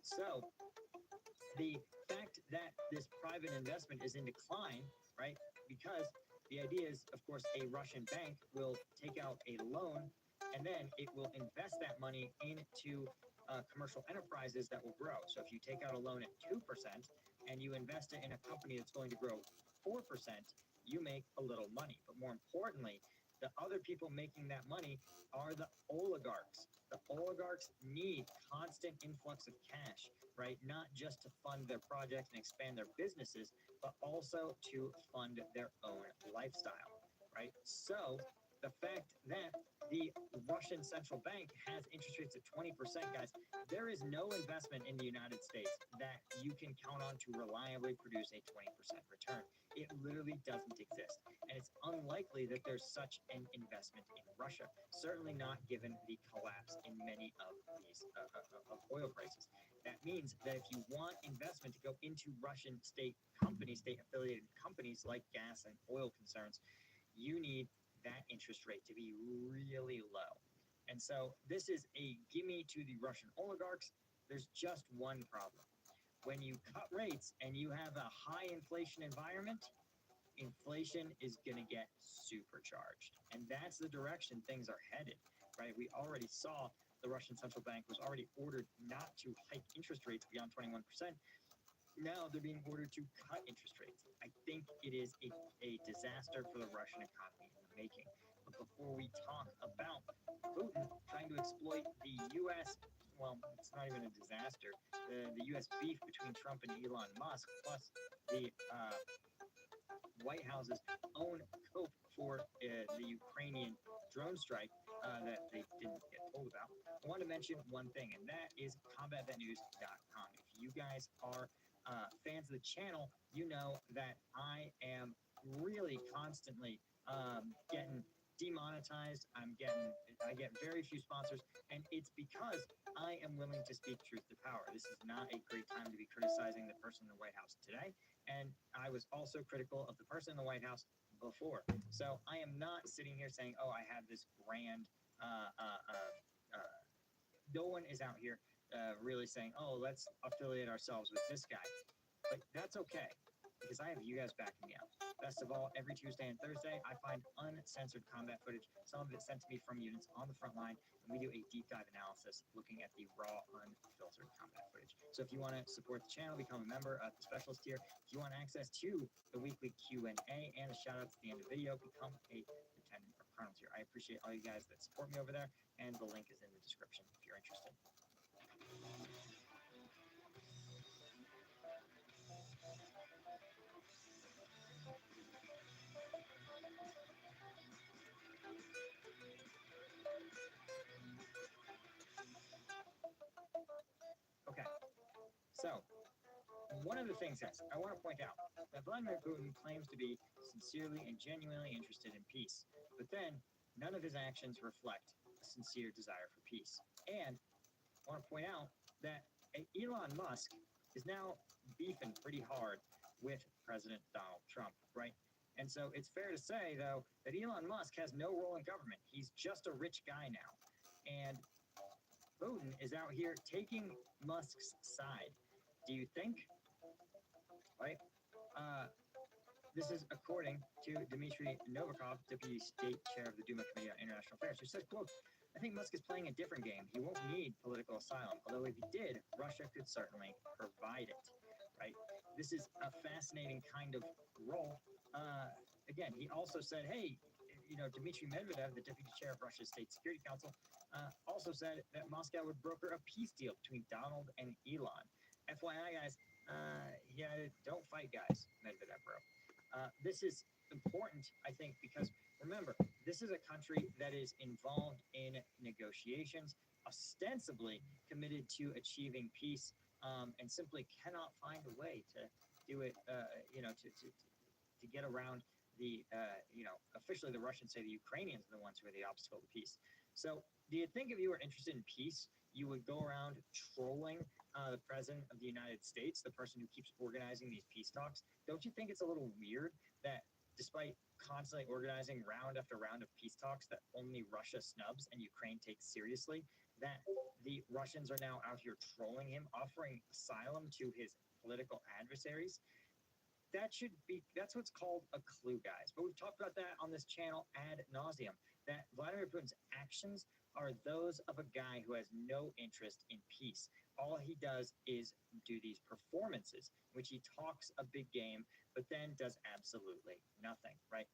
So the fact that this private investment is in decline, right? Because the idea is, of course, a Russian bank will take out a loan and then it will invest that money into commercial enterprises that will grow. So if you take out a loan at 2% and you invest it in a company that's going to grow 4%, you make a little money. But more importantly, the other people making that money are the oligarchs. The oligarchs need constant influx of cash, right? Not just to fund their projects and expand their businesses, but also to fund their own lifestyle, right? So the fact that the Russian central bank has interest rates at 20%, guys, there is no investment in the United States that you can count on to reliably produce a 20% return. It literally doesn't exist. And it's unlikely that there's such an investment in Russia, certainly not given the collapse in many of these of oil prices. That means that if you want investment to go into Russian state companies, state affiliated companies like gas and oil concerns, you need that interest rate to be really low. And so this is a gimme to the Russian oligarchs. There's just one problem. When you cut rates and you have a high inflation environment, inflation is going to get supercharged. And that's the direction things are headed, right? We already saw the Russian central bank was already ordered not to hike interest rates beyond 21%. Now they're being ordered to cut interest rates. I think it is a disaster for the Russian economy in the making. But before we talk about Putin trying to exploit the U.S., well, it's not even a disaster. The U.S. beef between Trump and Elon Musk, plus the White House's own cope for the Ukrainian drone strike that they didn't get told about, I want to mention one thing, and that is combatvetnews.com. If you guys are fans of the channel, you know that I am really constantly getting demonetized. I get very few sponsors, and it's because I am willing to speak truth to power. This is not a great time to be criticizing the person in the White House today, and I was also critical of the person in the White House before. So I am not sitting here saying, oh, I have this grand no one is out here really saying, oh, let's affiliate ourselves with this guy. But that's okay, because I have you guys backing me up. Best of all, every Tuesday and Thursday, I find uncensored combat footage, some of it sent to me from units on the front line, and we do a deep dive analysis looking at the raw, unfiltered combat footage. So if you want to support the channel, become a member of the specialist tier. If you want access to the weekly Q&A and the shout-outs at the end of the video, become a lieutenant or Chronicles here. I appreciate all you guys that support me over there, and the link is in the description if you're interested. Okay, so one of the things, guys, I want to point out that Vladimir Putin claims to be sincerely and genuinely interested in peace, but then none of his actions reflect a sincere desire for peace. And I want to point out that Elon Musk is now beefing pretty hard with President Donald Trump, right? And so it's fair to say, though, that Elon Musk has no role in government. He's just a rich guy now. And Putin is out here taking Musk's side. Do you think? Right? This is according to Dmitry Novikov, Deputy State Chair of the Duma Committee on International Affairs, who says, quote, I think Musk is playing a different game. He won't need political asylum, although if he did, Russia could certainly provide it, right? This is a fascinating kind of role. Again, he also said, hey, you know, Dmitry Medvedev, the Deputy Chair of Russia's State Security Council, also said that Moscow would broker a peace deal between Donald and Elon. FYI, guys, he added, don't fight, guys, Medvedev wrote. This is important, I think, because remember, this is a country that is involved in negotiations, ostensibly committed to achieving peace, and simply cannot find a way to do it, you know, to get around the, you know, officially the Russians say the Ukrainians are the ones who are the obstacle to peace. So do you think if you were interested in peace, you would go around trolling the president of the United States, the person who keeps organizing these peace talks? Don't you think it's a little weird that despite constantly organizing round after round of peace talks that only Russia snubs and Ukraine takes seriously, that the Russians are now out here trolling him, offering asylum to his political adversaries? That's what's called a clue, guys. But we've talked about that on this channel ad nauseum, that Vladimir Putin's actions are those of a guy who has no interest in peace. All he does is do these performances, which he talks a big game, but then does absolutely nothing, right?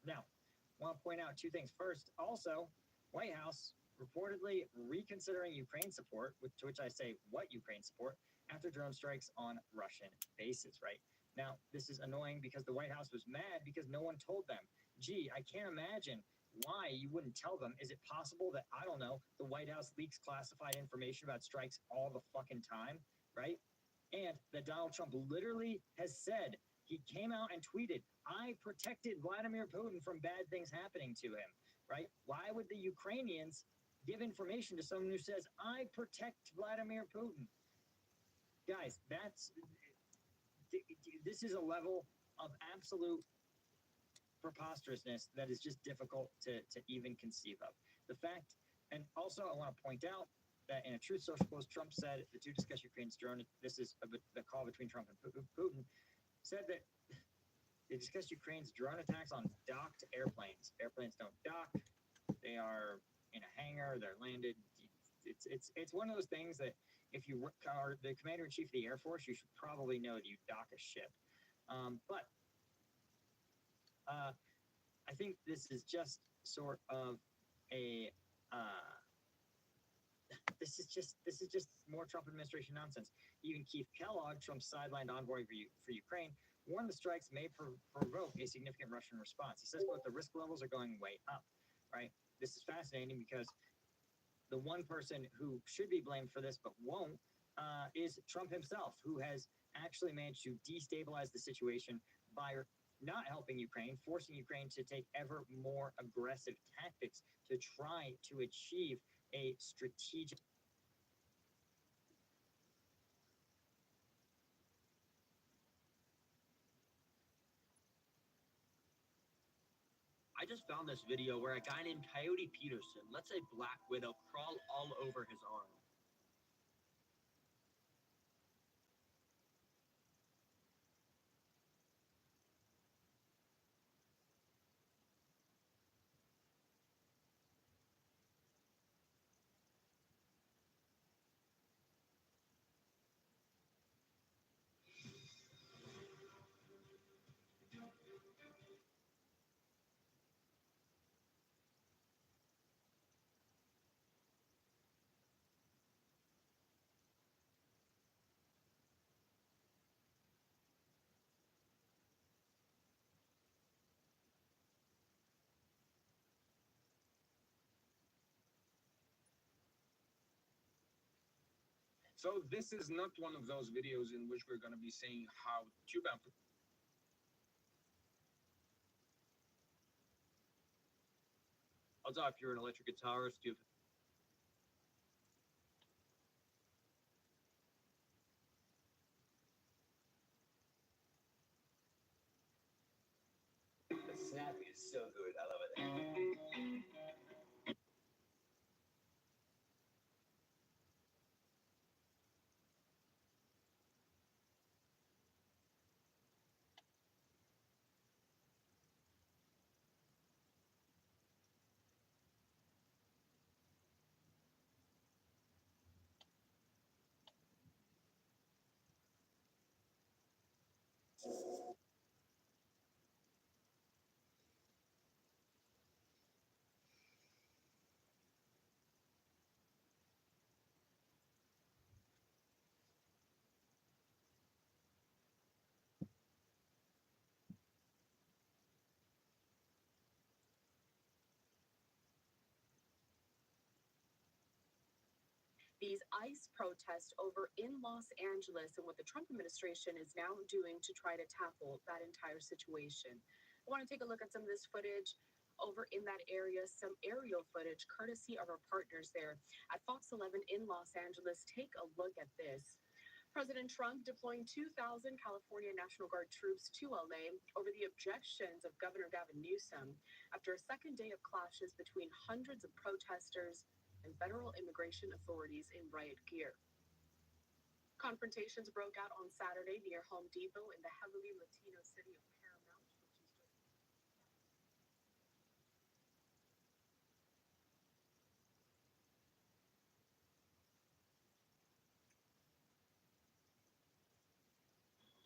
Now, I want to point out two things. First, also, White House reportedly reconsidering Ukraine support, to which I say, what Ukraine support, after drone strikes on Russian bases, right? Now, this is annoying because the White House was mad because no one told them. Gee, I can't imagine why you wouldn't tell them. Is it possible that, I don't know, the White House leaks classified information about strikes all the fucking time, right? And that Donald Trump literally has said, he came out and tweeted, I protected Vladimir Putin from bad things happening to him, right? Why would the Ukrainians give information to someone who says, I protect Vladimir Putin? Guys, this is a level of absolute preposterousness that is just difficult to even conceive of. The fact, and also I want to point out that in a Truth Social post, Trump said that to discuss Ukraine's drone, this is the call between Trump and Putin, said that they discussed Ukraine's drone attacks on docked airplanes. Airplanes don't dock. They are in a hangar. They're landed. It's one of those things that if you are the commander-in-chief of the Air Force, you should probably know that you dock a ship. But I think this is just sort of a this is just more Trump administration nonsense. Even Keith Kellogg, Trump's sidelined envoy for Ukraine, warned the strikes may provoke a significant Russian response. He says, quote, the risk levels are going way up, right? This is fascinating because the one person who should be blamed for this but won't is Trump himself, who has actually managed to destabilize the situation by not helping Ukraine, forcing Ukraine to take ever more aggressive tactics to try to achieve a strategic. I just found this video where a guy named Coyote Peterson lets a black widow crawl all over his arm. So this is not one of those videos in which we're going to be saying how Cuban. Odds are, if you're an electric guitarist, you have The snap is so good. I love it. these ICE protests over in Los Angeles and what the Trump administration is now doing to try to tackle that entire situation. I want to take a look at some of this footage over in that area, some aerial footage courtesy of our partners there at Fox 11 in Los Angeles. Take a look at this. President Trump deploying 2,000 California National Guard troops to LA over the objections of Governor Gavin Newsom after a second day of clashes between hundreds of protesters and federal immigration authorities in riot gear. Confrontations broke out on Saturday near Home Depot in the heavily Latino city of Paramount,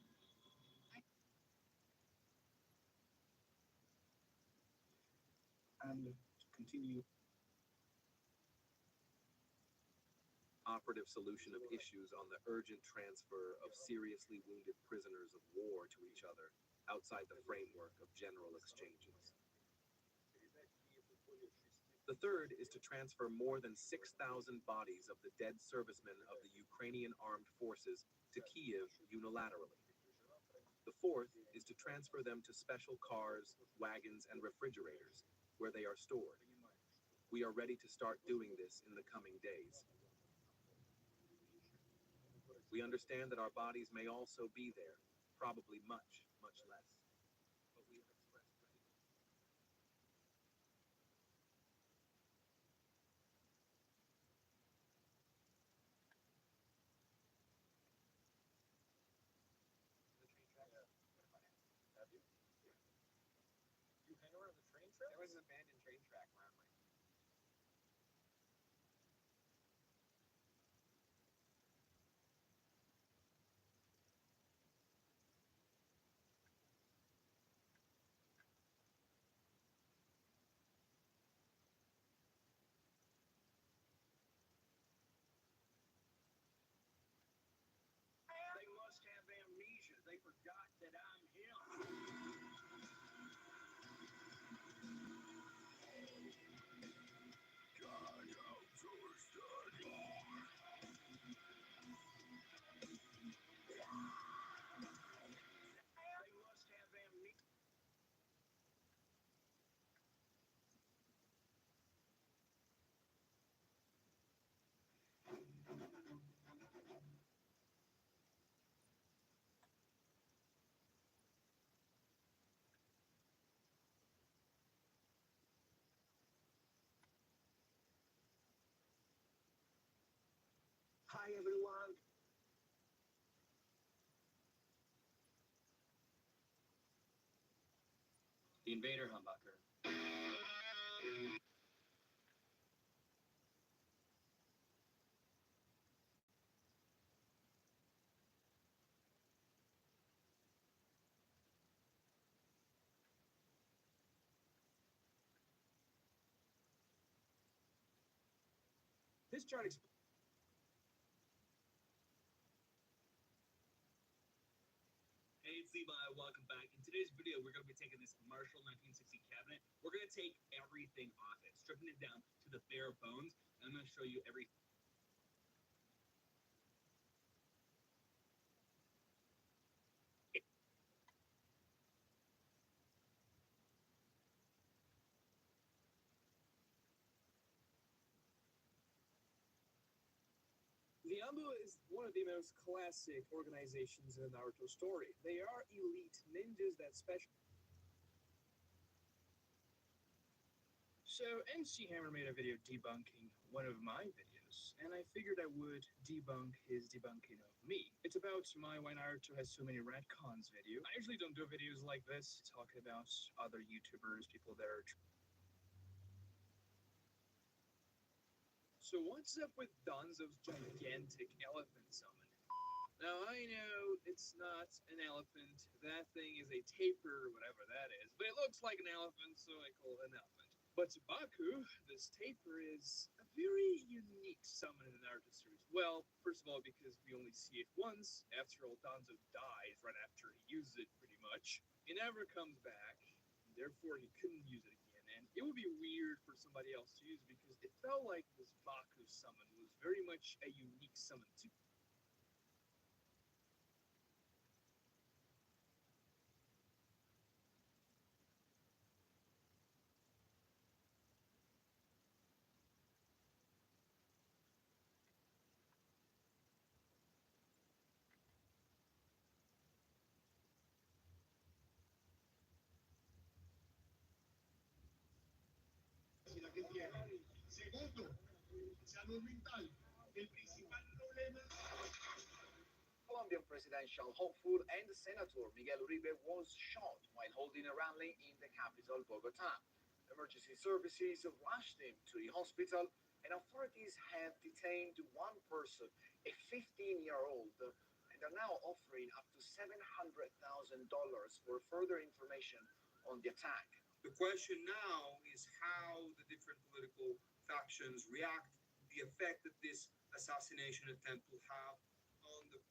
which is just And continue. Operative solution of issues on the urgent transfer of seriously wounded prisoners of war to each other outside the framework of general exchanges. The third is to transfer more than 6,000 bodies of the dead servicemen of the Ukrainian armed forces to Kyiv unilaterally. The fourth is to transfer them to special cars, wagons, and refrigerators, where they are stored. We are ready to start doing this in the coming days. We understand that our bodies may also be there, probably much, much less. But we have expressed readiness. Have you? You hang around the train track? There was an abandoned train track around my. They must have amnesia. They forgot that I'm him. They must have amnesia. Hi, everyone. the invader humbucker. This chart explains. Hey, it's Levi. Welcome back. In today's video, we're going to be taking this Marshall 1960 cabinet. We're going to take everything off it, stripping it down to the bare bones, and I'm going to show you every. Rambo is one of the most classic organizations in the Naruto story. They are elite ninjas that specialize. So MC Hammer made a video debunking one of my videos, and I figured I would debunk his debunking of me. It's about my Why Naruto Has So Many Retcons video. I usually don't do videos like this, talking about other YouTubers, people that are... So what's up with Danzo's gigantic elephant summon? Now I know it's not an elephant, that thing is a tapir or whatever that is, but it looks like an elephant, so I call it an elephant. But to Baku, this tapir is a very unique summon in the Naruto series. Well, first of all, because we only see it once. After all, Danzo dies right after he uses it, pretty much. It never comes back, therefore he couldn't use it again. And it would be weird for somebody else to use it because it felt like this Baku summon was very much a unique summon too. Que tiene. Segundo, salud mental. El principal problema. Colombian presidential hopeful and Senator Miguel Uribe was shot while holding a rally in the capital, Bogota. Emergency services rushed him to the hospital, and authorities have detained one person, a 15-year-old, and are now offering up to $700,000 for further information on the attack. The question now is how the different political factions react, the effect that this assassination attempt will have on the...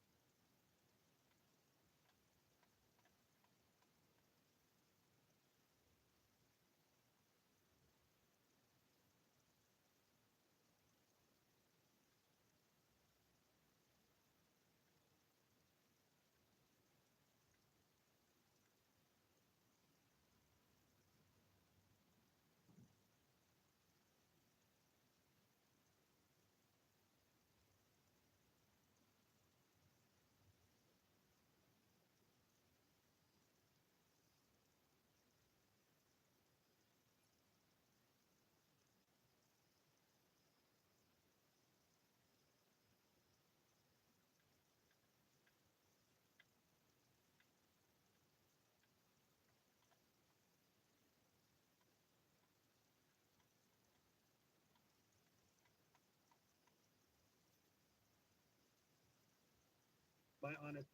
My honest.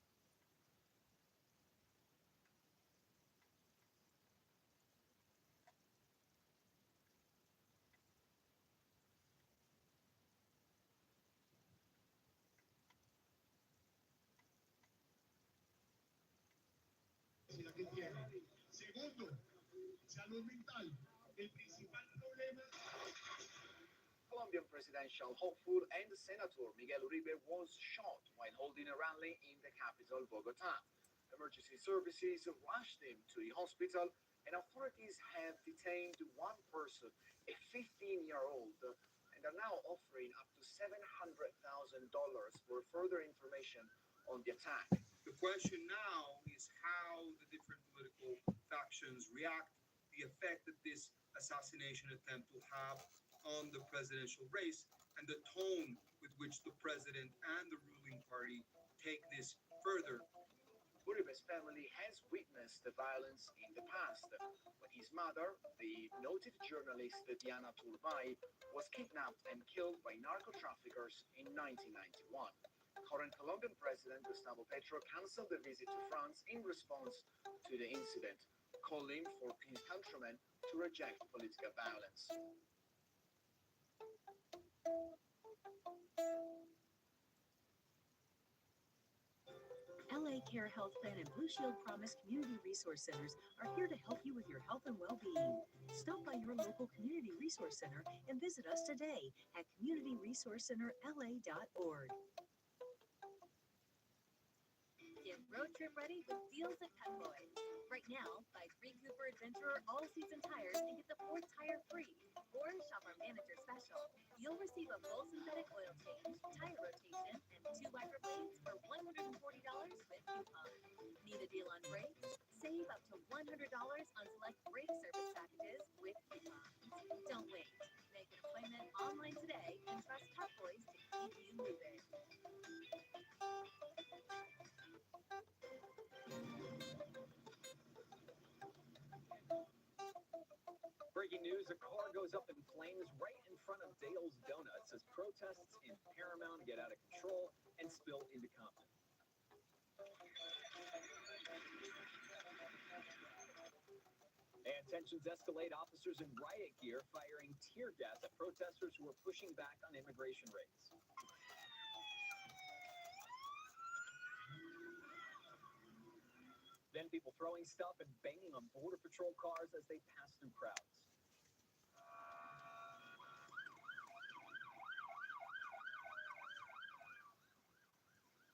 Que tiene. Segundo, salud mental. El principal problema. Colombian presidential hopeful and Senator Miguel Uribe was shot while holding a rally in the capital, Bogota. Emergency services rushed him to the hospital, and authorities have detained one person, a 15-year-old, and are now offering up to $700,000 for further information on the attack. The question now is how the different political factions react, the effect that this assassination attempt will have on the presidential race, and the tone with which the president and the ruling party take this further. Uribe's family has witnessed the violence in the past, when his mother, the noted journalist Diana Turbay, was kidnapped and killed by narco-traffickers in 1991. Current Colombian President Gustavo Petro canceled the visit to France in response to the incident, calling for his countrymen to reject political violence. LA Care Health Plan and Blue Shield Promise Community Resource Centers are here to help you with your health and well-being. Stop by your local Community Resource Center and visit us today at communityresourcecenterla.org. Get road trip ready with deals at Pep Boys. Right now, buy 3 Cooper Adventurer all-season tires and get the 4th tire free. or shop our manager special. You'll receive a full synthetic oil change, tire rotation, and 2 wiper blades for $140 with coupon. Need a deal on brakes? Save up to $100 on select brake service packages with coupons. Don't wait. Make an appointment online today and trust Tough Boys to keep you moving. Breaking news, a car goes up in flames right in front of Dale's Donuts as protests in Paramount get out of control and spill into Compton. And tensions escalate, officers in riot gear firing tear gas at protesters who are pushing back on immigration raids. Then people throwing stuff and banging on Border Patrol cars as they pass through crowds.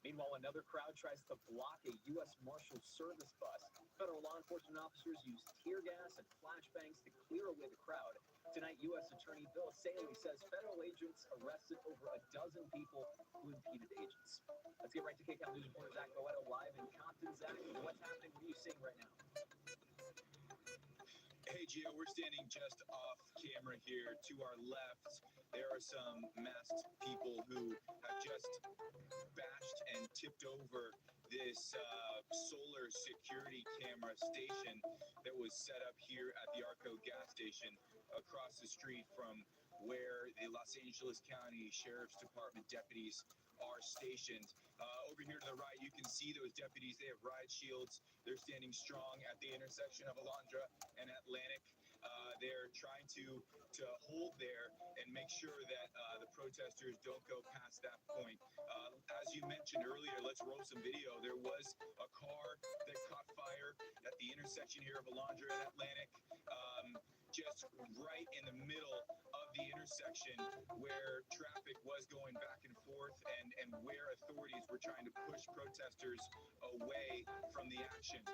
Meanwhile, another crowd tries to block a U.S. Marshal Service bus. Federal law enforcement officers used tear gas and flashbangs to clear away the crowd. Tonight, U.S. Attorney Bill Saley says federal agents arrested over a dozen people who impeded agents. Let's get right to KCAL News reporter Zach Boetto live in Compton. Zach, what's happening? What are you seeing right now? Hey, Gio, we're standing just off camera here. To our left, there are some masked people who have just bashed and tipped over this solar security camera station that was set up here at the Arco gas station across the street from where the Los Angeles County Sheriff's Department deputies are stationed. Over here to the right, you can see those deputies. They have riot shields. They're standing strong at the intersection of Alondra and Atlantic. They're trying to hold there and make sure that the protesters don't go past that point. As you mentioned earlier, let's roll some video. There was a car that caught fire at the intersection here of Alondra and Atlantic, just right in the middle of the intersection where traffic was going back and forth and where authorities were trying to push protesters away from the action.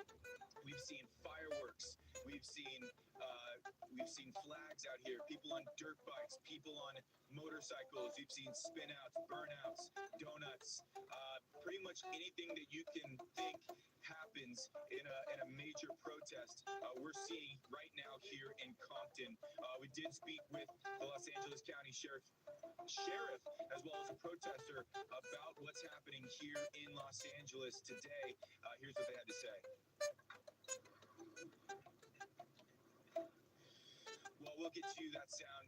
We've seen fireworks. We've seen flags out here, people on dirt bikes, people on motorcycles. We've seen spinouts, burnouts, donuts, pretty much anything that you can think happens in a major protest, we're seeing right now here in Compton. We did speak with the Los Angeles County Sheriff as well as a protester about what's happening here in Los Angeles today. Here's what they had to say. Well, we'll get to that sound.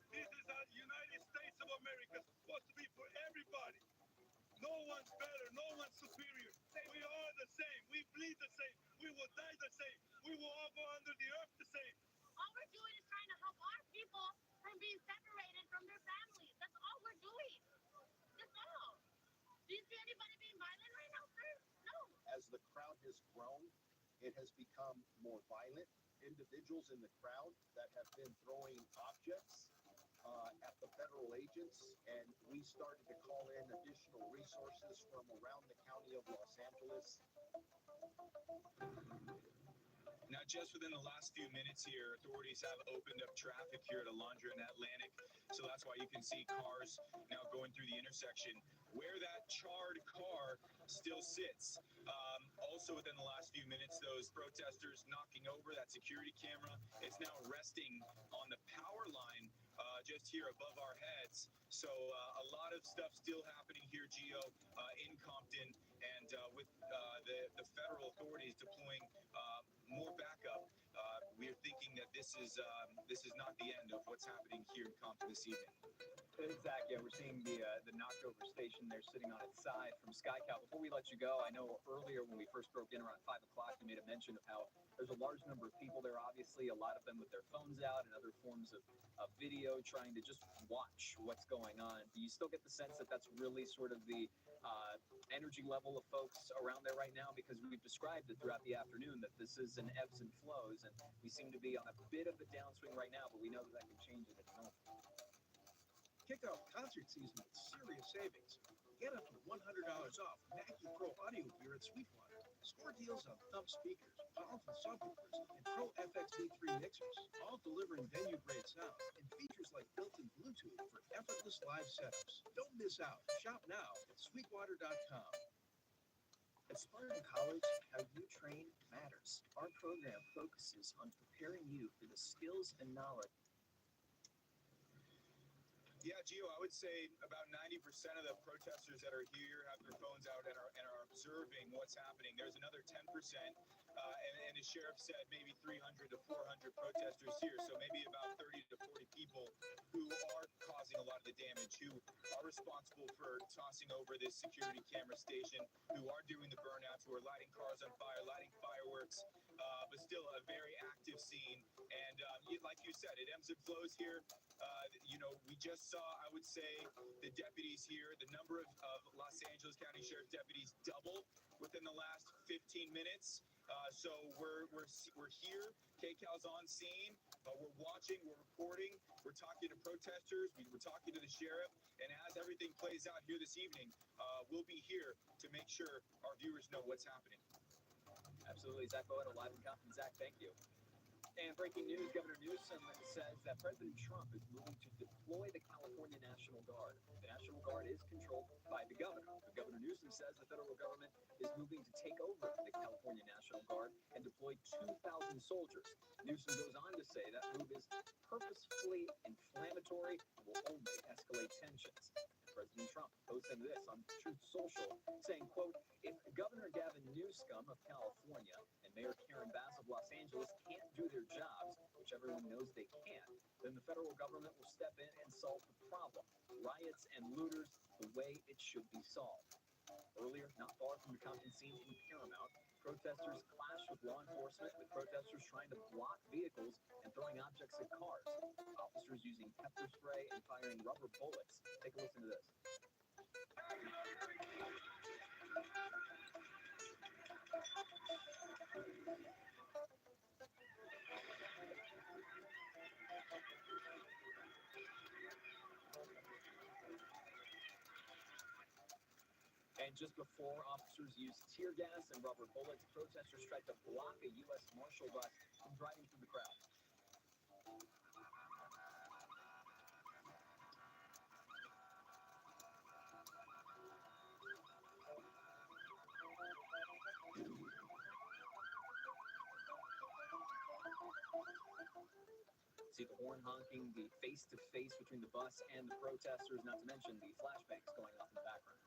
This is the United States of America. It's supposed to be for everybody. No one's better. No one's superior. We are the same. We bleed the same. We will die the same. We will all go under the earth the same. All we're doing is trying to help our people from being separated from their families. That's all we're doing. That's all. Do you see anybody being violent right now, sir? No. As the crowd has grown, it has become more violent. Individuals in the crowd that have been throwing objects at the federal agents, and we started to call in additional resources from around the county of Los Angeles. Now, just within the last few minutes here, authorities have opened up traffic here at Alondra and Atlantic. So that's why you can see cars now going through the intersection where that charred car still sits. Also within the last few minutes, those protesters knocking over that security camera. It's now resting on the power line just here above our heads. So a lot of stuff still happening here, Gio, in Compton, and with the federal authorities deploying more backup. We are thinking that this is not the end of what's happening here in Compton this evening. Exactly. Yeah, we're seeing the knocked over station there sitting on its side from SkyCal. Before we let you go, I know earlier when we first broke in around 5 o'clock, you made a mention of how there's a large number of people there, obviously, a lot of them with their phones out and other forms of video trying to just watch what's going on. Do you still get the sense that that's really sort of the energy level of folks around there right now? Because we've described it throughout the afternoon that this is an ebbs and flows, and we seem to be on a bit of a downswing right now, but we know that that can change at any moment. Kicked off concert season with serious savings. Get up to $100 off Mackie Pro audio gear at Sweetwater. Score deals on thumb speakers, powerful subwoofers, and Pro FXD3 mixers, all delivering venue-grade sound and features like built-in Bluetooth for effortless live setups. Don't miss out. Shop now at sweetwater.com. At Spartan College, how you train matters. Our program focuses on preparing you for the skills and knowledge. Yeah, Gio, I would say about 90% of the protesters that are here have their phones out and are observing what's happening. There's another 10%, and the sheriff said maybe 300 to 400 protesters here, so maybe about 30 to 40 people who are causing a lot of the damage, who are responsible for tossing over this security camera station, who are doing the burnouts, who are lighting cars on fire, lighting fireworks, but still a very active scene. And like you said, it ebbs and flows here. We just saw, I would say, the deputies here, the number of Los Angeles County Sheriff's deputies double within the last 15 minutes. So we're here. KCAL's on scene. We're watching. We're reporting. We're talking to protesters. We're talking to the sheriff. And as everything plays out here this evening, we'll be here to make sure our viewers know what's happening. Absolutely. Zach Bowen, live in Compton. Zach, thank you. And breaking news, Governor Newsom says that President Trump is moving to deploy the California National Guard. The National Guard is controlled by the governor. But Governor Newsom says the federal government is moving to take over the California National Guard and deploy 2,000 soldiers. Newsom goes on to say that move is purposefully inflammatory and will only escalate tensions. President Trump posting this on Truth Social, saying, quote, if Governor Gavin Newsom of California and Mayor Karen Bass of Los Angeles can't do their jobs, which everyone knows they can't, then the federal government will step in and solve the problem. Riots and looters the way it should be solved. Earlier, not far from the Compton scene in Paramount, protesters clashed with law enforcement, with protesters trying to block vehicles and throwing objects at cars. Officers using pepper spray and firing rubber bullets. Take a listen to this. And just before officers used tear gas and rubber bullets, protesters tried to block a U.S. Marshal bus from driving through the crowd. See the horn honking, the face-to-face between the bus and the protesters, not to mention the flashbangs going off in the background.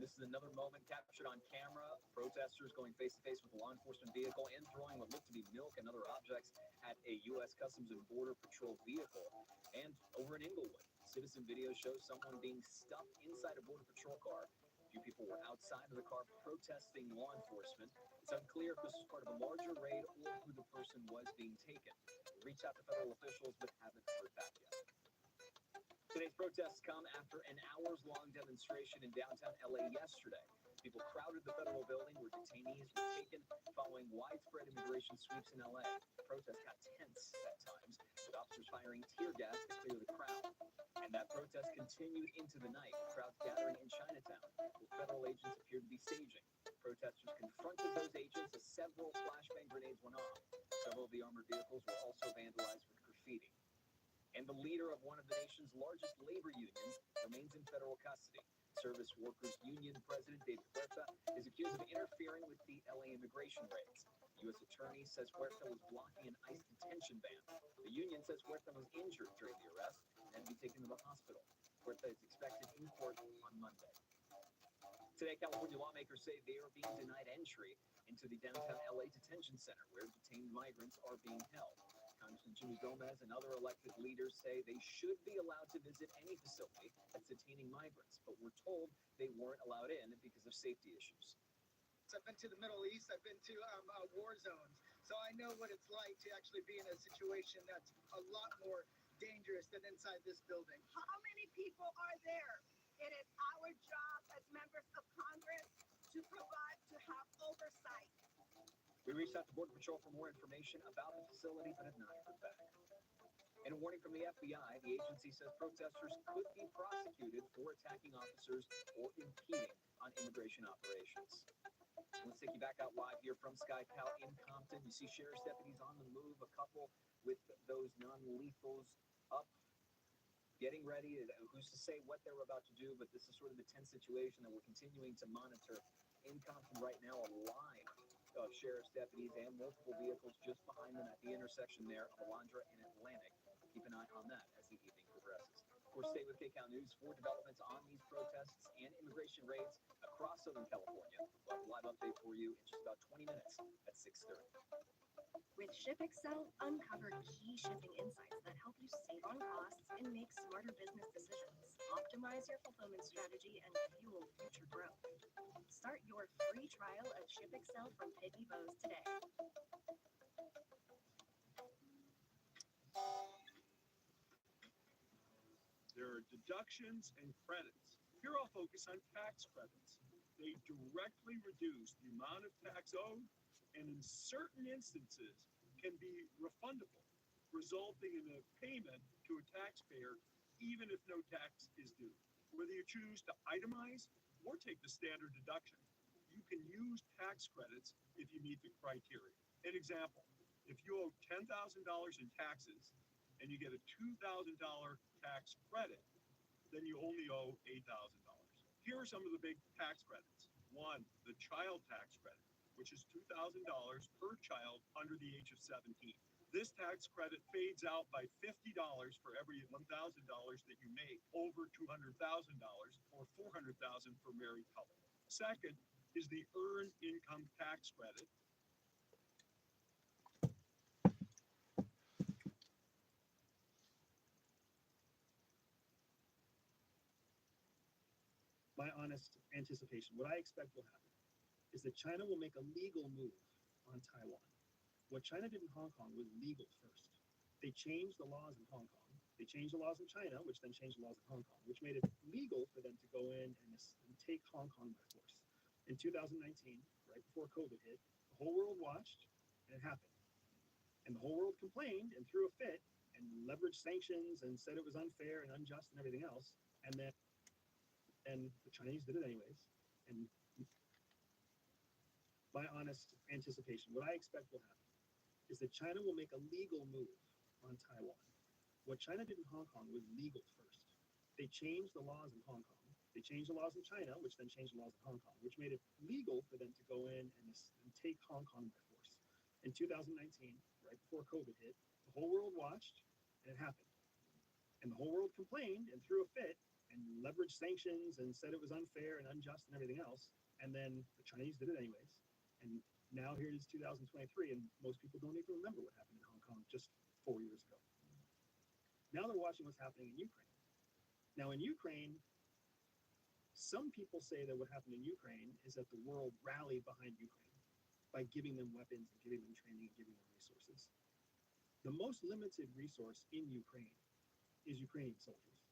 And this is another moment captured on camera. Protesters going face-to-face with a law enforcement vehicle and throwing what looked to be milk and other objects at a U.S. Customs and Border Patrol vehicle. And over in Inglewood, citizen video shows someone being stuffed inside a Border Patrol car. A few people were outside of the car protesting law enforcement. It's unclear if this was part of a larger raid or who the person was being taken. We reached out to federal officials but haven't heard back yet. Today's protests come after an hours-long demonstration in downtown LA yesterday. People crowded the federal building where detainees were taken following widespread immigration sweeps in LA. The protest got tense at times, with officers firing tear gas to clear the crowd. And that protest continued into the night, with crowds gathering in Chinatown, where federal agents appeared to be staging. Protesters confronted those agents as several flashbang grenades went off. Several of the armored vehicles were also vandalized with graffiti. And the leader of one of the nation's largest labor unions remains in federal custody. Service Workers Union President David Huerta is accused of interfering with the LA immigration raids. The U.S. attorney says Huerta was blocking an ICE detention van. The union says Huerta was injured during the arrest and had to be taken to the hospital. Huerta is expected in court on Monday. Today, California lawmakers say they are being denied entry into the downtown LA detention center where detained migrants are being held. Congressman Jimmy Gomez and other elected leaders say they should be allowed to visit any facility that's detaining migrants, but we're told they weren't allowed in because of safety issues. I've been to the Middle East, I've been to war zones, so I know what it's like to actually be in a situation that's a lot more dangerous than inside this building. How many people are there? It is our job as members of Congress to provide, to have oversight. We reached out to Border Patrol for more information about the facility, but have not heard back. In a warning from the FBI, the agency says protesters could be prosecuted for attacking officers or impeding on immigration operations. Let's take you back out live here from SkyCal in Compton. You see sheriff's deputies on the move, a couple with those non-lethals up, getting ready. Who's to say what they were about to do, but this is sort of the tense situation that we're continuing to monitor in Compton right now. A line of sheriff's deputies and multiple vehicles just behind them at the intersection there of Alondra and Atlantic. Keep an eye on that as the evening progresses. Of course, stay with KCAL News for developments on these protests and immigration raids across Southern California. We'll have a live update for you in just about 20 minutes at 6:30. With ShipExcel, uncover key shipping insights that help you save on costs and make smarter business decisions. Optimize your fulfillment strategy and fuel future growth. Start your free trial of ShipExcel from Pitney Bowes today. There are deductions and credits. Here I'll focus on tax credits. They directly reduce the amount of tax owed and in certain instances can be refundable, resulting in a payment to a taxpayer even if no tax is due. Whether you choose to itemize or take the standard deduction, you can use tax credits if you meet the criteria. An example, if you owe $10,000 in taxes and you get a $2,000 tax credit, then you only owe $8,000. Here are some of the big tax credits. One, the child tax credit, which is $2,000 per child under the age of 17. This tax credit fades out by $50 for every $1,000 that you make over $200,000 or $400,000 for married couple. Second is the earned income tax credit. My honest anticipation, what I expect will happen, is that China will make a legal move on Taiwan. What China did in Hong Kong was legal first. They changed the laws in Hong Kong. They changed the laws in China, which then changed the laws in Hong Kong, which made it legal for them to go in and take Hong Kong by force. In 2019, right before COVID hit, the whole world watched, and it happened. And the whole world complained and threw a fit and leveraged sanctions and said it was unfair and unjust and everything else. And then the Chinese did it anyways. And my honest anticipation, what I expect will happen, is that China will make a legal move on Taiwan. What China did in Hong Kong was legal first. They changed the laws in Hong Kong. They changed the laws in China, which then changed the laws in Hong Kong, which made it legal for them to go in and take Hong Kong by force. In 2019, right before COVID hit, the whole world watched, and it happened. And the whole world complained and threw a fit and leveraged sanctions and said it was unfair and unjust and everything else. And then the Chinese did it anyways. And now here it is 2023, and most people don't even remember what happened in Hong Kong just 4 years ago. Now they're watching what's happening in Ukraine. Now in Ukraine, some people say that what happened in Ukraine is that the world rallied behind Ukraine by giving them weapons and giving them training and giving them resources. The most limited resource in Ukraine is Ukrainian soldiers.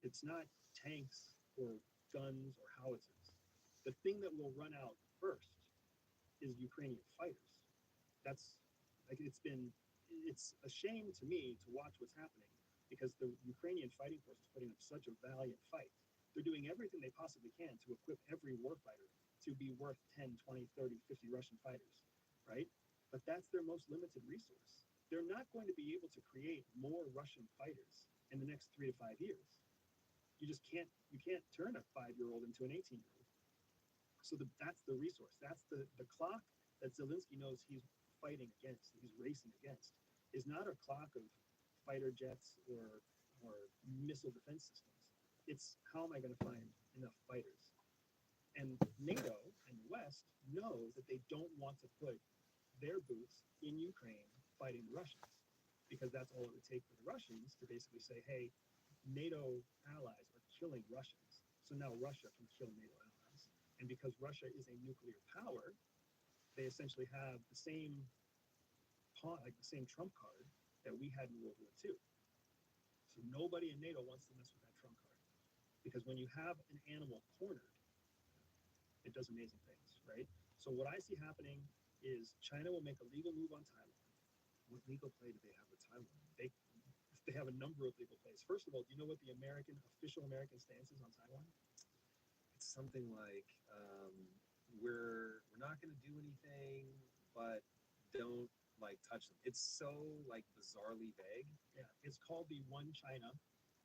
It's not tanks or guns or howitzers. The thing that will run out first is Ukrainian fighters. That's like it's a shame to me to watch what's happening because the Ukrainian fighting force is putting up such a valiant fight. They're doing everything they possibly can to equip every warfighter to be worth 10, 20, 30, 50 Russian fighters, right? But that's their most limited resource. They're not going to be able to create more Russian fighters in the next 3 to 5 years. You can't turn a 5-year-old into an 18-year-old. So that's the resource. That's the clock that Zelensky knows he's fighting against, he's racing against, is not a clock of fighter jets or missile defense systems. It's how am I going to find enough fighters? And NATO and the West knows that they don't want to put their boots in Ukraine fighting the Russians because that's all it would take for the Russians to basically say, hey, NATO allies are killing Russians, so now Russia can kill NATO allies. And because Russia is a nuclear power, they essentially have the same trump card that we had in World War II. So nobody in NATO wants to mess with that trump card. Because when you have an animal cornered, it does amazing things, right? So what I see happening is China will make a legal move on Taiwan. What legal play do they have with Taiwan? They have a number of legal plays. First of all, do you know what the official American stance is on Taiwan? It's something like we're not going to do anything, but don't like touch them. It's so like bizarrely vague. Yeah, it's called the One China,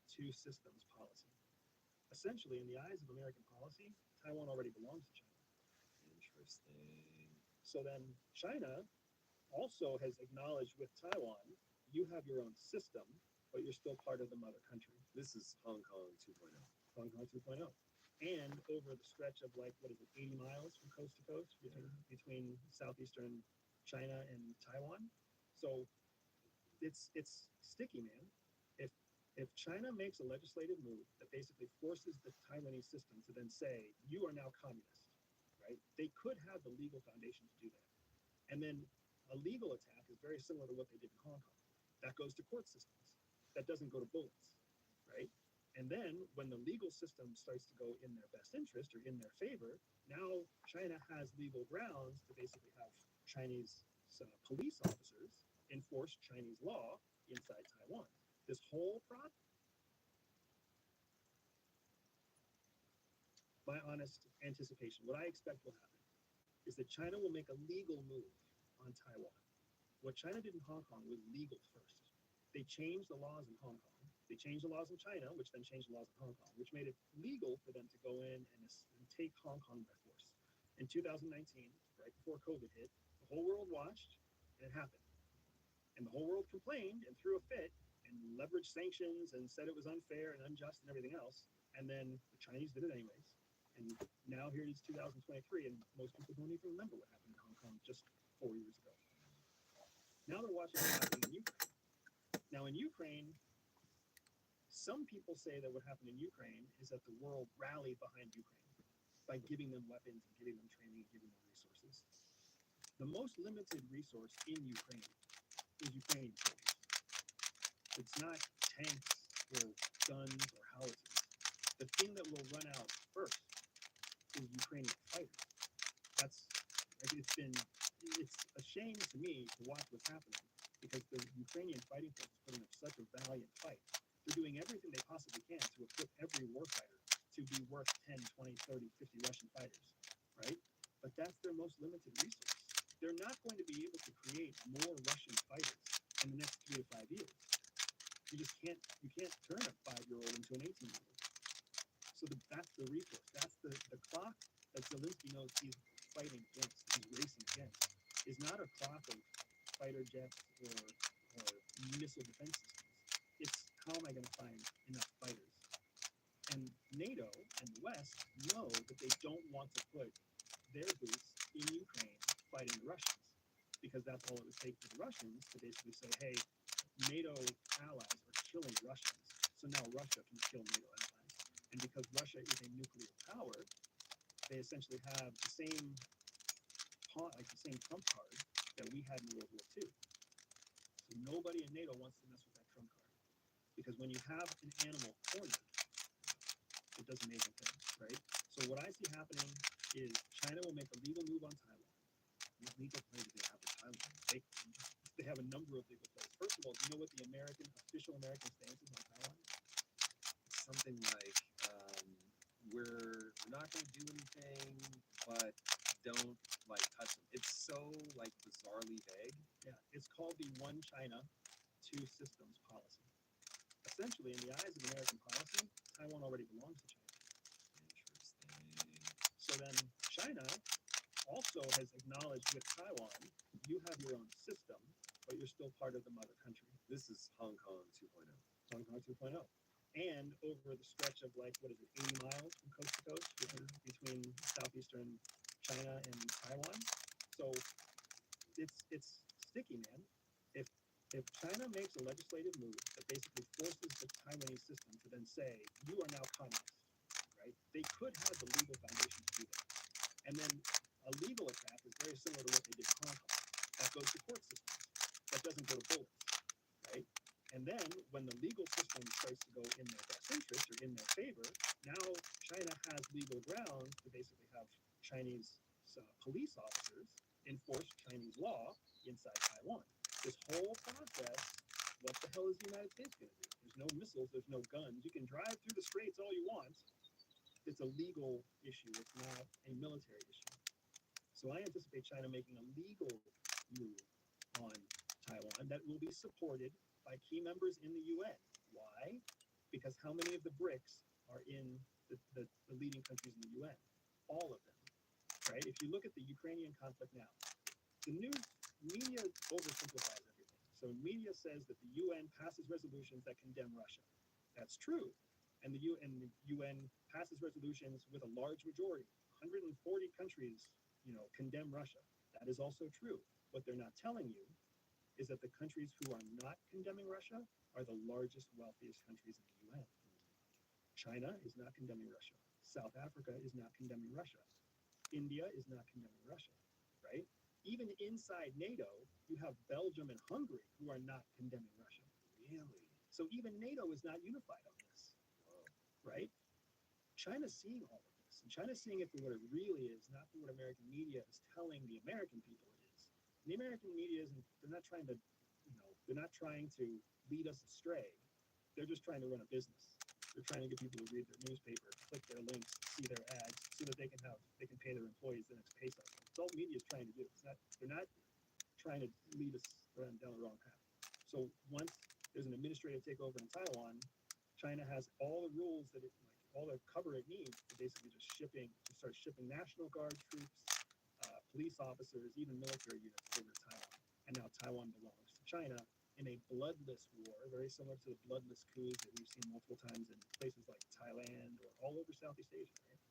Two Systems policy. Essentially, in the eyes of American policy, Taiwan already belongs to China. Interesting. So then China also has acknowledged with Taiwan, you have your own system, but you're still part of the mother country. This is Hong Kong 2.0. Hong Kong 2.0. And over the stretch of 80 miles from coast to coast between southeastern China and Taiwan. So it's sticky, man. If China makes a legislative move that basically forces the Taiwanese system to then say, you are now communist, right? They could have the legal foundation to do that. And then a legal attack is very similar to what they did in Hong Kong. That goes to court systems. That doesn't go to bullets, right? And then when the legal system starts to go in their best interest or in their favor, now China has legal grounds to basically have Chinese police officers enforce Chinese law inside Taiwan. This whole process, my honest anticipation, what I expect will happen is that China will make a legal move on Taiwan. What China did in Hong Kong was legal first. They changed the laws in Hong Kong. They changed the laws in China, which then changed the laws in Hong Kong, which made it legal for them to go in and take Hong Kong by force. In 2019, right before COVID hit, the whole world watched, and it happened. And the whole world complained and threw a fit and leveraged sanctions and said it was unfair and unjust and everything else. And then the Chinese did it anyways. And now here it is 2023, and most people don't even remember what happened in Hong Kong just 4 years ago. Now they're watching what happened in Ukraine. Now in Ukraine, some people say that what happened in Ukraine is that the world rallied behind Ukraine by giving them weapons and giving them training and giving them resources. The most limited resource in Ukraine is Ukrainian soldiers. It's not tanks or guns or howitzers. The thing that will run out first is Ukrainian fighters. It's a shame to me to watch what's happening because the Ukrainian fighting force is putting up such a valiant fight. They're doing everything they possibly can to equip every warfighter to be worth 10, 20, 30, 50 Russian fighters, right? But that's their most limited resource. They're not going to be able to create more Russian fighters in the next 3 to 5 years. You can't turn a 5-year-old into an 18-year-old. So that's the resource. That's the clock that Zelensky knows he's fighting against, he's racing against, is not a clock of fighter jets or missile defense systems. It's how am I going to find enough fighters? And NATO and the West know that they don't want to put their boots in Ukraine fighting the Russians, because that's all it would take for the Russians to basically say, hey, NATO allies are killing Russians, so now Russia can kill NATO allies. And because Russia is a nuclear power, they essentially have the same trump card that we had in World War II. So nobody in NATO wants to mess with that trump card. Because when you have an animal cornered, it does amazing things, right? So what I see happening is China will make a legal move on Taiwan. What legal play do they have with Taiwan? They have a number of legal plays. First of all, do you know what the official American stance is on Taiwan? It's something like we're not going to do anything, but don't like touch them. It's so like bizarrely vague. Yeah, it's called the One China, Two Systems policy. Essentially, in the eyes of American policy, Taiwan already belongs to China. Interesting. So then China also has acknowledged with Taiwan, you have your own system, but you're still part of the mother country. This is Hong Kong 2.0. Hong Kong 2.0. And over the stretch of 80 miles from coast to coast between southeastern China and Taiwan. So it's sticky, man. If China makes a legislative move that basically forces the Taiwanese system to then say, you are now communist, right? They could have the legal foundation to do that. And then a legal attack is very similar to what they did in Hong Kong. That goes to court systems. That doesn't go to bullets, right? And then when the legal system starts to go in their best interest or in their favor, now China has legal grounds to basically have Chinese police officers enforce Chinese inside Taiwan. This whole process, what the hell is the United States going to do? There's no missiles, there's no guns. You can drive through the straits all you want. It's a legal issue, it's not a military issue. So I anticipate China making a legal move on Taiwan that will be supported by key members in the UN. Why? Because how many of the BRICS are in the leading countries in the UN? All of them, right? If you look at the Ukrainian conflict now, the news media oversimplifies everything. So media says that the UN passes resolutions that condemn Russia. That's true. And the UN passes resolutions with a large majority. 140 countries, condemn Russia. That is also true. What they're not telling you is that the countries who are not condemning Russia are the largest, wealthiest countries in the UN. China is not condemning Russia. South Africa is not condemning Russia. India is not condemning Russia, right? Even inside NATO, you have Belgium and Hungary who are not condemning Russia. Really? So even NATO is not unified on this, right? China's seeing all of this, and China's seeing it for what it really is, not for what American media is telling the American people it is. And the American media they're not trying to, they're not trying to lead us astray. They're just trying to run a business. They're trying to get people to read their newspaper, click their links, see their ads, so that they can pay their employees the next pay cycle. That's all media is trying to do. They're not trying to lead us down the wrong path. So once there's an administrative takeover in Taiwan, China has all the rules all the cover it needs to basically start shipping National Guard troops, police officers, even military units over to Taiwan. And now Taiwan belongs to China in a bloodless war, very similar to the bloodless coups that we've seen multiple times in places like Thailand or all over Southeast Asia, right?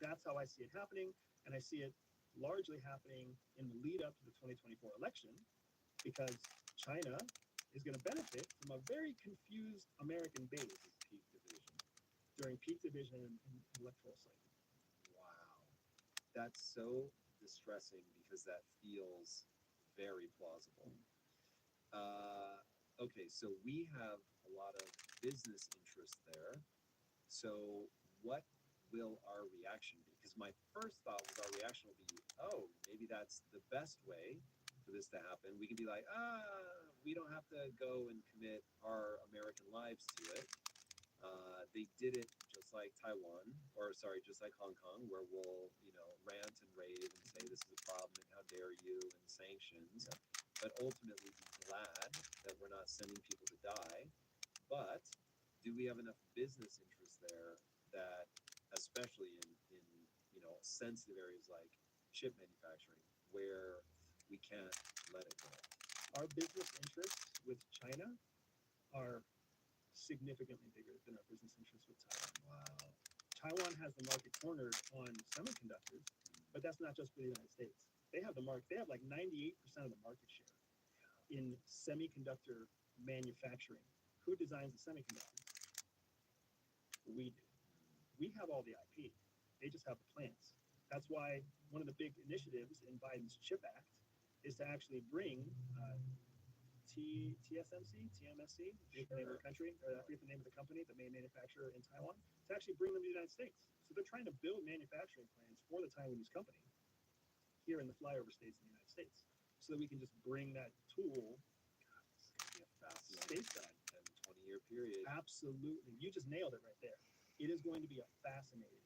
That's how I see it happening, and I see it largely happening in the lead up to the 2024 election, because China is going to benefit from a very confused American base during peak division and electoral cycle. Wow. That's so distressing because that feels very plausible. Okay, so we have a lot of business interest there. So what will our reaction be? Because my first thought was our reaction will be, oh, maybe that's the best way for this to happen. We can be like, we don't have to go and commit our American lives to it. They did it just like just like Hong Kong, where we'll, rant and rave and say this is a problem and how dare you and sanctions, but ultimately be glad that we're not sending people to die. But do we have enough business interest there that, especially in sensitive areas like chip manufacturing, where we can't let it go? Our business interests with China are significantly bigger than our business interests with Taiwan. Wow. Taiwan has the market cornered on semiconductors, but that's not just for the United States. They have like 98% of the market share in semiconductor manufacturing. Who designs the semiconductors? We do. We have all the IP. They just have the plants. That's why one of the big initiatives in Biden's CHIP Act is to actually bring TSMC, TMSC, the name of the country, or I forget the name of the company, the main manufacturer in Taiwan, to actually bring them to the United States. So they're trying to build manufacturing plants for the Taiwanese company here in the flyover states in the United States, so that we can just bring that tool stateside. 10-20 year period. Absolutely. You just nailed it right there. It is going to be a fascinating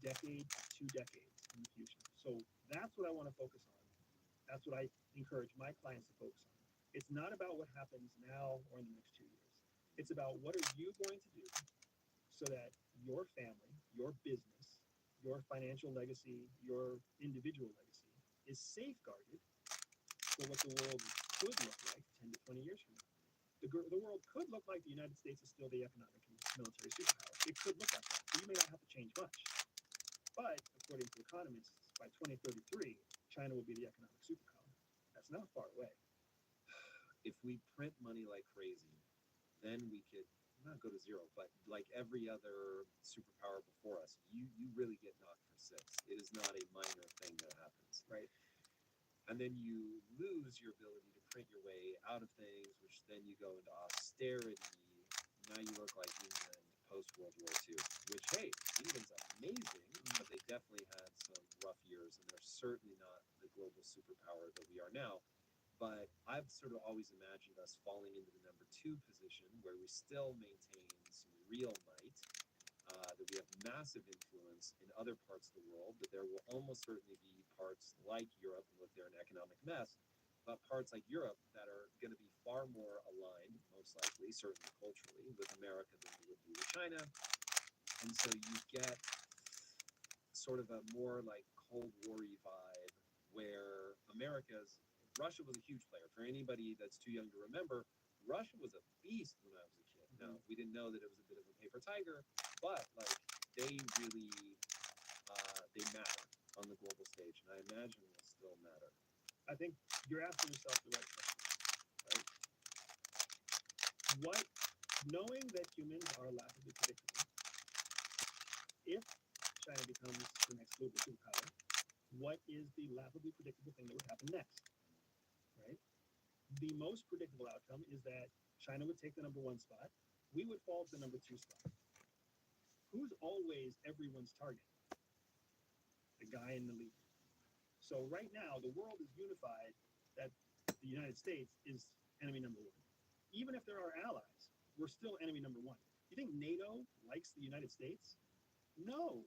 decade, 2 decades in the future. So that's what I want to focus on. That's what I encourage my clients to focus on. It's not about what happens now or in the next 2 years. It's about what are you going to do so that your family, your business, your financial legacy, your individual legacy is safeguarded for what the world could look like 10 to 20 years from now. The world could look like the United States is still the economic and military superpower. It could look like that. You may not have to change much. But according to economists, by 2033, China will be the economic superpower. That's not far away. If we print money like crazy, then we could not go to zero, but like every other superpower before us, you really get knocked for 6. It is not a minor thing that happens. Right. And then you lose your ability to print your way out of things, which then you go into austerity. Now you look like England post-World War II, which, hey, England's amazing, but they definitely had some rough years, and they're certainly not the global superpower that we are now. But I've sort of always imagined us falling into the number 2 position where we still maintain some real might, that we have massive influence in other parts of the world, but there will almost certainly be parts like Europe, and look, they're an economic mess, but parts like Europe that are going to be far more aligned, most likely, certainly culturally, with America than they would be with China. And so you get sort of a more like Cold War-y vibe where Russia was a huge player. For anybody that's too young to remember, Russia was a beast when I was a kid. Now, we didn't know that it was a bit of a paper tiger, but like they really, they matter on the global stage, and I imagine will still matter. I think you're asking yourself the right question, right? Knowing that humans are laughably predictable, if China becomes the next global superpower, what is the laughably predictable thing that would happen next, right? The most predictable outcome is that China would take the number 1 spot, we would fall to the number 2 spot. Who's always everyone's target? The guy in the lead. So right now, the world is unified that the United States is enemy number 1. Even if there are allies, we're still enemy number 1. You think NATO likes the United States? No.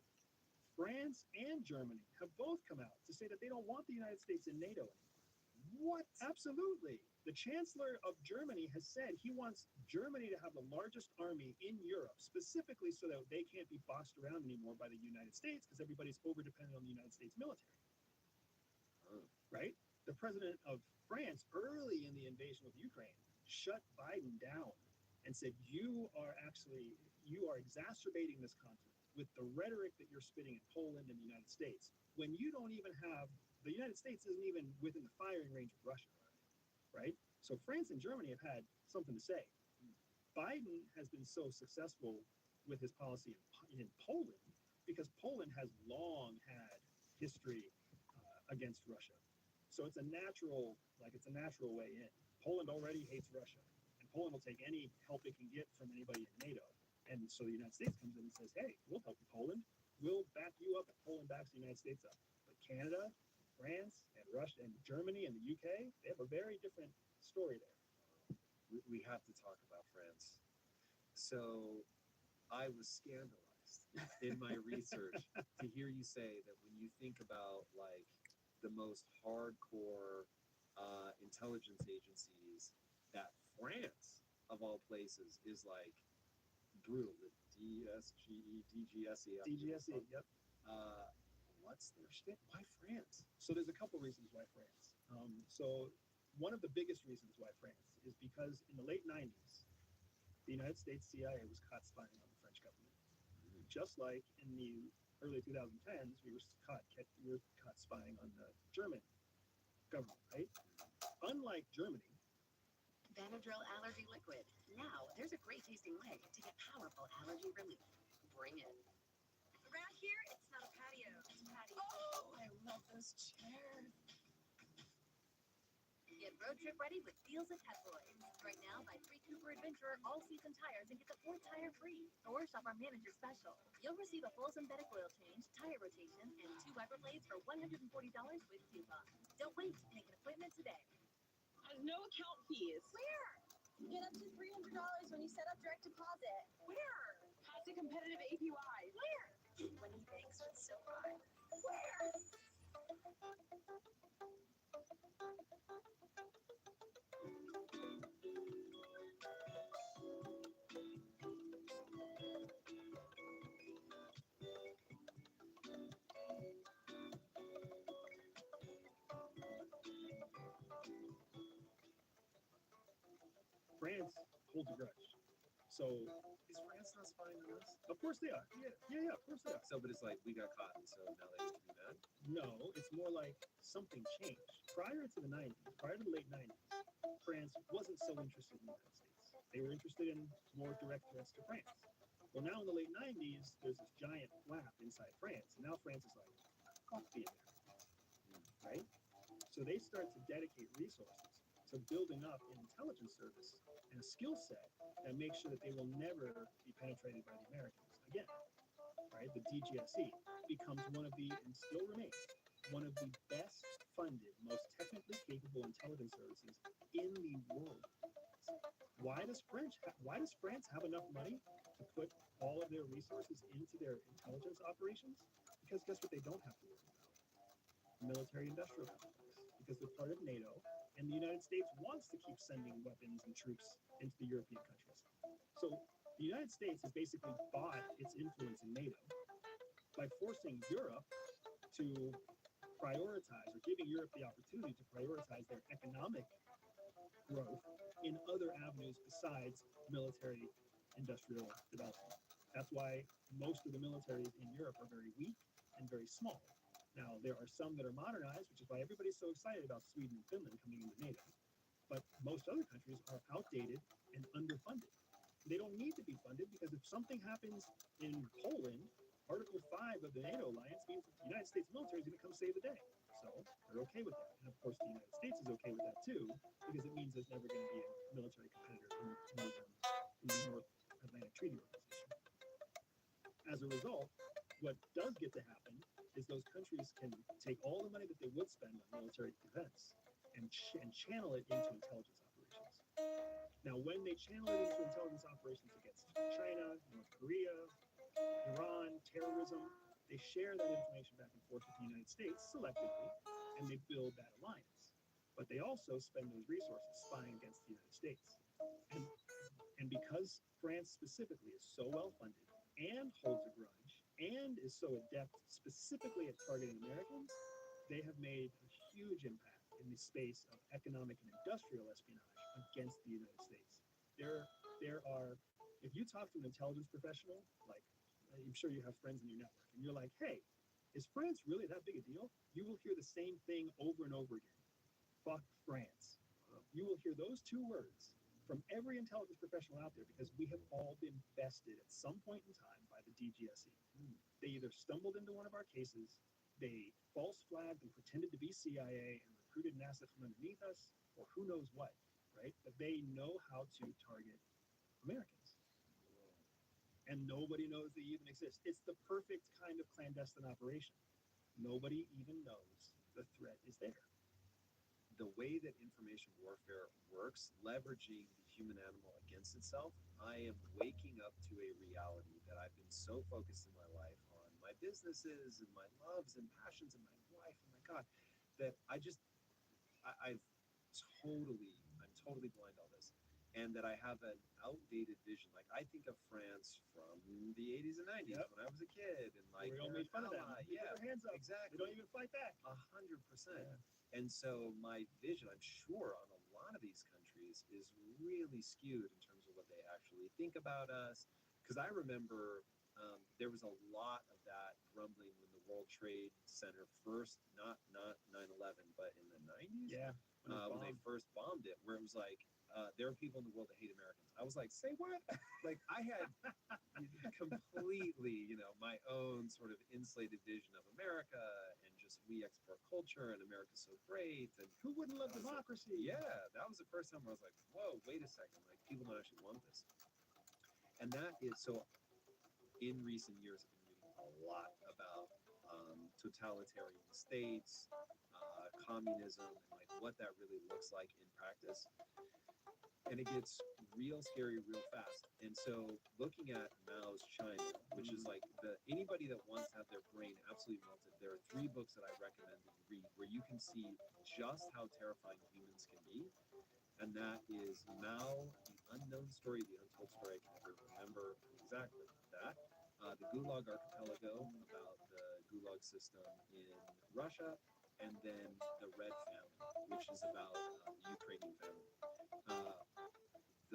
France and Germany have both come out to say that they don't want the United States in NATO anymore. What? Absolutely. The Chancellor of Germany has said he wants Germany to have the largest army in Europe, specifically so that they can't be bossed around anymore by the United States because everybody's over-dependent on the United States military. Right? The president of France, early in the invasion of Ukraine, shut Biden down and said, you are exacerbating this conflict with the rhetoric that you're spitting in Poland and the United States, when you don't even have, the United States isn't even within the firing range of Russia, right? So France and Germany have had something to say. Biden has been so successful with his policy in Poland because Poland has long had history against Russia. So it's a natural way in. Poland already hates Russia, and Poland will take any help it can get from anybody in NATO. And so the United States comes in and says, hey, we'll help you, Poland. We'll back you up if Poland backs the United States up. But Canada, France, and Russia, and Germany, and the UK, they have a very different story there. We have to talk about France. So I was scandalized in my research to hear you say that when you think about like the most hardcore intelligence agencies, that France, of all places, is like brutal. The DGSE. Yep. What's their shtick? Why France? So there's a couple reasons why France. So one of the biggest reasons why France is because in the late 90s, the United States CIA was caught spying on the French government. Just like in the early 2010s, we were caught spying on the German government, right? Unlike Germany, Benadryl Allergy Liquid. Now, there's a great tasting way to get powerful allergy relief. Bring it. Around here, it's not a patio, it's patio. Oh, I love those chairs. Get road trip ready with deals at Pep Boys. Right now, buy 3 Cooper Adventurer all-season tires and get the 4th tire free. Or shop our manager special. You'll receive a full synthetic oil change, tire rotation, and 2 wiper blades for $140 with coupon. Don't wait. Make an appointment today. No account fees. Where? Get up to $300 when you set up direct deposit. Where? Pass a competitive APY. Where? When he banks with SoFi. Where? France holds a grudge. So Is France not spying on us? of course they are. Yeah, of course they are. So, but it's like we got caught, and so now they have to be mad. No, it's more like something changed. Prior to the 90s, prior to the late 90s, France wasn't so interested in the United States. They were interested in more direct threats to France. Well, now in the late 90s, there's this giant flap inside France, and now France is like, fuck the Americans, right? So they start to dedicate resources to building up an intelligence service and a skill set that makes sure that they will never be penetrated by the Americans again, right? The DGSE becomes one of the, and still remains, one of the best funded, most technically capable intelligence services in the world. Why does France have enough money to put all of their resources into their intelligence operations? Because guess what they don't have to worry about? Military-industrial complex. Because they're part of NATO, and the United States wants to keep sending weapons and troops into the European countries. So the United States has basically bought its influence in NATO by forcing Europe to prioritize, or giving Europe the opportunity to prioritize their economic growth in other avenues besides military industrial development. That's why most of the militaries in Europe are very weak and very small. Now, there are some that are modernized, which is why everybody's so excited about Sweden and Finland coming into NATO. But most other countries are outdated and underfunded. They don't need to be funded because if something happens in Poland, Article 5 of the NATO alliance means that the United States military is going to come save the day. So they're okay with that. And of course, the United States is okay with that too, because it means there's never going to be a military competitor in the North Atlantic Treaty Organization. As a result, what does get to happen is those countries can take all the money that they would spend on military defense and channel it into intelligence operations. Now, when they channel it into intelligence operations against China, North Korea, Iran, terrorism, they share that information back and forth with the United States selectively, and they build that alliance. But they also spend those resources spying against the United States. And because France specifically is so well funded and holds a grudge and is so adept specifically at targeting Americans, they have made a huge impact in the space of economic and industrial espionage against the United States. There are, if you talk to an intelligence professional, like I'm sure you have friends in your network, and you're like, hey, is France really that big a deal? You will hear the same thing over and over again. Fuck France. You will hear those two words from every intelligence professional out there because we have all been bested at some point in time by the DGSE. They either stumbled into one of our cases, they false flagged and pretended to be CIA and recruited NASA from underneath us, or who knows what, right? But they know how to target Americans. And nobody knows they even exist. It's the perfect kind of clandestine operation. Nobody even knows the threat is there. The way that information warfare works, leveraging the human animal against itself, I am waking up to a reality that I've been so focused in my life on my businesses and my loves and passions and my wife and my God, that I'm totally blind to all this. And that I have an outdated vision. Like I think of France from the 80s and 90s when I was a kid, and like we all made fun of them. They Yeah, put their hands up. exactly. They don't even fight back. 100%. And so my vision, I'm sure, on a lot of these countries is really skewed in terms of what they actually think about us. Because I remember there was a lot of that grumbling when the World Trade Center first, not 9/11, but in the 90s, when they first bombed it, where it was like, there are people in the world that hate Americans. I was like, say what? Like I had completely, my own sort of insulated vision of America and just we export culture and America's so great. And who wouldn't love democracy? Yeah, that was the first time where I was like, whoa, wait a second. Like people don't actually want this. And that is, so in recent years, I've been reading a lot about totalitarian states, communism, and like what that really looks like in practice. And it gets real scary real fast. And so looking at Mao's China, which is like anybody that wants to have their brain absolutely melted, there are 3 books that I recommend that you read where you can see just how terrifying humans can be. And that is Mao, The Unknown Story, The Untold Story. I can never remember exactly that. The Gulag Archipelago, about the Gulag system in Russia. And then The Red Famine, which is about the Ukrainian famine.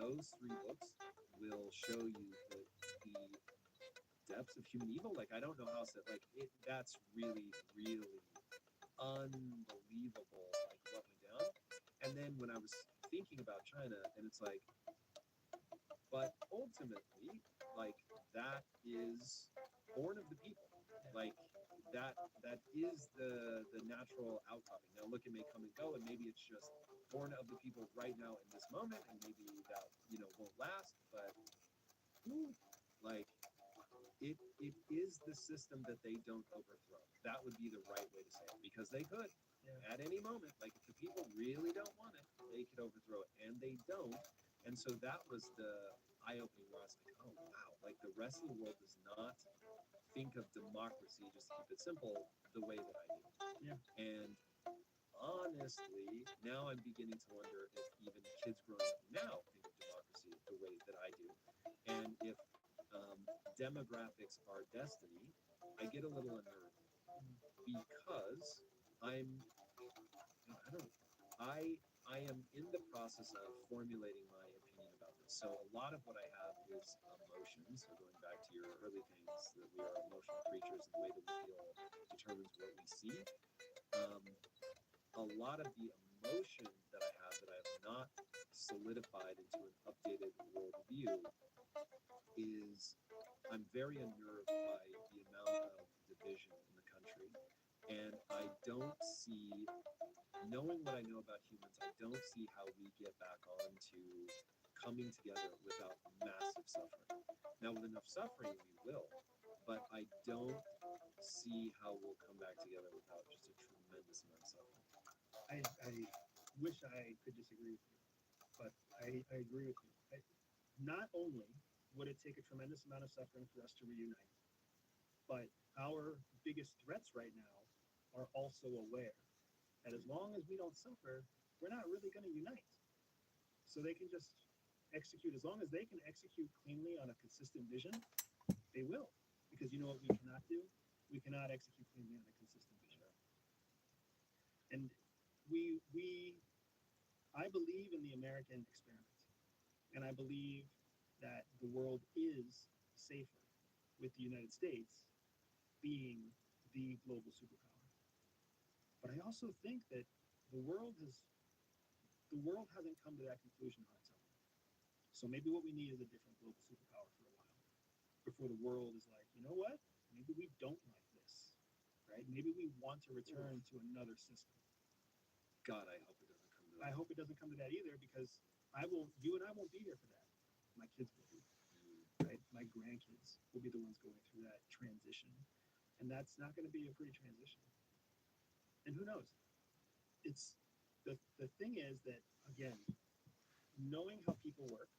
Those 3 books will show you the depths of human evil. Like I don't know how to like it. That's really, really unbelievable. Like what went down. And then when I was thinking about China, and it's like, but ultimately, like that is born of the people. Like that is the natural outcome. Now look, it may come and go, and maybe it's just born of the people right now in this moment, and maybe that won't last. But like it is the system that they don't overthrow. That would be the right way to say it, because they could at any moment. Like, if the people really don't want it, they could overthrow it, and they don't. And so that was the eye-opening where I was like, oh wow, like the rest of the world does not think of democracy, just to keep it simple, the way that I do. Yeah. And honestly, now I'm beginning to wonder if even kids growing up now think of democracy the way that I do. And if demographics are destiny, I get a little unnerved because I am in the process of formulating my opinion about this. So a lot of what I have is emotions. So going back to your early things, that we are emotional creatures, and the way that we feel determines what we see. A lot of the emotion that I have that I have not solidified into an updated worldview is I'm very unnerved by the amount of division in the country. And I don't see, knowing what I know about humans, I don't see how we get back onto coming together without massive suffering. Now, with enough suffering, we will, but I don't see how we'll come back together without just a tremendous amount of suffering. I wish I could disagree with you, but I agree with you. Not only would it take a tremendous amount of suffering for us to reunite, but our biggest threats right now are also aware that as long as we don't suffer, we're not really going to unite. So they can just execute, as long as they can execute cleanly on a consistent vision, they will. Because you know what we cannot do? We cannot execute cleanly on a consistent vision. And I believe in the American experiment. And I believe that the world is safer with the United States being the global superpower. But I also think that the world hasn't come to that conclusion on its own. So maybe what we need is a different global superpower for a while, before the world is like, you know what? Maybe we don't like this, right? Maybe we want to return to another system. God, I hope it doesn't come to that. I hope it doesn't come to that either, because you and I won't be here for that. My kids will be, right? My grandkids will be the ones going through that transition. And that's not going to be a pretty transition. And who knows? It's the thing is that, again, knowing how people work,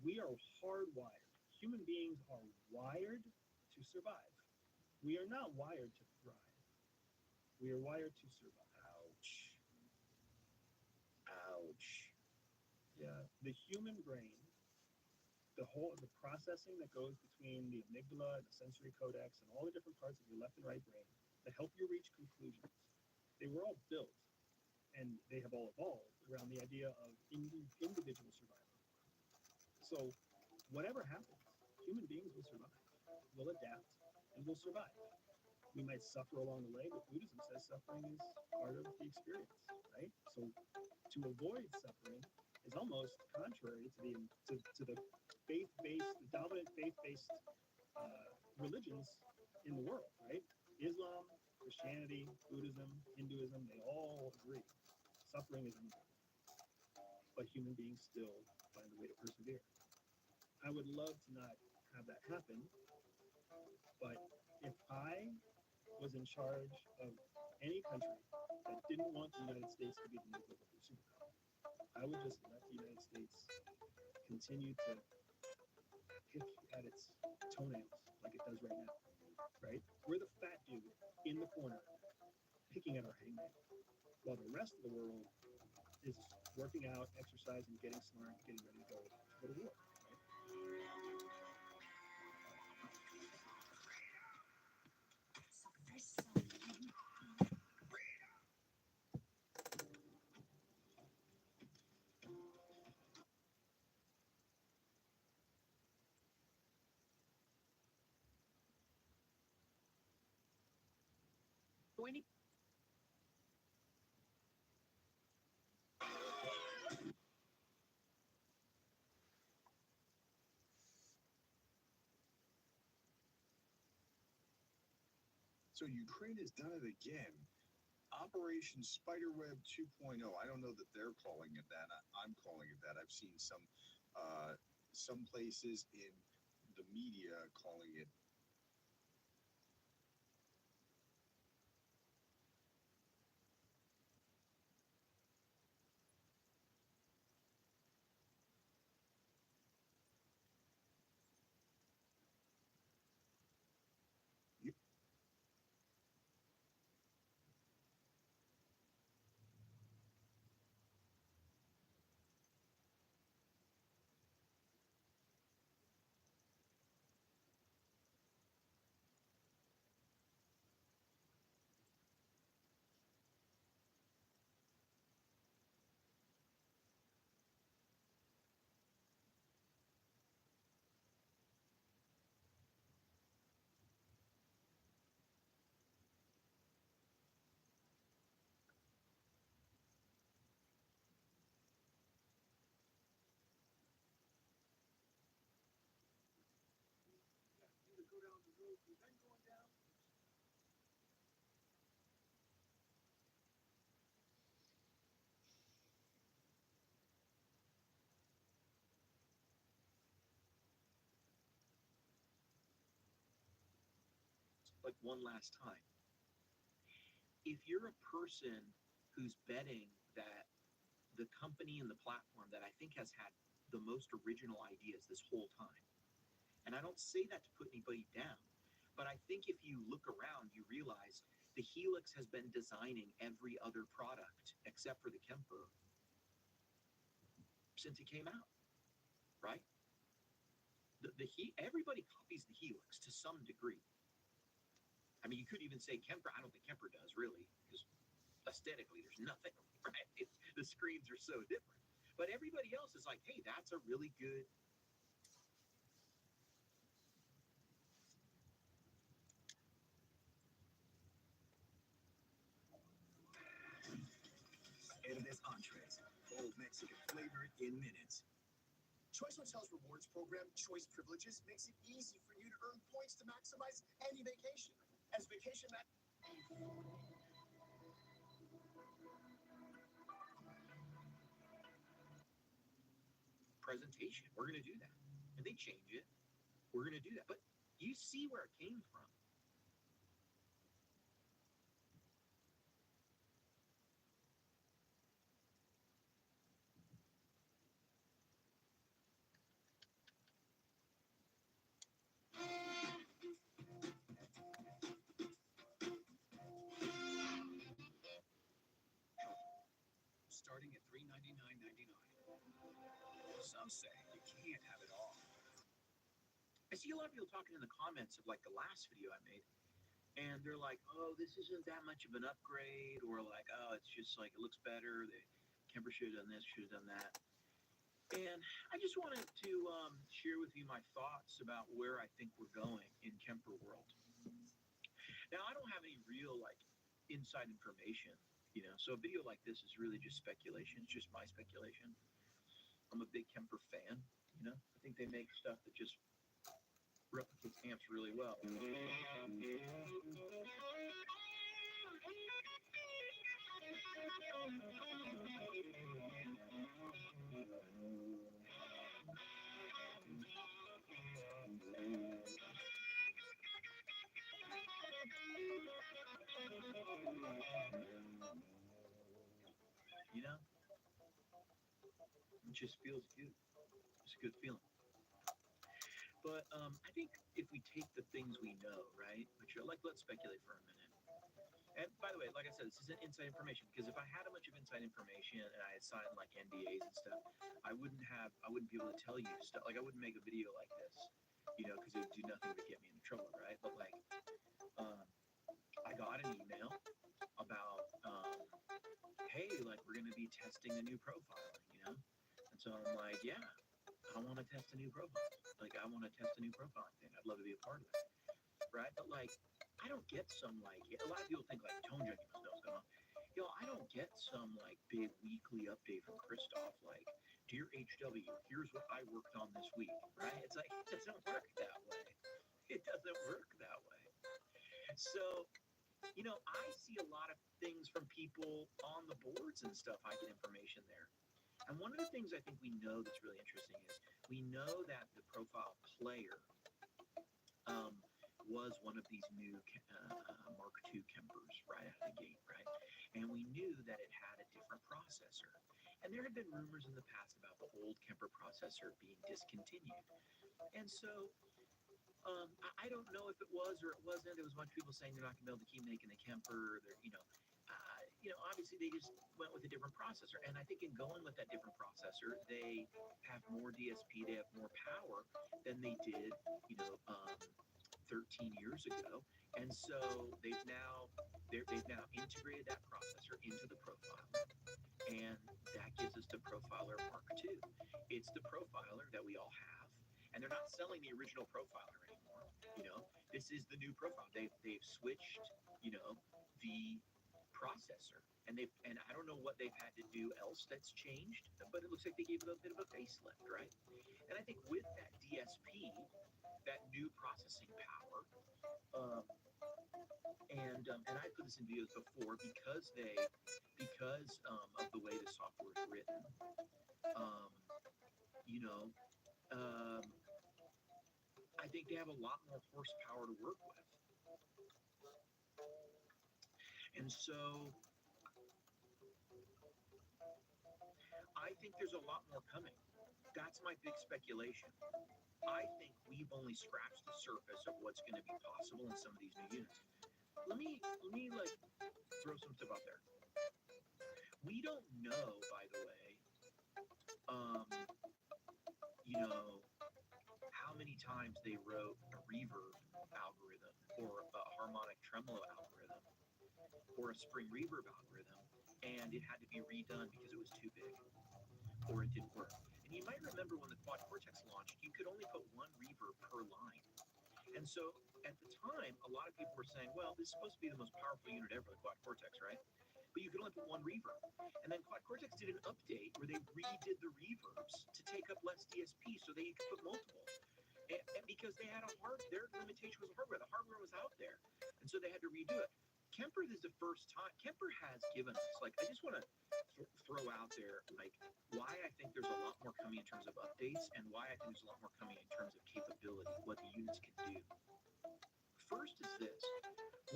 we are hardwired. Human beings are wired to survive. We are not wired to thrive. We are wired to survive. Ouch. Yeah. The human brain, the processing that goes between the amygdala and the sensory cortex and all the different parts of your left and right brain that help you reach conclusions, they were all built and they have all evolved around the idea of individual survival. So whatever happens, human beings will survive, will adapt, and will survive. We might suffer along the way, but Buddhism says suffering is part of the experience, right? So to avoid suffering is almost contrary to the faith-based, the dominant faith-based religions in the world, right? Islam, Christianity, Buddhism, Hinduism, they all agree. Suffering is unavoidable. But human beings still find a way to persevere. I would love to not have that happen, but if I was in charge of any country that didn't want the United States to be the new global superpower, I would just let the United States continue to pick at its toenails like it does right now, right? We're the fat dude in the corner picking at our hangnail, while the rest of the world is working out, exercising, getting smart, getting ready to go to war, right? So Ukraine has done it again. Operation Spiderweb 2.0. I don't know that they're calling it that. I'm calling it that. I've seen some places in the media calling it like one last time. If you're a person who's betting that the company and the platform that I think has had the most original ideas this whole time, and I don't say that to put anybody down, but I think if you look around, you realize the Helix has been designing every other product except for the Kemper since it came out, right? Everybody copies the Helix to some degree. I mean, you could even say Kemper. I don't think Kemper does really, because aesthetically, there's nothing, right? The screens are so different. But everybody else is like, hey, that's a really good. Herdez entrees, bold Mexican flavor in minutes. Choice Hotels Rewards Program, Choice Privileges, makes it easy for you to earn points to maximize any vacation. As vacation Presentation. We're going to do that. And they change it. We're going to do that. But you see where it came from. starting at $399.99. Some say you can't have it all. I see a lot of people talking in the comments of like the last video I made, and they're like, oh, this isn't that much of an upgrade, or like, oh, it's just like, it looks better. The Kemper should have done this, should have done that. And I just wanted to share with you my thoughts about where I think we're going in Kemper world. Now, I don't have any real like inside information, you know, so a video like this is really just speculation. It's just my speculation. I'm a big Kemper fan, you know. I think they make stuff that just replicates amps really well. You know, it just feels good. It's a good feeling. But I think if we take the things we know, right, which are like, let's speculate for a minute. And by the way, like I said, this isn't inside information, because if I had a bunch of inside information and I had signed like NDAs and stuff, I wouldn't be able to tell you stuff. Like I wouldn't make a video like this, you know, because it would do nothing but get me into trouble, right? But like, I got an email about, hey, like we're going to be testing the new profiling, you know? And so I'm like, yeah, I want to test a new profile. Like, I want to test a new profiling thing. I'd love to be a part of it, right? But like, I don't get some like, a lot of people think like Tone Junkie must know what's going on. Yo, I don't get some like big weekly update from Christoph, like, dear HW, here's what I worked on this week, right? It's like, it doesn't work that way. It doesn't work that way. So, you know, I see a lot of things from people on the boards and stuff. I get information there. And one of the things I think we know that's really interesting is we know that the profile player was one of these new Mark II Kempers right out of the gate, right? And we knew that it had a different processor. And there had been rumors in the past about the old Kemper processor being discontinued. And so I don't know if it was or it wasn't. There was a bunch of people saying they're not going to be able to keep making the Kemper. Obviously they just went with a different processor. And I think in going with that different processor, they have more DSP, they have more power than they did, 13 years ago. And so they've now integrated that processor into the Profiler. And that gives us the Profiler Mark II. It's the Profiler that we all have. And they're not selling the original Profiler anymore. This is the new Profiler. They've switched, the processor. And I don't know what they've had to do else that's changed, but it looks like they gave it a bit of a facelift, right? And I think with that DSP, that new processing power, and I put this in videos before because of the way the software is written, I think they have a lot more horsepower to work with. And so I think there's a lot more coming. That's my big speculation. I think we've only scratched the surface of what's going to be possible in some of these new units. Let me throw some stuff out there. We don't know, by the way, how many times they wrote a reverb algorithm or a harmonic tremolo algorithm or a spring reverb algorithm, and it had to be redone because it was too big or it didn't work. And you might remember when the Quad Cortex launched, you could only put one reverb per line. And so at the time, a lot of people were saying, well, this is supposed to be the most powerful unit ever, the Quad Cortex, right? But you could only put one reverb. And then Quad Cortex did an update where they redid the reverbs to take up less DSP so that you could put multiple. And because they had their limitation was hardware. The hardware was out there. And so they had to redo it. Kemper is the first time. Kemper has given us, I just want to throw out there, why I think there's a lot more coming in terms of updates and why I think there's a lot more coming in terms of capability, what the units can do. First is this.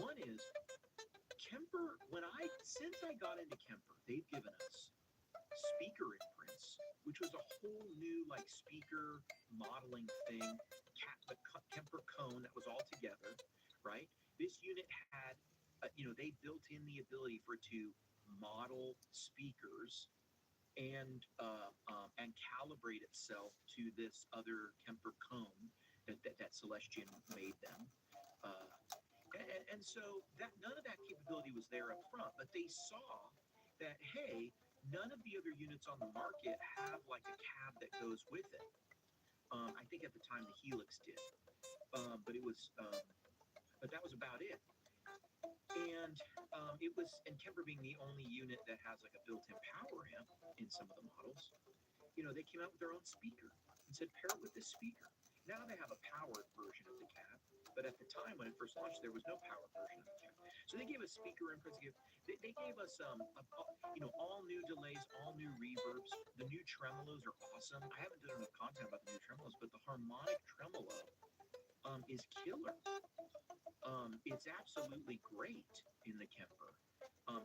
One is, Kemper, since I got into Kemper, they've given us speaker imprints, which was a whole new, speaker modeling thing, the Kemper cone that was all together, right? This unit had, they built in the ability for it to model speakers and calibrate itself to this other Kemper cone that Celestion made them. And so none of that capability was there up front, but they saw that, hey, none of the other units on the market have a cab that goes with it. I think at the time the Helix did, but that was about it. And Kemper being the only unit that has a built-in power amp in some of the models, they came out with their own speaker and said, pair it with this speaker. Now they have a powered version of the cab, but at the time when it first launched, there was no powered version of the cab. So they gave us speaker inputs. They gave us all new delays, all new reverbs. The new tremolos are awesome. I haven't done enough content about the new tremolos, but the harmonic tremolo is killer. It's absolutely great in the Kemper.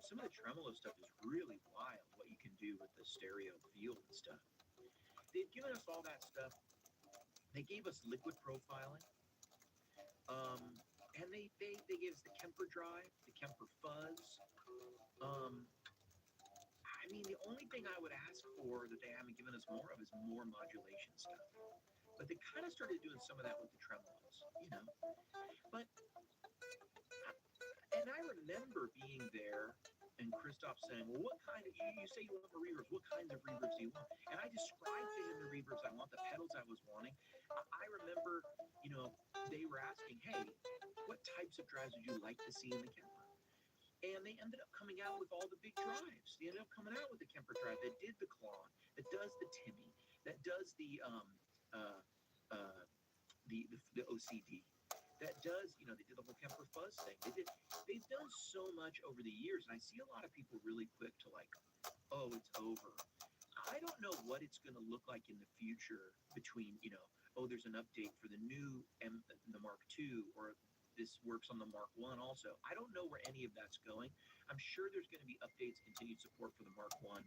Some of the tremolo stuff is really wild, what you can do with the stereo field and stuff. They've given us all that stuff. They gave us liquid profiling. And they gave us the Kemper drive, the Kemper fuzz. The only thing I would ask for that they haven't given us more of is more modulation stuff. But they kind of started doing some of that with the tremolos, But I remember being there and Christoph saying, well, what kind of, you say you want more reverbs, what kinds of reverbs do you want? And I described to him the reverbs I want, the pedals I was wanting. I remember, they were asking, hey, what types of drives would you like to see in the Kemper? And they ended up coming out with all the big drives. They ended up coming out with the Kemper drive that did the Klon, that does the Timmy, that does the OCD. That does, they did the whole Kemper fuzz thing. They've done so much over the years, and I see a lot of people really quick to oh, it's over. I don't know what it's going to look like in the future between, oh, there's an update for the new the Mark II, or this works on the Mark I also. I don't know where any of that's going. I'm sure there's going to be updates, continued support for the Mark I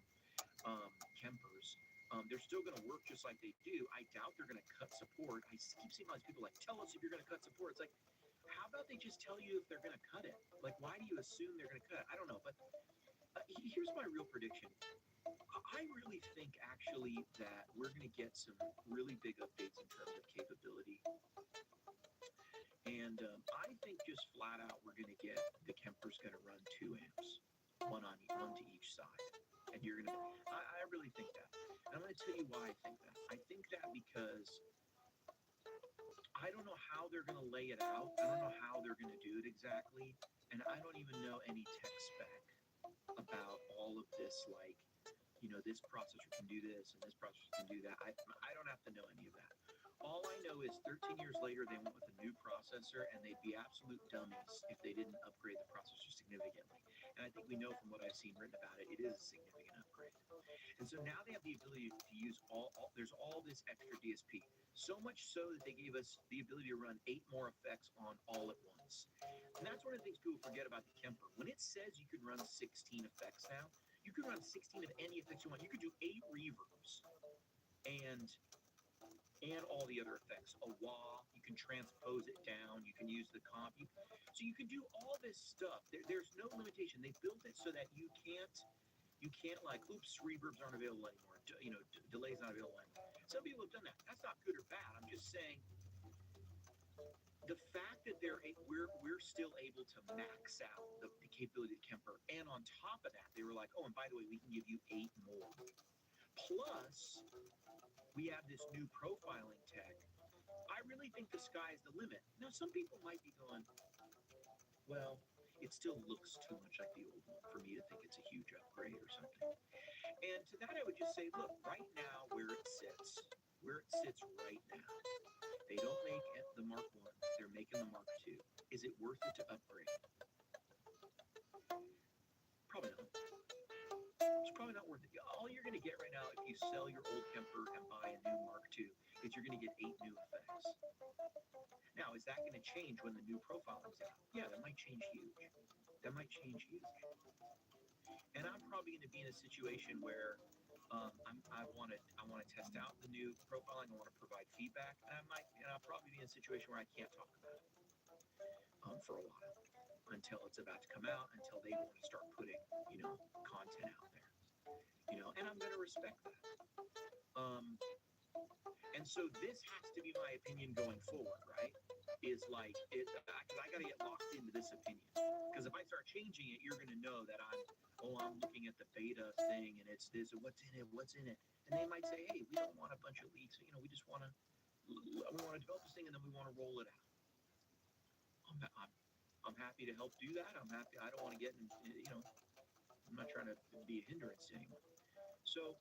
Kempers. They're still going to work just like they do. I doubt they're going to cut support. I keep seeing all these people like, tell us if you're going to cut support. It's like, how about they just tell you if they're going to cut it? Like, why do you assume they're going to cut it? I don't know. But here's my real prediction. I really think actually that we're going to get some really big updates in terms of capability. And I think just flat out we're going to get the Kemper's going to run 2 amps, one to each side. And you're going to, I really think that. And I'm going to tell you why I think that. I think that because I don't know how they're going to lay it out. I don't know how they're going to do it exactly. And I don't even know any tech spec about all of this, like, you know, this processor can do this and this processor can do that. I don't have to know any of that. All I know is 13 years later, they went with a new processor, and they'd be absolute dummies if they didn't upgrade the processor significantly. And I think we know from what I've seen written about it, it is a significant upgrade. And so now they have the ability to use there's all this extra DSP. So much so that they gave us the ability to run 8 more effects on all at once. And that's one of the things people forget about the Kemper. When it says you can run 16 effects now, you can run 16 of any effects you want. You could do 8 reverbs and all the other effects. A wah, you can transpose it down, you can use the comp. So you can do all this stuff. There's no limitation. They built it so that you can't like, oops, reverbs aren't available anymore. Delays not available anymore. Some people have done that. That's not good or bad. I'm just saying the fact that we're still able to max out the capability of Kemper, and on top of that, they were like, oh, and by the way, we can give you 8 more. Plus, we have this new profiling tech. I really think the sky is the limit. Now, some people might be going, well, it still looks too much like the old one for me to think it's a huge upgrade or something. And to that, I would just say, look, right now, where it sits right now, they don't make the Mark I, they're making the Mark II. Is it worth it to upgrade? Probably not. It's probably not worth it. All you're going to get right now, if you sell your old Kemper and buy a new Mark II, is you're going to get 8 new effects. Now, is that going to change when the new profiling's out? Yeah, that might change huge. And I'm probably going to be in a situation where I want to test out the new profiling. I want to provide feedback, and I'll probably be in a situation where I can't talk about it for a while until it's about to come out, until they want to start putting content out there. And I'm going to respect that. And so this has to be my opinion going forward, right? Is like, because I got to get locked into this opinion. Because if I start changing it, you're going to know that I'm looking at the beta thing, and it's this, and what's in it. And they might say, hey, we don't want a bunch of leaks. We just want to develop this thing, and then we want to roll it out. I'm happy to help do that. I'm happy. I don't want to get in, I'm not trying to be a hindrance to anyone. So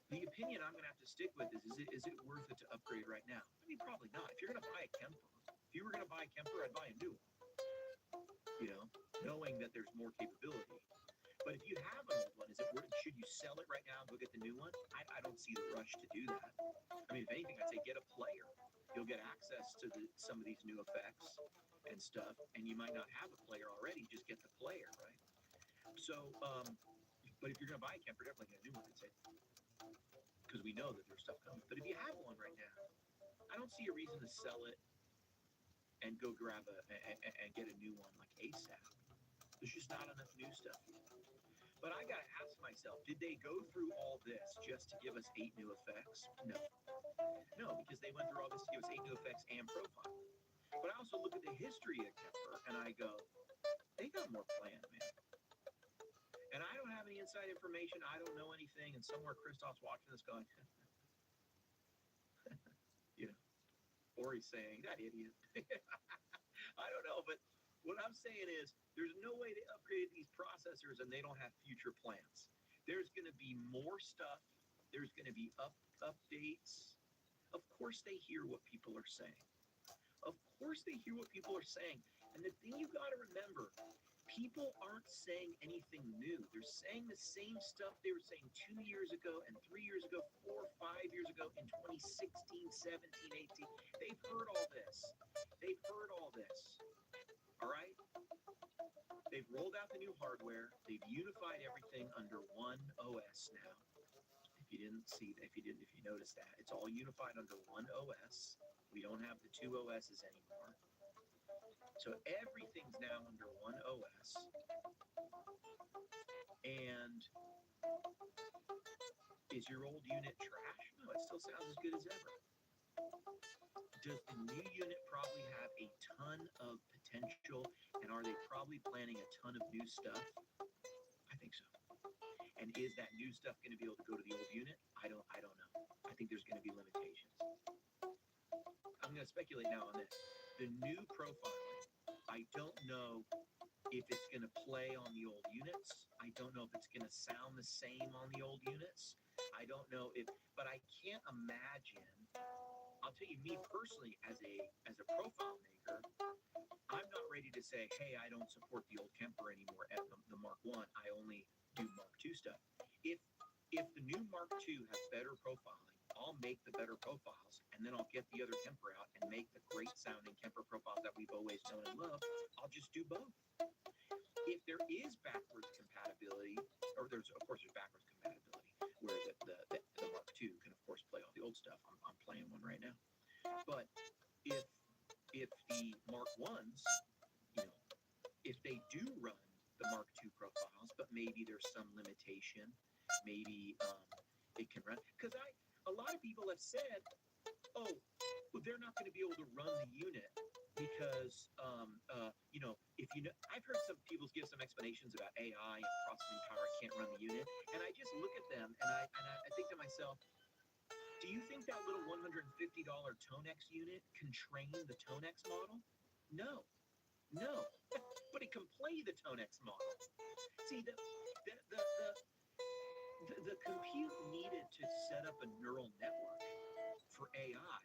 the opinion I'm going to have to stick with is it worth it to upgrade right now? I mean, probably not. If you're going to buy a Kemper, if you were going to buy a Kemper, I'd buy a new one, knowing that there's more capability. But if you have an old one, is it worth it? Should you sell it right now and go get the new one? I don't see the rush to do that. I mean, if anything, I'd say get a player. You'll get access to some of these new effects and stuff, and you might not have a player already. Just get the player, right? So, but if you're going to buy a Kemper, definitely get a new one, I'd say. Because we know that there's stuff coming. But if you have one right now, I don't see a reason to sell it and go grab and get a new one like ASAP. There's just not enough new stuff yet. But I gotta ask myself, did they go through all this just to give us 8 new effects? No, because they went through all this to give us 8 new effects and profile. But I also look at the history of Kemper and I go, they got more planned, man. And I don't have any inside information. I don't know anything. And somewhere Christoph's watching this going, or he's saying, that idiot. I don't know. But what I'm saying is there's no way they upgraded these processors and they don't have future plans. There's going to be more stuff. There's going to be updates. Of course they hear what people are saying. Of course they hear what people are saying. And the thing you got to remember, people aren't saying anything new. They're saying the same stuff they were saying 2 years ago and 3 years ago, 4 or 5 years ago in 2016, 17, 18. They've heard all this. They've heard all this. All right? They've rolled out the new hardware. They've unified everything under one OS now. If you noticed that, it's all unified under one OS. We don't have the two OSs anymore. So everything's now under one OS. And is your old unit trash? No, it still sounds as good as ever. Does the new unit probably have a ton of potential? And are they probably planning a ton of new stuff? I think so. And is that new stuff going to be able to go to the old unit? I don't know. I think there's going to be limitations. I'm going to speculate now on this. The new profiling, I don't know if it's going to play on the old units. I don't know if it's going to sound the same on the old units. I don't know if, but I can't imagine. I'll tell you, me personally, as a profile maker, I'm not ready to say, hey, I don't support the old Kemper anymore at the Mark I. I only do Mark II stuff. If the new Mark II has better profiling, I'll make the better profiles, and then I'll get the other Kemper out and make the great sounding Kemper profiles that we've always known and loved. I'll just do both. If there is backwards compatibility, or there's backwards compatibility, where the Mark II can of course play all the old stuff. I'm playing one right now. But if the Mark I's, if they do run the Mark II profiles, but maybe there's some limitation, maybe it can run. Because a lot of people have said, oh, well, they're not going to be able to run the unit because, I've heard some people give some explanations about AI and processing power can't run the unit, and I just look at them and I think to myself, do you think that little $150 Tonex unit can train the Tonex model? No, but it can play the Tonex model. See, the compute needed to set up a neural network for AI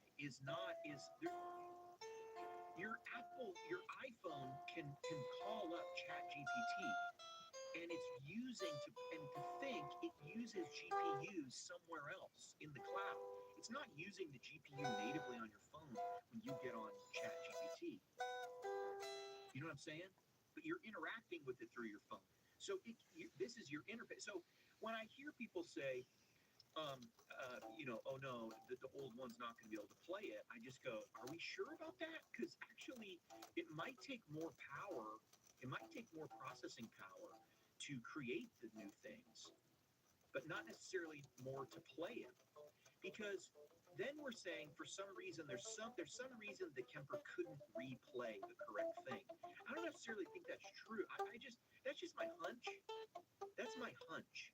your iPhone can call up ChatGPT, and it's using to think it uses GPUs somewhere else in the cloud. It's not using the GPU natively on your phone when you get on ChatGPT. You know what I'm saying? But you're interacting with it through your phone. So this is your interface. So when I hear people say, oh no, the old one's not going to be able to play it, I just go, are we sure about that? Because actually, it might take more power, it might take more processing power to create the new things, but not necessarily more to play it. Because then we're saying for some reason there's some reason the Kemper couldn't replay the correct thing. I don't necessarily think that's true. That's just my hunch. That's my hunch.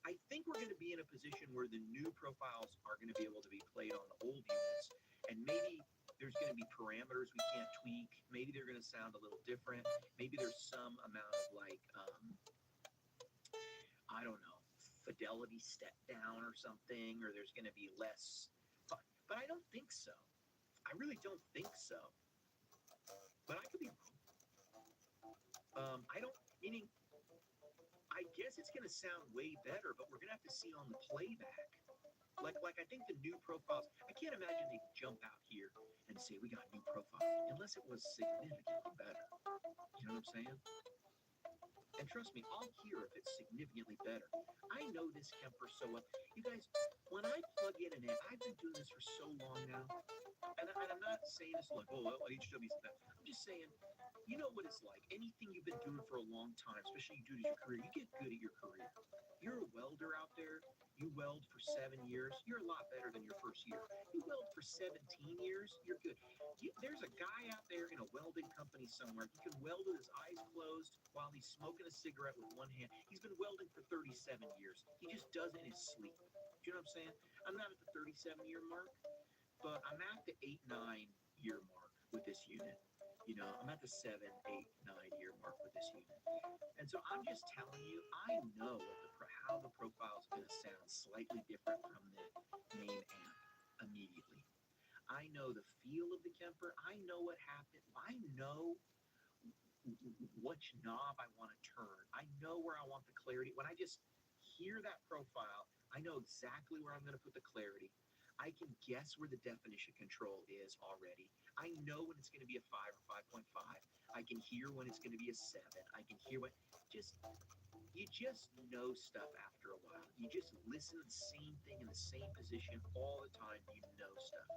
I think we're going to be in a position where the new profiles are going to be able to be played on the old units, and maybe there's going to be parameters we can't tweak. Maybe they're going to sound a little different. Maybe there's some amount of I don't know, fidelity step down or something, or there's going to be less. But I don't think so. I really don't think so. But I could be wrong. I guess it's going to sound way better, but we're going to have to see on the playback. Like I think the new profiles, I can't imagine they jump out here and say, we got new profiles, unless it was significantly better. You know what I'm saying? And trust me, I'll hear if it's significantly better. I know this Kemper so well. You guys, when I plug in an amp, I've been doing this for so long now, and I'm not saying this like, oh, HW's that. I'm just saying, you know what it's like. Anything you've been doing for a long time, especially you do it as your career, you get good at your career. You're a welder out there. You weld for 7 years. You're a lot better than your first year. You weld for 17 years. You're good. There's a guy out there in a welding company somewhere. He can weld with his eyes closed while he's smoking a cigarette with one hand. He's been welding for 37 years. He just does it in his sleep. Do you know what I'm saying? I'm not at the 37-year mark, but I'm at the 8-9-year mark with this unit. You know, I'm at the 7, 8, 9-year mark with this unit. And so I'm just telling you, I know how the profile is going to sound slightly different from the main amp immediately. I know the feel of the Kemper. I know what happened. I know which knob I want to turn. I know where I want the clarity. When I just hear that profile, I know exactly where I'm going to put the clarity. I can guess where the definition control is already. I know when it's going to be a 5 or 5.5. I can hear when it's going to be a 7. I can hear when you just know stuff after a while. You just listen to the same thing in the same position all the time. You know stuff.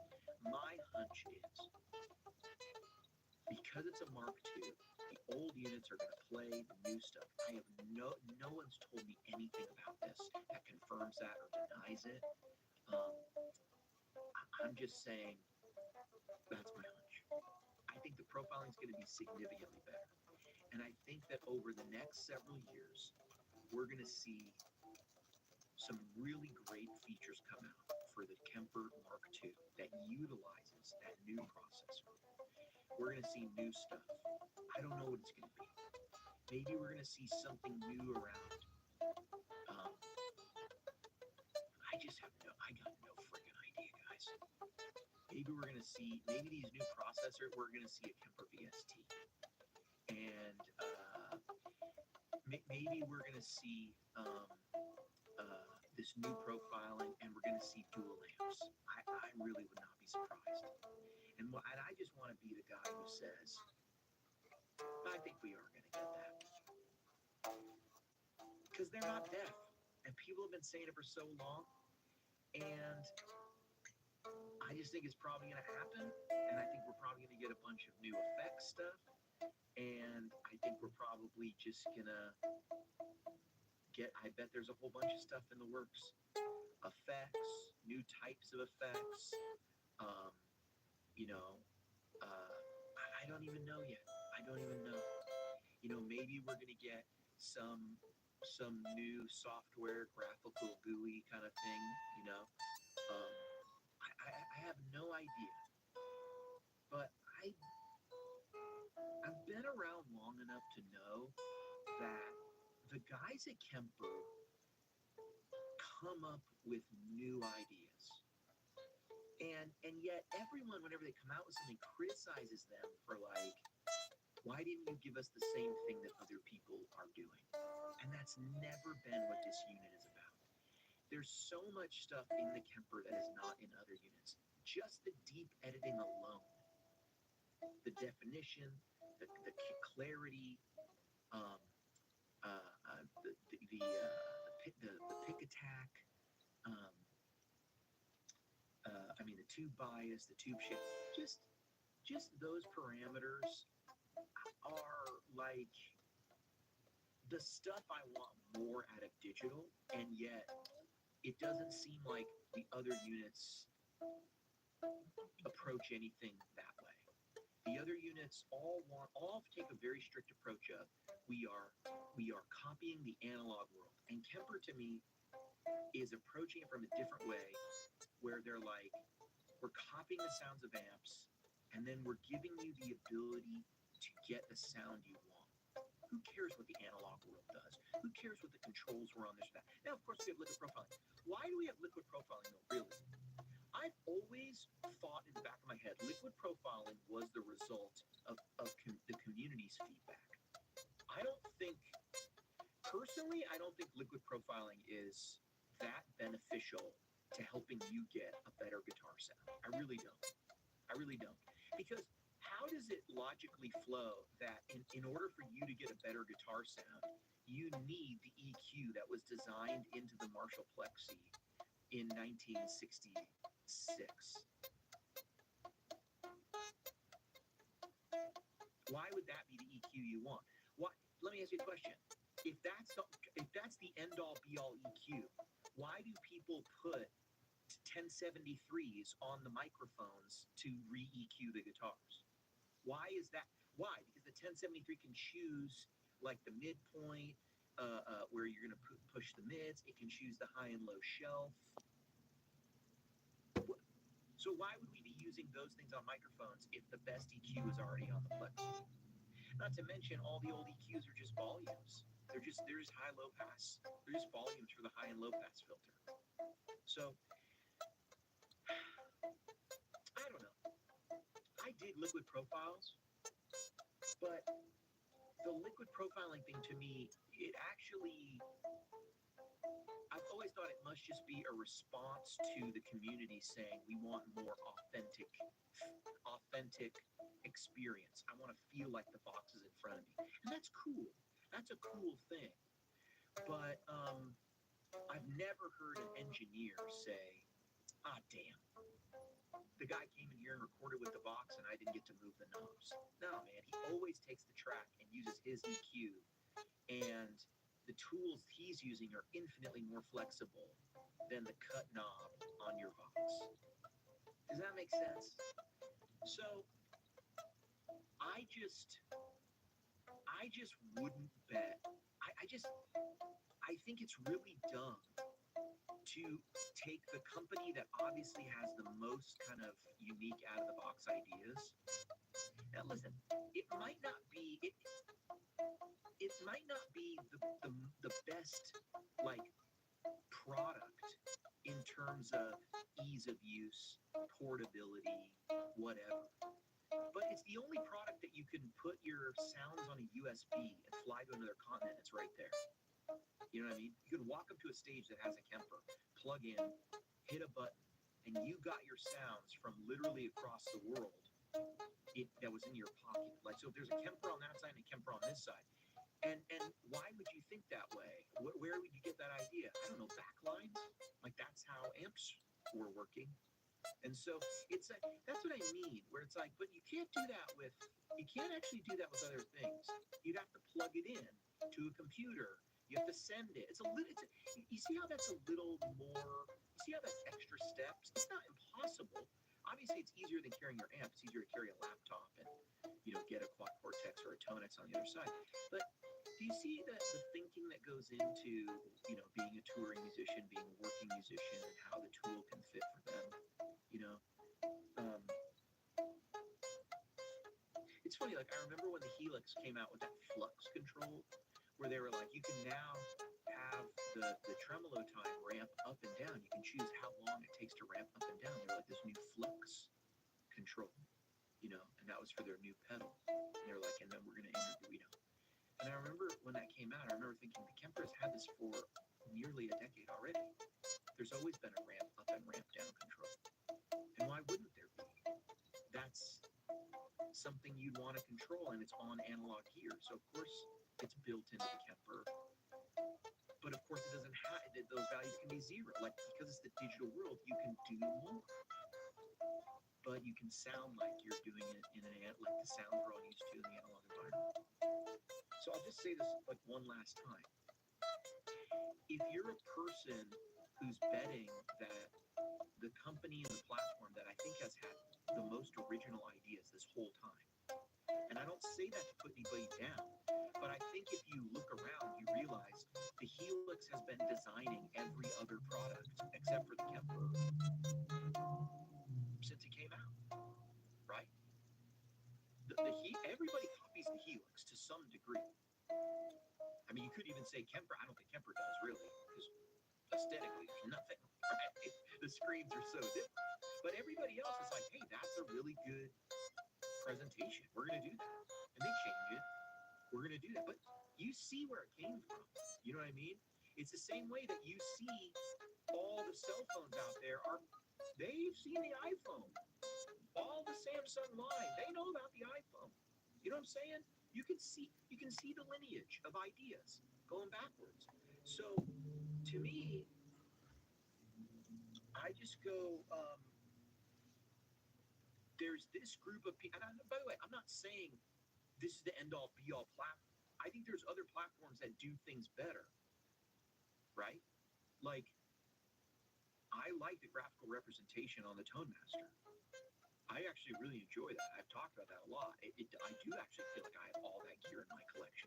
My hunch is because it's a Mark II, the old units are going to play the new stuff. I have no one's told me anything about this that confirms that or denies it. I'm just saying that's my hunch. I think the profiling is going to be significantly better. And I think that over the next several years, we're going to see some really great features come out for the Kemper Mark II that utilizes that new processor. We're going to see new stuff. I don't know what it's going to be. Maybe we're going to see something new around. I got no friggin' idea, guys. Maybe we're going to see, these new processor, we're going to see a Kemper VST. And maybe we're going to see this new profiling, and we're going to see dual amps. I really would not be surprised. And I just want to be the guy who says, I think we are going to get that. Because they're not deaf. And people have been saying it for so long. And I just think it's probably going to happen. And I think we're probably going to get a bunch of new effects stuff. And I think we're probably just going to I bet there's a whole bunch of stuff in the works. Effects, new types of effects. I don't even know yet. I don't even know. Maybe we're going to get some new software, graphical GUI kind of thing, I have no idea. But I've been around long enough to know that the guys at Kemper come up with new ideas. And yet everyone, whenever they come out with something, criticizes them for why didn't you give us the same thing that other people are doing? And that's never been what this unit is about. There's so much stuff in the Kemper that is not in other units. Just the deep editing alone, the definition, the clarity, the pick attack, the tube bias, the tube shift, just those parameters are the stuff I want more out of digital, and yet it doesn't seem like the other units approach anything that way. The other units all take a very strict approach of we are copying the analog world, and Kemper to me is approaching it from a different way, where they're we're copying the sounds of amps, and then we're giving you the ability to get the sound you want. Who cares what the analog world does? Who cares what the controls were on this or that? Now, of course, we have liquid profiling. Why do we have liquid profiling, though, really? I've always thought in the back of my head, liquid profiling was the result of the community's feedback. Personally, I don't think liquid profiling is that beneficial to helping you get a better guitar sound. I really don't. Because how does it logically flow that in order for you to get a better guitar sound, you need the EQ that was designed into the Marshall Plexi in 1966? Why would that be the EQ you want? Let me ask you a question. If that's the end-all be-all EQ, why do people put 1073s on the microphones to re-EQ the guitars? Why is that? Why? Because the 1073 can choose the midpoint, where you're going to push the mids. It can choose the high and low shelf. So why would we be using those things on microphones if the best EQ is already on the Plexi? Not to mention all the old EQs are just volumes. They're just high-low pass. They're just volumes for the high and low pass filter. So I don't know. I dig liquid profiles, but the liquid profiling thing to me, it actually, I've always thought it must just be a response to the community saying we want more authentic experience. I want to feel like the box is in front of me. And that's cool. That's a cool thing. But I've never heard an engineer say, ah, damn, the guy came in here and recorded with the box and I didn't get to move the knobs. No, man, he always takes the track and uses his EQ, and the tools he's using are infinitely more flexible than the cut knob on your box. Does that make sense? So I just wouldn't bet. I think it's really dumb to take the company that obviously has the most kind of unique out of the box ideas. Now listen, it might not be the best like product in terms of ease of use, portability, whatever. But it's the only product that you can put your sounds on a USB and fly to another continent. It's right there. You know what I mean? You can walk up to a stage that has a Kemper, plug in, hit a button, and you got your sounds from literally across the world that was in your pocket. Like, so if there's a Kemper on that side and a Kemper on this side. And why would you think that way? Where would you get that idea? I don't know, backlines? Like, that's how amps were working. And so it's like, that's what I mean, where it's like, but you can't actually do that with other things. You'd have to plug it in to a computer. You have to send it. You see how that's a little more, you see how that's extra steps? It's not impossible. Obviously, it's easier than carrying your amp. It's easier to carry a laptop and, get a Quad Cortex or a Tonex on the other side. But do you see the thinking that goes into, being a touring musician, being a working musician, and how the tool can fit for them? It's funny, like, I remember when the Helix came out with that flux control, where they were like, you can now have the tremolo time ramp up and down. You can choose how long it takes to ramp up and down. They're like this new flux control, and that was for their new pedal. And they're like, and then we're going to introduce, And I remember when that came out, I remember thinking the Kemper has had this for nearly a decade already. There's always been a ramp up and ramp down control. And why wouldn't there be? That's something you'd want to control, and it's on analog gear. So, of course, it's built into the Kemper. But, of course, it doesn't have, those values can be zero. Like, because it's the digital world, you can do more. But you can sound like you're doing it like the sounds we're all used to in the analog environment. So I'll just say this like one last time. If you're a person who's betting that the company and the platform that I think has had the most original ideas this whole time, and I don't say that to put anybody down, but I think if you look around, you realize the Helix has been designing every other product except for the Kemper since it came out, right? Everybody copies the Helix to some degree. I mean, you could even say Kemper. I don't think Kemper does, really, because aesthetically, there's nothing, right? The screens are so different. But everybody else is like, hey, that's a really good presentation. We're going to do that. And they change it. We're going to do that. But you see where it came from. You know what I mean? It's the same way that you see all the cell phones out there they've seen the iPhone. All the Samsung line, they know about the iPhone. You know what I'm saying? You can see the lineage of ideas going backwards. So to me, I just go, there's this group of people, and by the way, I'm not saying this is the end-all, be-all platform. I think there's other platforms that do things better, right? Like, I like the graphical representation on the Tone Master. I actually really enjoy that. I've talked about that a lot. I do actually feel like I have all that gear in my collection.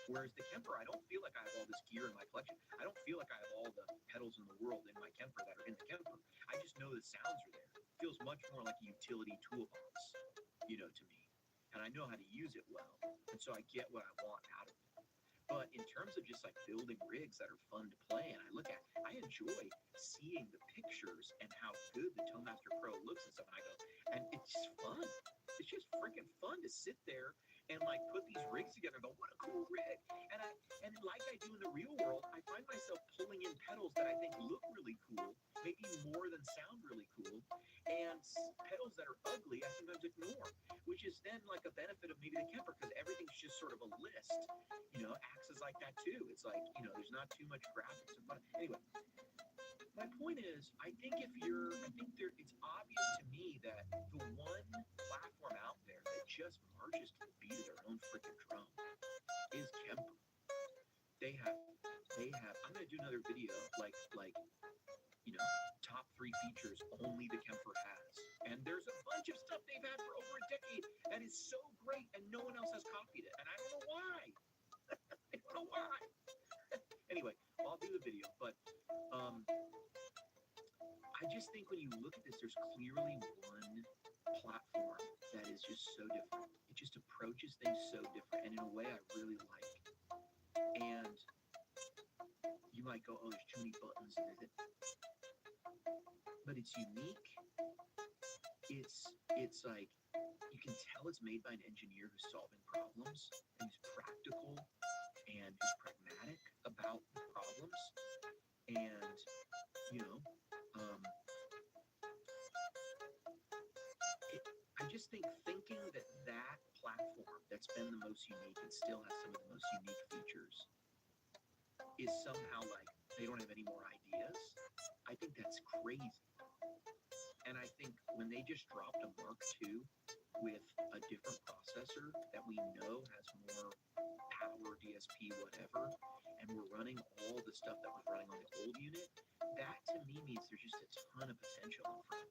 Whereas the Kemper, I don't feel like I have all this gear in my collection. I don't feel like I have all the pedals in the world in my Kemper that are in the Kemper. I just know the sounds are there. It feels much more like a utility toolbox, to me. And I know how to use it well. And so I get what I want out of it. But in terms of just like building rigs that are fun to play, and I enjoy seeing the pictures and how good the Tone Master Pro looks and stuff. And I go, and it's just fun. It's just freaking fun to sit there and like put these rigs together and go, what a cool rig. And like I do in the real world, I find myself pulling in pedals that I think look really cool, maybe more than sound really cool, and pedals that are ugly I sometimes ignore, which is then like a benefit of maybe the Kemper because everything's just sort of a list. You know, Axe is like that too. It's like, you know, there's not too much graphics and fun. Anyway, my point is, I think it's obvious to me that the one platform out there that just marches to the beat of their own freaking drum is Kemper. They have, I'm gonna do another video like, you know, top 3 features only the Kemper has. And there's a bunch of stuff they've had for over a decade that is so great and no one else has copied it. And I don't know why. I don't know why. Anyway, I'll do the video, but I just think when you look at this, there's clearly one platform that is just so different. It just approaches things so different, and in a way I really like. And you might go, oh, there's too many buttons. But it's unique. It's like, you can tell it's made by an engineer who's solving problems and who's practical and who's pragmatic about the problems. And, you know, I just think thinking that platform that's been the most unique and still has some of the most unique features is somehow like they don't have any more ideas. I think that's crazy. And I think when they just dropped a Mark II with a different processor that we know has more power, DSP, whatever, and we're running all the stuff that was running on the old unit, that to me means there's just a ton of potential in front.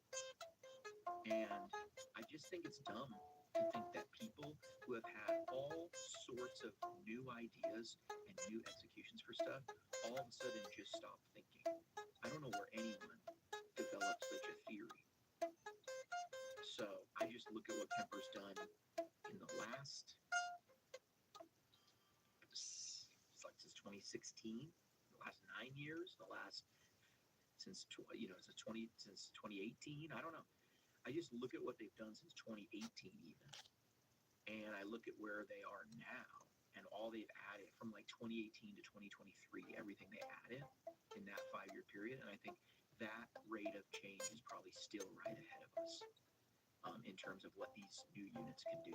And I just think it's dumb to think that people who have had all sorts of new ideas and new executions for stuff all of a sudden just stop thinking. I don't know where anyone developed such a theory. So I just look at what Kemper's done in the last, it's like since 2016, the last 9 years, since 2018, I don't know. I just look at what they've done since 2018 even, and I look at where they are now and all they've added from like 2018 to 2023, everything they added in that 5-year period, and I think that rate of change is probably still right ahead of us in terms of what these new units can do.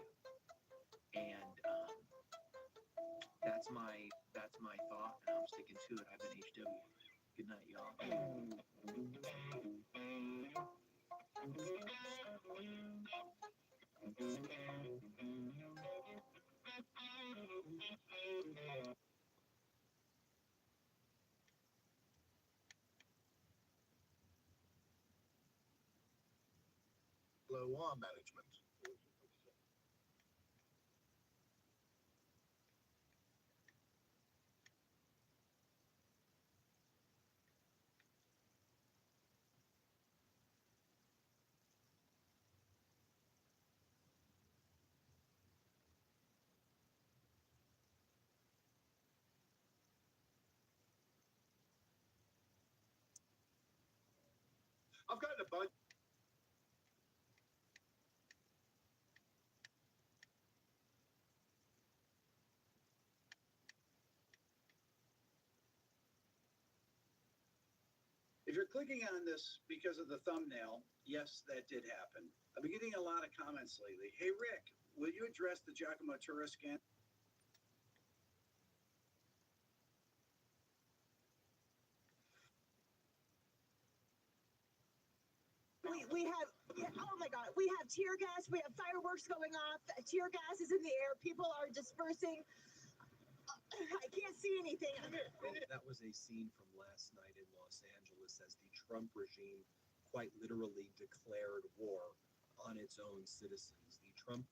And that's my thought, and I'm sticking to it. I've been HW. Good night, y'all. Loa management. I've got a bunch. If you're clicking on this because of the thumbnail, yes, that did happen. I've been getting a lot of comments lately. Hey, Rick, will you address the Giacomo Turra scan? We have, oh my God, we have tear gas, we have fireworks going off, tear gas is in the air, people are dispersing. I can't see anything. That was a scene from last night in Los Angeles as the Trump regime quite literally declared war on its own citizens. The Trump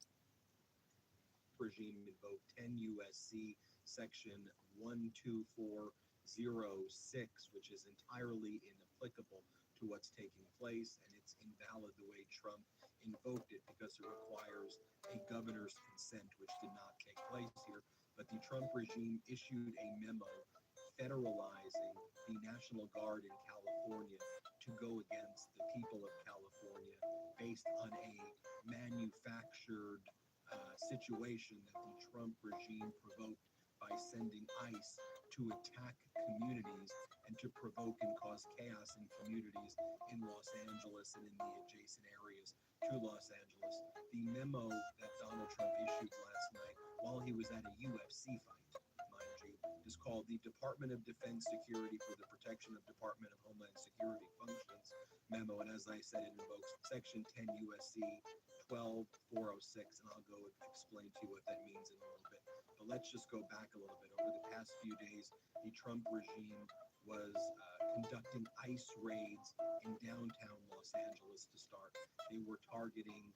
regime invoked 10 USC section 12406, which is entirely inapplicable to what's taking place, and it's invalid the way Trump invoked it because it requires a governor's consent, which did not take place here. But the Trump regime issued a memo federalizing the National Guard in California to go against the people of California based on a manufactured situation that the Trump regime provoked by sending ICE to attack communities and to provoke and cause chaos in communities in Los Angeles and in the adjacent areas to Los Angeles. The memo that Donald Trump issued last night while he was at a UFC fight, mind you, is called the Department of Defense Security for the Protection of Department of Homeland Security Functions memo. And as I said, it invokes Section 10 USC 12406, and I'll go and explain to you what that means in a little bit. But let's just go back a little bit. Over the past few days, the Trump regime was conducting ICE raids in downtown Los Angeles to start. They were targeting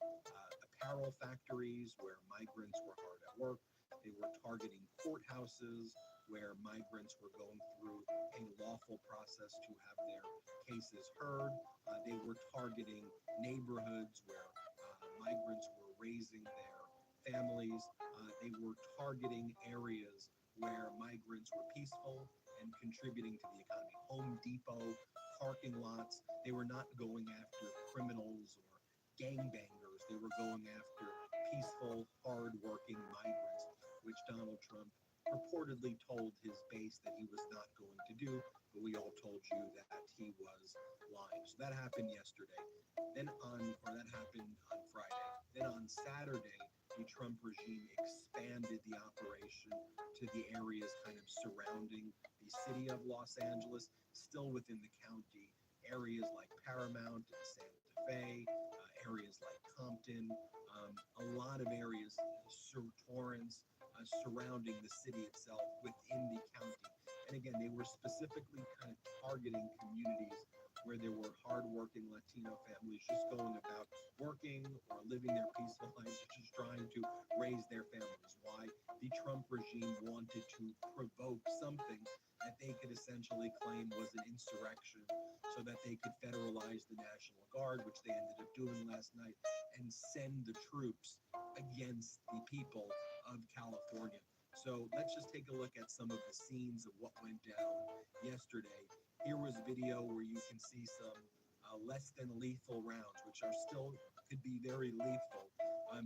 apparel factories where migrants were hard at work. They were targeting courthouses where migrants were going through a lawful process to have their cases heard. They were targeting neighborhoods where migrants were raising their families. They were targeting areas where migrants were peaceful and contributing to the economy. Home Depot, parking lots. They were not going after criminals or gangbangers. They were going after peaceful, hard-working migrants, which Donald Trump reportedly told his base that he was not going to do, but we all told you that he was lying. So that happened yesterday. That happened on Friday. Then on Saturday, the Trump regime expanded the operation to the areas kind of surrounding the city of Los Angeles, still within the county, areas like Paramount and Santa Fe, areas like Compton, a lot of areas, Torrance, surrounding the city itself within the county. And again, they were specifically kind of targeting communities where there were hardworking Latino families just going about working or living their peaceful lives, just trying to raise their families. Why? The Trump regime wanted to provoke something that they could essentially claim was an insurrection so that they could federalize the National Guard, which they ended up doing last night, and send the troops against the people of California. So let's just take a look at some of the scenes of what went down yesterday. Here was video where you can see some less than lethal rounds, which are still could be very lethal,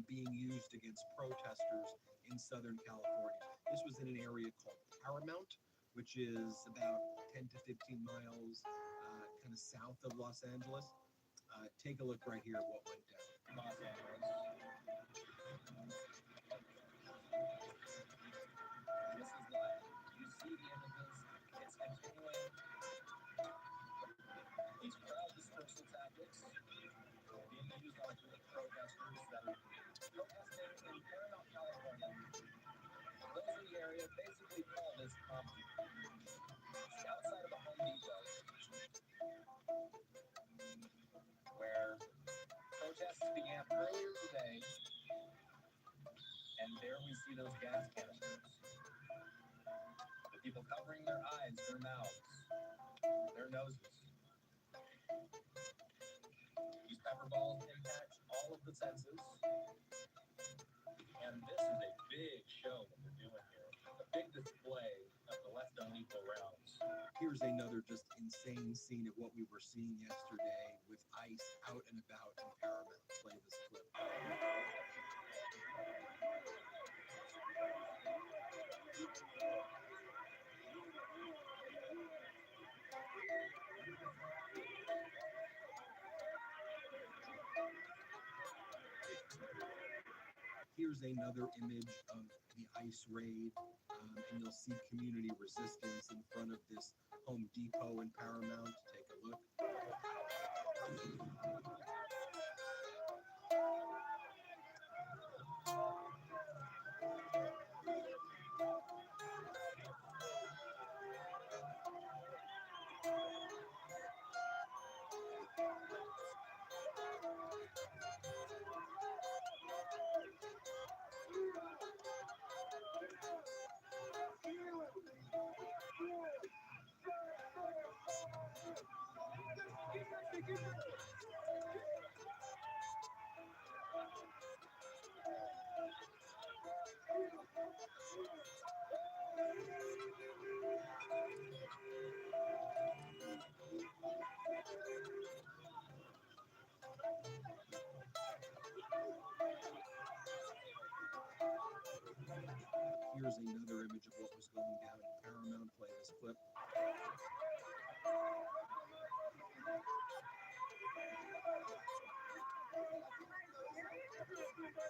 being used against protesters in Southern California. This was in an area called Paramount, which is about 10 to 15 miles kind of south of Los Angeles. Take a look right here at what went down. Los Angeles. This is live. You see the images. It's continuing. These crowd dispersal tactics being used on protesters that are protesting in Paramount, California. Those in the area basically call this Compton. It's outside of a Home Depot, where protests began earlier today, and there we see those gas canisters. The people covering their eyes, their mouths, their noses. These pepper balls impact all of the senses. And this is a big show that we're doing here. A big display of the less than lethal rounds. Here's another just insane scene of what we were seeing yesterday with ICE out and about in Paramount. Play this clip. Here's another image of the ICE raid, and you'll see community resistance in front of this Home Depot in Paramount. Take a look. here's another image of what was going down in Paramount. Play this clip.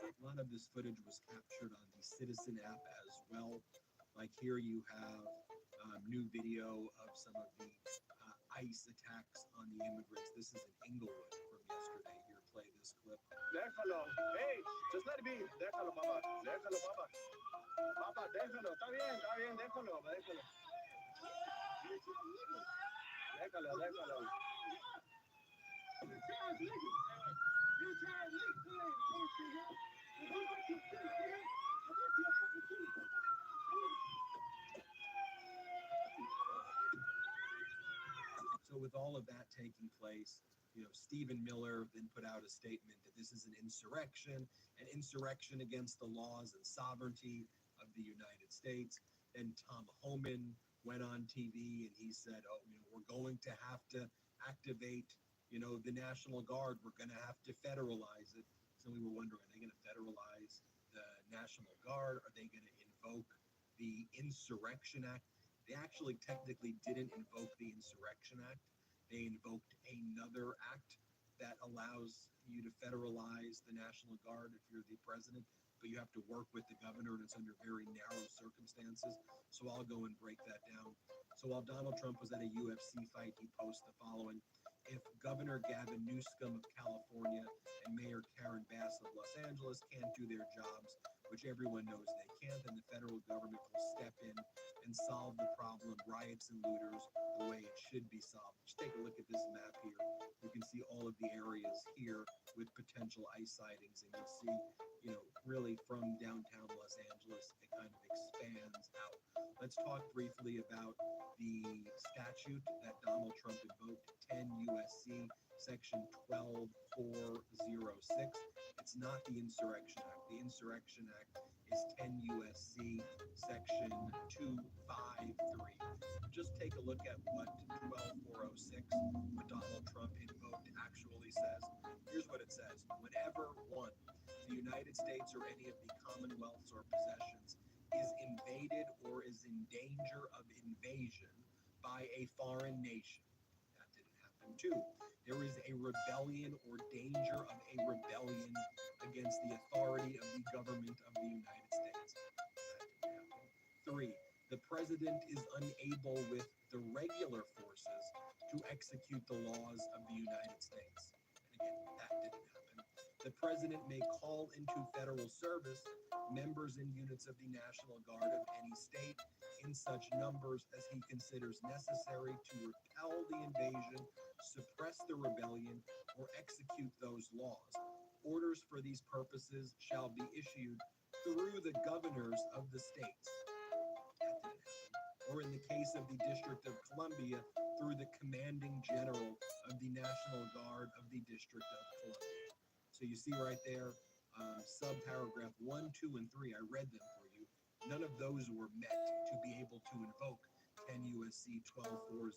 A lot of this footage was captured on the Citizen app as well. Like here you have new video of some of the ICE attacks on the immigrants. This is in Inglewood from yesterday. Here, play this clip. Déjalo. Hey, just let it be. Déjalo, papá. Déjalo, papá. Papá, déjalo. Está bien, déjalo, déjalo. Déjalo, déjalo. So with all of that taking place, Stephen Miller then put out a statement that this is an insurrection against the laws and sovereignty of the United States. And Tom Homan went on TV and he said, we're going to have to activate, the National Guard. We're going to have to federalize it. So we were wondering, are they going to federalize the National Guard? Are they going to invoke the Insurrection Act? They actually technically didn't invoke the Insurrection Act. They invoked another act that allows you to federalize the National Guard if you're the president, but you have to work with the governor, and it's under very narrow circumstances. So I'll go and break that down. So while Donald Trump was at a UFC fight, he posted the following: if Governor Gavin Newsom of California and Mayor Karen Bass of Los Angeles can't do their jobs, which everyone knows they can't, then the federal government will step in and solve the problem of riots and looters the way it should be solved. Just take a look at this map here. You can see all of the areas here with potential ICE sightings, and you see, really from downtown Los Angeles, it kind of expands out. Let's talk briefly about the statute that Donald Trump invoked, 10 USC section 12406. It's not the Insurrection Act. The Insurrection Act is 10 USC section 253. Just take a look at what 12406, what Donald Trump invoked, actually says. Here's what it says: whenever one, the United States or any of the commonwealths or possessions is invaded or is in danger of invasion by a foreign nation. That didn't happen. 2, there is a rebellion or danger of a rebellion against the authority of the government of the United States. That didn't happen. 3, the president is unable with the regular forces to execute the laws of the United States. And again, that didn't happen. The president may call into federal service members and units of the National Guard of any state in such numbers as he considers necessary to repel the invasion, suppress the rebellion, or execute those laws. Orders for these purposes shall be issued through the governors of the states. That didn't happen. Or in the case of the District of Columbia, through the commanding general of the National Guard of the District of Columbia. So you see right there, subparagraph 1, 2, and 3, I read them for you. None of those were met to be able to invoke 10 USC 12406.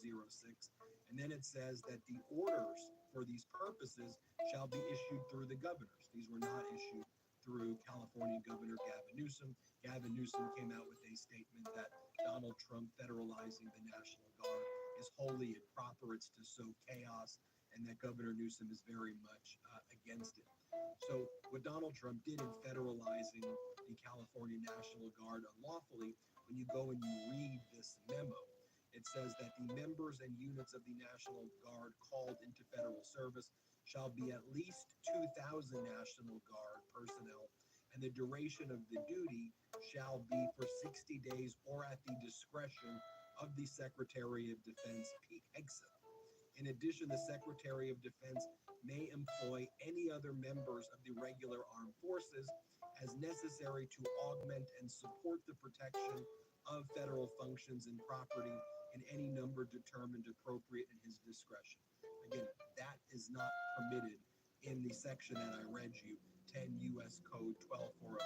And then it says that the orders for these purposes shall be issued through the governors. These were not issued through California Governor Gavin Newsom. Gavin Newsom came out with a statement that Donald Trump federalizing the National Guard is wholly improper. It's to sow chaos, and that Governor Newsom is very much against it. So what Donald Trump did in federalizing the California National Guard unlawfully, when you go and you read this memo, it says that the members and units of the National Guard called into federal service shall be at least 2,000 National Guard personnel, and the duration of the duty shall be for 60 days or at the discretion of the Secretary of Defense, Pete Hegseth. In addition, the Secretary of Defense may employ any other members of the regular armed forces as necessary to augment and support the protection of federal functions and property in any number determined appropriate in his discretion. Again, that is not permitted in the section that I read you, 10 U.S. Code 12406.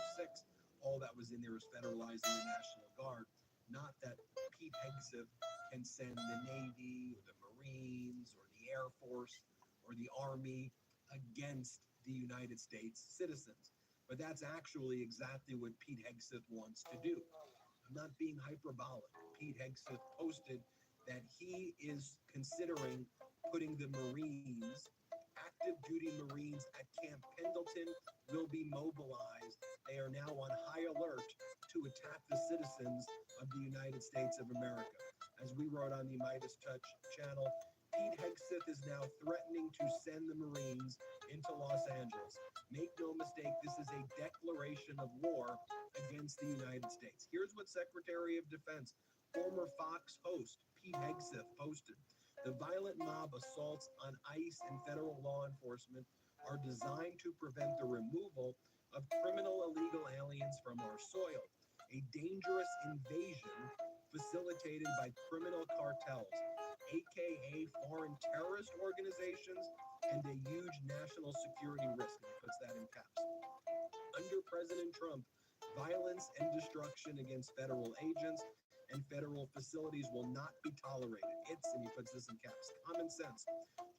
All that was in there is federalizing the National Guard, not that Pete Hegseth can send the Navy or the Marines or the Air Force or the Army against the United States citizens. But that's actually exactly what Pete Hegseth wants to do. I'm not being hyperbolic. Pete Hegseth posted that he is considering putting the Marines, active duty Marines at Camp Pendleton, will be mobilized. They are now on high alert to attack the citizens of the United States of America. As we wrote on the Midas Touch channel, Pete Hegseth is now threatening to send the Marines into Los Angeles. Make no mistake, this is a declaration of war against the United States. Here's what Secretary of Defense, former Fox host Pete Hegseth posted. The violent mob assaults on ICE and federal law enforcement are designed to prevent the removal of criminal illegal aliens from our soil, a dangerous invasion facilitated by criminal cartels, aka foreign terrorist organizations, and a huge national security risk. And he puts that in caps. Under President Trump, violence and destruction against federal agents and federal facilities will not be tolerated. It's, and he puts this in caps, common sense.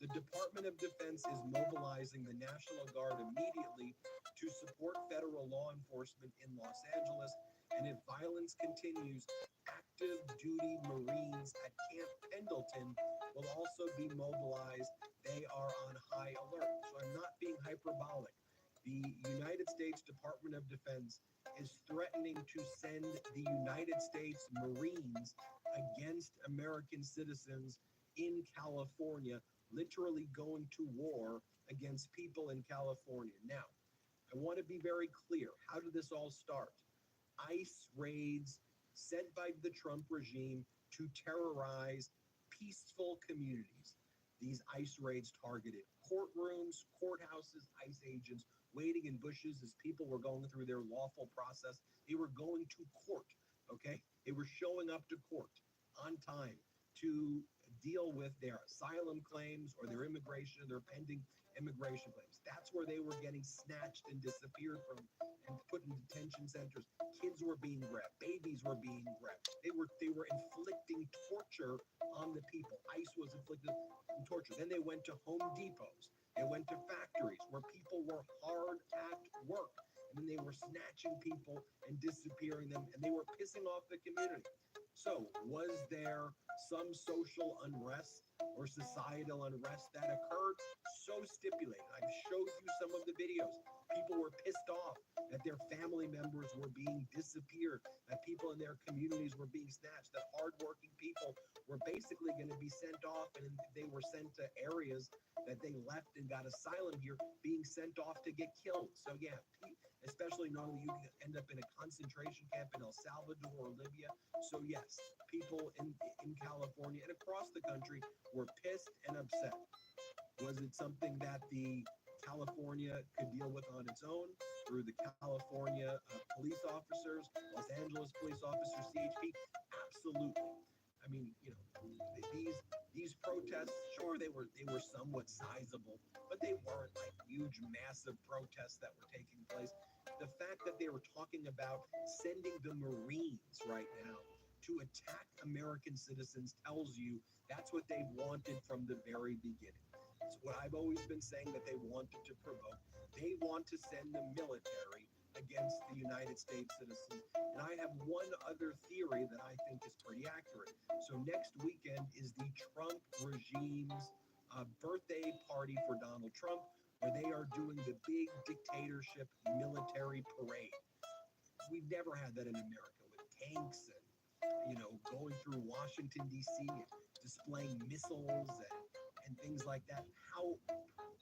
The Department of Defense is mobilizing the National Guard immediately to support federal law enforcement in Los Angeles. And if violence continues, active duty Marines at Camp Pendleton will also be mobilized. They are on high alert. So I'm not being hyperbolic. The United States Department of Defense is threatening to send the United States Marines against American citizens in California, literally going to war against people in California. Now, I want to be very clear. How did this all start? ICE raids sent by the Trump regime to terrorize peaceful communities. These ICE raids targeted courtrooms, courthouses, ICE agents waiting in bushes as people were going through their lawful process. They were going to court, okay? They were showing up to court on time to deal with their asylum claims or their immigration, their pending immigration claims. That's where they were getting snatched and disappeared from and put in detention centers. Kids were being grabbed, babies were being grabbed. They were inflicting torture on the people. ICE was inflicting torture. Then they went to Home Depots. They went to factories where people were hard at work. And then they were snatching people and disappearing them, and they were pissing off the community. So, was there some social unrest or societal unrest that occurred? So stipulated. I've showed you some of the videos. People were pissed off that their family members were being disappeared, that people in their communities were being snatched, that hardworking people were basically going to be sent off, and they were sent to areas that they left and got asylum here, being sent off to get killed. So yeah, especially knowing that you can end up in a concentration camp in El Salvador or Libya. So yes, people in California and across the country were pissed and upset. Was it something that the California could deal with on its own through the California police officers, Los Angeles police officers, CHP? Absolutely. I mean, these protests, sure, they were somewhat sizable, but they weren't like huge, massive protests that were taking place. The fact that they were talking about sending the Marines right now to attack American citizens tells you that's what they wanted from the very beginning. It's what I've always been saying that they wanted to provoke. They want to send the military against the United States citizens. And I have one other theory that I think is pretty accurate. So next weekend is the Trump regime's birthday party for Donald Trump, where they are doing the big dictatorship military parade. We've never had that in America with tanks and, going through Washington, D.C., and displaying missiles and things like that. How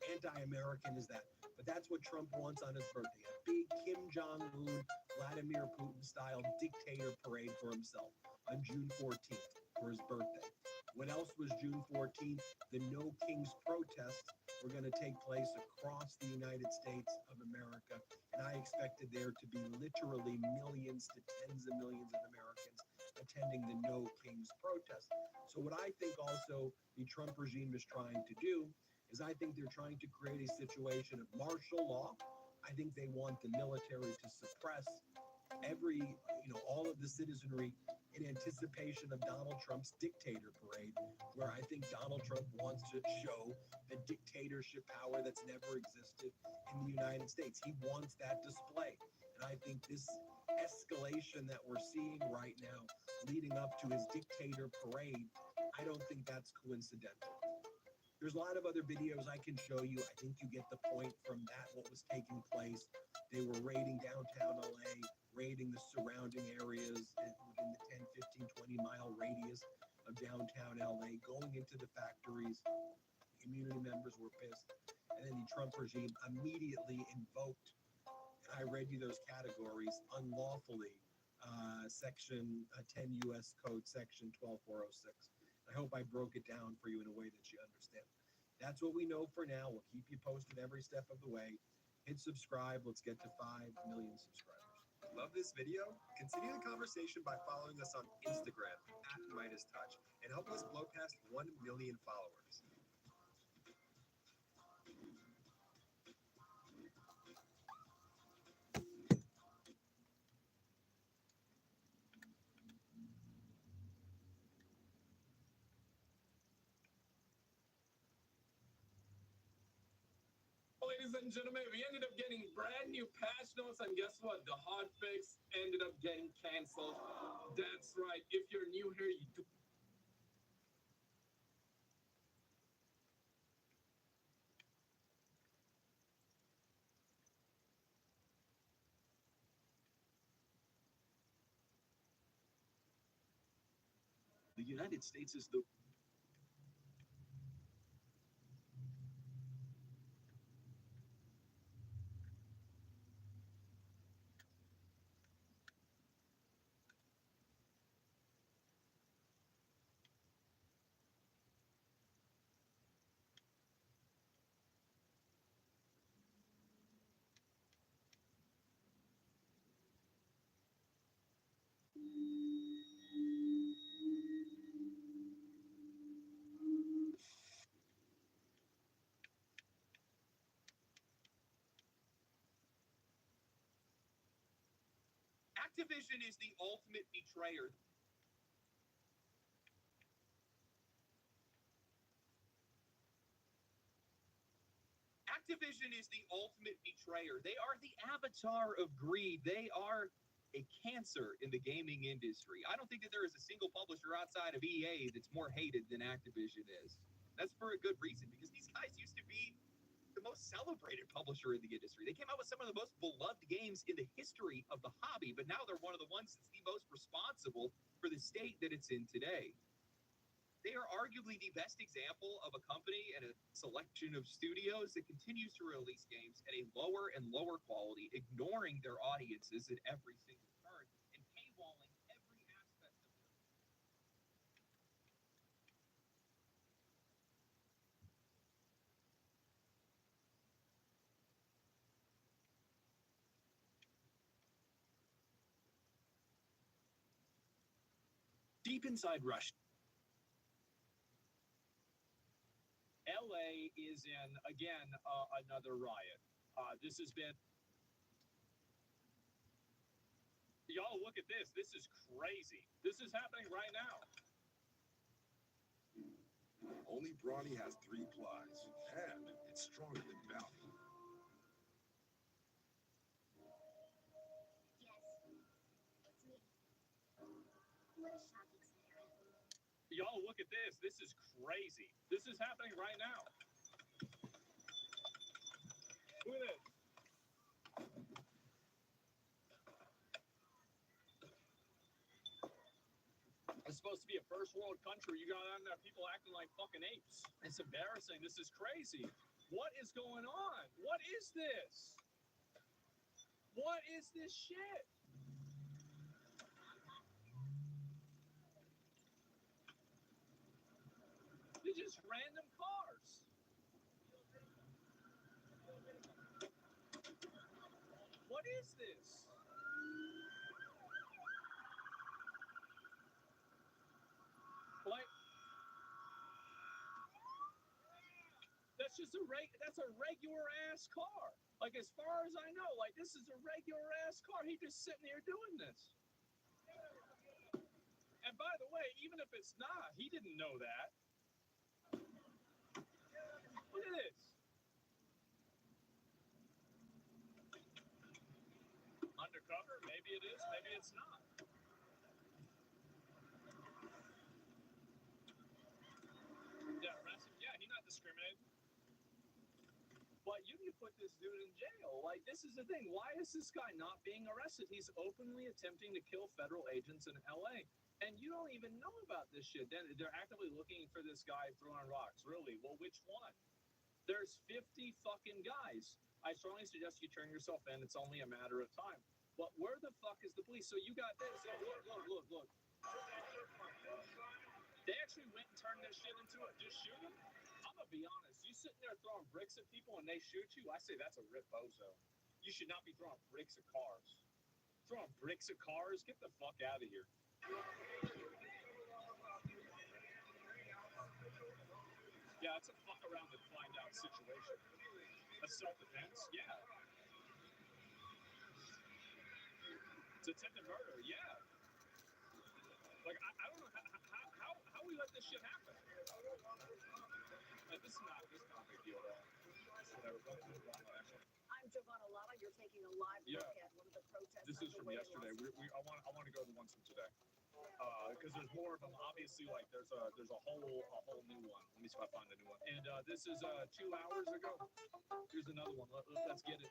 anti-American is that? But that's what Trump wants on his birthday, a big Kim Jong-un, Vladimir Putin-style dictator parade for himself on June 14th for his birthday. What else was June 14th? The No Kings protests were going to take place across the United States of America, and I expected there to be literally millions to tens of millions of Americans attending the No Kings protest. So what I think also the Trump regime is trying to do is I think they're trying to create a situation of martial law. I think they want the military to suppress all of the citizenry in anticipation of Donald Trump's dictator parade, where I think Donald Trump wants to show the dictatorship power that's never existed in the United States. He wants that display. And I think this escalation that we're seeing right now, leading up to his dictator parade, I don't think that's coincidental. There's a lot of other videos I can show you. I think you get the point from that, what was taking place. They were raiding downtown LA, raiding the surrounding areas within the 10, 15, 20-mile radius of downtown LA, going into the factories. Community members were pissed. And then the Trump regime immediately invoked, and I read you those categories, unlawfully, Section 10 U.S. Code, Section 12406. I hope I broke it down for you in a way that you understand. That's what we know for now. We'll keep you posted every step of the way. Hit subscribe. Let's get to 5 million subscribers. Love this video? Continue the conversation by following us on Instagram @MidasTouch and help us blow past 1 million followers. Ladies and gentlemen, we ended up getting brand new patch notes, and guess what? The hot fix ended up getting canceled. That's right. If you're new here, you do. The United States is the Activision is the ultimate betrayer. Activision is the ultimate betrayer. They are the avatar of greed. They are a cancer in the gaming industry. I don't think that there is a single publisher outside of EA that's more hated than Activision is. That's for a good reason, because these guys used to be the most celebrated publisher in the industry. They came out with some of the most beloved games in the history of the hobby, but now they're one of the ones that's the most responsible for the state that it's in today. They are arguably the best example of a company and a selection of studios that continues to release games at a lower and lower quality, ignoring their audiences at every single turn and paywalling every aspect of their. deep inside Russia. LA is in, again, another riot. This has been. Y'all, look at this. This is crazy. This is happening right now. Only Brawny has 3 plies, and it's stronger than Bounty. Y'all, look at this. This is crazy. This is happening right now. Look at this. It's supposed to be a first world country. You got on there people acting like fucking apes. It's embarrassing. This is crazy. What is going on? What is this? What is this shit? They're just random cars. What is this? Like, the That's just that's a regular ass car. Like, as far as I know, like, this is a regular ass car. He just sitting there doing this. And by the way, even if it's not, he didn't know that. Look at this. Undercover? Maybe it is, maybe it's not. Yeah, arrest him. Yeah, he's not discriminating. But you can put this dude in jail. Like, this is the thing. Why is this guy not being arrested? He's openly attempting to kill federal agents in LA. And you don't even know about this shit. Then they're actively looking for this guy throwing rocks. Really? Well, which one? There's 50 fucking guys. I strongly suggest you turn yourself in. It's only a matter of time. But where the fuck is the police? So you got this. Look. They actually went and turned this shit into a just shoot him. I'm gonna be honest. You sitting there throwing bricks at people and they shoot you, I say that's a rip bozo. You should not be throwing bricks at cars. Throwing bricks at cars? Get the fuck out of here. Yeah, it's a fuck around and find out situation. A self-defense? Yeah. It's attempted murder, yeah. Like, I don't know how we let this shit happen. Like, this is not a big deal at all. I'm Giovanna Lala. You're taking a live look at one of the protests. This is from yesterday. I want to go to the ones from today. Because there's more of them. Obviously, like there's a whole new one. Let me see if I find a new one. And this is 2 hours ago. Here's another one. Let's get it.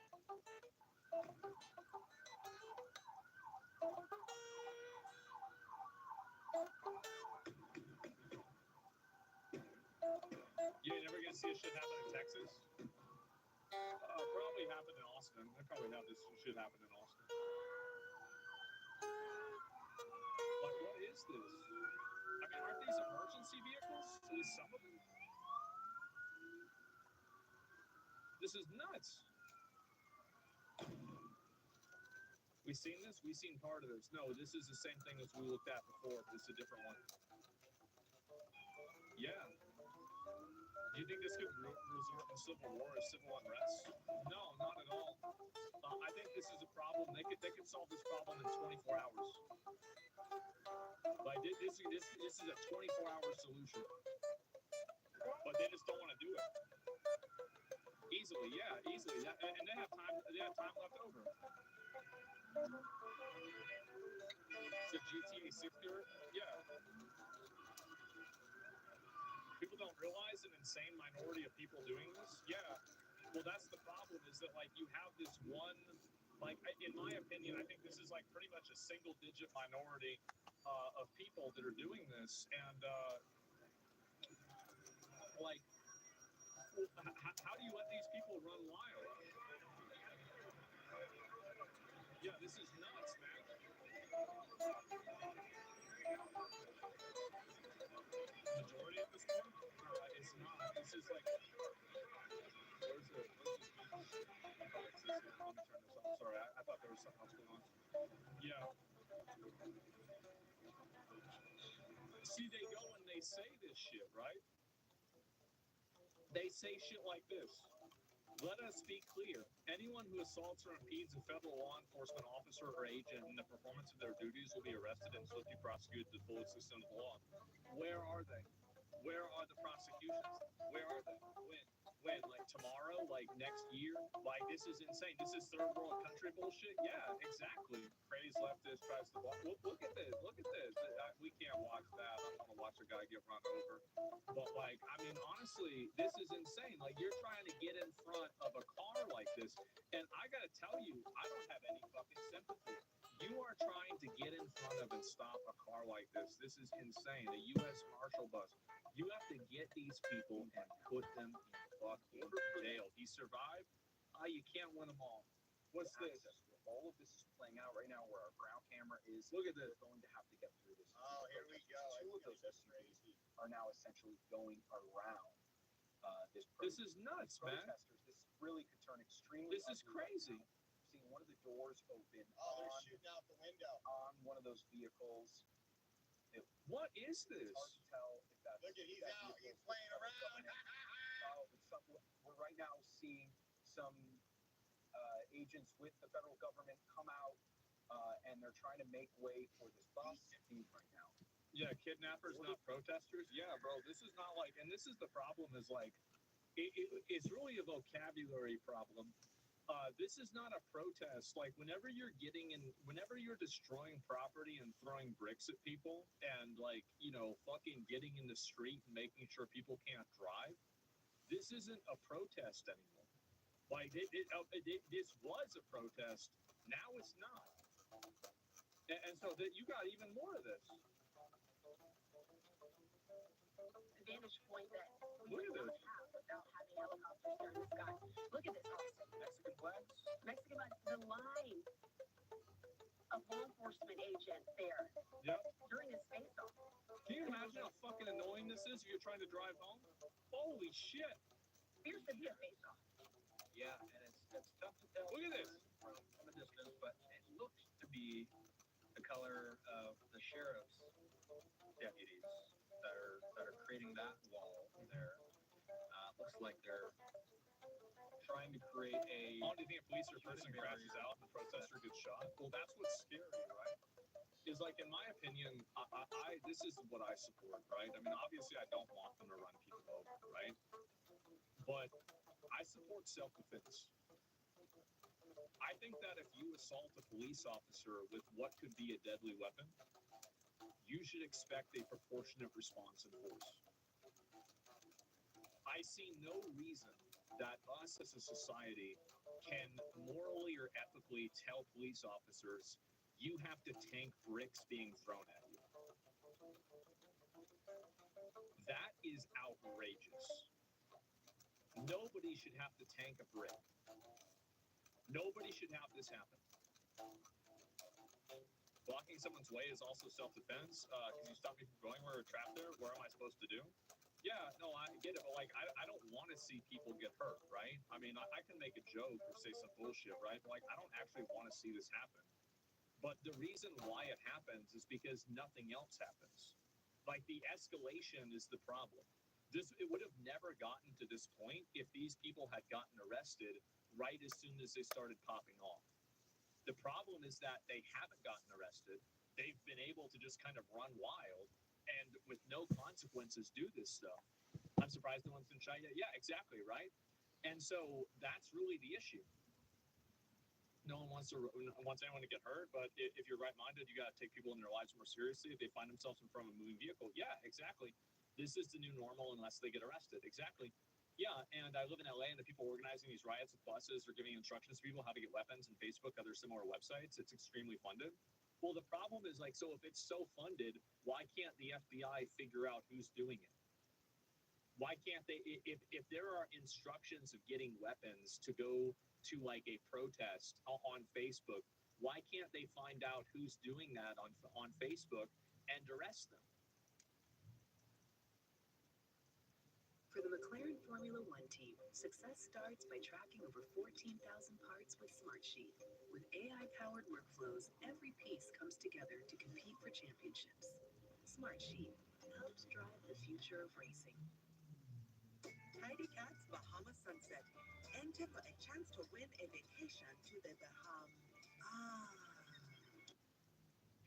You ain't never gonna see this shit happen in Texas? Probably happened in Austin. I probably have this shit happen in Austin. Like, what is this? I mean, aren't these emergency vehicles? At least some of them? This is nuts. We seen this? We seen part of this. No, this is the same thing as we looked at before, but it's a different one. Yeah. Do you think this could resort in civil war or civil unrest? No, not at all. I think this is a problem. They could solve this problem in 24 hours. Like, this is a 24-hour solution. But they just don't want to do it. Easily, yeah, easily. And they have time left over. It's a GTA 6 tour? Yeah. People don't realize an insane minority of people doing this? Yeah. Well, that's the problem, is that, like, you have this one, like, in my opinion, I think this is, like, pretty much a single-digit minority of people that are doing this. And, like, how do you let these people run wild? Yeah, this is nuts, man. Majority at this point? It's not. This is like, where's it? Let me turn this off. Sorry, I thought there was something else going on. Yeah. See, they go and they say this shit, right? They say shit like this. Let us be clear. Anyone who assaults or impedes a federal law enforcement officer or agent in the performance of their duties will be arrested and swiftly prosecuted to the full extent of the law. Where are they? Where are the prosecutions? Where are they? When? Like tomorrow? Like next year? Like, this is insane. This is third world country bullshit? Yeah, exactly. Praise leftist, tries to block. Look at this. Look at this. We can't watch that. I don't want to watch a guy get run over. But, like, I mean, honestly, this is insane. Like, you're trying to get in front of a car like this. And I got to tell you, I don't have any fucking sympathy. You are trying to get in front of and stop a car like this. This is insane. A U.S. Marshal bus. You have to get these people and put them in fucking jail. He survived. You can't win them all. What's this? All of this is playing out right now where our ground camera is. Look at this. We're going to have to get through this. Oh, here we go. Two of those SUVs are now essentially going around this. This is nuts, man. This really could turn extremely. This is crazy. Seeing one of the doors open. Oh, they're shooting out the window. On one of those vehicles. What is this? It's hard to tell if that's. Look at, he's out. He's playing around. see some agents with the federal government come out and they're trying to make way for this bus right now. Yeah, kidnappers, not protesters. Yeah, bro, this is not like, and this is the problem is like, it's really a vocabulary problem. This is not a protest. Like whenever you're whenever you're destroying property and throwing bricks at people and like, fucking getting in the street and making sure people can't drive, this isn't a protest anymore. Like this was a protest. Now it's not. And so that you got even more of this. Vantage point that we Look at would not this. have without having helicopters there in the sky. Look at this, Austin. Mexican flags? Mexican flag, the line of law enforcement agents there Yep. during this face-off. Can you imagine how fucking annoying this is if you're trying to drive home? Holy shit. Appears to be a face-off. Yeah, and it's tough to tell. Look at this. From a distance, but it looks to be the color of the sheriff's deputies that are creating that wall there. Looks like they're trying to create a. Oh, do you think a police person crashes out and the protester gets shot? Well, that's what's scary, right? Is like, in my opinion, this is what I support, right? I mean, obviously, I don't want them to run people over, right? But I support self-defense. I think that if you assault a police officer with what could be a deadly weapon, you should expect a proportionate response in force. I see no reason that us as a society can morally or ethically tell police officers, you have to tank bricks being thrown at you. That is outrageous. Nobody should have to tank a brick. Nobody should have this happen. Blocking someone's way is also self-defense. Can you stop me from going where we're trapped there? What am I supposed to do? Yeah, no, I get it, but like, I don't want to see people get hurt, right? I mean, I can make a joke or say some bullshit, right? But like, I don't actually want to see this happen. But the reason why it happens is because nothing else happens. Like, the escalation is the problem. It would have never gotten to this point if these people had gotten arrested right as soon as they started popping off. The problem is that they haven't gotten arrested. They've been able to just kind of run wild and with no consequences do this stuff. I'm surprised no one's been shot yet. Yeah, exactly, right? And so that's really the issue. No one wants anyone to get hurt, but if you're right-minded, you got to take people in their lives more seriously. If they find themselves in front of a moving vehicle, yeah, exactly. This is the new normal unless they get arrested. Exactly. Yeah, and I live in LA, and the people organizing these riots with buses are giving instructions to people how to get weapons on Facebook, other similar websites. It's extremely funded. Well, the problem is, like, so if it's so funded, why can't the FBI figure out who's doing it? Why can't they, if there are instructions of getting weapons to go to like a protest on Facebook, why can't they find out who's doing that on Facebook and arrest them? For the McLaren Formula One team, success starts by tracking over 14,000 parts with Smartsheet. With AI-powered workflows, every piece comes together to compete for championships. Smartsheet helps drive the future of racing. Tidy Cats Bahama Sunset. Enter for a chance to win a vacation to the Bahamas.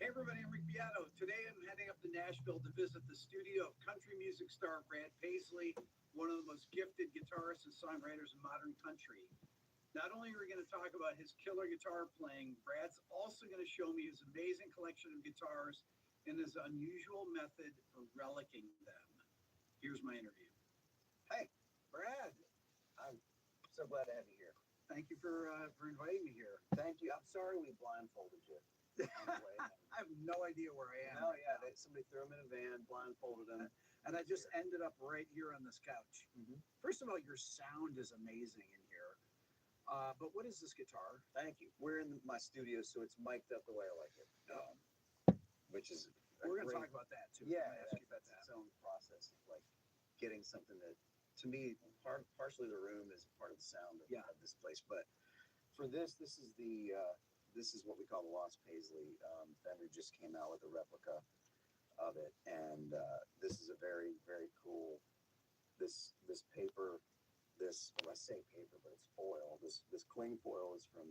Hey everybody, I'm Rick Beato. Today I'm heading up to Nashville to visit the studio of country music star Brad Paisley, one of the most gifted guitarists and songwriters in modern country. Not only are we going to talk about his killer guitar playing, Brad's also going to show me his amazing collection of guitars and his unusual method for relicking them. Here's my interview. Hey, Brad. I'm so glad to have you here. Thank you for inviting me here. Thank you. I'm sorry we blindfolded you. On the way. I have no idea where I am. No, yeah, somebody threw him in a van, blindfolded him. And I just ended up right here on this couch. Mm-hmm. First of all, your sound is amazing in here. But what is this guitar? Thank you. We're in my studio, so it's mic'd up the way I like it. Which is We're going to talk about that too. Yeah, I'm gonna ask you about that's that. its own process of like getting something that, to me, partially the room is part of the sound of this place. But for this is this is what we call the Lost Paisley. Fender just came out with a replica of it, and this is a very, very cool. This paper, this this, well, I say paper, but it's foil. This cling foil is from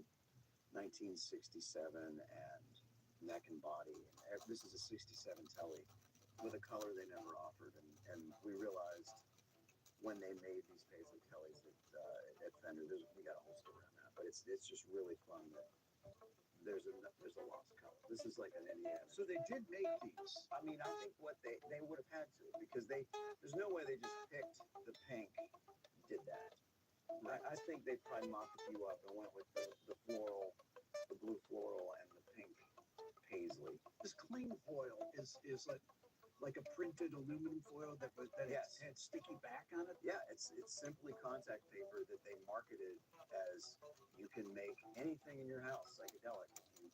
1967 and neck and body. And this is a 67 Telly with a color they never offered. And we realized when they made these Paisley Tellys at Fender, we got a whole story on that. But it's just really fun that there's a lost color. This is like an Indiana. So they did make these. I mean, I think what they would have had to, because there's no way they just picked the pink, did that. I think they probably mocked a few up and went with the floral, the blue floral and the pink paisley. This cling foil is like a printed aluminum foil that Yes. had sticky back on it. Yeah, it's simply contact paper that they marketed as you can make anything in your house psychedelic. You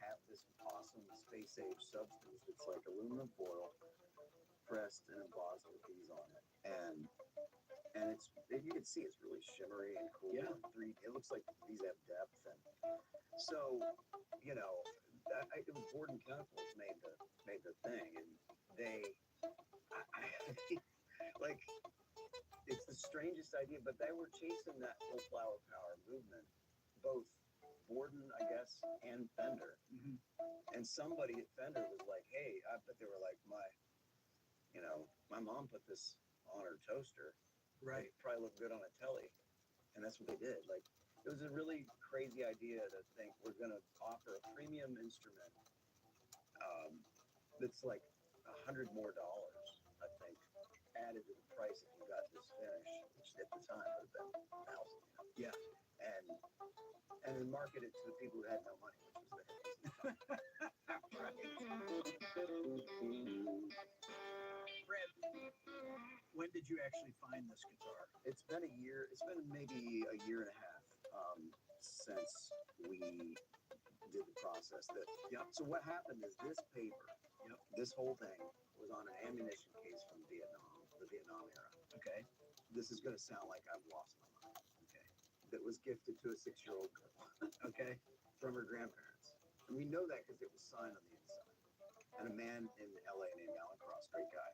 have this awesome space age substance that's like aluminum foil pressed and embossed with these on it. And you can see it's really shimmery and cool. Yeah. And it looks like these have depth. And so, you know, it was Borden Chemicals made the thing, and like, it's the strangest idea, but they were chasing that whole flower power movement, both Borden, I guess, and Fender. Mm-hmm. And somebody at Fender was like, hey, I bet they were like, my mom put this on her toaster. Right. It probably looked good on a telly. And that's what they did. Like, it was a really crazy idea to think we're going to offer a premium instrument that's like $100 more, I think, added to the price if you got this finish, which at the time would have been $1,000. Yeah. And then market it to the people who had no money, which was the Brad, when did you actually find this guitar? It's been a year. It's been maybe a year and a half since we did the process. So what happened is this paper, this whole thing was on an ammunition case from Vietnam, the Vietnam era. Okay. This is going to sound like I've lost my mind. Okay. That was gifted to a 6-year-old girl. Okay. From her grandparents. And we know that because it was signed on the inside. And a man in LA named Alan Cross, great guy,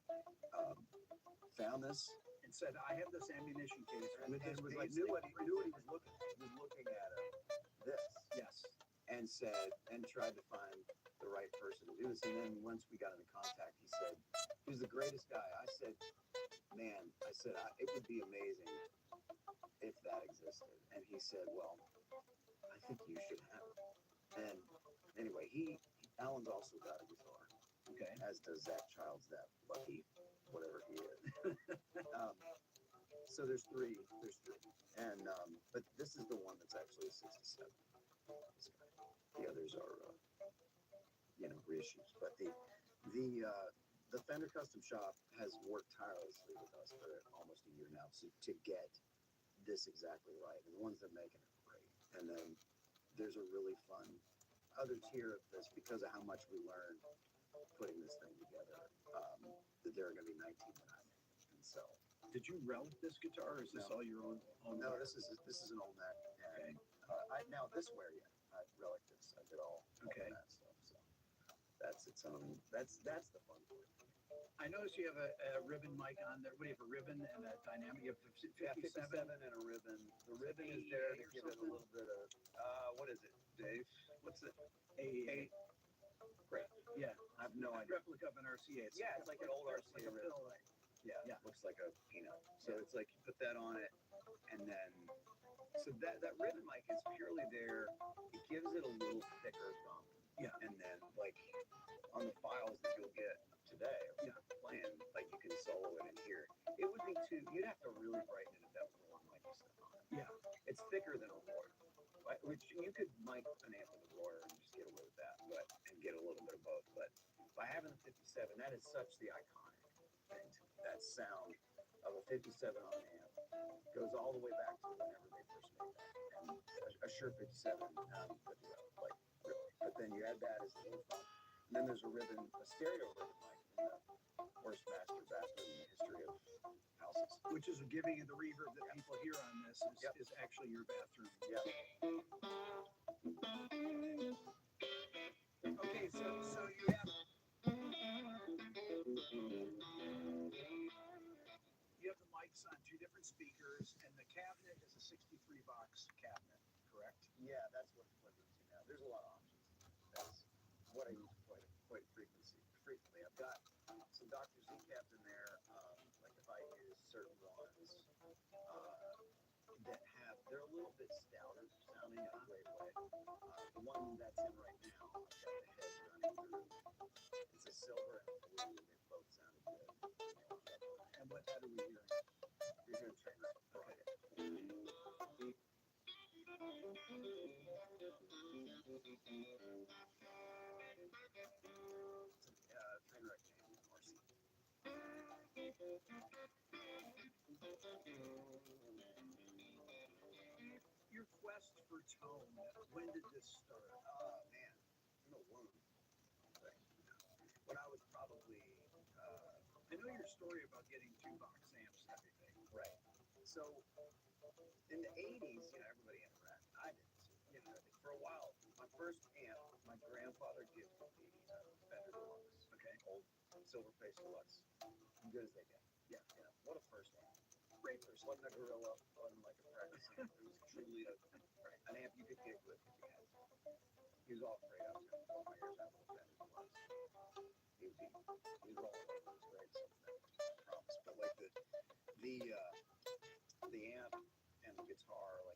found this and said, I have this ammunition case. And was like, knew what he was looking at. He was looking at this. Yes. And said, and tried to find the right person to do this. And then once we got into contact, he said, he was the greatest guy. I said, man, it would be amazing if that existed. And he said, well, I think you should have it. And anyway, Alan's also got a guitar. Okay. As does Zach Childs, that lucky, whatever he is. So there's three. And, but this is the one that's actually a 67. The others are, reissues. But the Fender Custom Shop has worked tirelessly with us for almost a year now to get this exactly right. And the ones that are making it great. And then there's a really fun other tier of this because of how much we learned putting this thing together. That there are going to be 19 when I make it. And so. Did you relic this guitar, or is this all your own? No, this is an old neck. And now this wear yet. I relic this. I did all of that stuff. So that's its own. That's the fun part. I noticed you have a ribbon mic on there. What do you have, a ribbon and a dynamic? You have 57? 57 and a ribbon. The ribbon is there to give it a little bit of, what is it, Dave? What's it? A yeah, I have no idea. Replica of an RCA. It's like an old RCA ribbon. Yeah, looks like a peanut. So it's like you put that on it, and then, so that ribbon mic is purely there. It gives it a little thicker thumb. Yeah. And then, like, on the files that you'll get today, playing, like, you can solo it in here. It would be you'd have to really brighten it if that was a one mic you stuck on it. Yeah. It's thicker than a Royer, right? Which you could mic an amp with a Royer and just get away with that, and get a little bit of both. But by having the 57, that is such the iconic thing to me. That sound of a 57 on an amp goes all the way back to whenever they first made that. And a Shure 57, like, really. But then you add that as a little fun. And then there's a stereo ribbon mic in the worst master bathroom in the history of houses. Which is giving you the reverb that people hear on this is actually your bathroom. Yeah. Okay, so you have the mics on two different speakers. and the cabinet is a 63 box cabinet, correct? Yeah, that's what it's limited to now. There's a lot of options. That's what I use quite frequently. I've got some Dr. Z caps in there. Like if I use certain ones that they're a little bit stouter sounding in a great way. The one that's in right now, I've got the heads running through. It's a silver and a blue. They both sounded good. And what head are we hearing? You're hearing train wreck. Okay. Train wreck James Morrissey. Your quest for tone, when did this start? Oh man, in the womb. When I was probably, I know your story about getting 2-box amps and everything. Right. So in the 80s, everybody had a rack. I didn't. For a while, my first amp, my grandfather gifted me Fender Deluxe. Okay. Old Silver Face Deluxe. Good as they get. Yeah. What a first amp. Great first. Wasn't a gorilla. Wasn't like a practice amp. It was truly an amp you could gig with if you had to. He was all afraid I was going to blow my ears out with a Fender Deluxe. He was rolling over his grave since then. I promise. But like the amp and the guitar,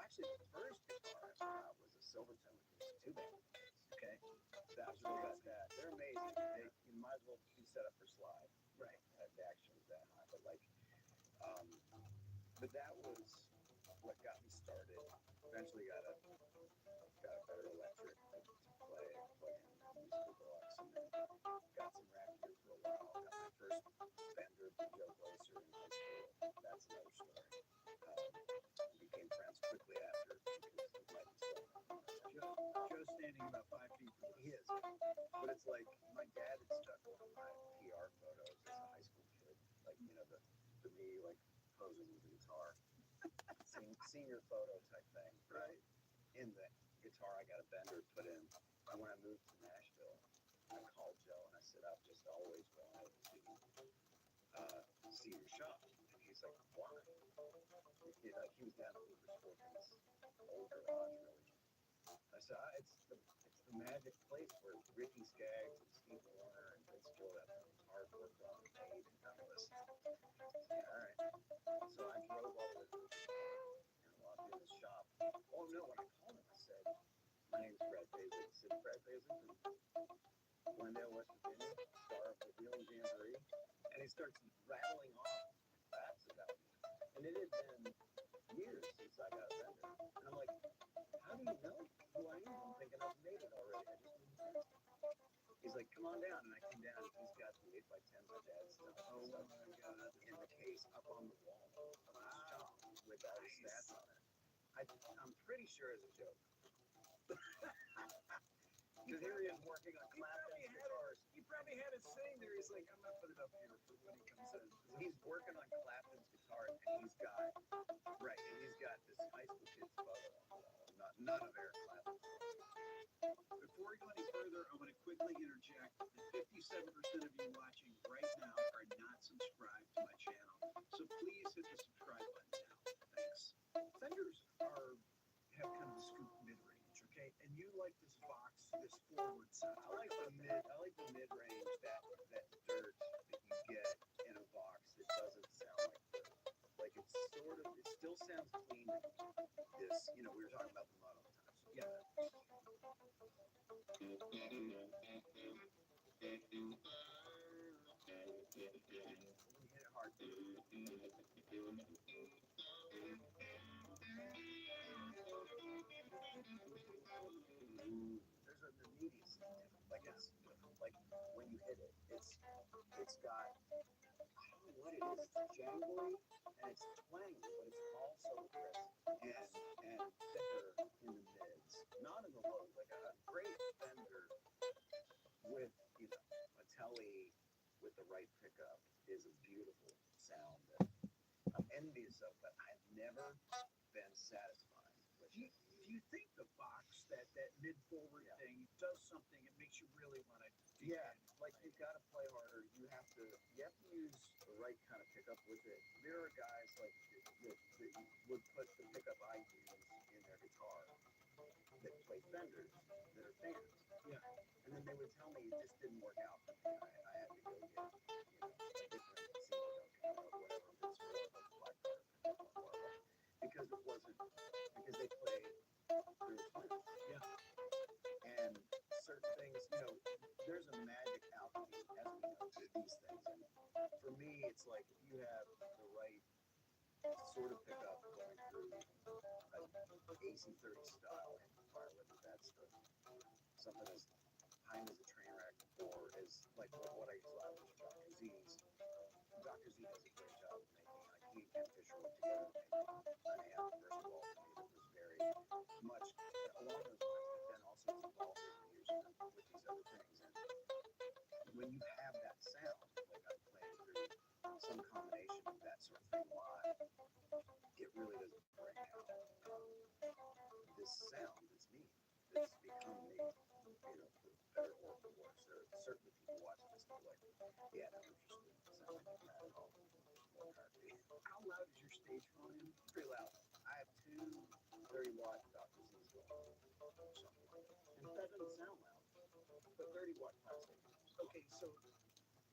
actually the first guitar I ever got was a Silvertone acoustic 2-band. Okay, that was really got that. They're amazing. You might as well be set up for slide. Right. The action was that high, but but that was what got me started. Eventually got a better electric to plug in musical deluxe, and then got some rack gear for a while. Got my first Fender from Joe Glaser in high school. That's another story. Became friends quickly after because of my stuff. Joe's standing about 5 feet from He is, but it's like my dad had stuck one of my PR photos as a high school kid, like the me like posing with the guitar, senior photo type thing, right? In the guitar, I got a bender put in. And when I moved to Nashville, I called Joe and I said, I've just always wanted to see your shop, and he's like, why? He was down at Hoover's Fork in this old garage, really. I said, it's the magic place where Ricky Skaggs and Steve Wariner and Vince Gill have guitars worked on and made and kind of listen. Yeah, all right. So I drove over and walked in his shop. Oh no, when I called him, I said, my name's Brad Paisley. He said, Brad Paisley from Glendale, West Virginia, star of the Wheeling Jamboree. And he starts rattling off facts about me. And it had been years since I got a Fender. And I'm like, how do you know who I am? I'm thinking I've made it already. I just moved here. He's like, come on down. And I come down and he's got the 8x10 my dad stuff. Oh my God. In the case up on the wall of his shop with all the stats on it. I'm pretty sure it's a joke. Because here he is working on Clapton's guitars. He probably had it sitting there. He's like, I'm going to put it up here for when he comes in. He's working on Clapton's guitars, and he's got this high school kid's photo on the wall. None of Eric Clapton. Before we go any further, I want to quickly interject that 57% of you watching right now are not subscribed to my channel. So please hit the subscribe button now. Thanks. Fenders have kind of a scoop mid-range, okay? And you like this box, this forward sound. I like the mid-range, that dirt that you get in a box that doesn't sound like it's sort of, it still sounds clean. This, we were talking about the mud all the time. So yeah. You hit it hard. There's the immediacy to it. Like when you hit it, it's got, I don't know what it is. It's jangly and it's twangy, but it's also crisp and thicker in the mids, not in the lows. Like a great Fender with a Telly with the right pickup is a beautiful sound that I'm envious of, but I've never been satisfied with it. Do you think the box, that mid-forward thing, does something? It makes you really want to dig in? Like you've got to play harder. You have to use the right kind of pickup with it. There are guys like and they would tell me it just didn't work out for me. I had to go get, a different CEO, whatever, if it's real, if it's black card, because it wasn't, because they played through the twins. Yeah. And certain things, there's a magic alchemy, as we know, to these things. And for me, it's like if you have the right sort of pickup going through an AC30 style amplifier, whether that's something as behind as a train wreck or as like what I use a lot with Dr. Z's. Dr. Z does a great job of making, like he and Fisher worked together to make an amp, first of all, for me that was very much along those lines, but then also it's evolved over the years with these other things. And when you have that sound, like I'm playing through some combination of that sort of thing live, it really doesn't bring out this sound that's me, that's become me, for better or for worse. There are certainly people watching this that are like, yeah, no, interested. It sounds like that at all. How loud is your stage volume? Pretty loud. I have two 30-watt Dr. Z's going. And that doesn't sound loud, but 30-watt class A. Okay, so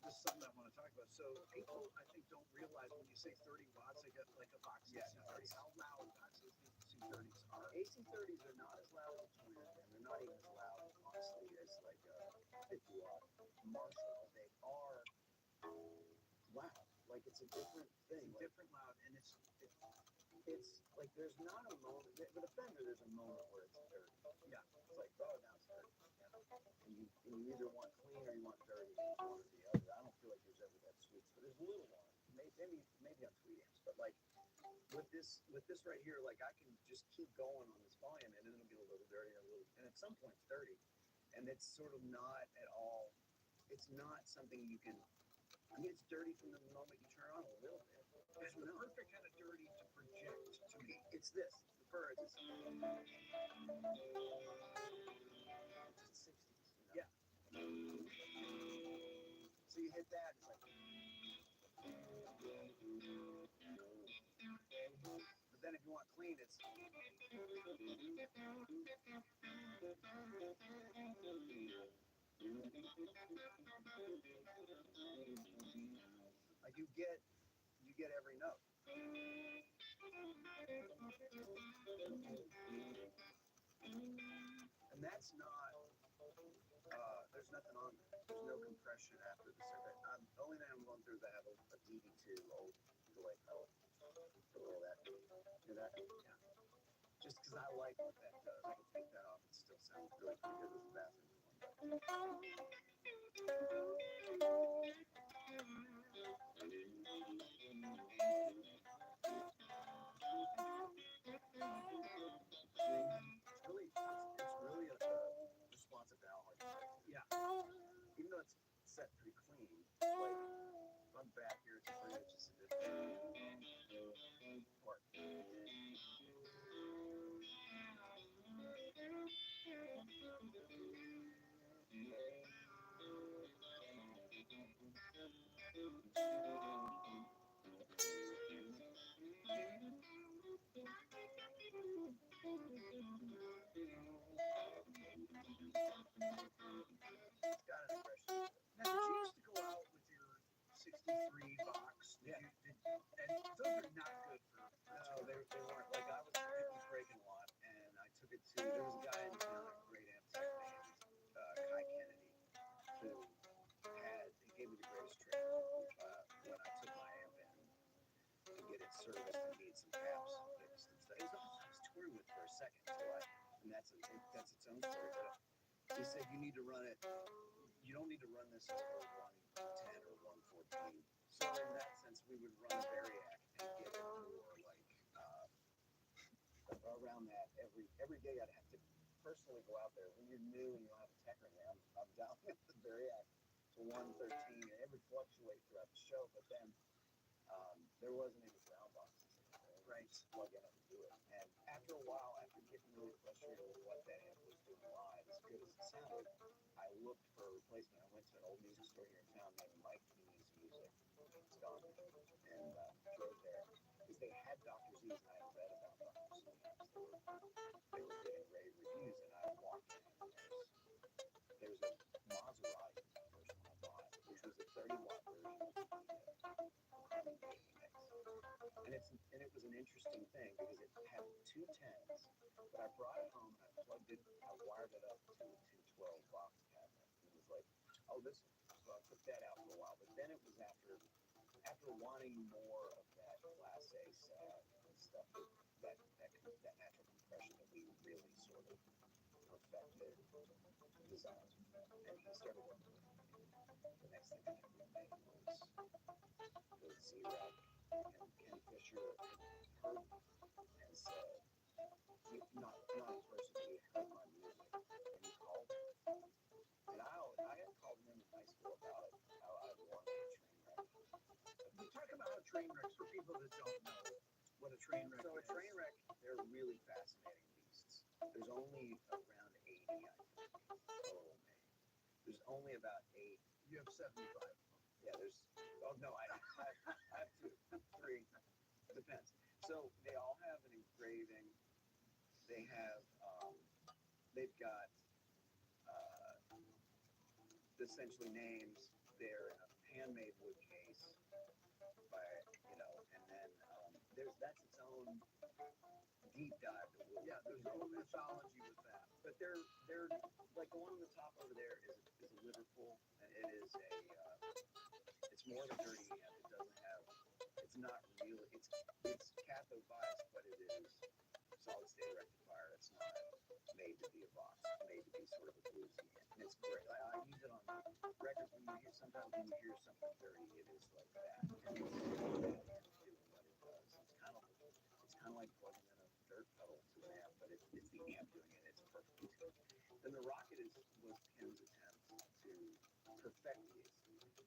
this is something I want to talk about. So people, I think, don't realize when you say 30 watts, they get like a Vox AC30. How loud Vox AC30s are. AC30s are not as loud as twin, and they're not even as loud, honestly, as like a 50-watt Marshall. But they are loud. Like it's a different thing. It's different loud, and it's like there's not a moment. With a Fender, there's a moment where it's dirty. Yeah. It's like, oh, now it's dirty. And you either want clean or you want dirty, one or the other. I don't feel like there's ever that sweet spot. There's a little one, maybe on tweed amps, but like with this right here, like I can just keep going on this volume, and then it'll get a little dirty, and at some point it's dirty, and it's sort of not at all. It's not something you can. I mean, it's dirty from the moment you turn on a little bit. It's the perfect kind of dirty to project to me. It's this. The birds. It's just 60s. Yeah. So you hit that, it's like. But then if you want clean, it's. Like you get every note. And that's not, there's nothing on there. There's no compression after the circuit. The only thing I'm going through is I have a DD2 old delay pedal. Below that. Hear that? Yeah. Just because I like what that does. I can take that off and still sound really pretty good with the bathroom. It's really a responsive dial hard. Yeah. Even though it's set pretty clean, like if I'm back here, it's pretty much just a different part. Now, did you used to go out with your 63 box? Yeah. And those are not good for. No, they weren't. Like it was breaking a lot, and I took it to. There was a guy in town, a great amp tech named Kai Kennedy, who he gave me the greatest trick when I took my amp in to get it serviced and needed some caps fixed and stuff. It was all I was touring with for a second, and that's its own story. But he said you need to run it. You don't need to run this over 110 or 114. So in that sense, we would run a Variac and get it more like around that every day. I'd have to personally go out there when you're new and you don't have a tech or anything. I'm dialing up the Variac to 113, and it would fluctuate throughout the show. But then there wasn't any ground boxes. Right, just plug in and do it. And after a while, after getting really frustrated with what that amp was doing live, as good as it sounded, I looked for a replacement. I went to an old music store here in town named Mike Keeney's Music. It's gone. And drove there because they had Dr. Z's, and I had read about Dr. Z amps. They were getting rave reviews, and I walked in, and there's a 30-watt version of the Harman gaming mix. And it was an interesting thing because it had two 10s, but I brought it home and I plugged it, I wired it up to a 212 box cabinet. And it was like, oh, this, so I put that out for a while. But then it was after wanting more of that Class A SAG and stuff, that natural compression that we really sort of perfected designs. And he started working with me. The next thing I knew we made was Z-Rack, and Ken Fisher heard me and said, not in person, but he heard my music and he called me. And I had called him in high school about it, how I wanted a train wreck. Talk about a train wrecks for people that don't know what a train wreck So is. a train wreck, they're really fascinating beasts. There's only around 80, I think, total made. There's only about 8. You have 75. Yeah, oh no, I have 2, 3, depends. So they all have an engraving. They have, they've got essentially names. They're in a handmade wood case by, and then that's its own deep dive to wood. Yeah, there's a whole mythology with that. But they're like the one on the top over there is a Liverpool, and it is it's more of a dirty amp. It doesn't have, it's not really, it's cathode bias, but it is solid state rectifier. It's not made to be a box. It's made to be sort of a bluesy amp, and it's great. I use it on records sometimes when you hear something dirty, it is like that. And it's doing what it does. It's kind of like plugging in a dirt pedal to an amp, but it's the amp doing it. It's perfectly tuned. Then the Rocket was Ken's attempt to perfect the AC, to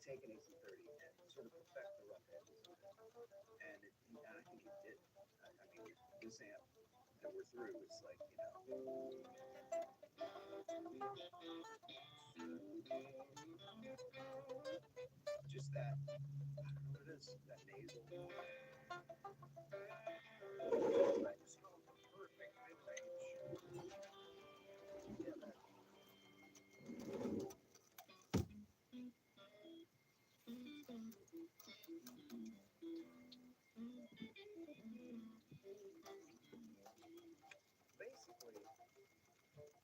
take an AC30 and sort of perfect the rough edges of it. And I think it did. I mean, this amp that we're through, it's like, just that, I don't know what it is, that nasal. I just call it the perfect mid-range. Yeah, that. Basically,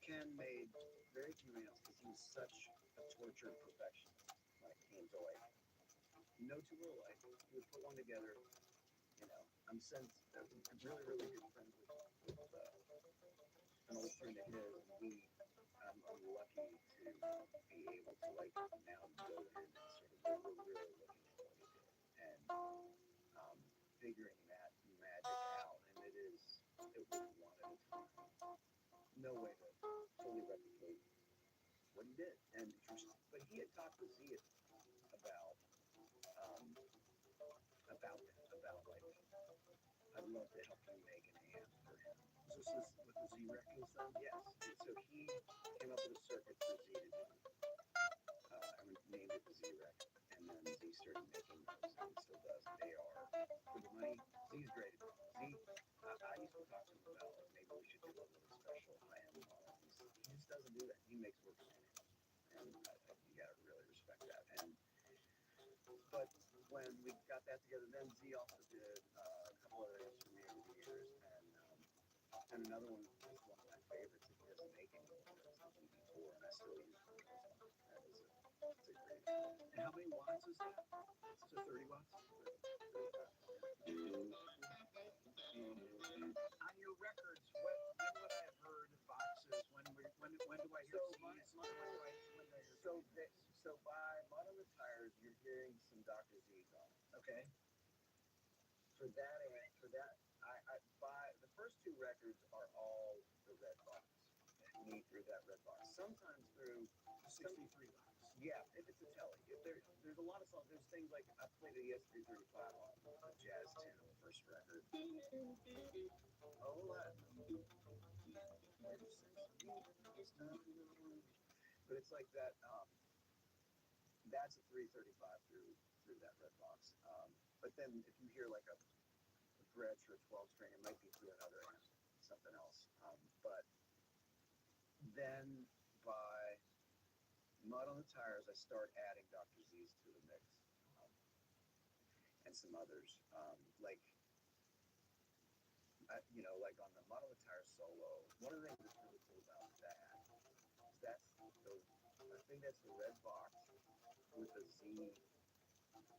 Ken made very few amps because he was such a tortured perfectionist when it came to like no two were alike. He would put one together, I'm really, really good friends with an old friend of his, and I'm lucky to be able to like now go in and sort of we're really looking at what he did and figuring that magic out, and it was one at a time. No way to fully replicate what he did, but he had talked with Z about like, I'd love to help you make an amp for him. Is this what the Z-Rec is then? Yes. And so he came up with a circuit for Z to do. And named it the Z-Rec. And then Z started making those, and still does. They are, for the money, Z's great. I used to talk to him about, like, maybe we should do a really special high-end model. He just doesn't do that. He makes work-man amps. And you gotta really respect that. But when we got that together, then Z also did a couple other amps for me over the years, and another one is one of my favorites that he doesn't make anymore. It's the GB4, and I still use it. It's a great amp. And how many watts is that? It's a 30 watts? On your records, when would I have heard boxes? When do I hear C's? When do I hear So by Mud on the Tires, you're hearing some Dr. Z's on it. Okay. For that, by the first 2 records are all the red box. Me through that red box. Sometimes through 63 box. Yeah, if it's a telly. If there's a lot of songs. There's things like I played the ES335 on the Jazz 10 on the first record. Oh, but it's like that. That's a 335 through that red box. But then if you hear like a Gretsch or a 12 string, it might be through another amp, something else. But then by Mud on the Tires, I start adding Dr. Z's to the mix, and some others. Like on the Mud on the Tires solo, one of the things that's really cool about that is I think that's the red box with a Z,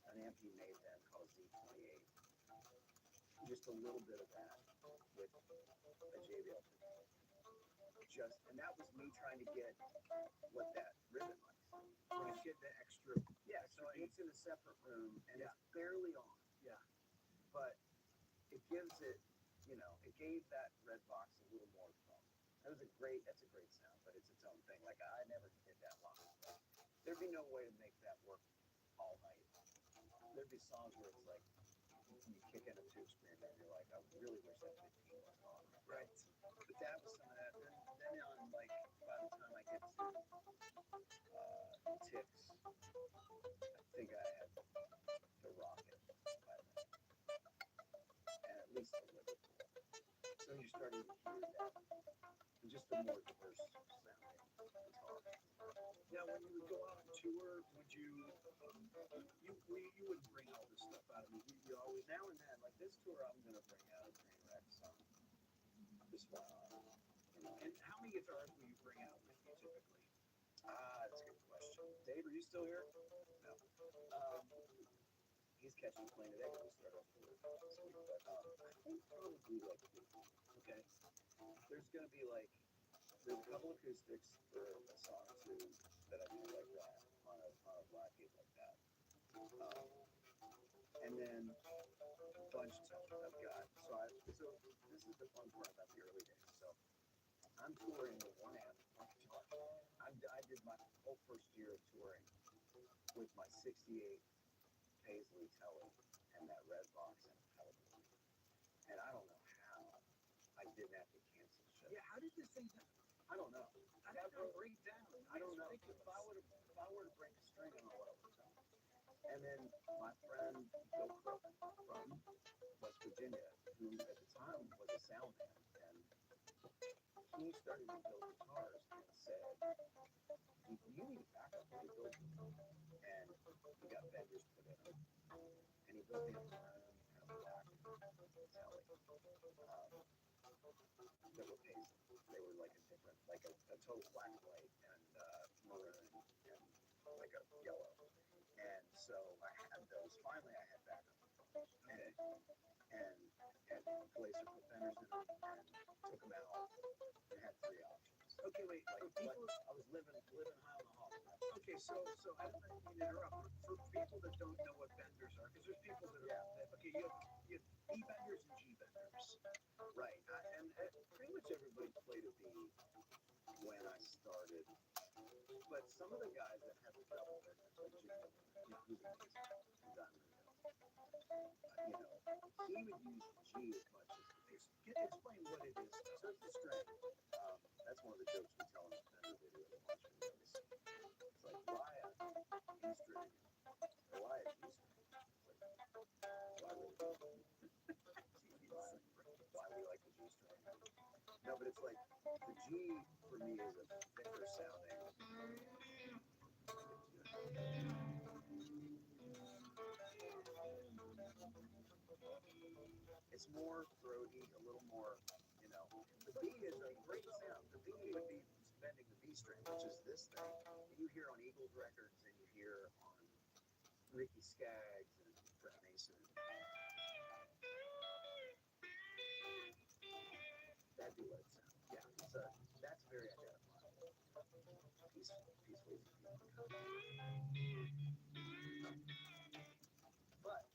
an amp he made then called Z28. Just a little bit of that with a JBL. And that was me trying to get what that ribbon likes. Right, get the extra. Yeah, so it's in a separate room and it's barely on. Yeah. But it gives it, it gave that red box a little more fun. That's a great sound, but it's its own thing. Like I never did that long. There'd be no way to make that work all night. There'd be songs where it's like you kick in a tube screamer and you're like, I really wish that 15 was on. Right. But that was some of that. Then on like by the time I get to Ticks, I think I had the Rocket by then. And at least a little bit. So you're starting to hear that. And just a more diverse sounding guitar. Now, when you would go out on tour, would you wouldn't bring all this stuff out of me. You always, now and then, like this tour, I'm gonna bring out a Trainwreck song. This one, And how many guitars will you bring out with you typically? That's a good question. Dave, are you still here? No. He's catching a plane today because we started off tour this week. But I think probably like 2. Okay. There's gonna be like there's a couple acoustics for a song or two that I do like that on a black gig like that. And then a bunch of stuff I've got. So this is the fun part about the early days. So I'm touring with one amp, one guitar. I did my whole first year of touring with my 68 Paisley Telly and that red box and a pedal board. And I don't know how I didn't have to cancel shows. Yeah, how did this thing happen? I don't know. How did it break down? I don't know. If I were to break a string, I don't know what I would have done. And then my friend Bill Crook from West Virginia, who at the time was a sound man, and he started to build guitars and said, "You need a backup when you build them." And he got benders put in them, and he built the kind of black Telly. That were Paisley. They were like a different, like a total black, white, and maroon, and like a yellow. And so I had those. Finally, I had backup. And Glacier put benders in them and took them out and had 3 options. Okay, wait. I was living high on the hog. Okay, so I don't mean to interrupt. For people that don't know what benders are, because there's people that are okay. You have B benders and G benders. Right, and pretty much everybody played a B when I started. But some of the guys that have the double benders, like Jimmy, who's amazing, who's on he would use G as much as explain what it is. So it's the string. That's one of the jokes we tell in the Fender video to watch videos. It's like, why a E string? Why a G string? It's like, why would why we like the G string? No, but it's like the G for me is a thicker sounding. It's more throaty, a little more, The B is a great sound. The B would be bending the B string, which is this thing. You hear on Eagles records and you hear on Ricky Skaggs and Brett Mason. That'd be what it sounds. Yeah, that's very identifiable. Peaceful. But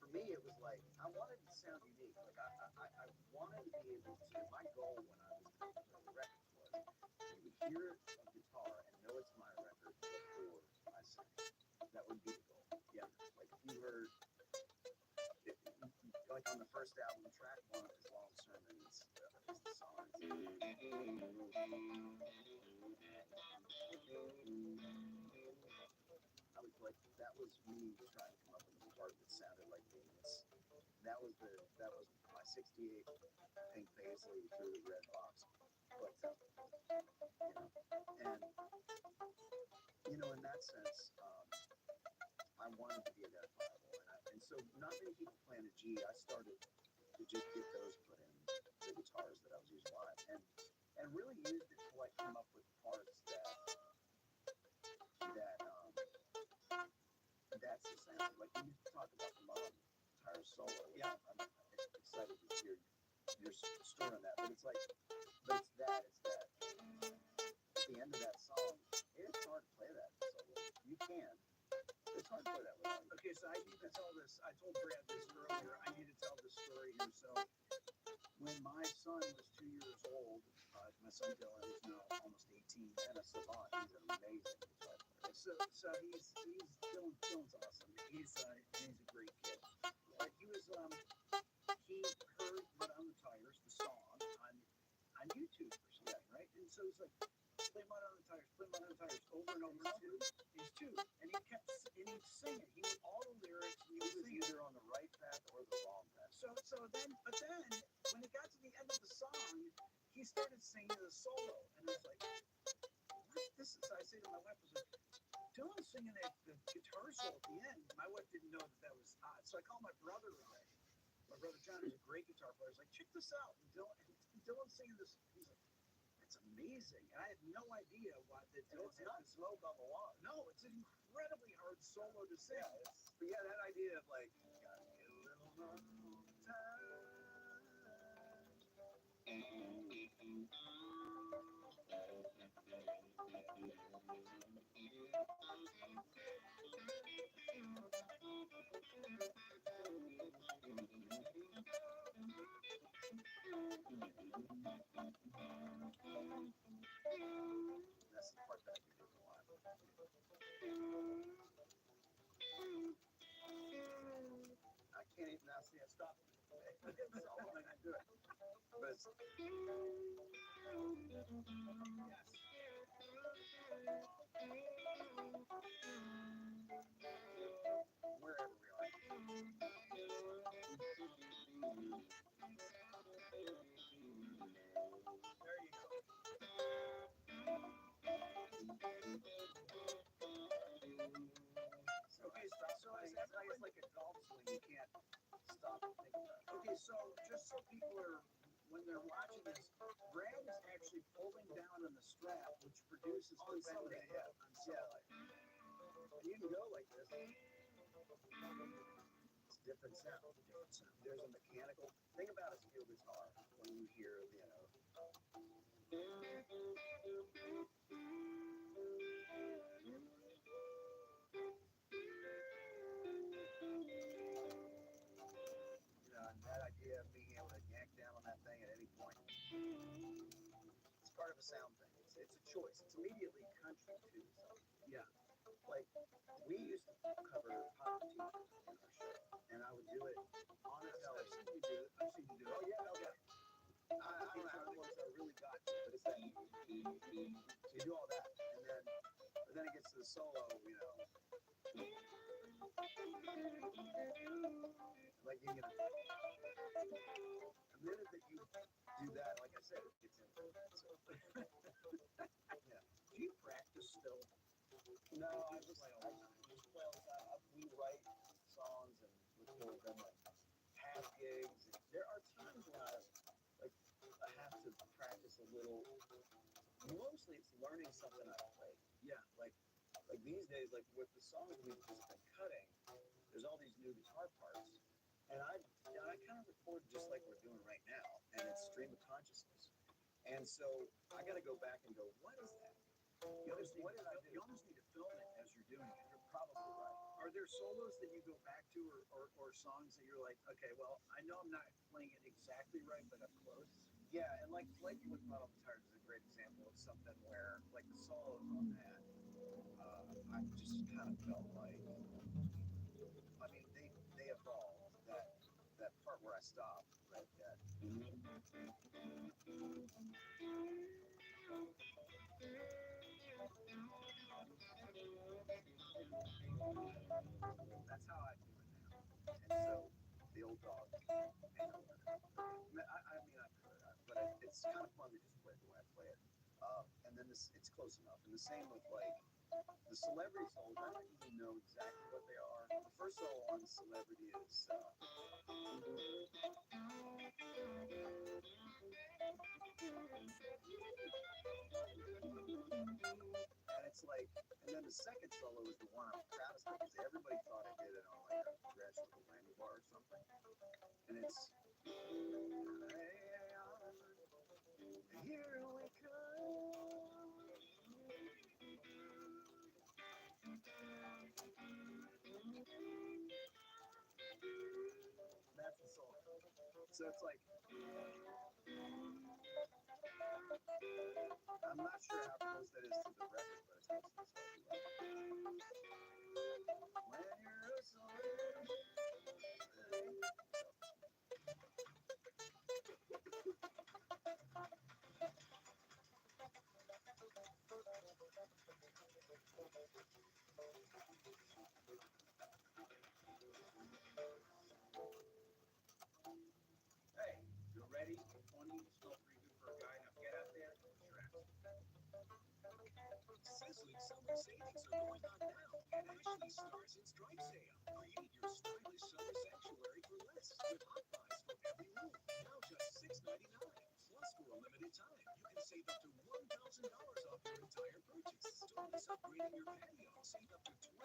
for me, it was like I wanted to sound unique. Like I wanted to be able to. My goal when I was making the records was you would hear a guitar and know it's my record before I sang. That would be the goal. Yeah, like if you heard, like on the first album, track 1 is Long Sermons, is the song. I was like, that was me trying to come up with a part that sounded like Venus. That was my 68 Pink Paisley through the red box. But and you know, in that sense, I wanted to be identifiable, and so not many people playing a G. I started to just get those put in the guitars that I was using live, and really used it to like come up with parts that's the sound. Like when you talk about the Modern Tires solo, yeah, I'm excited to hear your story on that. But it's like, but it's that. At the end of that song, it's hard to play that solo. You can. It's hard to play that without. Okay, so I need to tell this. I told Brad this earlier. I need to tell this story here. So when my son was 2 years old, my son Dylan is now almost 18, and a savant. He's an amazing guitar player. So Dylan's awesome. He's a great kid. But he heard Mud on the Tires, the song, on YouTube or something, right? And so he's like, play Mud on the Tires, over and over. He's two, and he'd sing it. He knew all the lyrics, and he was either on the right path or the wrong path. But then when it got to the end of the song, he started singing the solo, and I was like, what? This is. I say to my wife, I was like, Dylan's singing the guitar solo at the end. My wife didn't know that was odd, so I called my brother Ray. My brother John is a great guitar player. He's like, check this out. And Dylan's singing this. He's like, that's amazing. And I had no idea why that. And it's not smoke on the lawn. No, it's an incredibly hard solo to sing. Yeah, that idea of like, gotta get a little more time. That's the part that I do a lot. I can't even now see it stop. It's all I can do it. But it's, wherever we are. There you go. Okay, so it's like a golf swing. You can't stop and think about it. Okay, so just so people are, when they're watching this, Brad is actually pulling down on the strap, which produces the bending. Yeah. And you can go like this. It's different sound. There's a mechanical thing about a steel guitar when you hear, and that idea of being able to yank down on that thing at any point. It's part of a sound thing. It's a choice. It's immediately country too. So, yeah. Like we used to cover Pop Teachers in our show, and I would do it on a television. I've seen you do it. Oh yeah, no, yeah. I don't know how close I really got to it, but it's that. So you do all that, but then it gets to the solo, like you're gonna. The minute that you do that, like I said, it gets into it. So, yeah. Do you practice still? No, I just play all the time. We write songs and record them like half gigs. There are times when I have to practice a little. Mostly it's learning something I play. Yeah, like these days, like with the songs we've just been cutting, there's all these new guitar parts, and I kind of record just like we're doing right now, and it's stream of consciousness. And so I got to go back and go, what is that? What did I do? You almost need to film it as you're doing it. You're probably right. Are there solos that you go back to, or songs that you're like, okay, well, I know I'm not playing it exactly right, but I'm close? Yeah, and like with Mud on the Tires is a great example of something where, like the solos on that, I just kind of felt like, I mean, they evolved. That part where I stopped, right? That's how I do it now. And so the old dog, I mean, I could, but it's kind of fun to just play it the way I play it. And then it's close enough. And the same with like The celebrity solos, I don't even know exactly what they are. The first solo on Celebrity is and it's like, and then the second solo is the one I'm proudest of because everybody thought I did it on like a Gretsch with a whammy bar or something. And it's here we come. That's the solo. So it's like I'm not sure how close that is to the record, but it's close to this one. When you're a celebrity. Hey, you're ready? 20 smell pretty good for a guy. Now get out there and track. Sizzling summer savings are going on now at Ashley's Stars and Stripes sale. Create your stylish summer sanctuary for less with hot buys for every room. Now just $6.99. Plus, for a limited time, you can save up to $1,000 off your entire purchase. Don't miss upgrading your patio. Save up to 20% on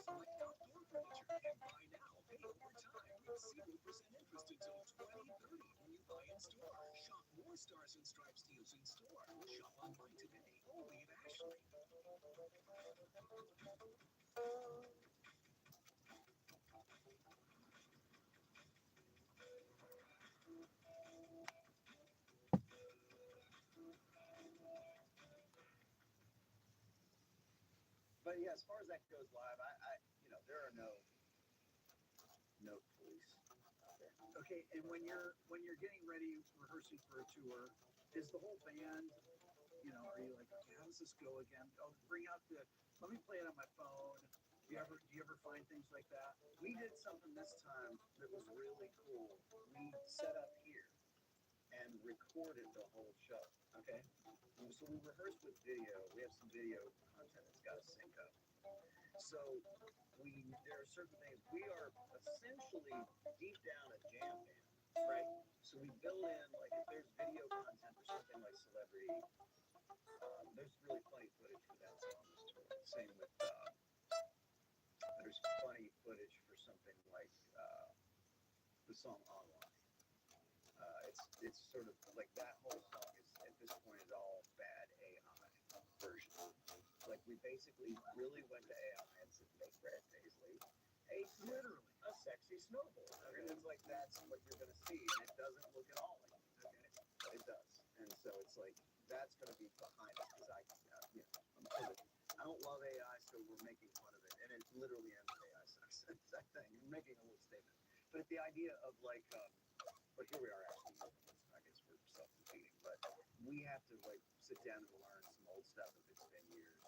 select outdoor furniture. And buy now, pay over time with 0% interest until 2030 when you buy in store. Shop more Stars and Stripes deals in store. Shop online today. Only at Ashley. But yeah, as far as that goes live, there are no note police out there. Okay, and when you're getting ready, rehearsing for a tour, is the whole band, are you like, okay, how does this go again? Oh, let me play it on my phone. Do you ever find things like that? We did something this time that was really cool. We set up here and recorded the whole show. Okay. So we rehearsed with video. We have some video content that's got to sync up. So there are certain things. We are essentially deep down a jam band, right? So we build in, like, if there's video content for something like Celebrity, there's really funny footage for that song this tour. Same with there's funny footage for something like the song Online. It's sort of like that whole song is at this point is all bad AI version. Like we basically really went to AI and said, make Brad Paisley literally a sexy snowboard. And it's like that's what you're gonna see, and it doesn't look at all like it. Okay, but it does, and so it's like that's gonna be behind us because I don't love AI, so we're making fun of it, and it literally ends with AI sucks. It's that thing. We're making a little statement, but the idea of like, but here we are actually. I guess we're self-defeating, but we have to like sit down and learn some old stuff if it's been years.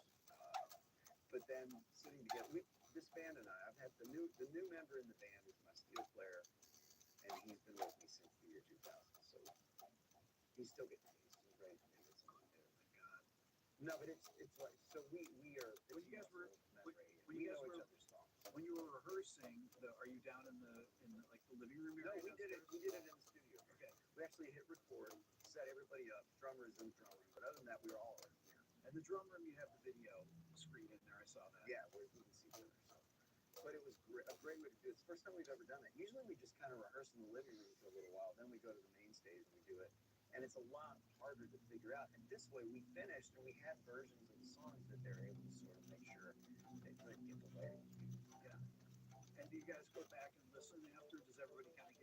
But then sitting together, this band and I've had the new member in the band is my steel player, and he's been with me since the year 2000. So he's still getting paid. He's great. Oh my God. No, but it's like so we are. When you guys were we know each other's songs. When you were rehearsing, are you down in the like the living room area? No, we did it in the studio. Okay. We actually hit record, set everybody up. Drummer's in the drum room, but other than that, we were all in here. And the drum room, you have the video screen in there. I saw that. Yeah, where we can see each other. So. But it was a great way to do it. It's the first time we've ever done it. Usually we just kind of rehearse in the living room for a little while, then we go to the main stage and we do it. And it's a lot harder to figure out. And this way we finished and we had versions of the songs that they're able to sort of make sure they couldn't get away. Yeah. And do you guys go back and listen after? Does everybody kind of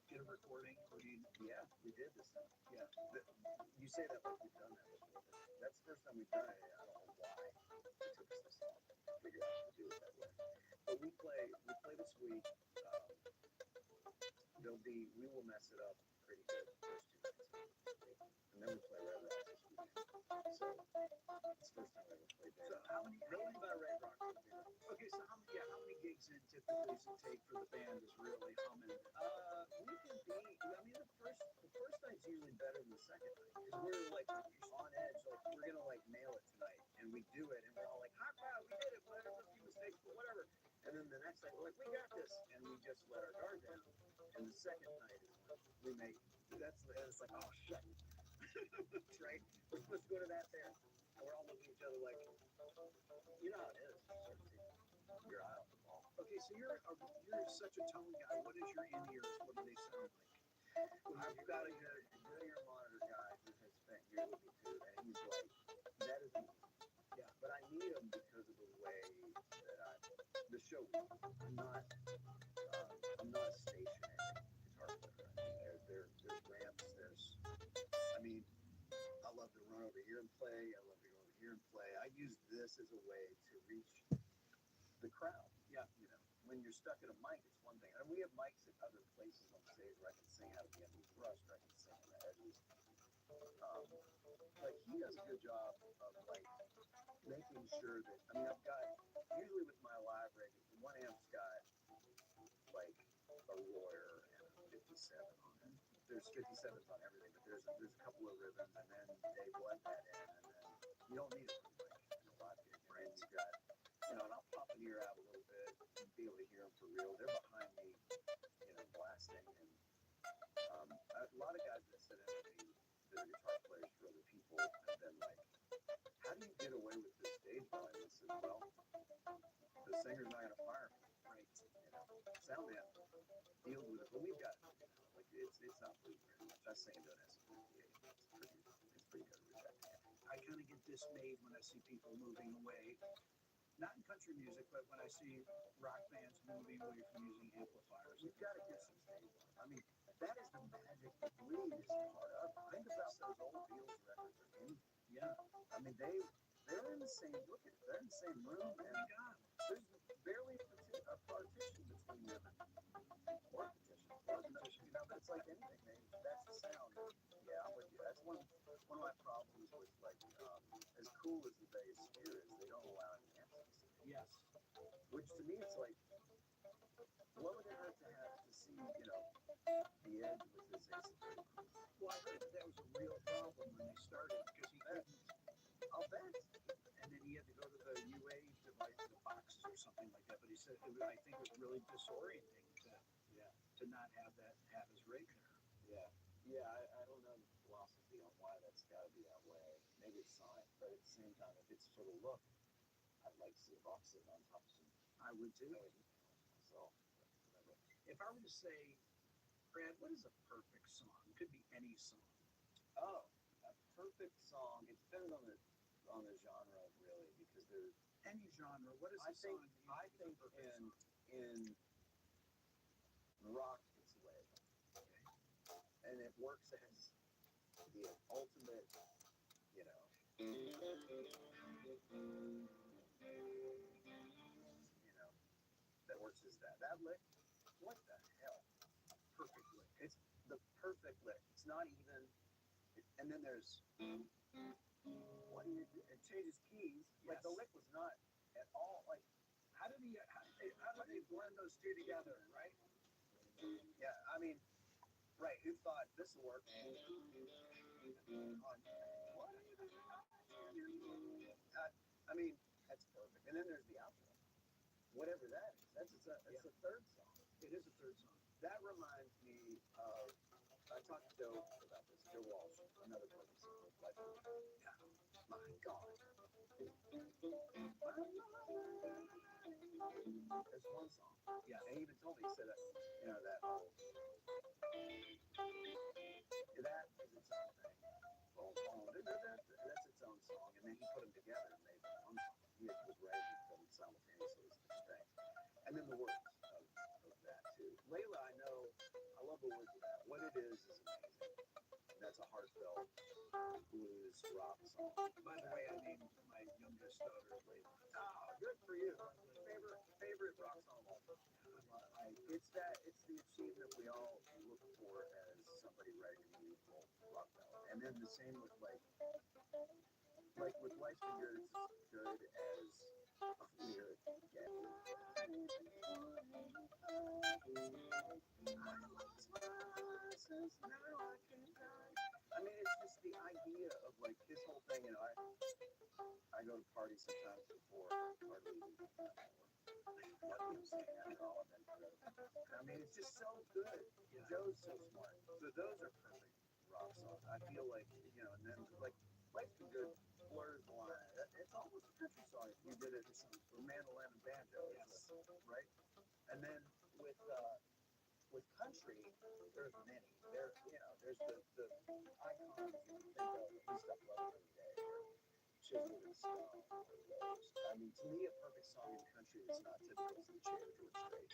get a recording? Or do you? Yeah, we did this time. Yeah. You say that like we've done that before. That's the first time we've done it. I don't know why it took us this long to figure out how to do it that way. But we play this week. We will mess it up pretty good the first 2 nights. And then we play Red Rocks this weekend. So it's the first time I ever played there. So how many by Red Rocks? Okay, so how many gigs in typically does it take for the band is really humming? We can be. I mean, the first night's usually better than the second night because we're like on edge. Like we're gonna like nail it tonight, and we do it, and we're all like we're like, we got this, and we just let our guard down. And the second night is when we make, it's like, oh shit, right? We're supposed to go to that there. And we're all looking at each other like, you know how it is. You're out of the ball. Okay, so you're such a tone guy. What is your in-ears? What do they sound like? I've got a good ear monitor guy who has spent years with me too, and he's like, that is easy. Yeah, but I need him because of the way that the show. I'm not a stationary guitar player. I mean, there's ramps. I love to run over here and play. I love to go over here and play. I use this as a way to reach the crowd. Yeah, when you're stuck at a mic, it's one thing. And we have mics at other places on stage where I can sing out of the empty thrust, or I can sing in the edges. Like he does a good job of like making sure that I've got usually with my live rig, one amp's got like a Royer and a 57 on it. There's 57s on everything, but there's a couple of rhythms, and then they blend that in, and then you don't need a free mic in a live gig. And you've got, and I'll pop an ear out a little bit and be able to hear them for real. They're behind me, blasting, and a lot of guys that sit in with me, that are guitar players for other people, have been like, how do you get away with this stage volume? I said, well, the singer's not going to fire me, right? Sound man deals with it, but we've got it. Like it's not bleeding very much. I sing into an S58. It's pretty good at rejecting it. I kind of get dismayed when I see people moving away. Not in country music, but when I see rock bands moving away from using amplifiers. We've got to get some stage volume. That is the magic. The bleed is part of it. Think about those old Beatles records or any. Yeah. They're in the same they're in the same room, and there's barely a partition between them. Or partition, but it's like anything. That's the sound. Yeah, I'm with you. That's one of my problems with like as cool as the bass here is, they don't allow any amps. Yes. Which to me it's like, what would it hurt to see, the Edge with his Ace. Well, I heard that was a real problem when they started, because he couldn't. I'll bet. And then he had to go to the UA device, the boxes or something like that. But he said I think it was really disorienting to not have his rig there. Yeah. I don't know the philosophy on why that's got to be that way. Maybe it's science, but at the same time, if it's for the look, I'd like to see a box sitting on top of some. I would too. So, if I were to say, Brad, what is a perfect song? It could be any song. Oh, a perfect song. It depends on the genre, really, because there's any genre. What is I think in rock, it's Layla. Okay. And it works as the ultimate, that works as that. That lick, what the hell? Perfect lick. It's the perfect lick. It's not even, and then there's, what do you do? It changes keys. Yes. Like the lick was not at all, like, how did they blend those two together, right? Yeah, right, who thought this will work? That's perfect. And then there's the outro. Whatever that is. That's a third song. It is a third song. That reminds me of, I talked to Joe about this, Joe Walsh, another perfect song. Yeah. My God. There's one song. Yeah, and he even told me, he said, that whole, that is its own thing. That's its own song. And then he put them together and made one song. He was ready to put them simultaneously as different things. And then the words of that too. Layla, I love the words of that. What it is amazing. And that's a heartfelt blues rock song. By the way, I named my youngest daughter Layla. Oh, good for you. Favorite rock song. It's the achievement we all look for as somebody writing a meaningful rock ballad. And then the same with like with Life's Been Good, it's as good as a lyric get. It's just the idea of like his whole thing, I go to parties sometimes before hardly lucky I'm saying that at all. mean, it's just so good. Joe's so smart. So those are perfect rock songs. I feel like, you know, and then like Life's Been Good blurs the line. It's almost a country song if you did it for mandolin and banjo, right? And then with country, there's many. There's the icons that you think of, at least I love every day. Chisel and Stone, or those. I mean, to me, a perfect song in country that's not typical is The Chair, George Strait.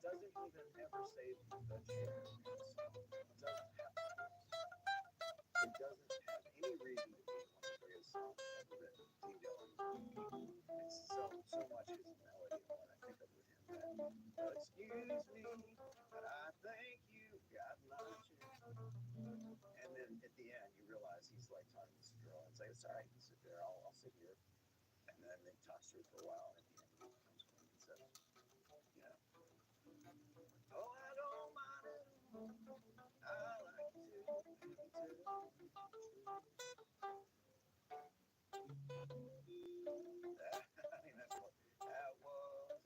Doesn't even ever say The Chair in the song. It doesn't have to. It doesn't have any reason to be one of the greatest songs ever written. D. Dillon. It's so much his melody and what I think of with him. That, excuse me, but I think you got my chair. And then at the end, you realize he's like talking to this girl. It's like, it's all right, you sit there, I'll sit here. And then they talks to her for a while, and at the end, he comes clean and says, you know, oh, I don't mind it. I like to tell the truth. I mean, that's what that was.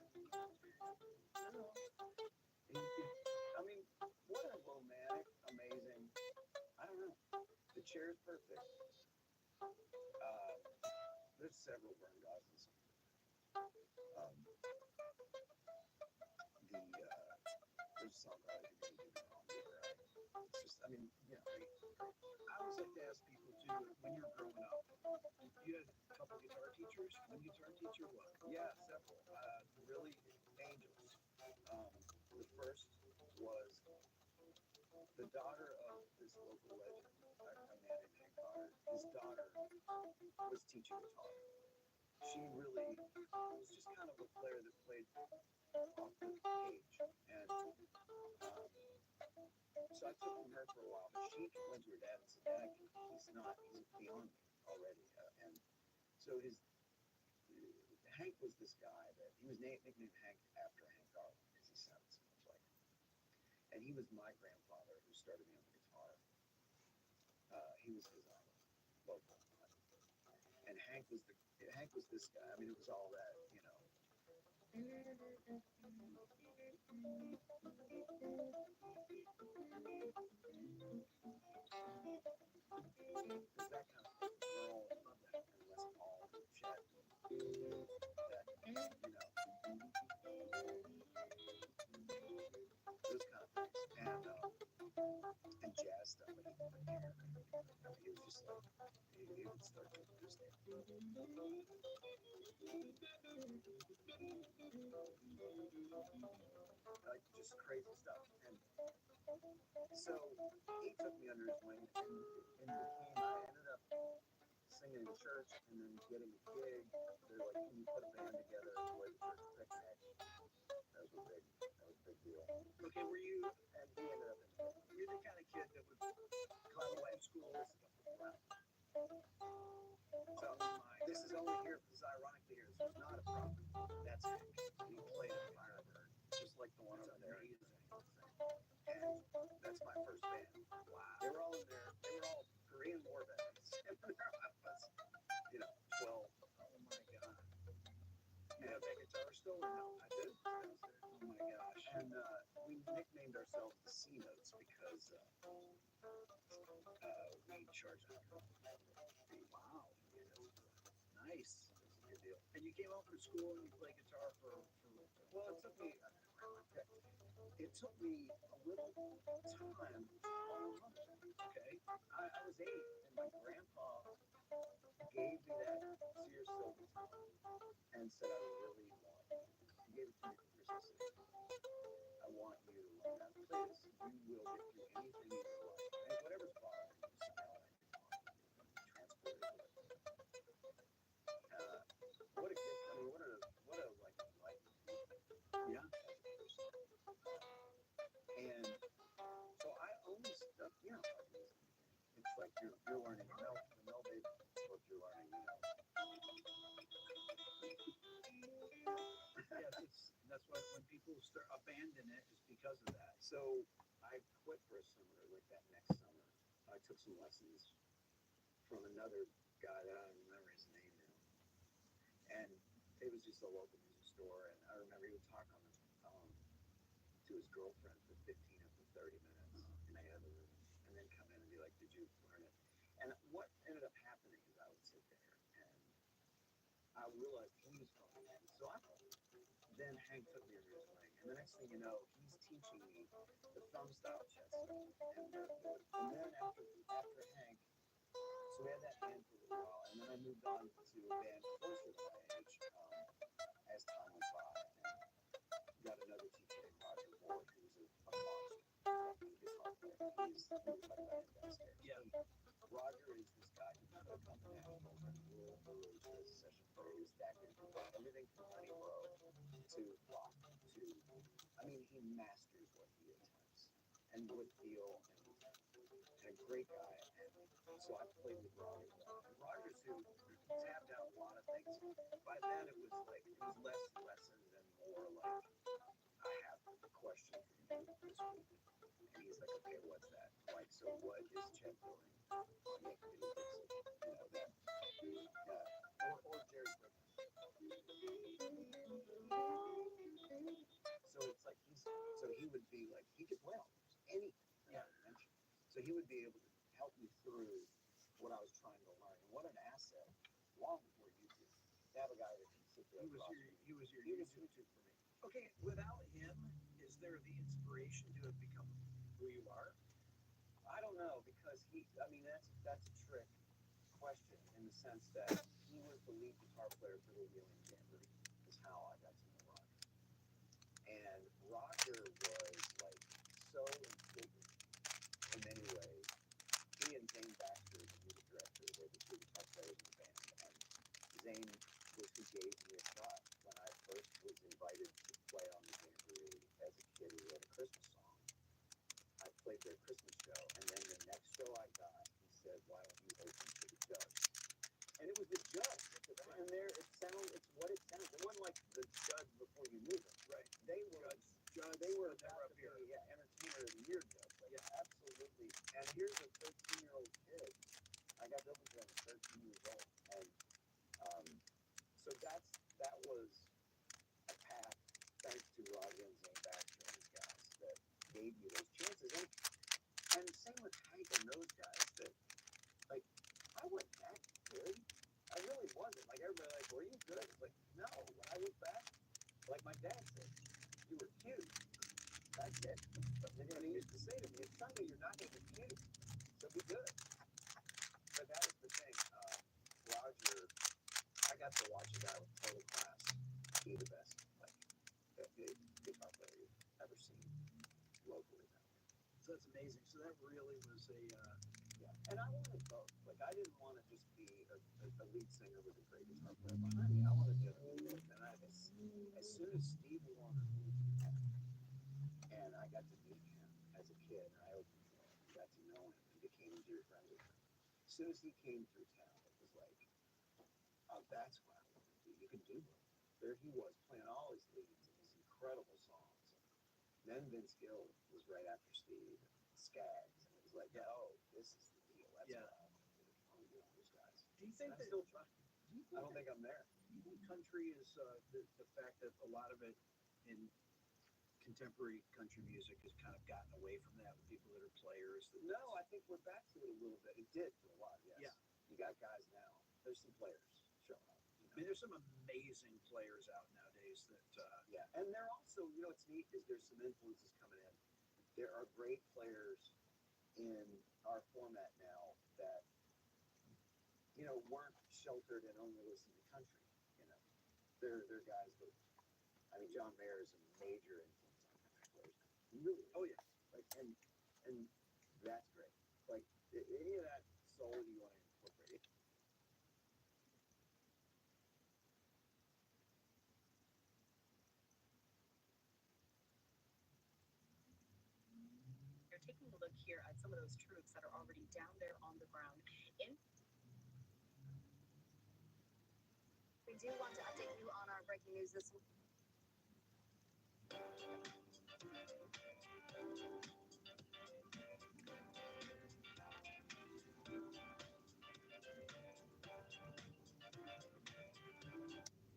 I mean, what a romantic, amazing. I don't know. The Chair's perfect. There's several Vern Gosling songs. There's a song called If You're Gonna Do Me Wrong, Do It Right. It's just, I mean, you know, I always like to ask people too, when you're growing up, you had a couple guitar teachers. One guitar teacher, what? yeah, several. Really angels. The first was the daughter of this local legend, a man named Hank Carter. His daughter was teaching guitar. She really was just kind of a player that played off the page. And so I took from her for a while, but she went to her dad and said, Dad, he's beyond me already. And so Hank was this guy that he was nicknamed Hank after Hank Garland because he sounded so much like him. And he was my grandfather who started me on the guitar. He was his idol, local. And Hank was this guy. I mean, it was all that, you know. It's that kind of stuff. We're all love that. And Les Paul and Chet. That, you know. Those kind of things. And jazz stuff. Like he was just like, he would start to just like just crazy stuff. And so he took me under his wing and I ended up singing in church and then getting a gig. They're like, can you put a band together and play the church picnic? That was a big deal. Okay, were you? And he ended up in the band. You're the kind of kid that would climb away from school and around. So this is only here because ironically here, this was not a problem. That's it. He played a Firebird, just like the one over there. And that's my first band. Wow. They were all in there. They were all Korean War veterans. And there I was, you know, 12. Oh my God. You have that guitar still or no? I do. Oh my gosh. And we nicknamed ourselves the C Notes because we charged $100 fee. Wow. Nice. That's a good deal. And you came home from school and you played guitar for well, it took me a little time to fall in love with it. Okay, I was 8, and my grandpa gave me that Sears Silvertone and said, I really want you. He gave it to me for Christmas. I want you to learn how to play this. You will get through anything in your life. And whatever's bothering you, smell it, transport it. What a gift. I mean, what a like life. Yeah. And so I always stuck, you know, it's like you're learning the Mel Davis book, you're learning, you know. yeah, that's why when people start abandon it, it's because of that. So I quit for a summer, like that next summer. I took some lessons from another guy that I don't remember his name now. And it was just a local music store, and I remember he would talk on the phone to his girlfriend for 15 up to 30 minutes in the other room, and then come in and be like, "Did you learn it?" And what ended up happening is I would sit there and I realized he was going in. So then Hank took me under his wing, and the next thing you know, he's teaching me the thumb style chess stuff. And then after Hank, so we had that band for a little while, and then I moved on to a band closer to my age as time went by, and got another teacher named Roger Ward, who was a monster guitar player. He's we were talking about him downstairs. Roger is this guy who could come from Nashville and rule blues as a session player. He was that good. Everything from Honey Row to rock to, I mean, he masters what he attempts, and with feel, and a great guy. And so I played with Roger. And Roger's who tapped out a lot of things. By then it was less lessons and more like, I have a question for you this week. And he's like, okay, what's that? Like, so what is Chet doing on Make Video Dixie? You know, that, or Jerry Griffin. So it's like so he would be like, he could play almost anything that I would mention. So he would be able to help me through what I was trying to learn. And what an asset, long before YouTube, to have a guy that can sit there. He was your YouTube for me. Okay, without him, is there the inspiration to have become who you are? I don't know, because I mean, that's a trick question in the sense that he was the lead guitar player for the Wheeling Jamboree, is how I got to know Roger. And Roger was like so intriguing in many ways. He and Zane Baxter, the music director, were the two guitar players in the band. And Zane was who gave me a shot when I first was invited to play on the Jamboree as a kid who wrote a Christmas song. I played their Christmas show, and then the next show I got, he said, "Why don't you open for the Judds?" And it was the Judds. And it's what it sounds. It wasn't like the Judds before you knew them. Right. They were Judds. They were about to be Entertainer of the Year Judds. Like, absolutely. And here's a 13-year-old kid. I got to open for them at 13 years old. And so that was a path, thanks to Roger and Zane Baxter and these guys, that gave me those chances. And same with Hank and those guys, that, like, I wasn't that good. I really wasn't. Like, everybody like, were you good? It's like, no. When I look back, like my dad said, you were cute. That's it. And he used to say to me, Sunday, you're not even cute, so be good. But that was the thing. Roger, I got to watch a guy with total class be the best, like, guitar player you've ever seen locally now. So that's amazing. So that really was a And I wanted both. Like, I didn't want to just be a lead singer with a great guitar player behind me. I wanted to do both. And as soon as Steve Warner moved to town, and I got to meet him as a kid, and I opened for him, and got to know him, and became dear friends with him. As soon as he came through town, it was like, oh, that's what I want to do. You can do both. There he was, playing all his leads and his incredible songs. And then Vince Gill was right after Steve, and Skaggs, and it was like, oh, this is the deal. That's what I want to do. I want to be one of those guys. Do you think And I'm that still trying? I don't think I'm there. Do you think country is the fact that a lot of it in contemporary country music has kind of gotten away from that with people that are players? No, I think we're back to it a little bit. It did for a while, yes. Yeah. You got guys now. There's some players showing up. I mean, there's some amazing players out nowadays that. Yeah, and they're also, you know, what's neat is there's some influences coming in. There are great players in our format now that, you know, weren't sheltered and only listened to country. You know, they're guys that, I mean, John Mayer is a major influence on country players. Really? Oh yeah. Like, and that's great. Like, any of that soul you want to incorporate. You're taking a look here at some of those troops that are already down there on the ground. We do want to update you on our breaking news this week.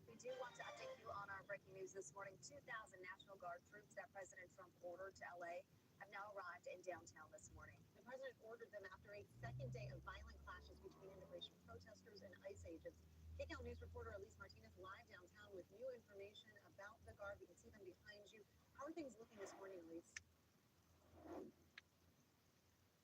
We do want to update you on our breaking news. this morning. 2,000 National Guard troops that President Trump ordered to LA have now arrived in downtown this morning. The president ordered them after a second day of violent clashes between immigration protesters and ICE agents. KCAL News reporter Elise Martinez live downtown with new information about the Guard. We can see them behind you. How are things looking this morning, Elise?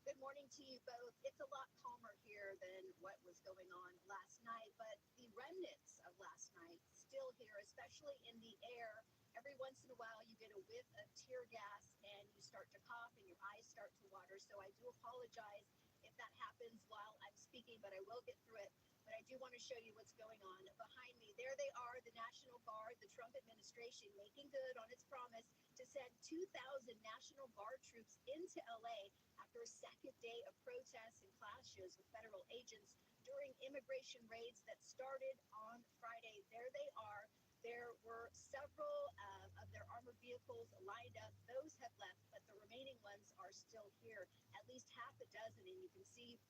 Good morning to you both. It's a lot calmer here than what was going on last night, but the remnants of last night still here, especially in the air. Every once in a while, you get a whiff of tear gas and you start to cough and your eyes start to water. So I do apologize if that happens while I'm speaking, but I will get through it. But I do want to show you what's going on behind me. There they are, the National Guard, the Trump administration making good on its promise to send 2,000 National Guard troops into LA after a second day of protests and clashes with federal agents during immigration raids that started on Friday. There they are. There were several of their armored vehicles lined up. Those have left, but the remaining ones are still here, at least half a dozen. And you can see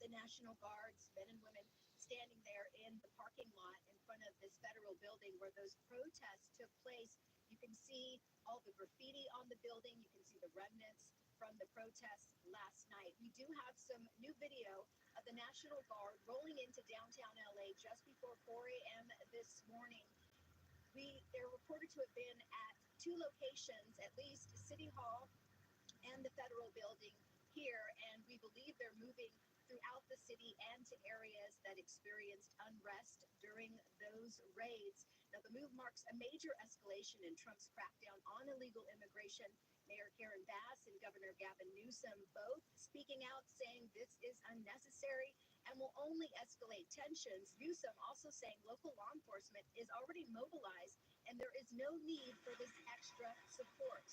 the National Guards, men and women, standing there in the parking lot in front of this federal building where those protests took place. You can see all the graffiti on the building. You can see the remnants from the protests last night. We do have some new video of the National Guard rolling into downtown LA just before 4 a.m. this morning. They're reported to have been at two locations, at least City Hall and the federal building here, and we believe they're moving throughout the city and to areas that experienced unrest during those raids. Now, the move marks a major escalation in Trump's crackdown on illegal immigration. Mayor Karen Bass and Governor Gavin Newsom both speaking out, saying this is unnecessary and will only escalate tensions. Newsom also saying local law enforcement is already mobilized and there is no need for this extra support.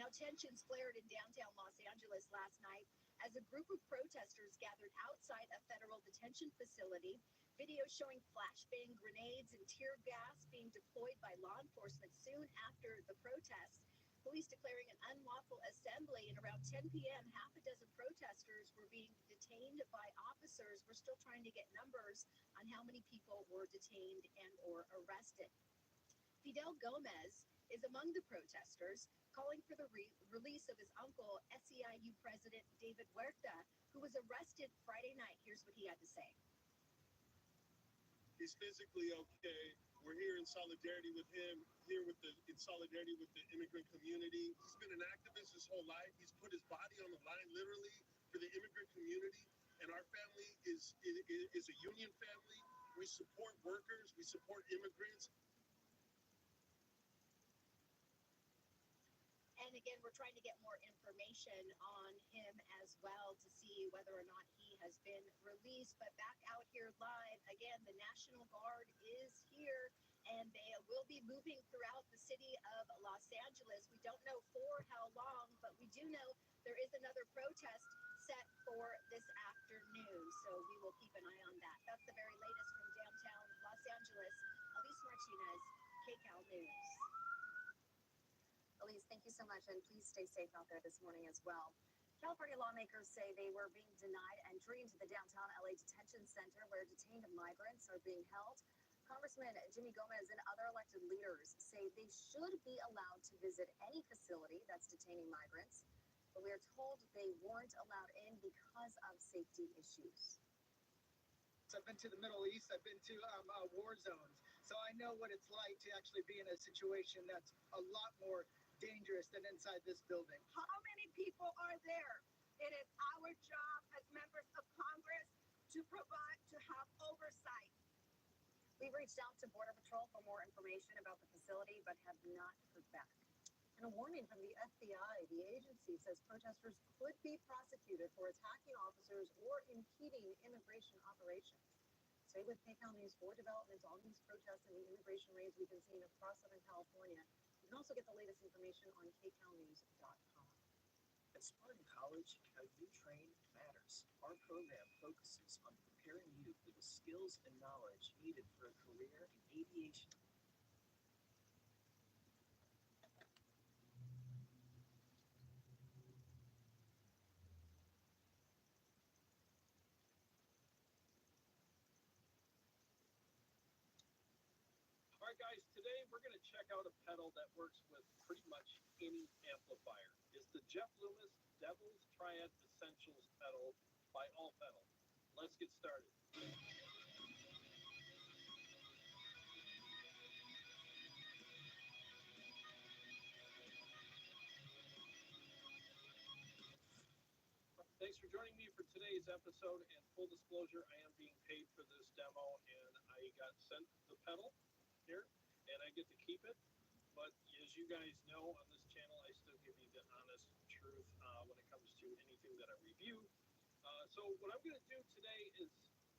Now, tensions flared in downtown Los Angeles last night as a group of protesters gathered outside a federal detention facility. Video showing flashbang grenades and tear gas being deployed by law enforcement soon after the protests. Police declaring an unlawful assembly, and around 10 p.m., half a dozen protesters were being detained by officers. We're still trying to get numbers on how many people were detained and or arrested. Fidel Gomez is among the protesters, calling for the release of his uncle, SEIU President David Huerta, who was arrested Friday night. Here's what he had to say. He's physically okay. We're here in solidarity with him, here in solidarity with the immigrant community. He's been an activist his whole life. He's put his body on the line, literally, for the immigrant community. And our family is a union family. We support workers. We support immigrants. And again, we're trying to get more information on him as well to see whether or not he has been released. But back out here live, again, the National Guard is here and they will be moving throughout the city of Los Angeles. We don't know for how long, but we do know there is another protest set for this afternoon. So we will keep an eye on that. That's the very latest from downtown Los Angeles. Elise Martinez, KCAL News. Elise, thank you so much, and please stay safe out there this morning as well. California lawmakers say they were being denied entry into the downtown LA detention center where detained migrants are being held. Congressman Jimmy Gomez and other elected leaders say they should be allowed to visit any facility that's detaining migrants, but we are told they weren't allowed in because of safety issues. I've been to the Middle East, I've been to war zones, so I know what it's like to actually be in a situation that's a lot more dangerous than inside this building. How many people are there? It is our job as members of Congress to provide, to have oversight. We've reached out to Border Patrol for more information about the facility, but have not heard back. And a warning from the FBI. The agency says protesters could be prosecuted for attacking officers or impeding immigration operations. Stay with KCAL News for developments on these protests and the immigration raids we've been seeing across Southern California. You can also get the latest information on kcalnews.com. At Spartan College, how you train matters. Our program focuses on preparing you for the skills and knowledge needed for a career in aviation. guys, today we're going to check out a pedal that works with pretty much any amplifier. It's the Jeff Loomis Devil's Triad Essentials pedal by All Pedal. Let's get started. Thanks for joining me for today's episode. And full disclosure, I am being paid for this demo, and I got sent the pedal here, and I get to keep it. But as you guys know, on this channel, I still give you the honest truth when it comes to anything that I review. So what I'm going to do today is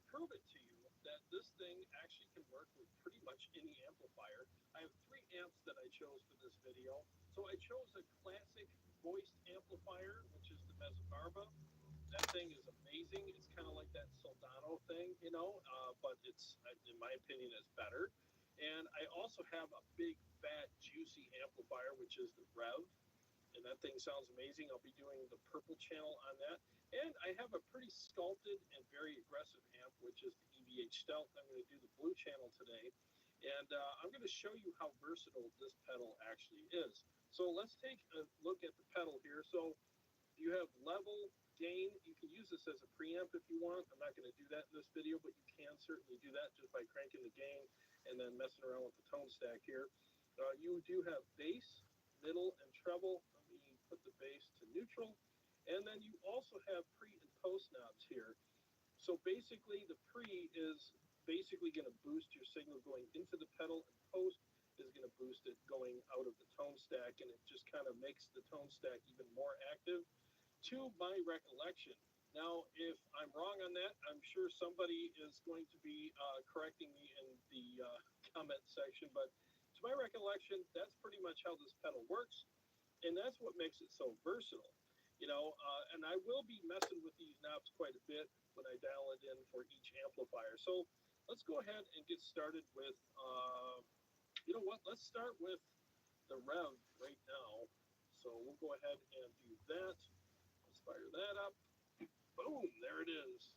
prove it to you that this thing actually can work with pretty much any amplifier. I have 3 amps that I chose for this video. So I chose a classic voiced amplifier, which is the Mezzabarba. That thing is amazing. It's kind of like that Soldano thing, but it's, in my opinion, is better. And I also have a big, fat, juicy amplifier, which is the Rev. And that thing sounds amazing. I'll be doing the purple channel on that. And I have a pretty sculpted and very aggressive amp, which is the EVH Stealth. I'm going to do the blue channel today. And I'm going to show you how versatile this pedal actually is. So let's take a look at the pedal here. So you have level, gain. You can use this as a preamp if you want. I'm not going to do that in this video, but you can certainly do that just by cranking the gain and then messing around with the tone stack here. You do have bass, middle, and treble. Let me put the bass to neutral. And then you also have pre and post knobs here. So basically the pre is basically going to boost your signal going into the pedal, and post is going to boost it going out of the tone stack, and it just kind of makes the tone stack even more active to my recollection. Now, if I'm wrong on that, I'm sure somebody is going to be correcting me in the comment section, but to my recollection, that's pretty much how this pedal works, and that's what makes it so versatile. And I will be messing with these knobs quite a bit when I dial it in for each amplifier. So let's go ahead and get started with, let's start with the Rev right now. So we'll go ahead and do that. Let's fire that up. Boom, there it is.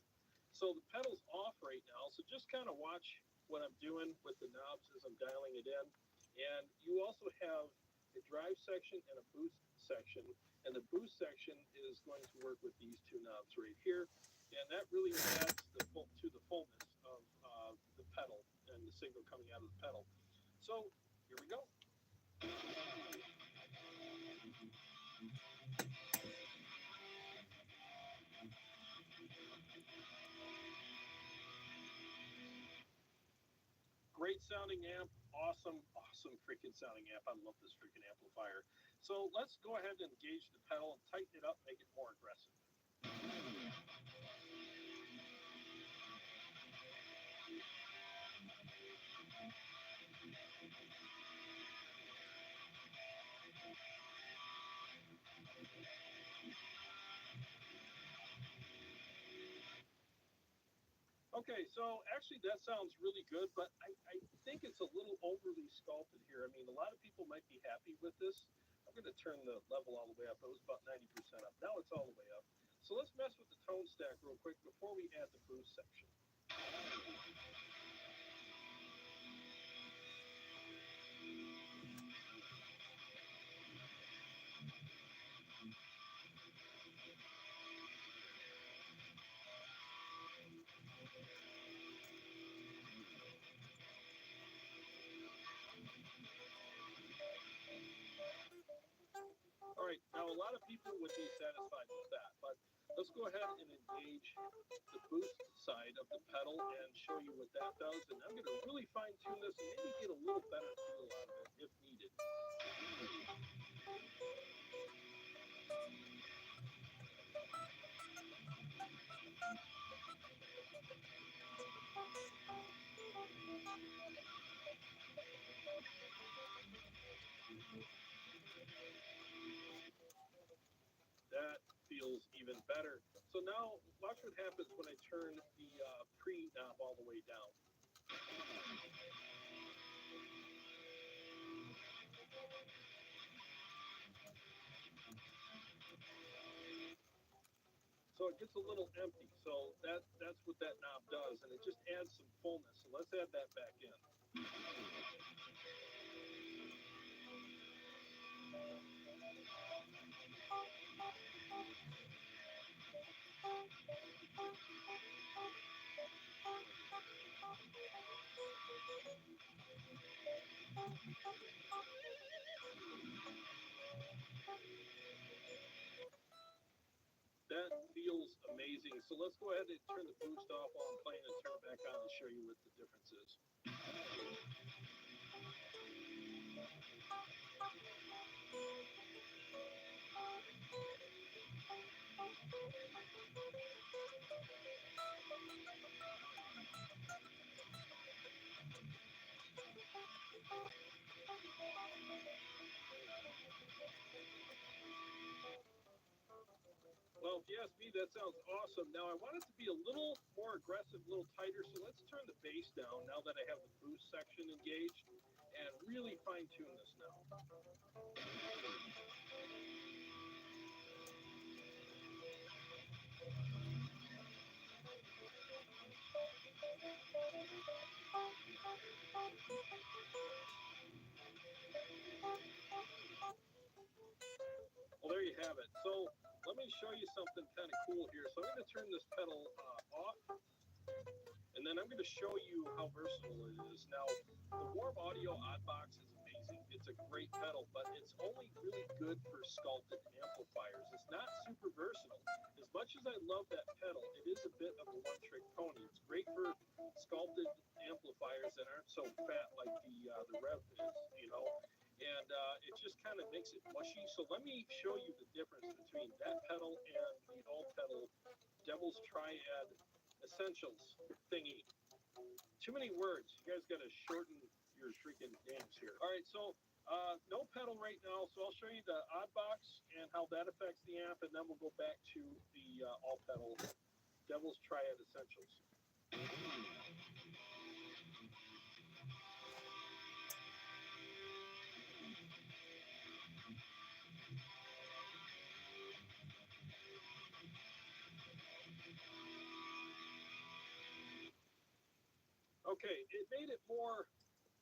So the pedal's off right now, so just kind of watch what I'm doing with the knobs as I'm dialing it in. And you also have a drive section and a boost section, and the boost section is going to work with these 2 knobs right here, and that really adds to the fullness of the pedal and the signal coming out of the pedal. So here we go. Great sounding amp, awesome freaking sounding amp. I love this freaking amplifier. So let's go ahead and engage the pedal and tighten it up, make it more aggressive. Okay, so actually that sounds really good, but I think it's a little overly sculpted here. I mean, a lot of people might be happy with this. I'm going to turn the level all the way up. It was about 90% up. Now it's all the way up. So let's mess with the tone stack real quick before we add the boost section. All right, now a lot of people would be satisfied with that, but let's go ahead and engage the boost side of the pedal and show you what that does. And I'm going to really fine tune this and maybe get a little better feel out of it if needed. That feels even better. So now watch what happens when I turn the pre knob all the way down. So it gets a little empty. So that's what that knob does, and it just adds some fullness. So let's add that back in. That feels amazing. So let's go ahead and turn the boost off while I'm playing and turn it back on and show you what the difference is. Well, if you ask me, that sounds awesome. Now, I want it to be a little more aggressive, a little tighter, so let's turn the bass down now that I have the boost section engaged and really fine tune this now. Well, there you have it. So let me show you something kind of cool here. So I'm going to turn this pedal off, and then I'm going to show you how versatile it is. Now, the Warm Audio Oddbox is amazing. It's a great pedal, but it's only really good for sculpted amplifiers. It's not super versatile. As much as I love that pedal, it is a bit of a one-trick pony. It's great for sculpted amplifiers that aren't so fat like the Rev is, you know. And it just kind of makes it mushy. So let me show you the difference between that pedal and the all pedal Devil's Triad Essentials thingy. Too many words. You guys got to shorten your freaking names here. All right, so no pedal right now. So I'll show you the Oddbox and how that affects the amp, and then we'll go back to the all pedal Devil's Triad Essentials. Okay, it made it more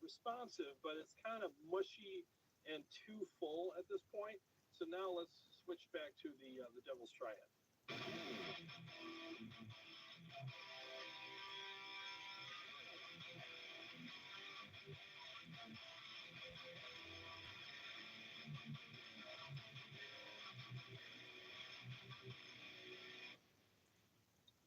responsive, but it's kind of mushy and too full at this point. So now let's switch back to the Devil's Triad.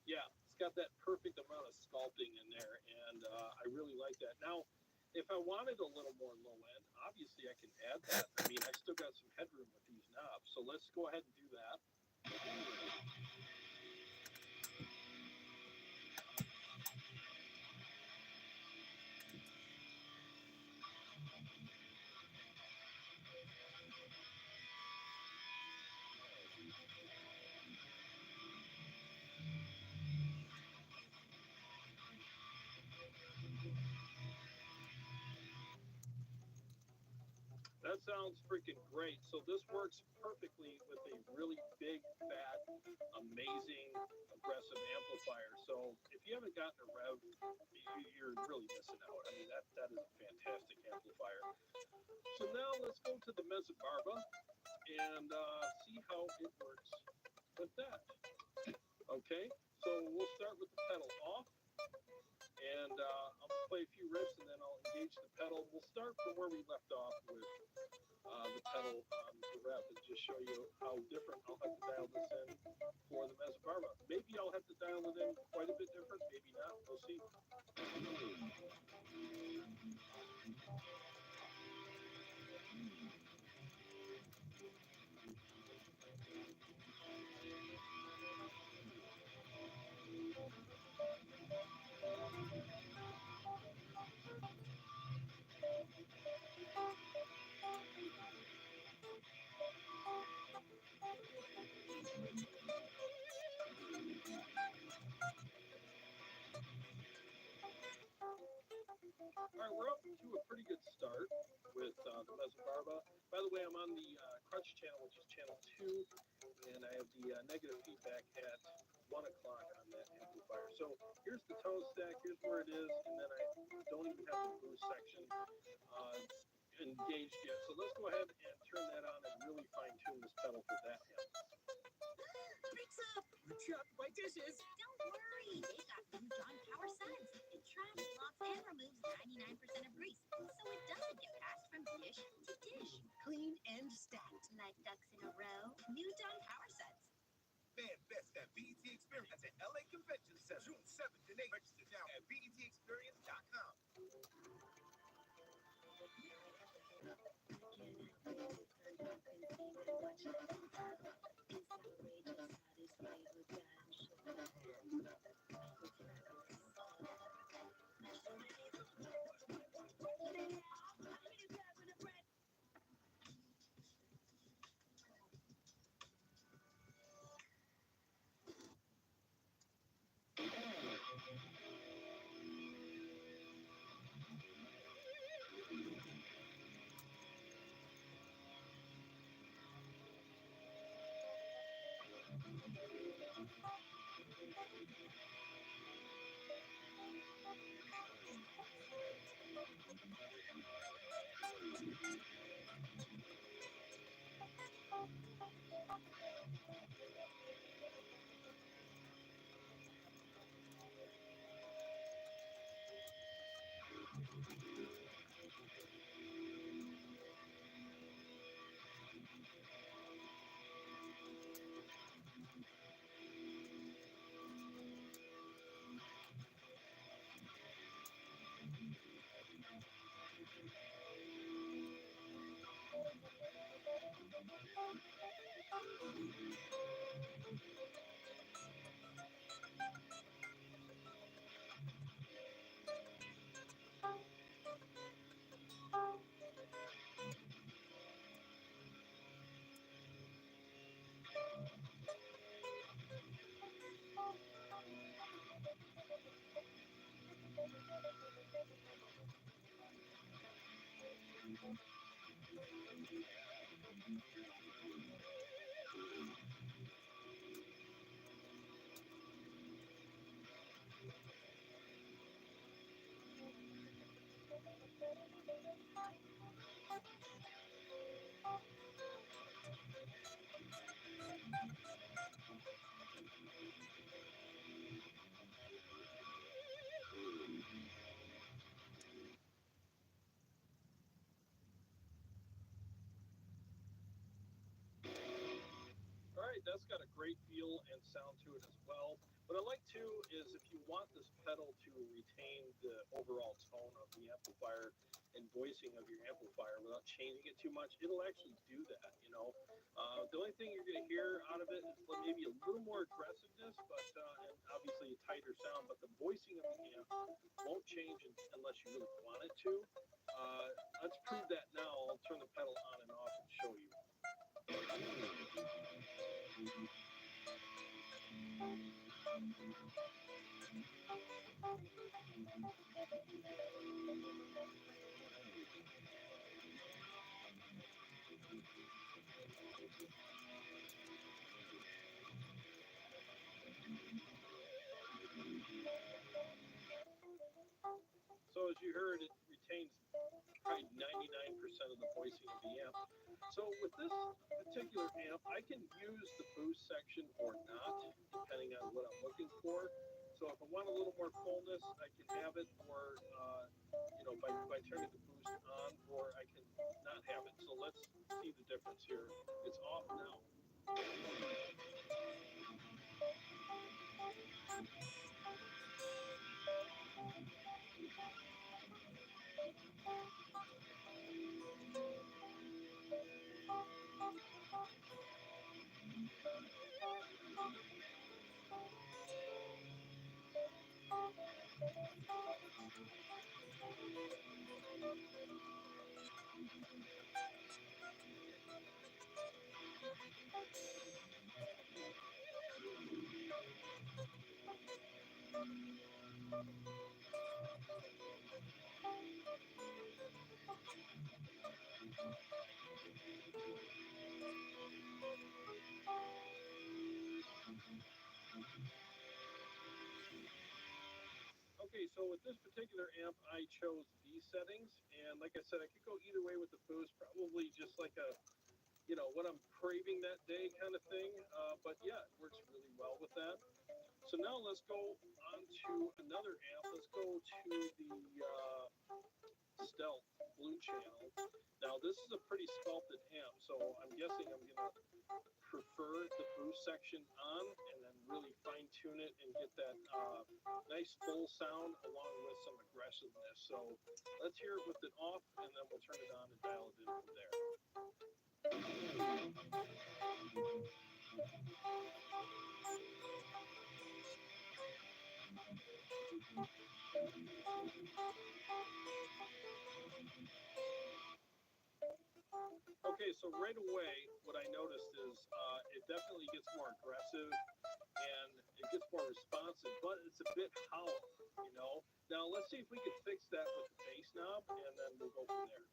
Yeah, it's got that perfect amount of sculpting in there, and I really like that. Now, if I wanted a little more low end, obviously I can add that. I mean, I still got some headroom with these knobs, so let's go ahead and do that. That sounds freaking great. So this works perfectly with a really big, fat, amazing, aggressive amplifier. So if you haven't gotten a Rev, you're really missing out. I mean, that is a fantastic amplifier. So now let's go to the Mesobarba and see how it works with that. Okay, so we'll start with the pedal off. And I'll play a few riffs and then I'll engage the pedal. We'll start from where we left off with the pedal on the Rev and just show you how different I'll have to dial this in for the Mesobarba. Maybe I'll have to dial it in quite a bit different, maybe not. We'll see. All right, we're up to a pretty good start with the Mesobarba. By the way, I'm on the Crutch channel, which is channel 2, and I have the negative feedback at 1 o'clock on that amplifier. So here's the tone stack, here's where it is, and then I don't even have the boost section engaged yet. So let's go ahead and turn that on and really fine tune this pedal for that amp. Pizza! Chuck, my dishes! Don't worry, they got new John Power Suds. It traps, locks, and removes 99% of grease, so it doesn't get passed from dish to dish. Clean and stacked. Like ducks in a row. New John Power Suds. Fan Fest at BET Experience at LA Convention Center, June 7th and 8th. Register now at betexperience.com. All right, that's got a great feel and sound to it as well. What I like too is if you want this pedal to retain the overall tone of the amplifier and voicing of your amplifier without changing it too much, it'll actually do that, you know. The only thing you're going to hear out of it is maybe a little more aggressiveness, but and obviously a tighter sound, but the voicing of the amp won't change unless you really want it to. Let's prove that now. I'll turn the pedal on and off and show you. So as you heard, it retains probably 99% of the voicing of the amp. So with this particular amp, I can use the boost section or not, depending on what I'm looking for. So if I want a little more fullness, I can have it, or you know, by turning the boost on, or I can not have it. So let's see the difference here. It's off now. Okay, so with this particular amp, I chose these settings, and like I said, I could go either way with the boost, probably just like a, what I'm craving that day kind of thing. But yeah, it works really well with that. So now let's go on to another amp. Let's go to the Stealth Blue Channel. Now this is a pretty sculpted amp, so I'm guessing I'm gonna prefer the boost section on and then really fine tune it and get that nice full sound along with some aggressiveness. So let's hear it with it off, and then we'll turn it on and dial it in from there. Okay, so right away, what I noticed is it definitely gets more aggressive and it gets more responsive, but it's a bit hollow. Now let's see if we can fix that with the bass knob, and then we'll go from there.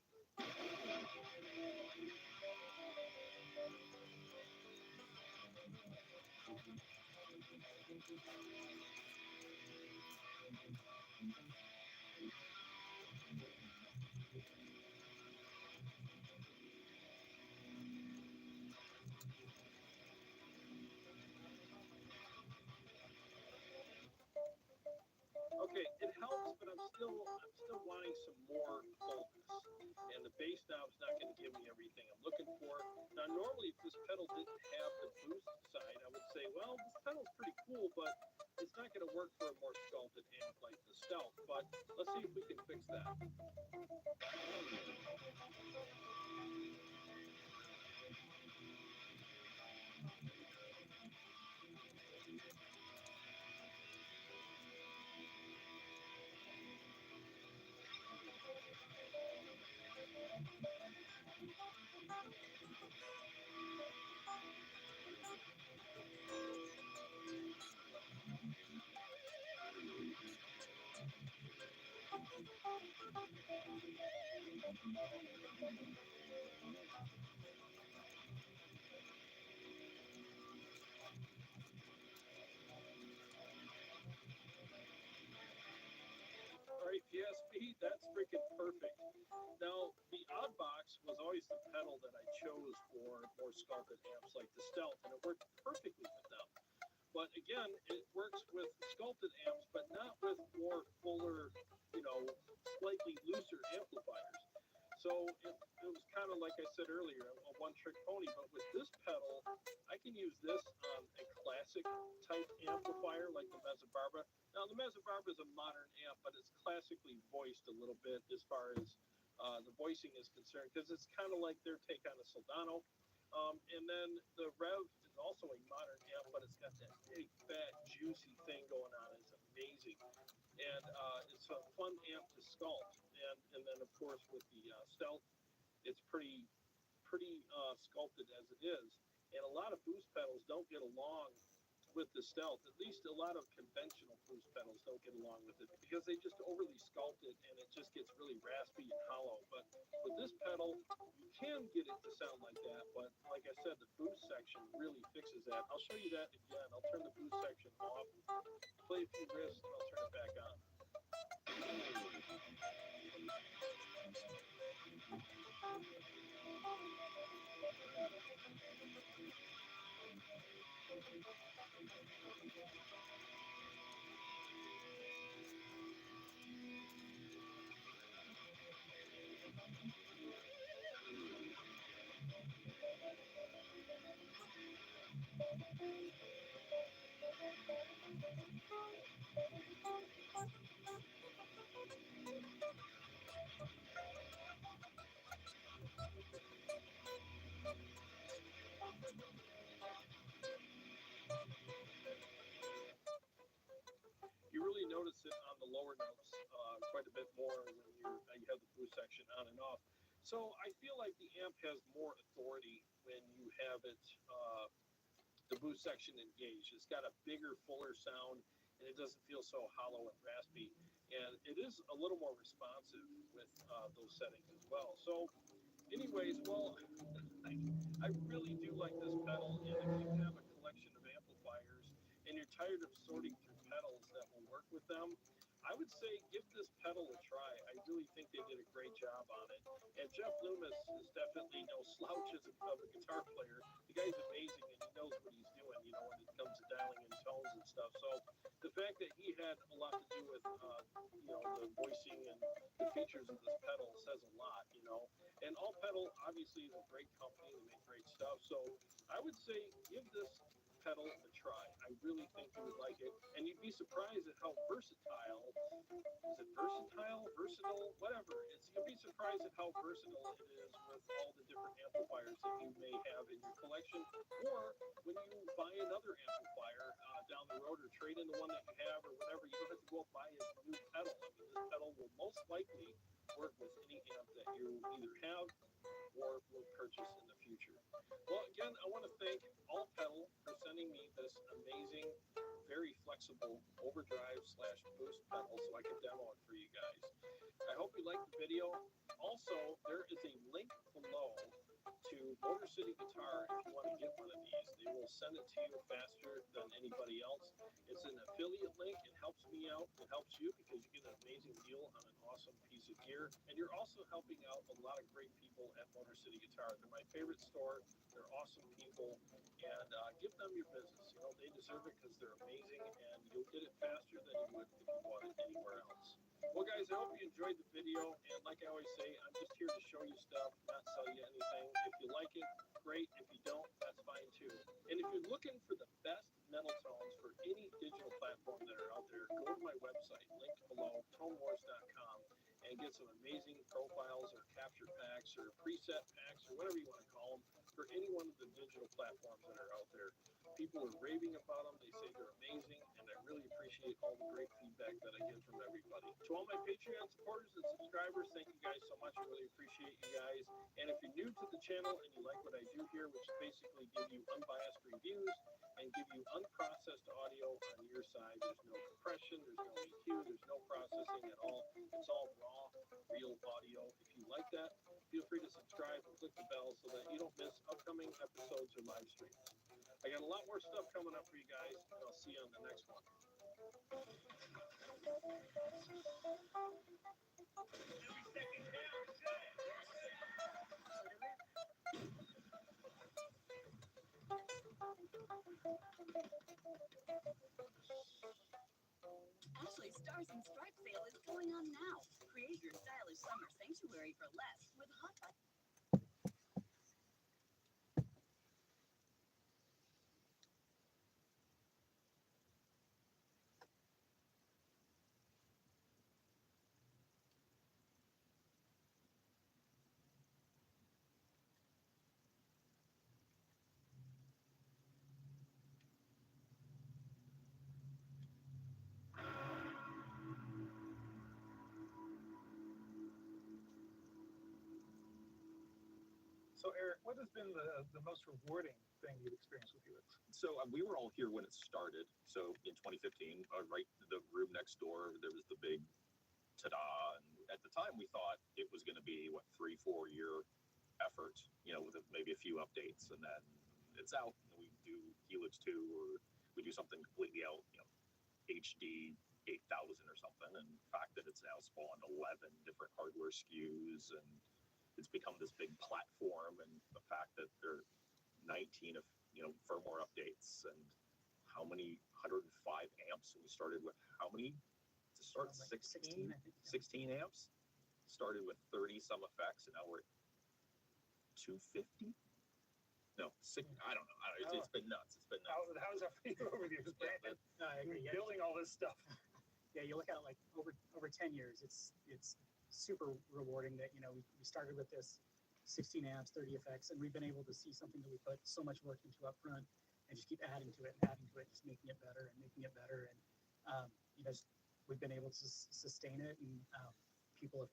Okay, it helps, but I'm still wanting some more fullness, and the bass knob's not going to give me everything I'm looking for. Now, normally, if this pedal didn't have the boost side, I would say, well, this pedal's pretty cool, but it's not going to work for a more sculpted amp like the Stealth. But let's see if we can fix that. All right, PSP, that's freaking perfect. Now, the Oddbox was always the pedal that I chose for more sculpted amps like the Stealth, and it worked perfectly with them. But again, it works with sculpted amps, but not with more fuller, slightly looser amplifiers. So it was kind of like I said earlier, a one-trick pony. But with this pedal, I can use this on a classic type amplifier like the Mesa Barbara. Now, the Mesa Barbara is a modern amp, but it's classically voiced a little bit as far as the voicing is concerned, because it's kind of like their take on a Soldano. And then the Rev is also a modern amp, but it's got that big, fat, juicy thing going on. It's amazing. And it's a fun amp to sculpt. And then, of course, with the Stealth, it's pretty sculpted as it is. And a lot of boost pedals don't get along with the Stealth. At least a lot of conventional boost pedals don't get along with it because they just overly sculpt it, and it just gets really raspy and hollow. But with this pedal, you can get it to sound like that. But like I said, the boost section really fixes that. I'll show you that again. I'll turn the boost section off, play a few riffs, and I'll turn it back on. You really notice it on the lower notes quite a bit more when you have the boost section on and off. So I feel like the amp has more authority when you have it, the boost section engaged. It's got a bigger, fuller sound, and it doesn't feel so hollow and raspy. And it is a little more responsive with those settings as well. So anyways, well, I really do like this pedal, and if you have a collection of amplifiers and you're tired of sorting through pedals that will work with them, I would say give this pedal a try. I really think they did a great job on it. And Jeff Loomis is definitely no slouch of a guitar player. The guy's amazing and he knows what he's doing, you know, when it comes to dialing in tones and stuff. So the fact that he had a lot to do with, you know, the voicing and the features of this pedal says a lot, you know. And All Pedal obviously is a great company. They make great stuff. So I would say give this pedal a try. I really think you would like it. And you'd be surprised at how versatile, is it versatile, versatile, whatever. You'll be surprised at how versatile it is with all the different amplifiers that you may have in your collection. Or when you buy another amplifier down the road or trade in the one that you have or whatever, you don't have to go buy a new pedal. I mean, this pedal will most likely work with any amp that you either have or will purchase in the future. Well, again, I want to thank All Pedal for sending me this amazing, very flexible overdrive / boost pedal so I can demo it for you guys. I hope you liked the video. Also, there is a link below to Motor City Guitar if you want to get one of these. They will send it to you faster than anybody else. It's an affiliate link. It helps me out. It helps you because you get an amazing deal on an awesome piece of gear. And you're also helping out a lot of great people at Motor City Guitar. They're my favorite store. They're awesome people. And give them your business. You know, they deserve it because they're amazing. And you'll get it faster than you would if you bought it anywhere else. Well, guys, I hope you enjoyed the video. And like I always say, I'm just here to show you stuff, not sell you anything. If you like it, great. If you don't, that's fine too. And if you're looking for the best metal tones for any digital platform that are out there, go to my website, linked below, tonewars.com, and get some amazing profiles or capture packs or preset packs or whatever you want to call them for any one of the digital platforms that are out there. People are raving about them. They say they're amazing, and I really appreciate all the great feedback that I get from everybody. To all my Patreon supporters and subscribers, thank you guys so much. I really appreciate you guys. And if you're new to the channel and you like what I do here, which is basically give you unbiased reviews and give you unprocessed audio on your side, there's no compression, there's no EQ, there's no processing at all. It's all raw, real audio. If you like that, feel free to subscribe and click the bell so that you don't miss upcoming episodes or live streams. I got a lot more stuff coming up for you guys, and I'll see you on the next one. Ashley Stars and Stripes sale is going on now. Create your stylish summer sanctuary for less with Hot Buy. So, Eric, what has been the most rewarding thing you've experienced with Helix? So we were all here when it started. So in 2015, right the room next door, there was the big ta-da. And at the time, we thought it was going to be, 3-4 year effort, with maybe a few updates. And then it's out. And we do Helix 2 or we do something completely out, HD 8000 or something. And the fact that it's now spawned 11 different hardware SKUs and it's become this big platform, and the fact that there are 19 of firmware updates and how many 105 amps. We started with how many to start? 16 amps. Started with 30 some effects, and now we're at 250. No, I don't know. It's been nuts. It's been nuts. How is that for you over the years, Brandon? No, I agree. Yeah, Building all this stuff. Yeah, you look at it like over 10 years, it's super rewarding that, we started with this 16 amps, 30 effects, and we've been able to see something that we put so much work into up front and just keep adding to it, just making it better and making it better. And, we've been able to sustain it, and people have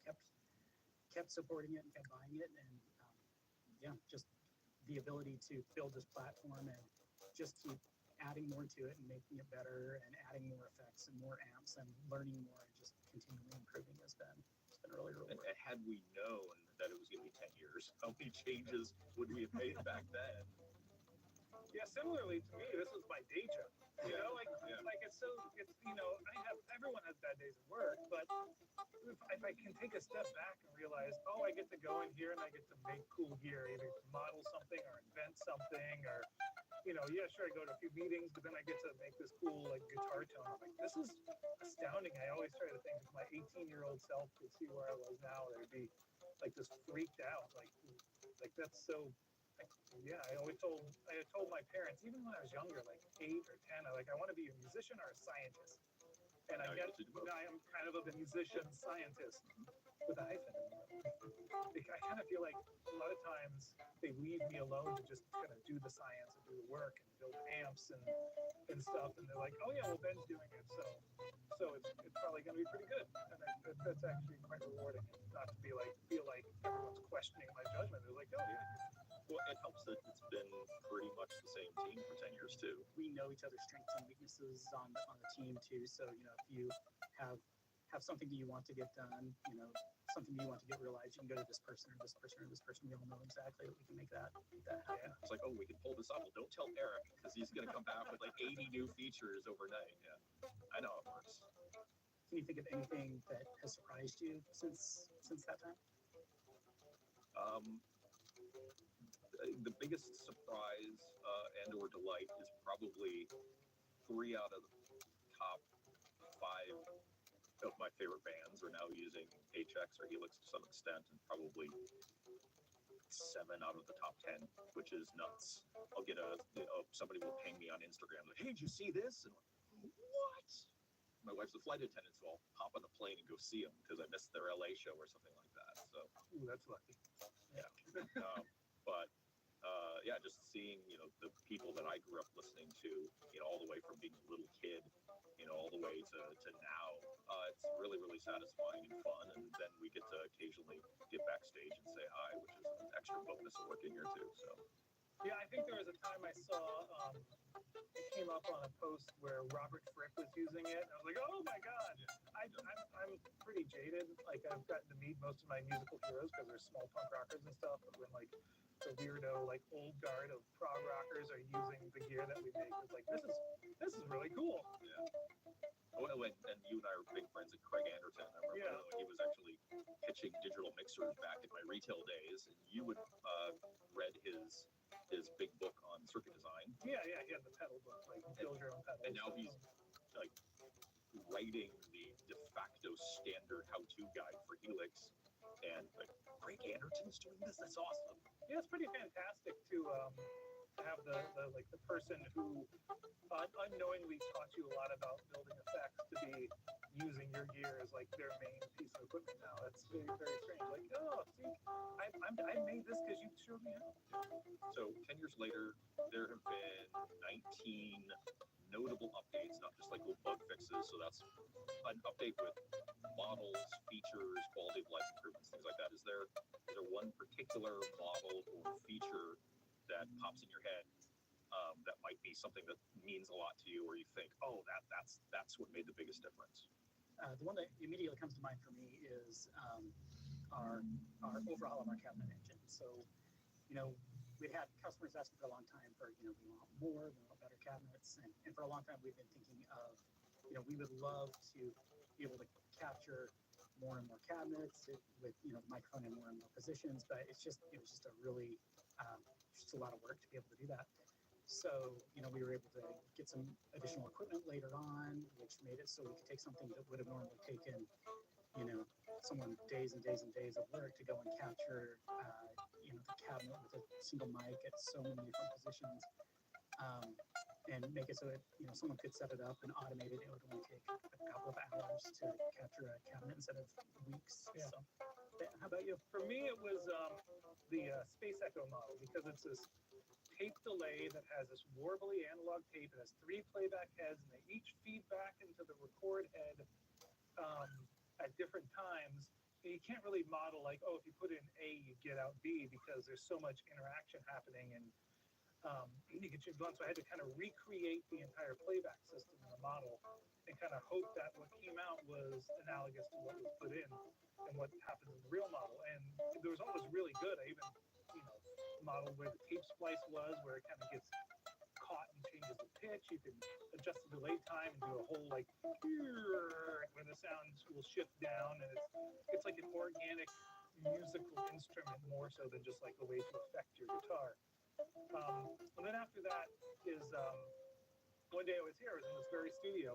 kept supporting it and kept buying it. And just the ability to build this platform and just keep adding more to it and making it better and adding more effects and more amps and learning more and just continually improving has been really rewarding. And had we known that it was going to be 10 years, how many changes would we have made back then? Yeah, similarly to me, this was my day job. You know, like it's so it's everyone has bad days at work, but if I can take a step back and realize, oh, I get to go in here and I get to make cool gear, either model something or invent something, or yeah, sure, I go to a few meetings, but then I get to make this cool like guitar tone. I'm like, this is astounding. I always try to think if my 18-year-old self could see where I was now, they'd be like just freaked out. Like that's so. Yeah, I had told my parents, even when I was younger, like 8 or 10, I want to be a musician or a scientist. And I guess now I am kind of a musician scientist with a hyphen. I kind of feel like a lot of times they leave me alone to just kind of do the science and do the work and build amps and stuff, and they're like, oh yeah, well Ben's doing it, so it's probably going to be pretty good. And that's actually quite rewarding, not to feel like everyone's questioning my judgment. They're like, oh yeah. Well, it helps that it's been pretty much the same team for 10 years too. We know each other's strengths and weaknesses on the team too. So if you have something that you want to get done, something you want to get realized, you can go to this person or this person or this person. We all know exactly that we can make that happen. Yeah. It's like, oh, we can pull this off. Well, don't tell Eric because he's going to come back with like 80 new features overnight. Yeah, I know it works. Can you think of anything that has surprised you since that time? The biggest surprise and or delight is probably 3 out of the top 5 of my favorite bands are now using HX or Helix to some extent, and probably 7 out of the top 10, which is nuts. I'll get somebody will ping me on Instagram like, hey, did you see this? And I'm like, what? My wife's a flight attendant, so I'll hop on the plane and go see them because I missed their LA show or something like that. So, ooh, that's lucky. Yeah. But yeah, just seeing, the people that I grew up listening to, all the way from being a little kid, all the way to now, it's really, really satisfying and fun. And then we get to occasionally get backstage and say hi, which is an extra bonus of working here too. So. Yeah, I think there was a time I saw it came up on a post where Robert Fripp was using it. And I was like, oh my god! I'm pretty jaded. Like I've gotten to meet most of my musical heroes because they're small punk rockers and stuff. But when like the weirdo like old guard of prog rockers are using the gear that we make, it's like this is really cool. Yeah. Well, and you and I are big friends at Craig Anderton. I remember when he was actually pitching digital mixers back in my retail days, and you would read his big book on circuit design. Yeah, he had the pedal book, like build your own pedals. And now he's like writing the de facto standard how-to guide for Helix. And like, Craig Anderton's doing this. That's awesome. Yeah, it's pretty fantastic to have the person who unknowingly taught you a lot about building effects to be using your gear as like their main piece of equipment now. That's very, very strange. Like, oh, see, I made this because you showed me how. So 10 years later, there have been 19 notable updates, not just like little bug fixes. So that's an update with models, features, quality of life improvements, things like that. Is there one particular model or feature that pops in your head that might be something that means a lot to you, or you think, oh, that's what made the biggest difference? The one that immediately comes to mind for me is our overhaul of our cabinet engine. So, we had customers asking for a long time for, we want more, we want better cabinets, and for a long time we've been thinking of, we would love to be able to capture more and more cabinets with, the microphone in more and more positions, but it was just a really, just a lot of work to be able to do that. So, we were able to get some additional equipment later on, which made it so we could take something that would have normally taken, someone days and days and days of work to go and capture, the cabinet with a single mic at so many different positions, and make it so that, someone could set it up and automate it. It would only take a couple of hours to capture a cabinet instead of weeks. Yeah. So, how about you? For me, it was the Space Echo model because it's this tape delay that has this warbly analog tape. It has 3 playback heads, and they each feed back into the record head at different times. And you can't really model like, oh, if you put in A, you get out B because there's so much interaction happening, and you get your blunt. So I had to kind of recreate the entire playback system in the model and kind of hope that what came out was analogous to what was put in and what happens in the real model. And there was always really good. I even modeled where the tape splice was, where it kind of gets caught and changes the pitch. pitch, you can adjust the delay time and do a whole like when the sound will shift down, and it's like an organic musical instrument more so than just like a way to affect your guitar. And then after that is one day I was here, I was in this very studio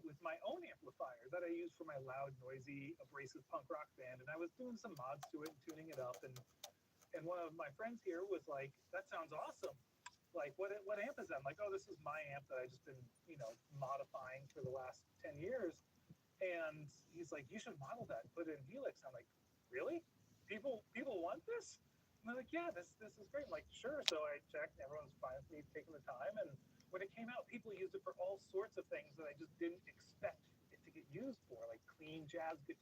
with my own amplifier that I use for my loud, noisy, abrasive punk rock band, and I was doing some mods to it and tuning it up, and one of my friends here was like, "That sounds awesome. Like, what amp is that?" I'm like, "Oh, this is my amp that I've just been, modifying for the last 10 years." And he's like, "You should model that and put it in Helix." I'm like, "Really? People want this?" And they're like, "Yeah, this is great." I'm like, "Sure." So I checked, everyone's fine with me taking the time, and when it came out, people used it for all sorts of things that I just didn't expect it to get used for, like clean jazz guitar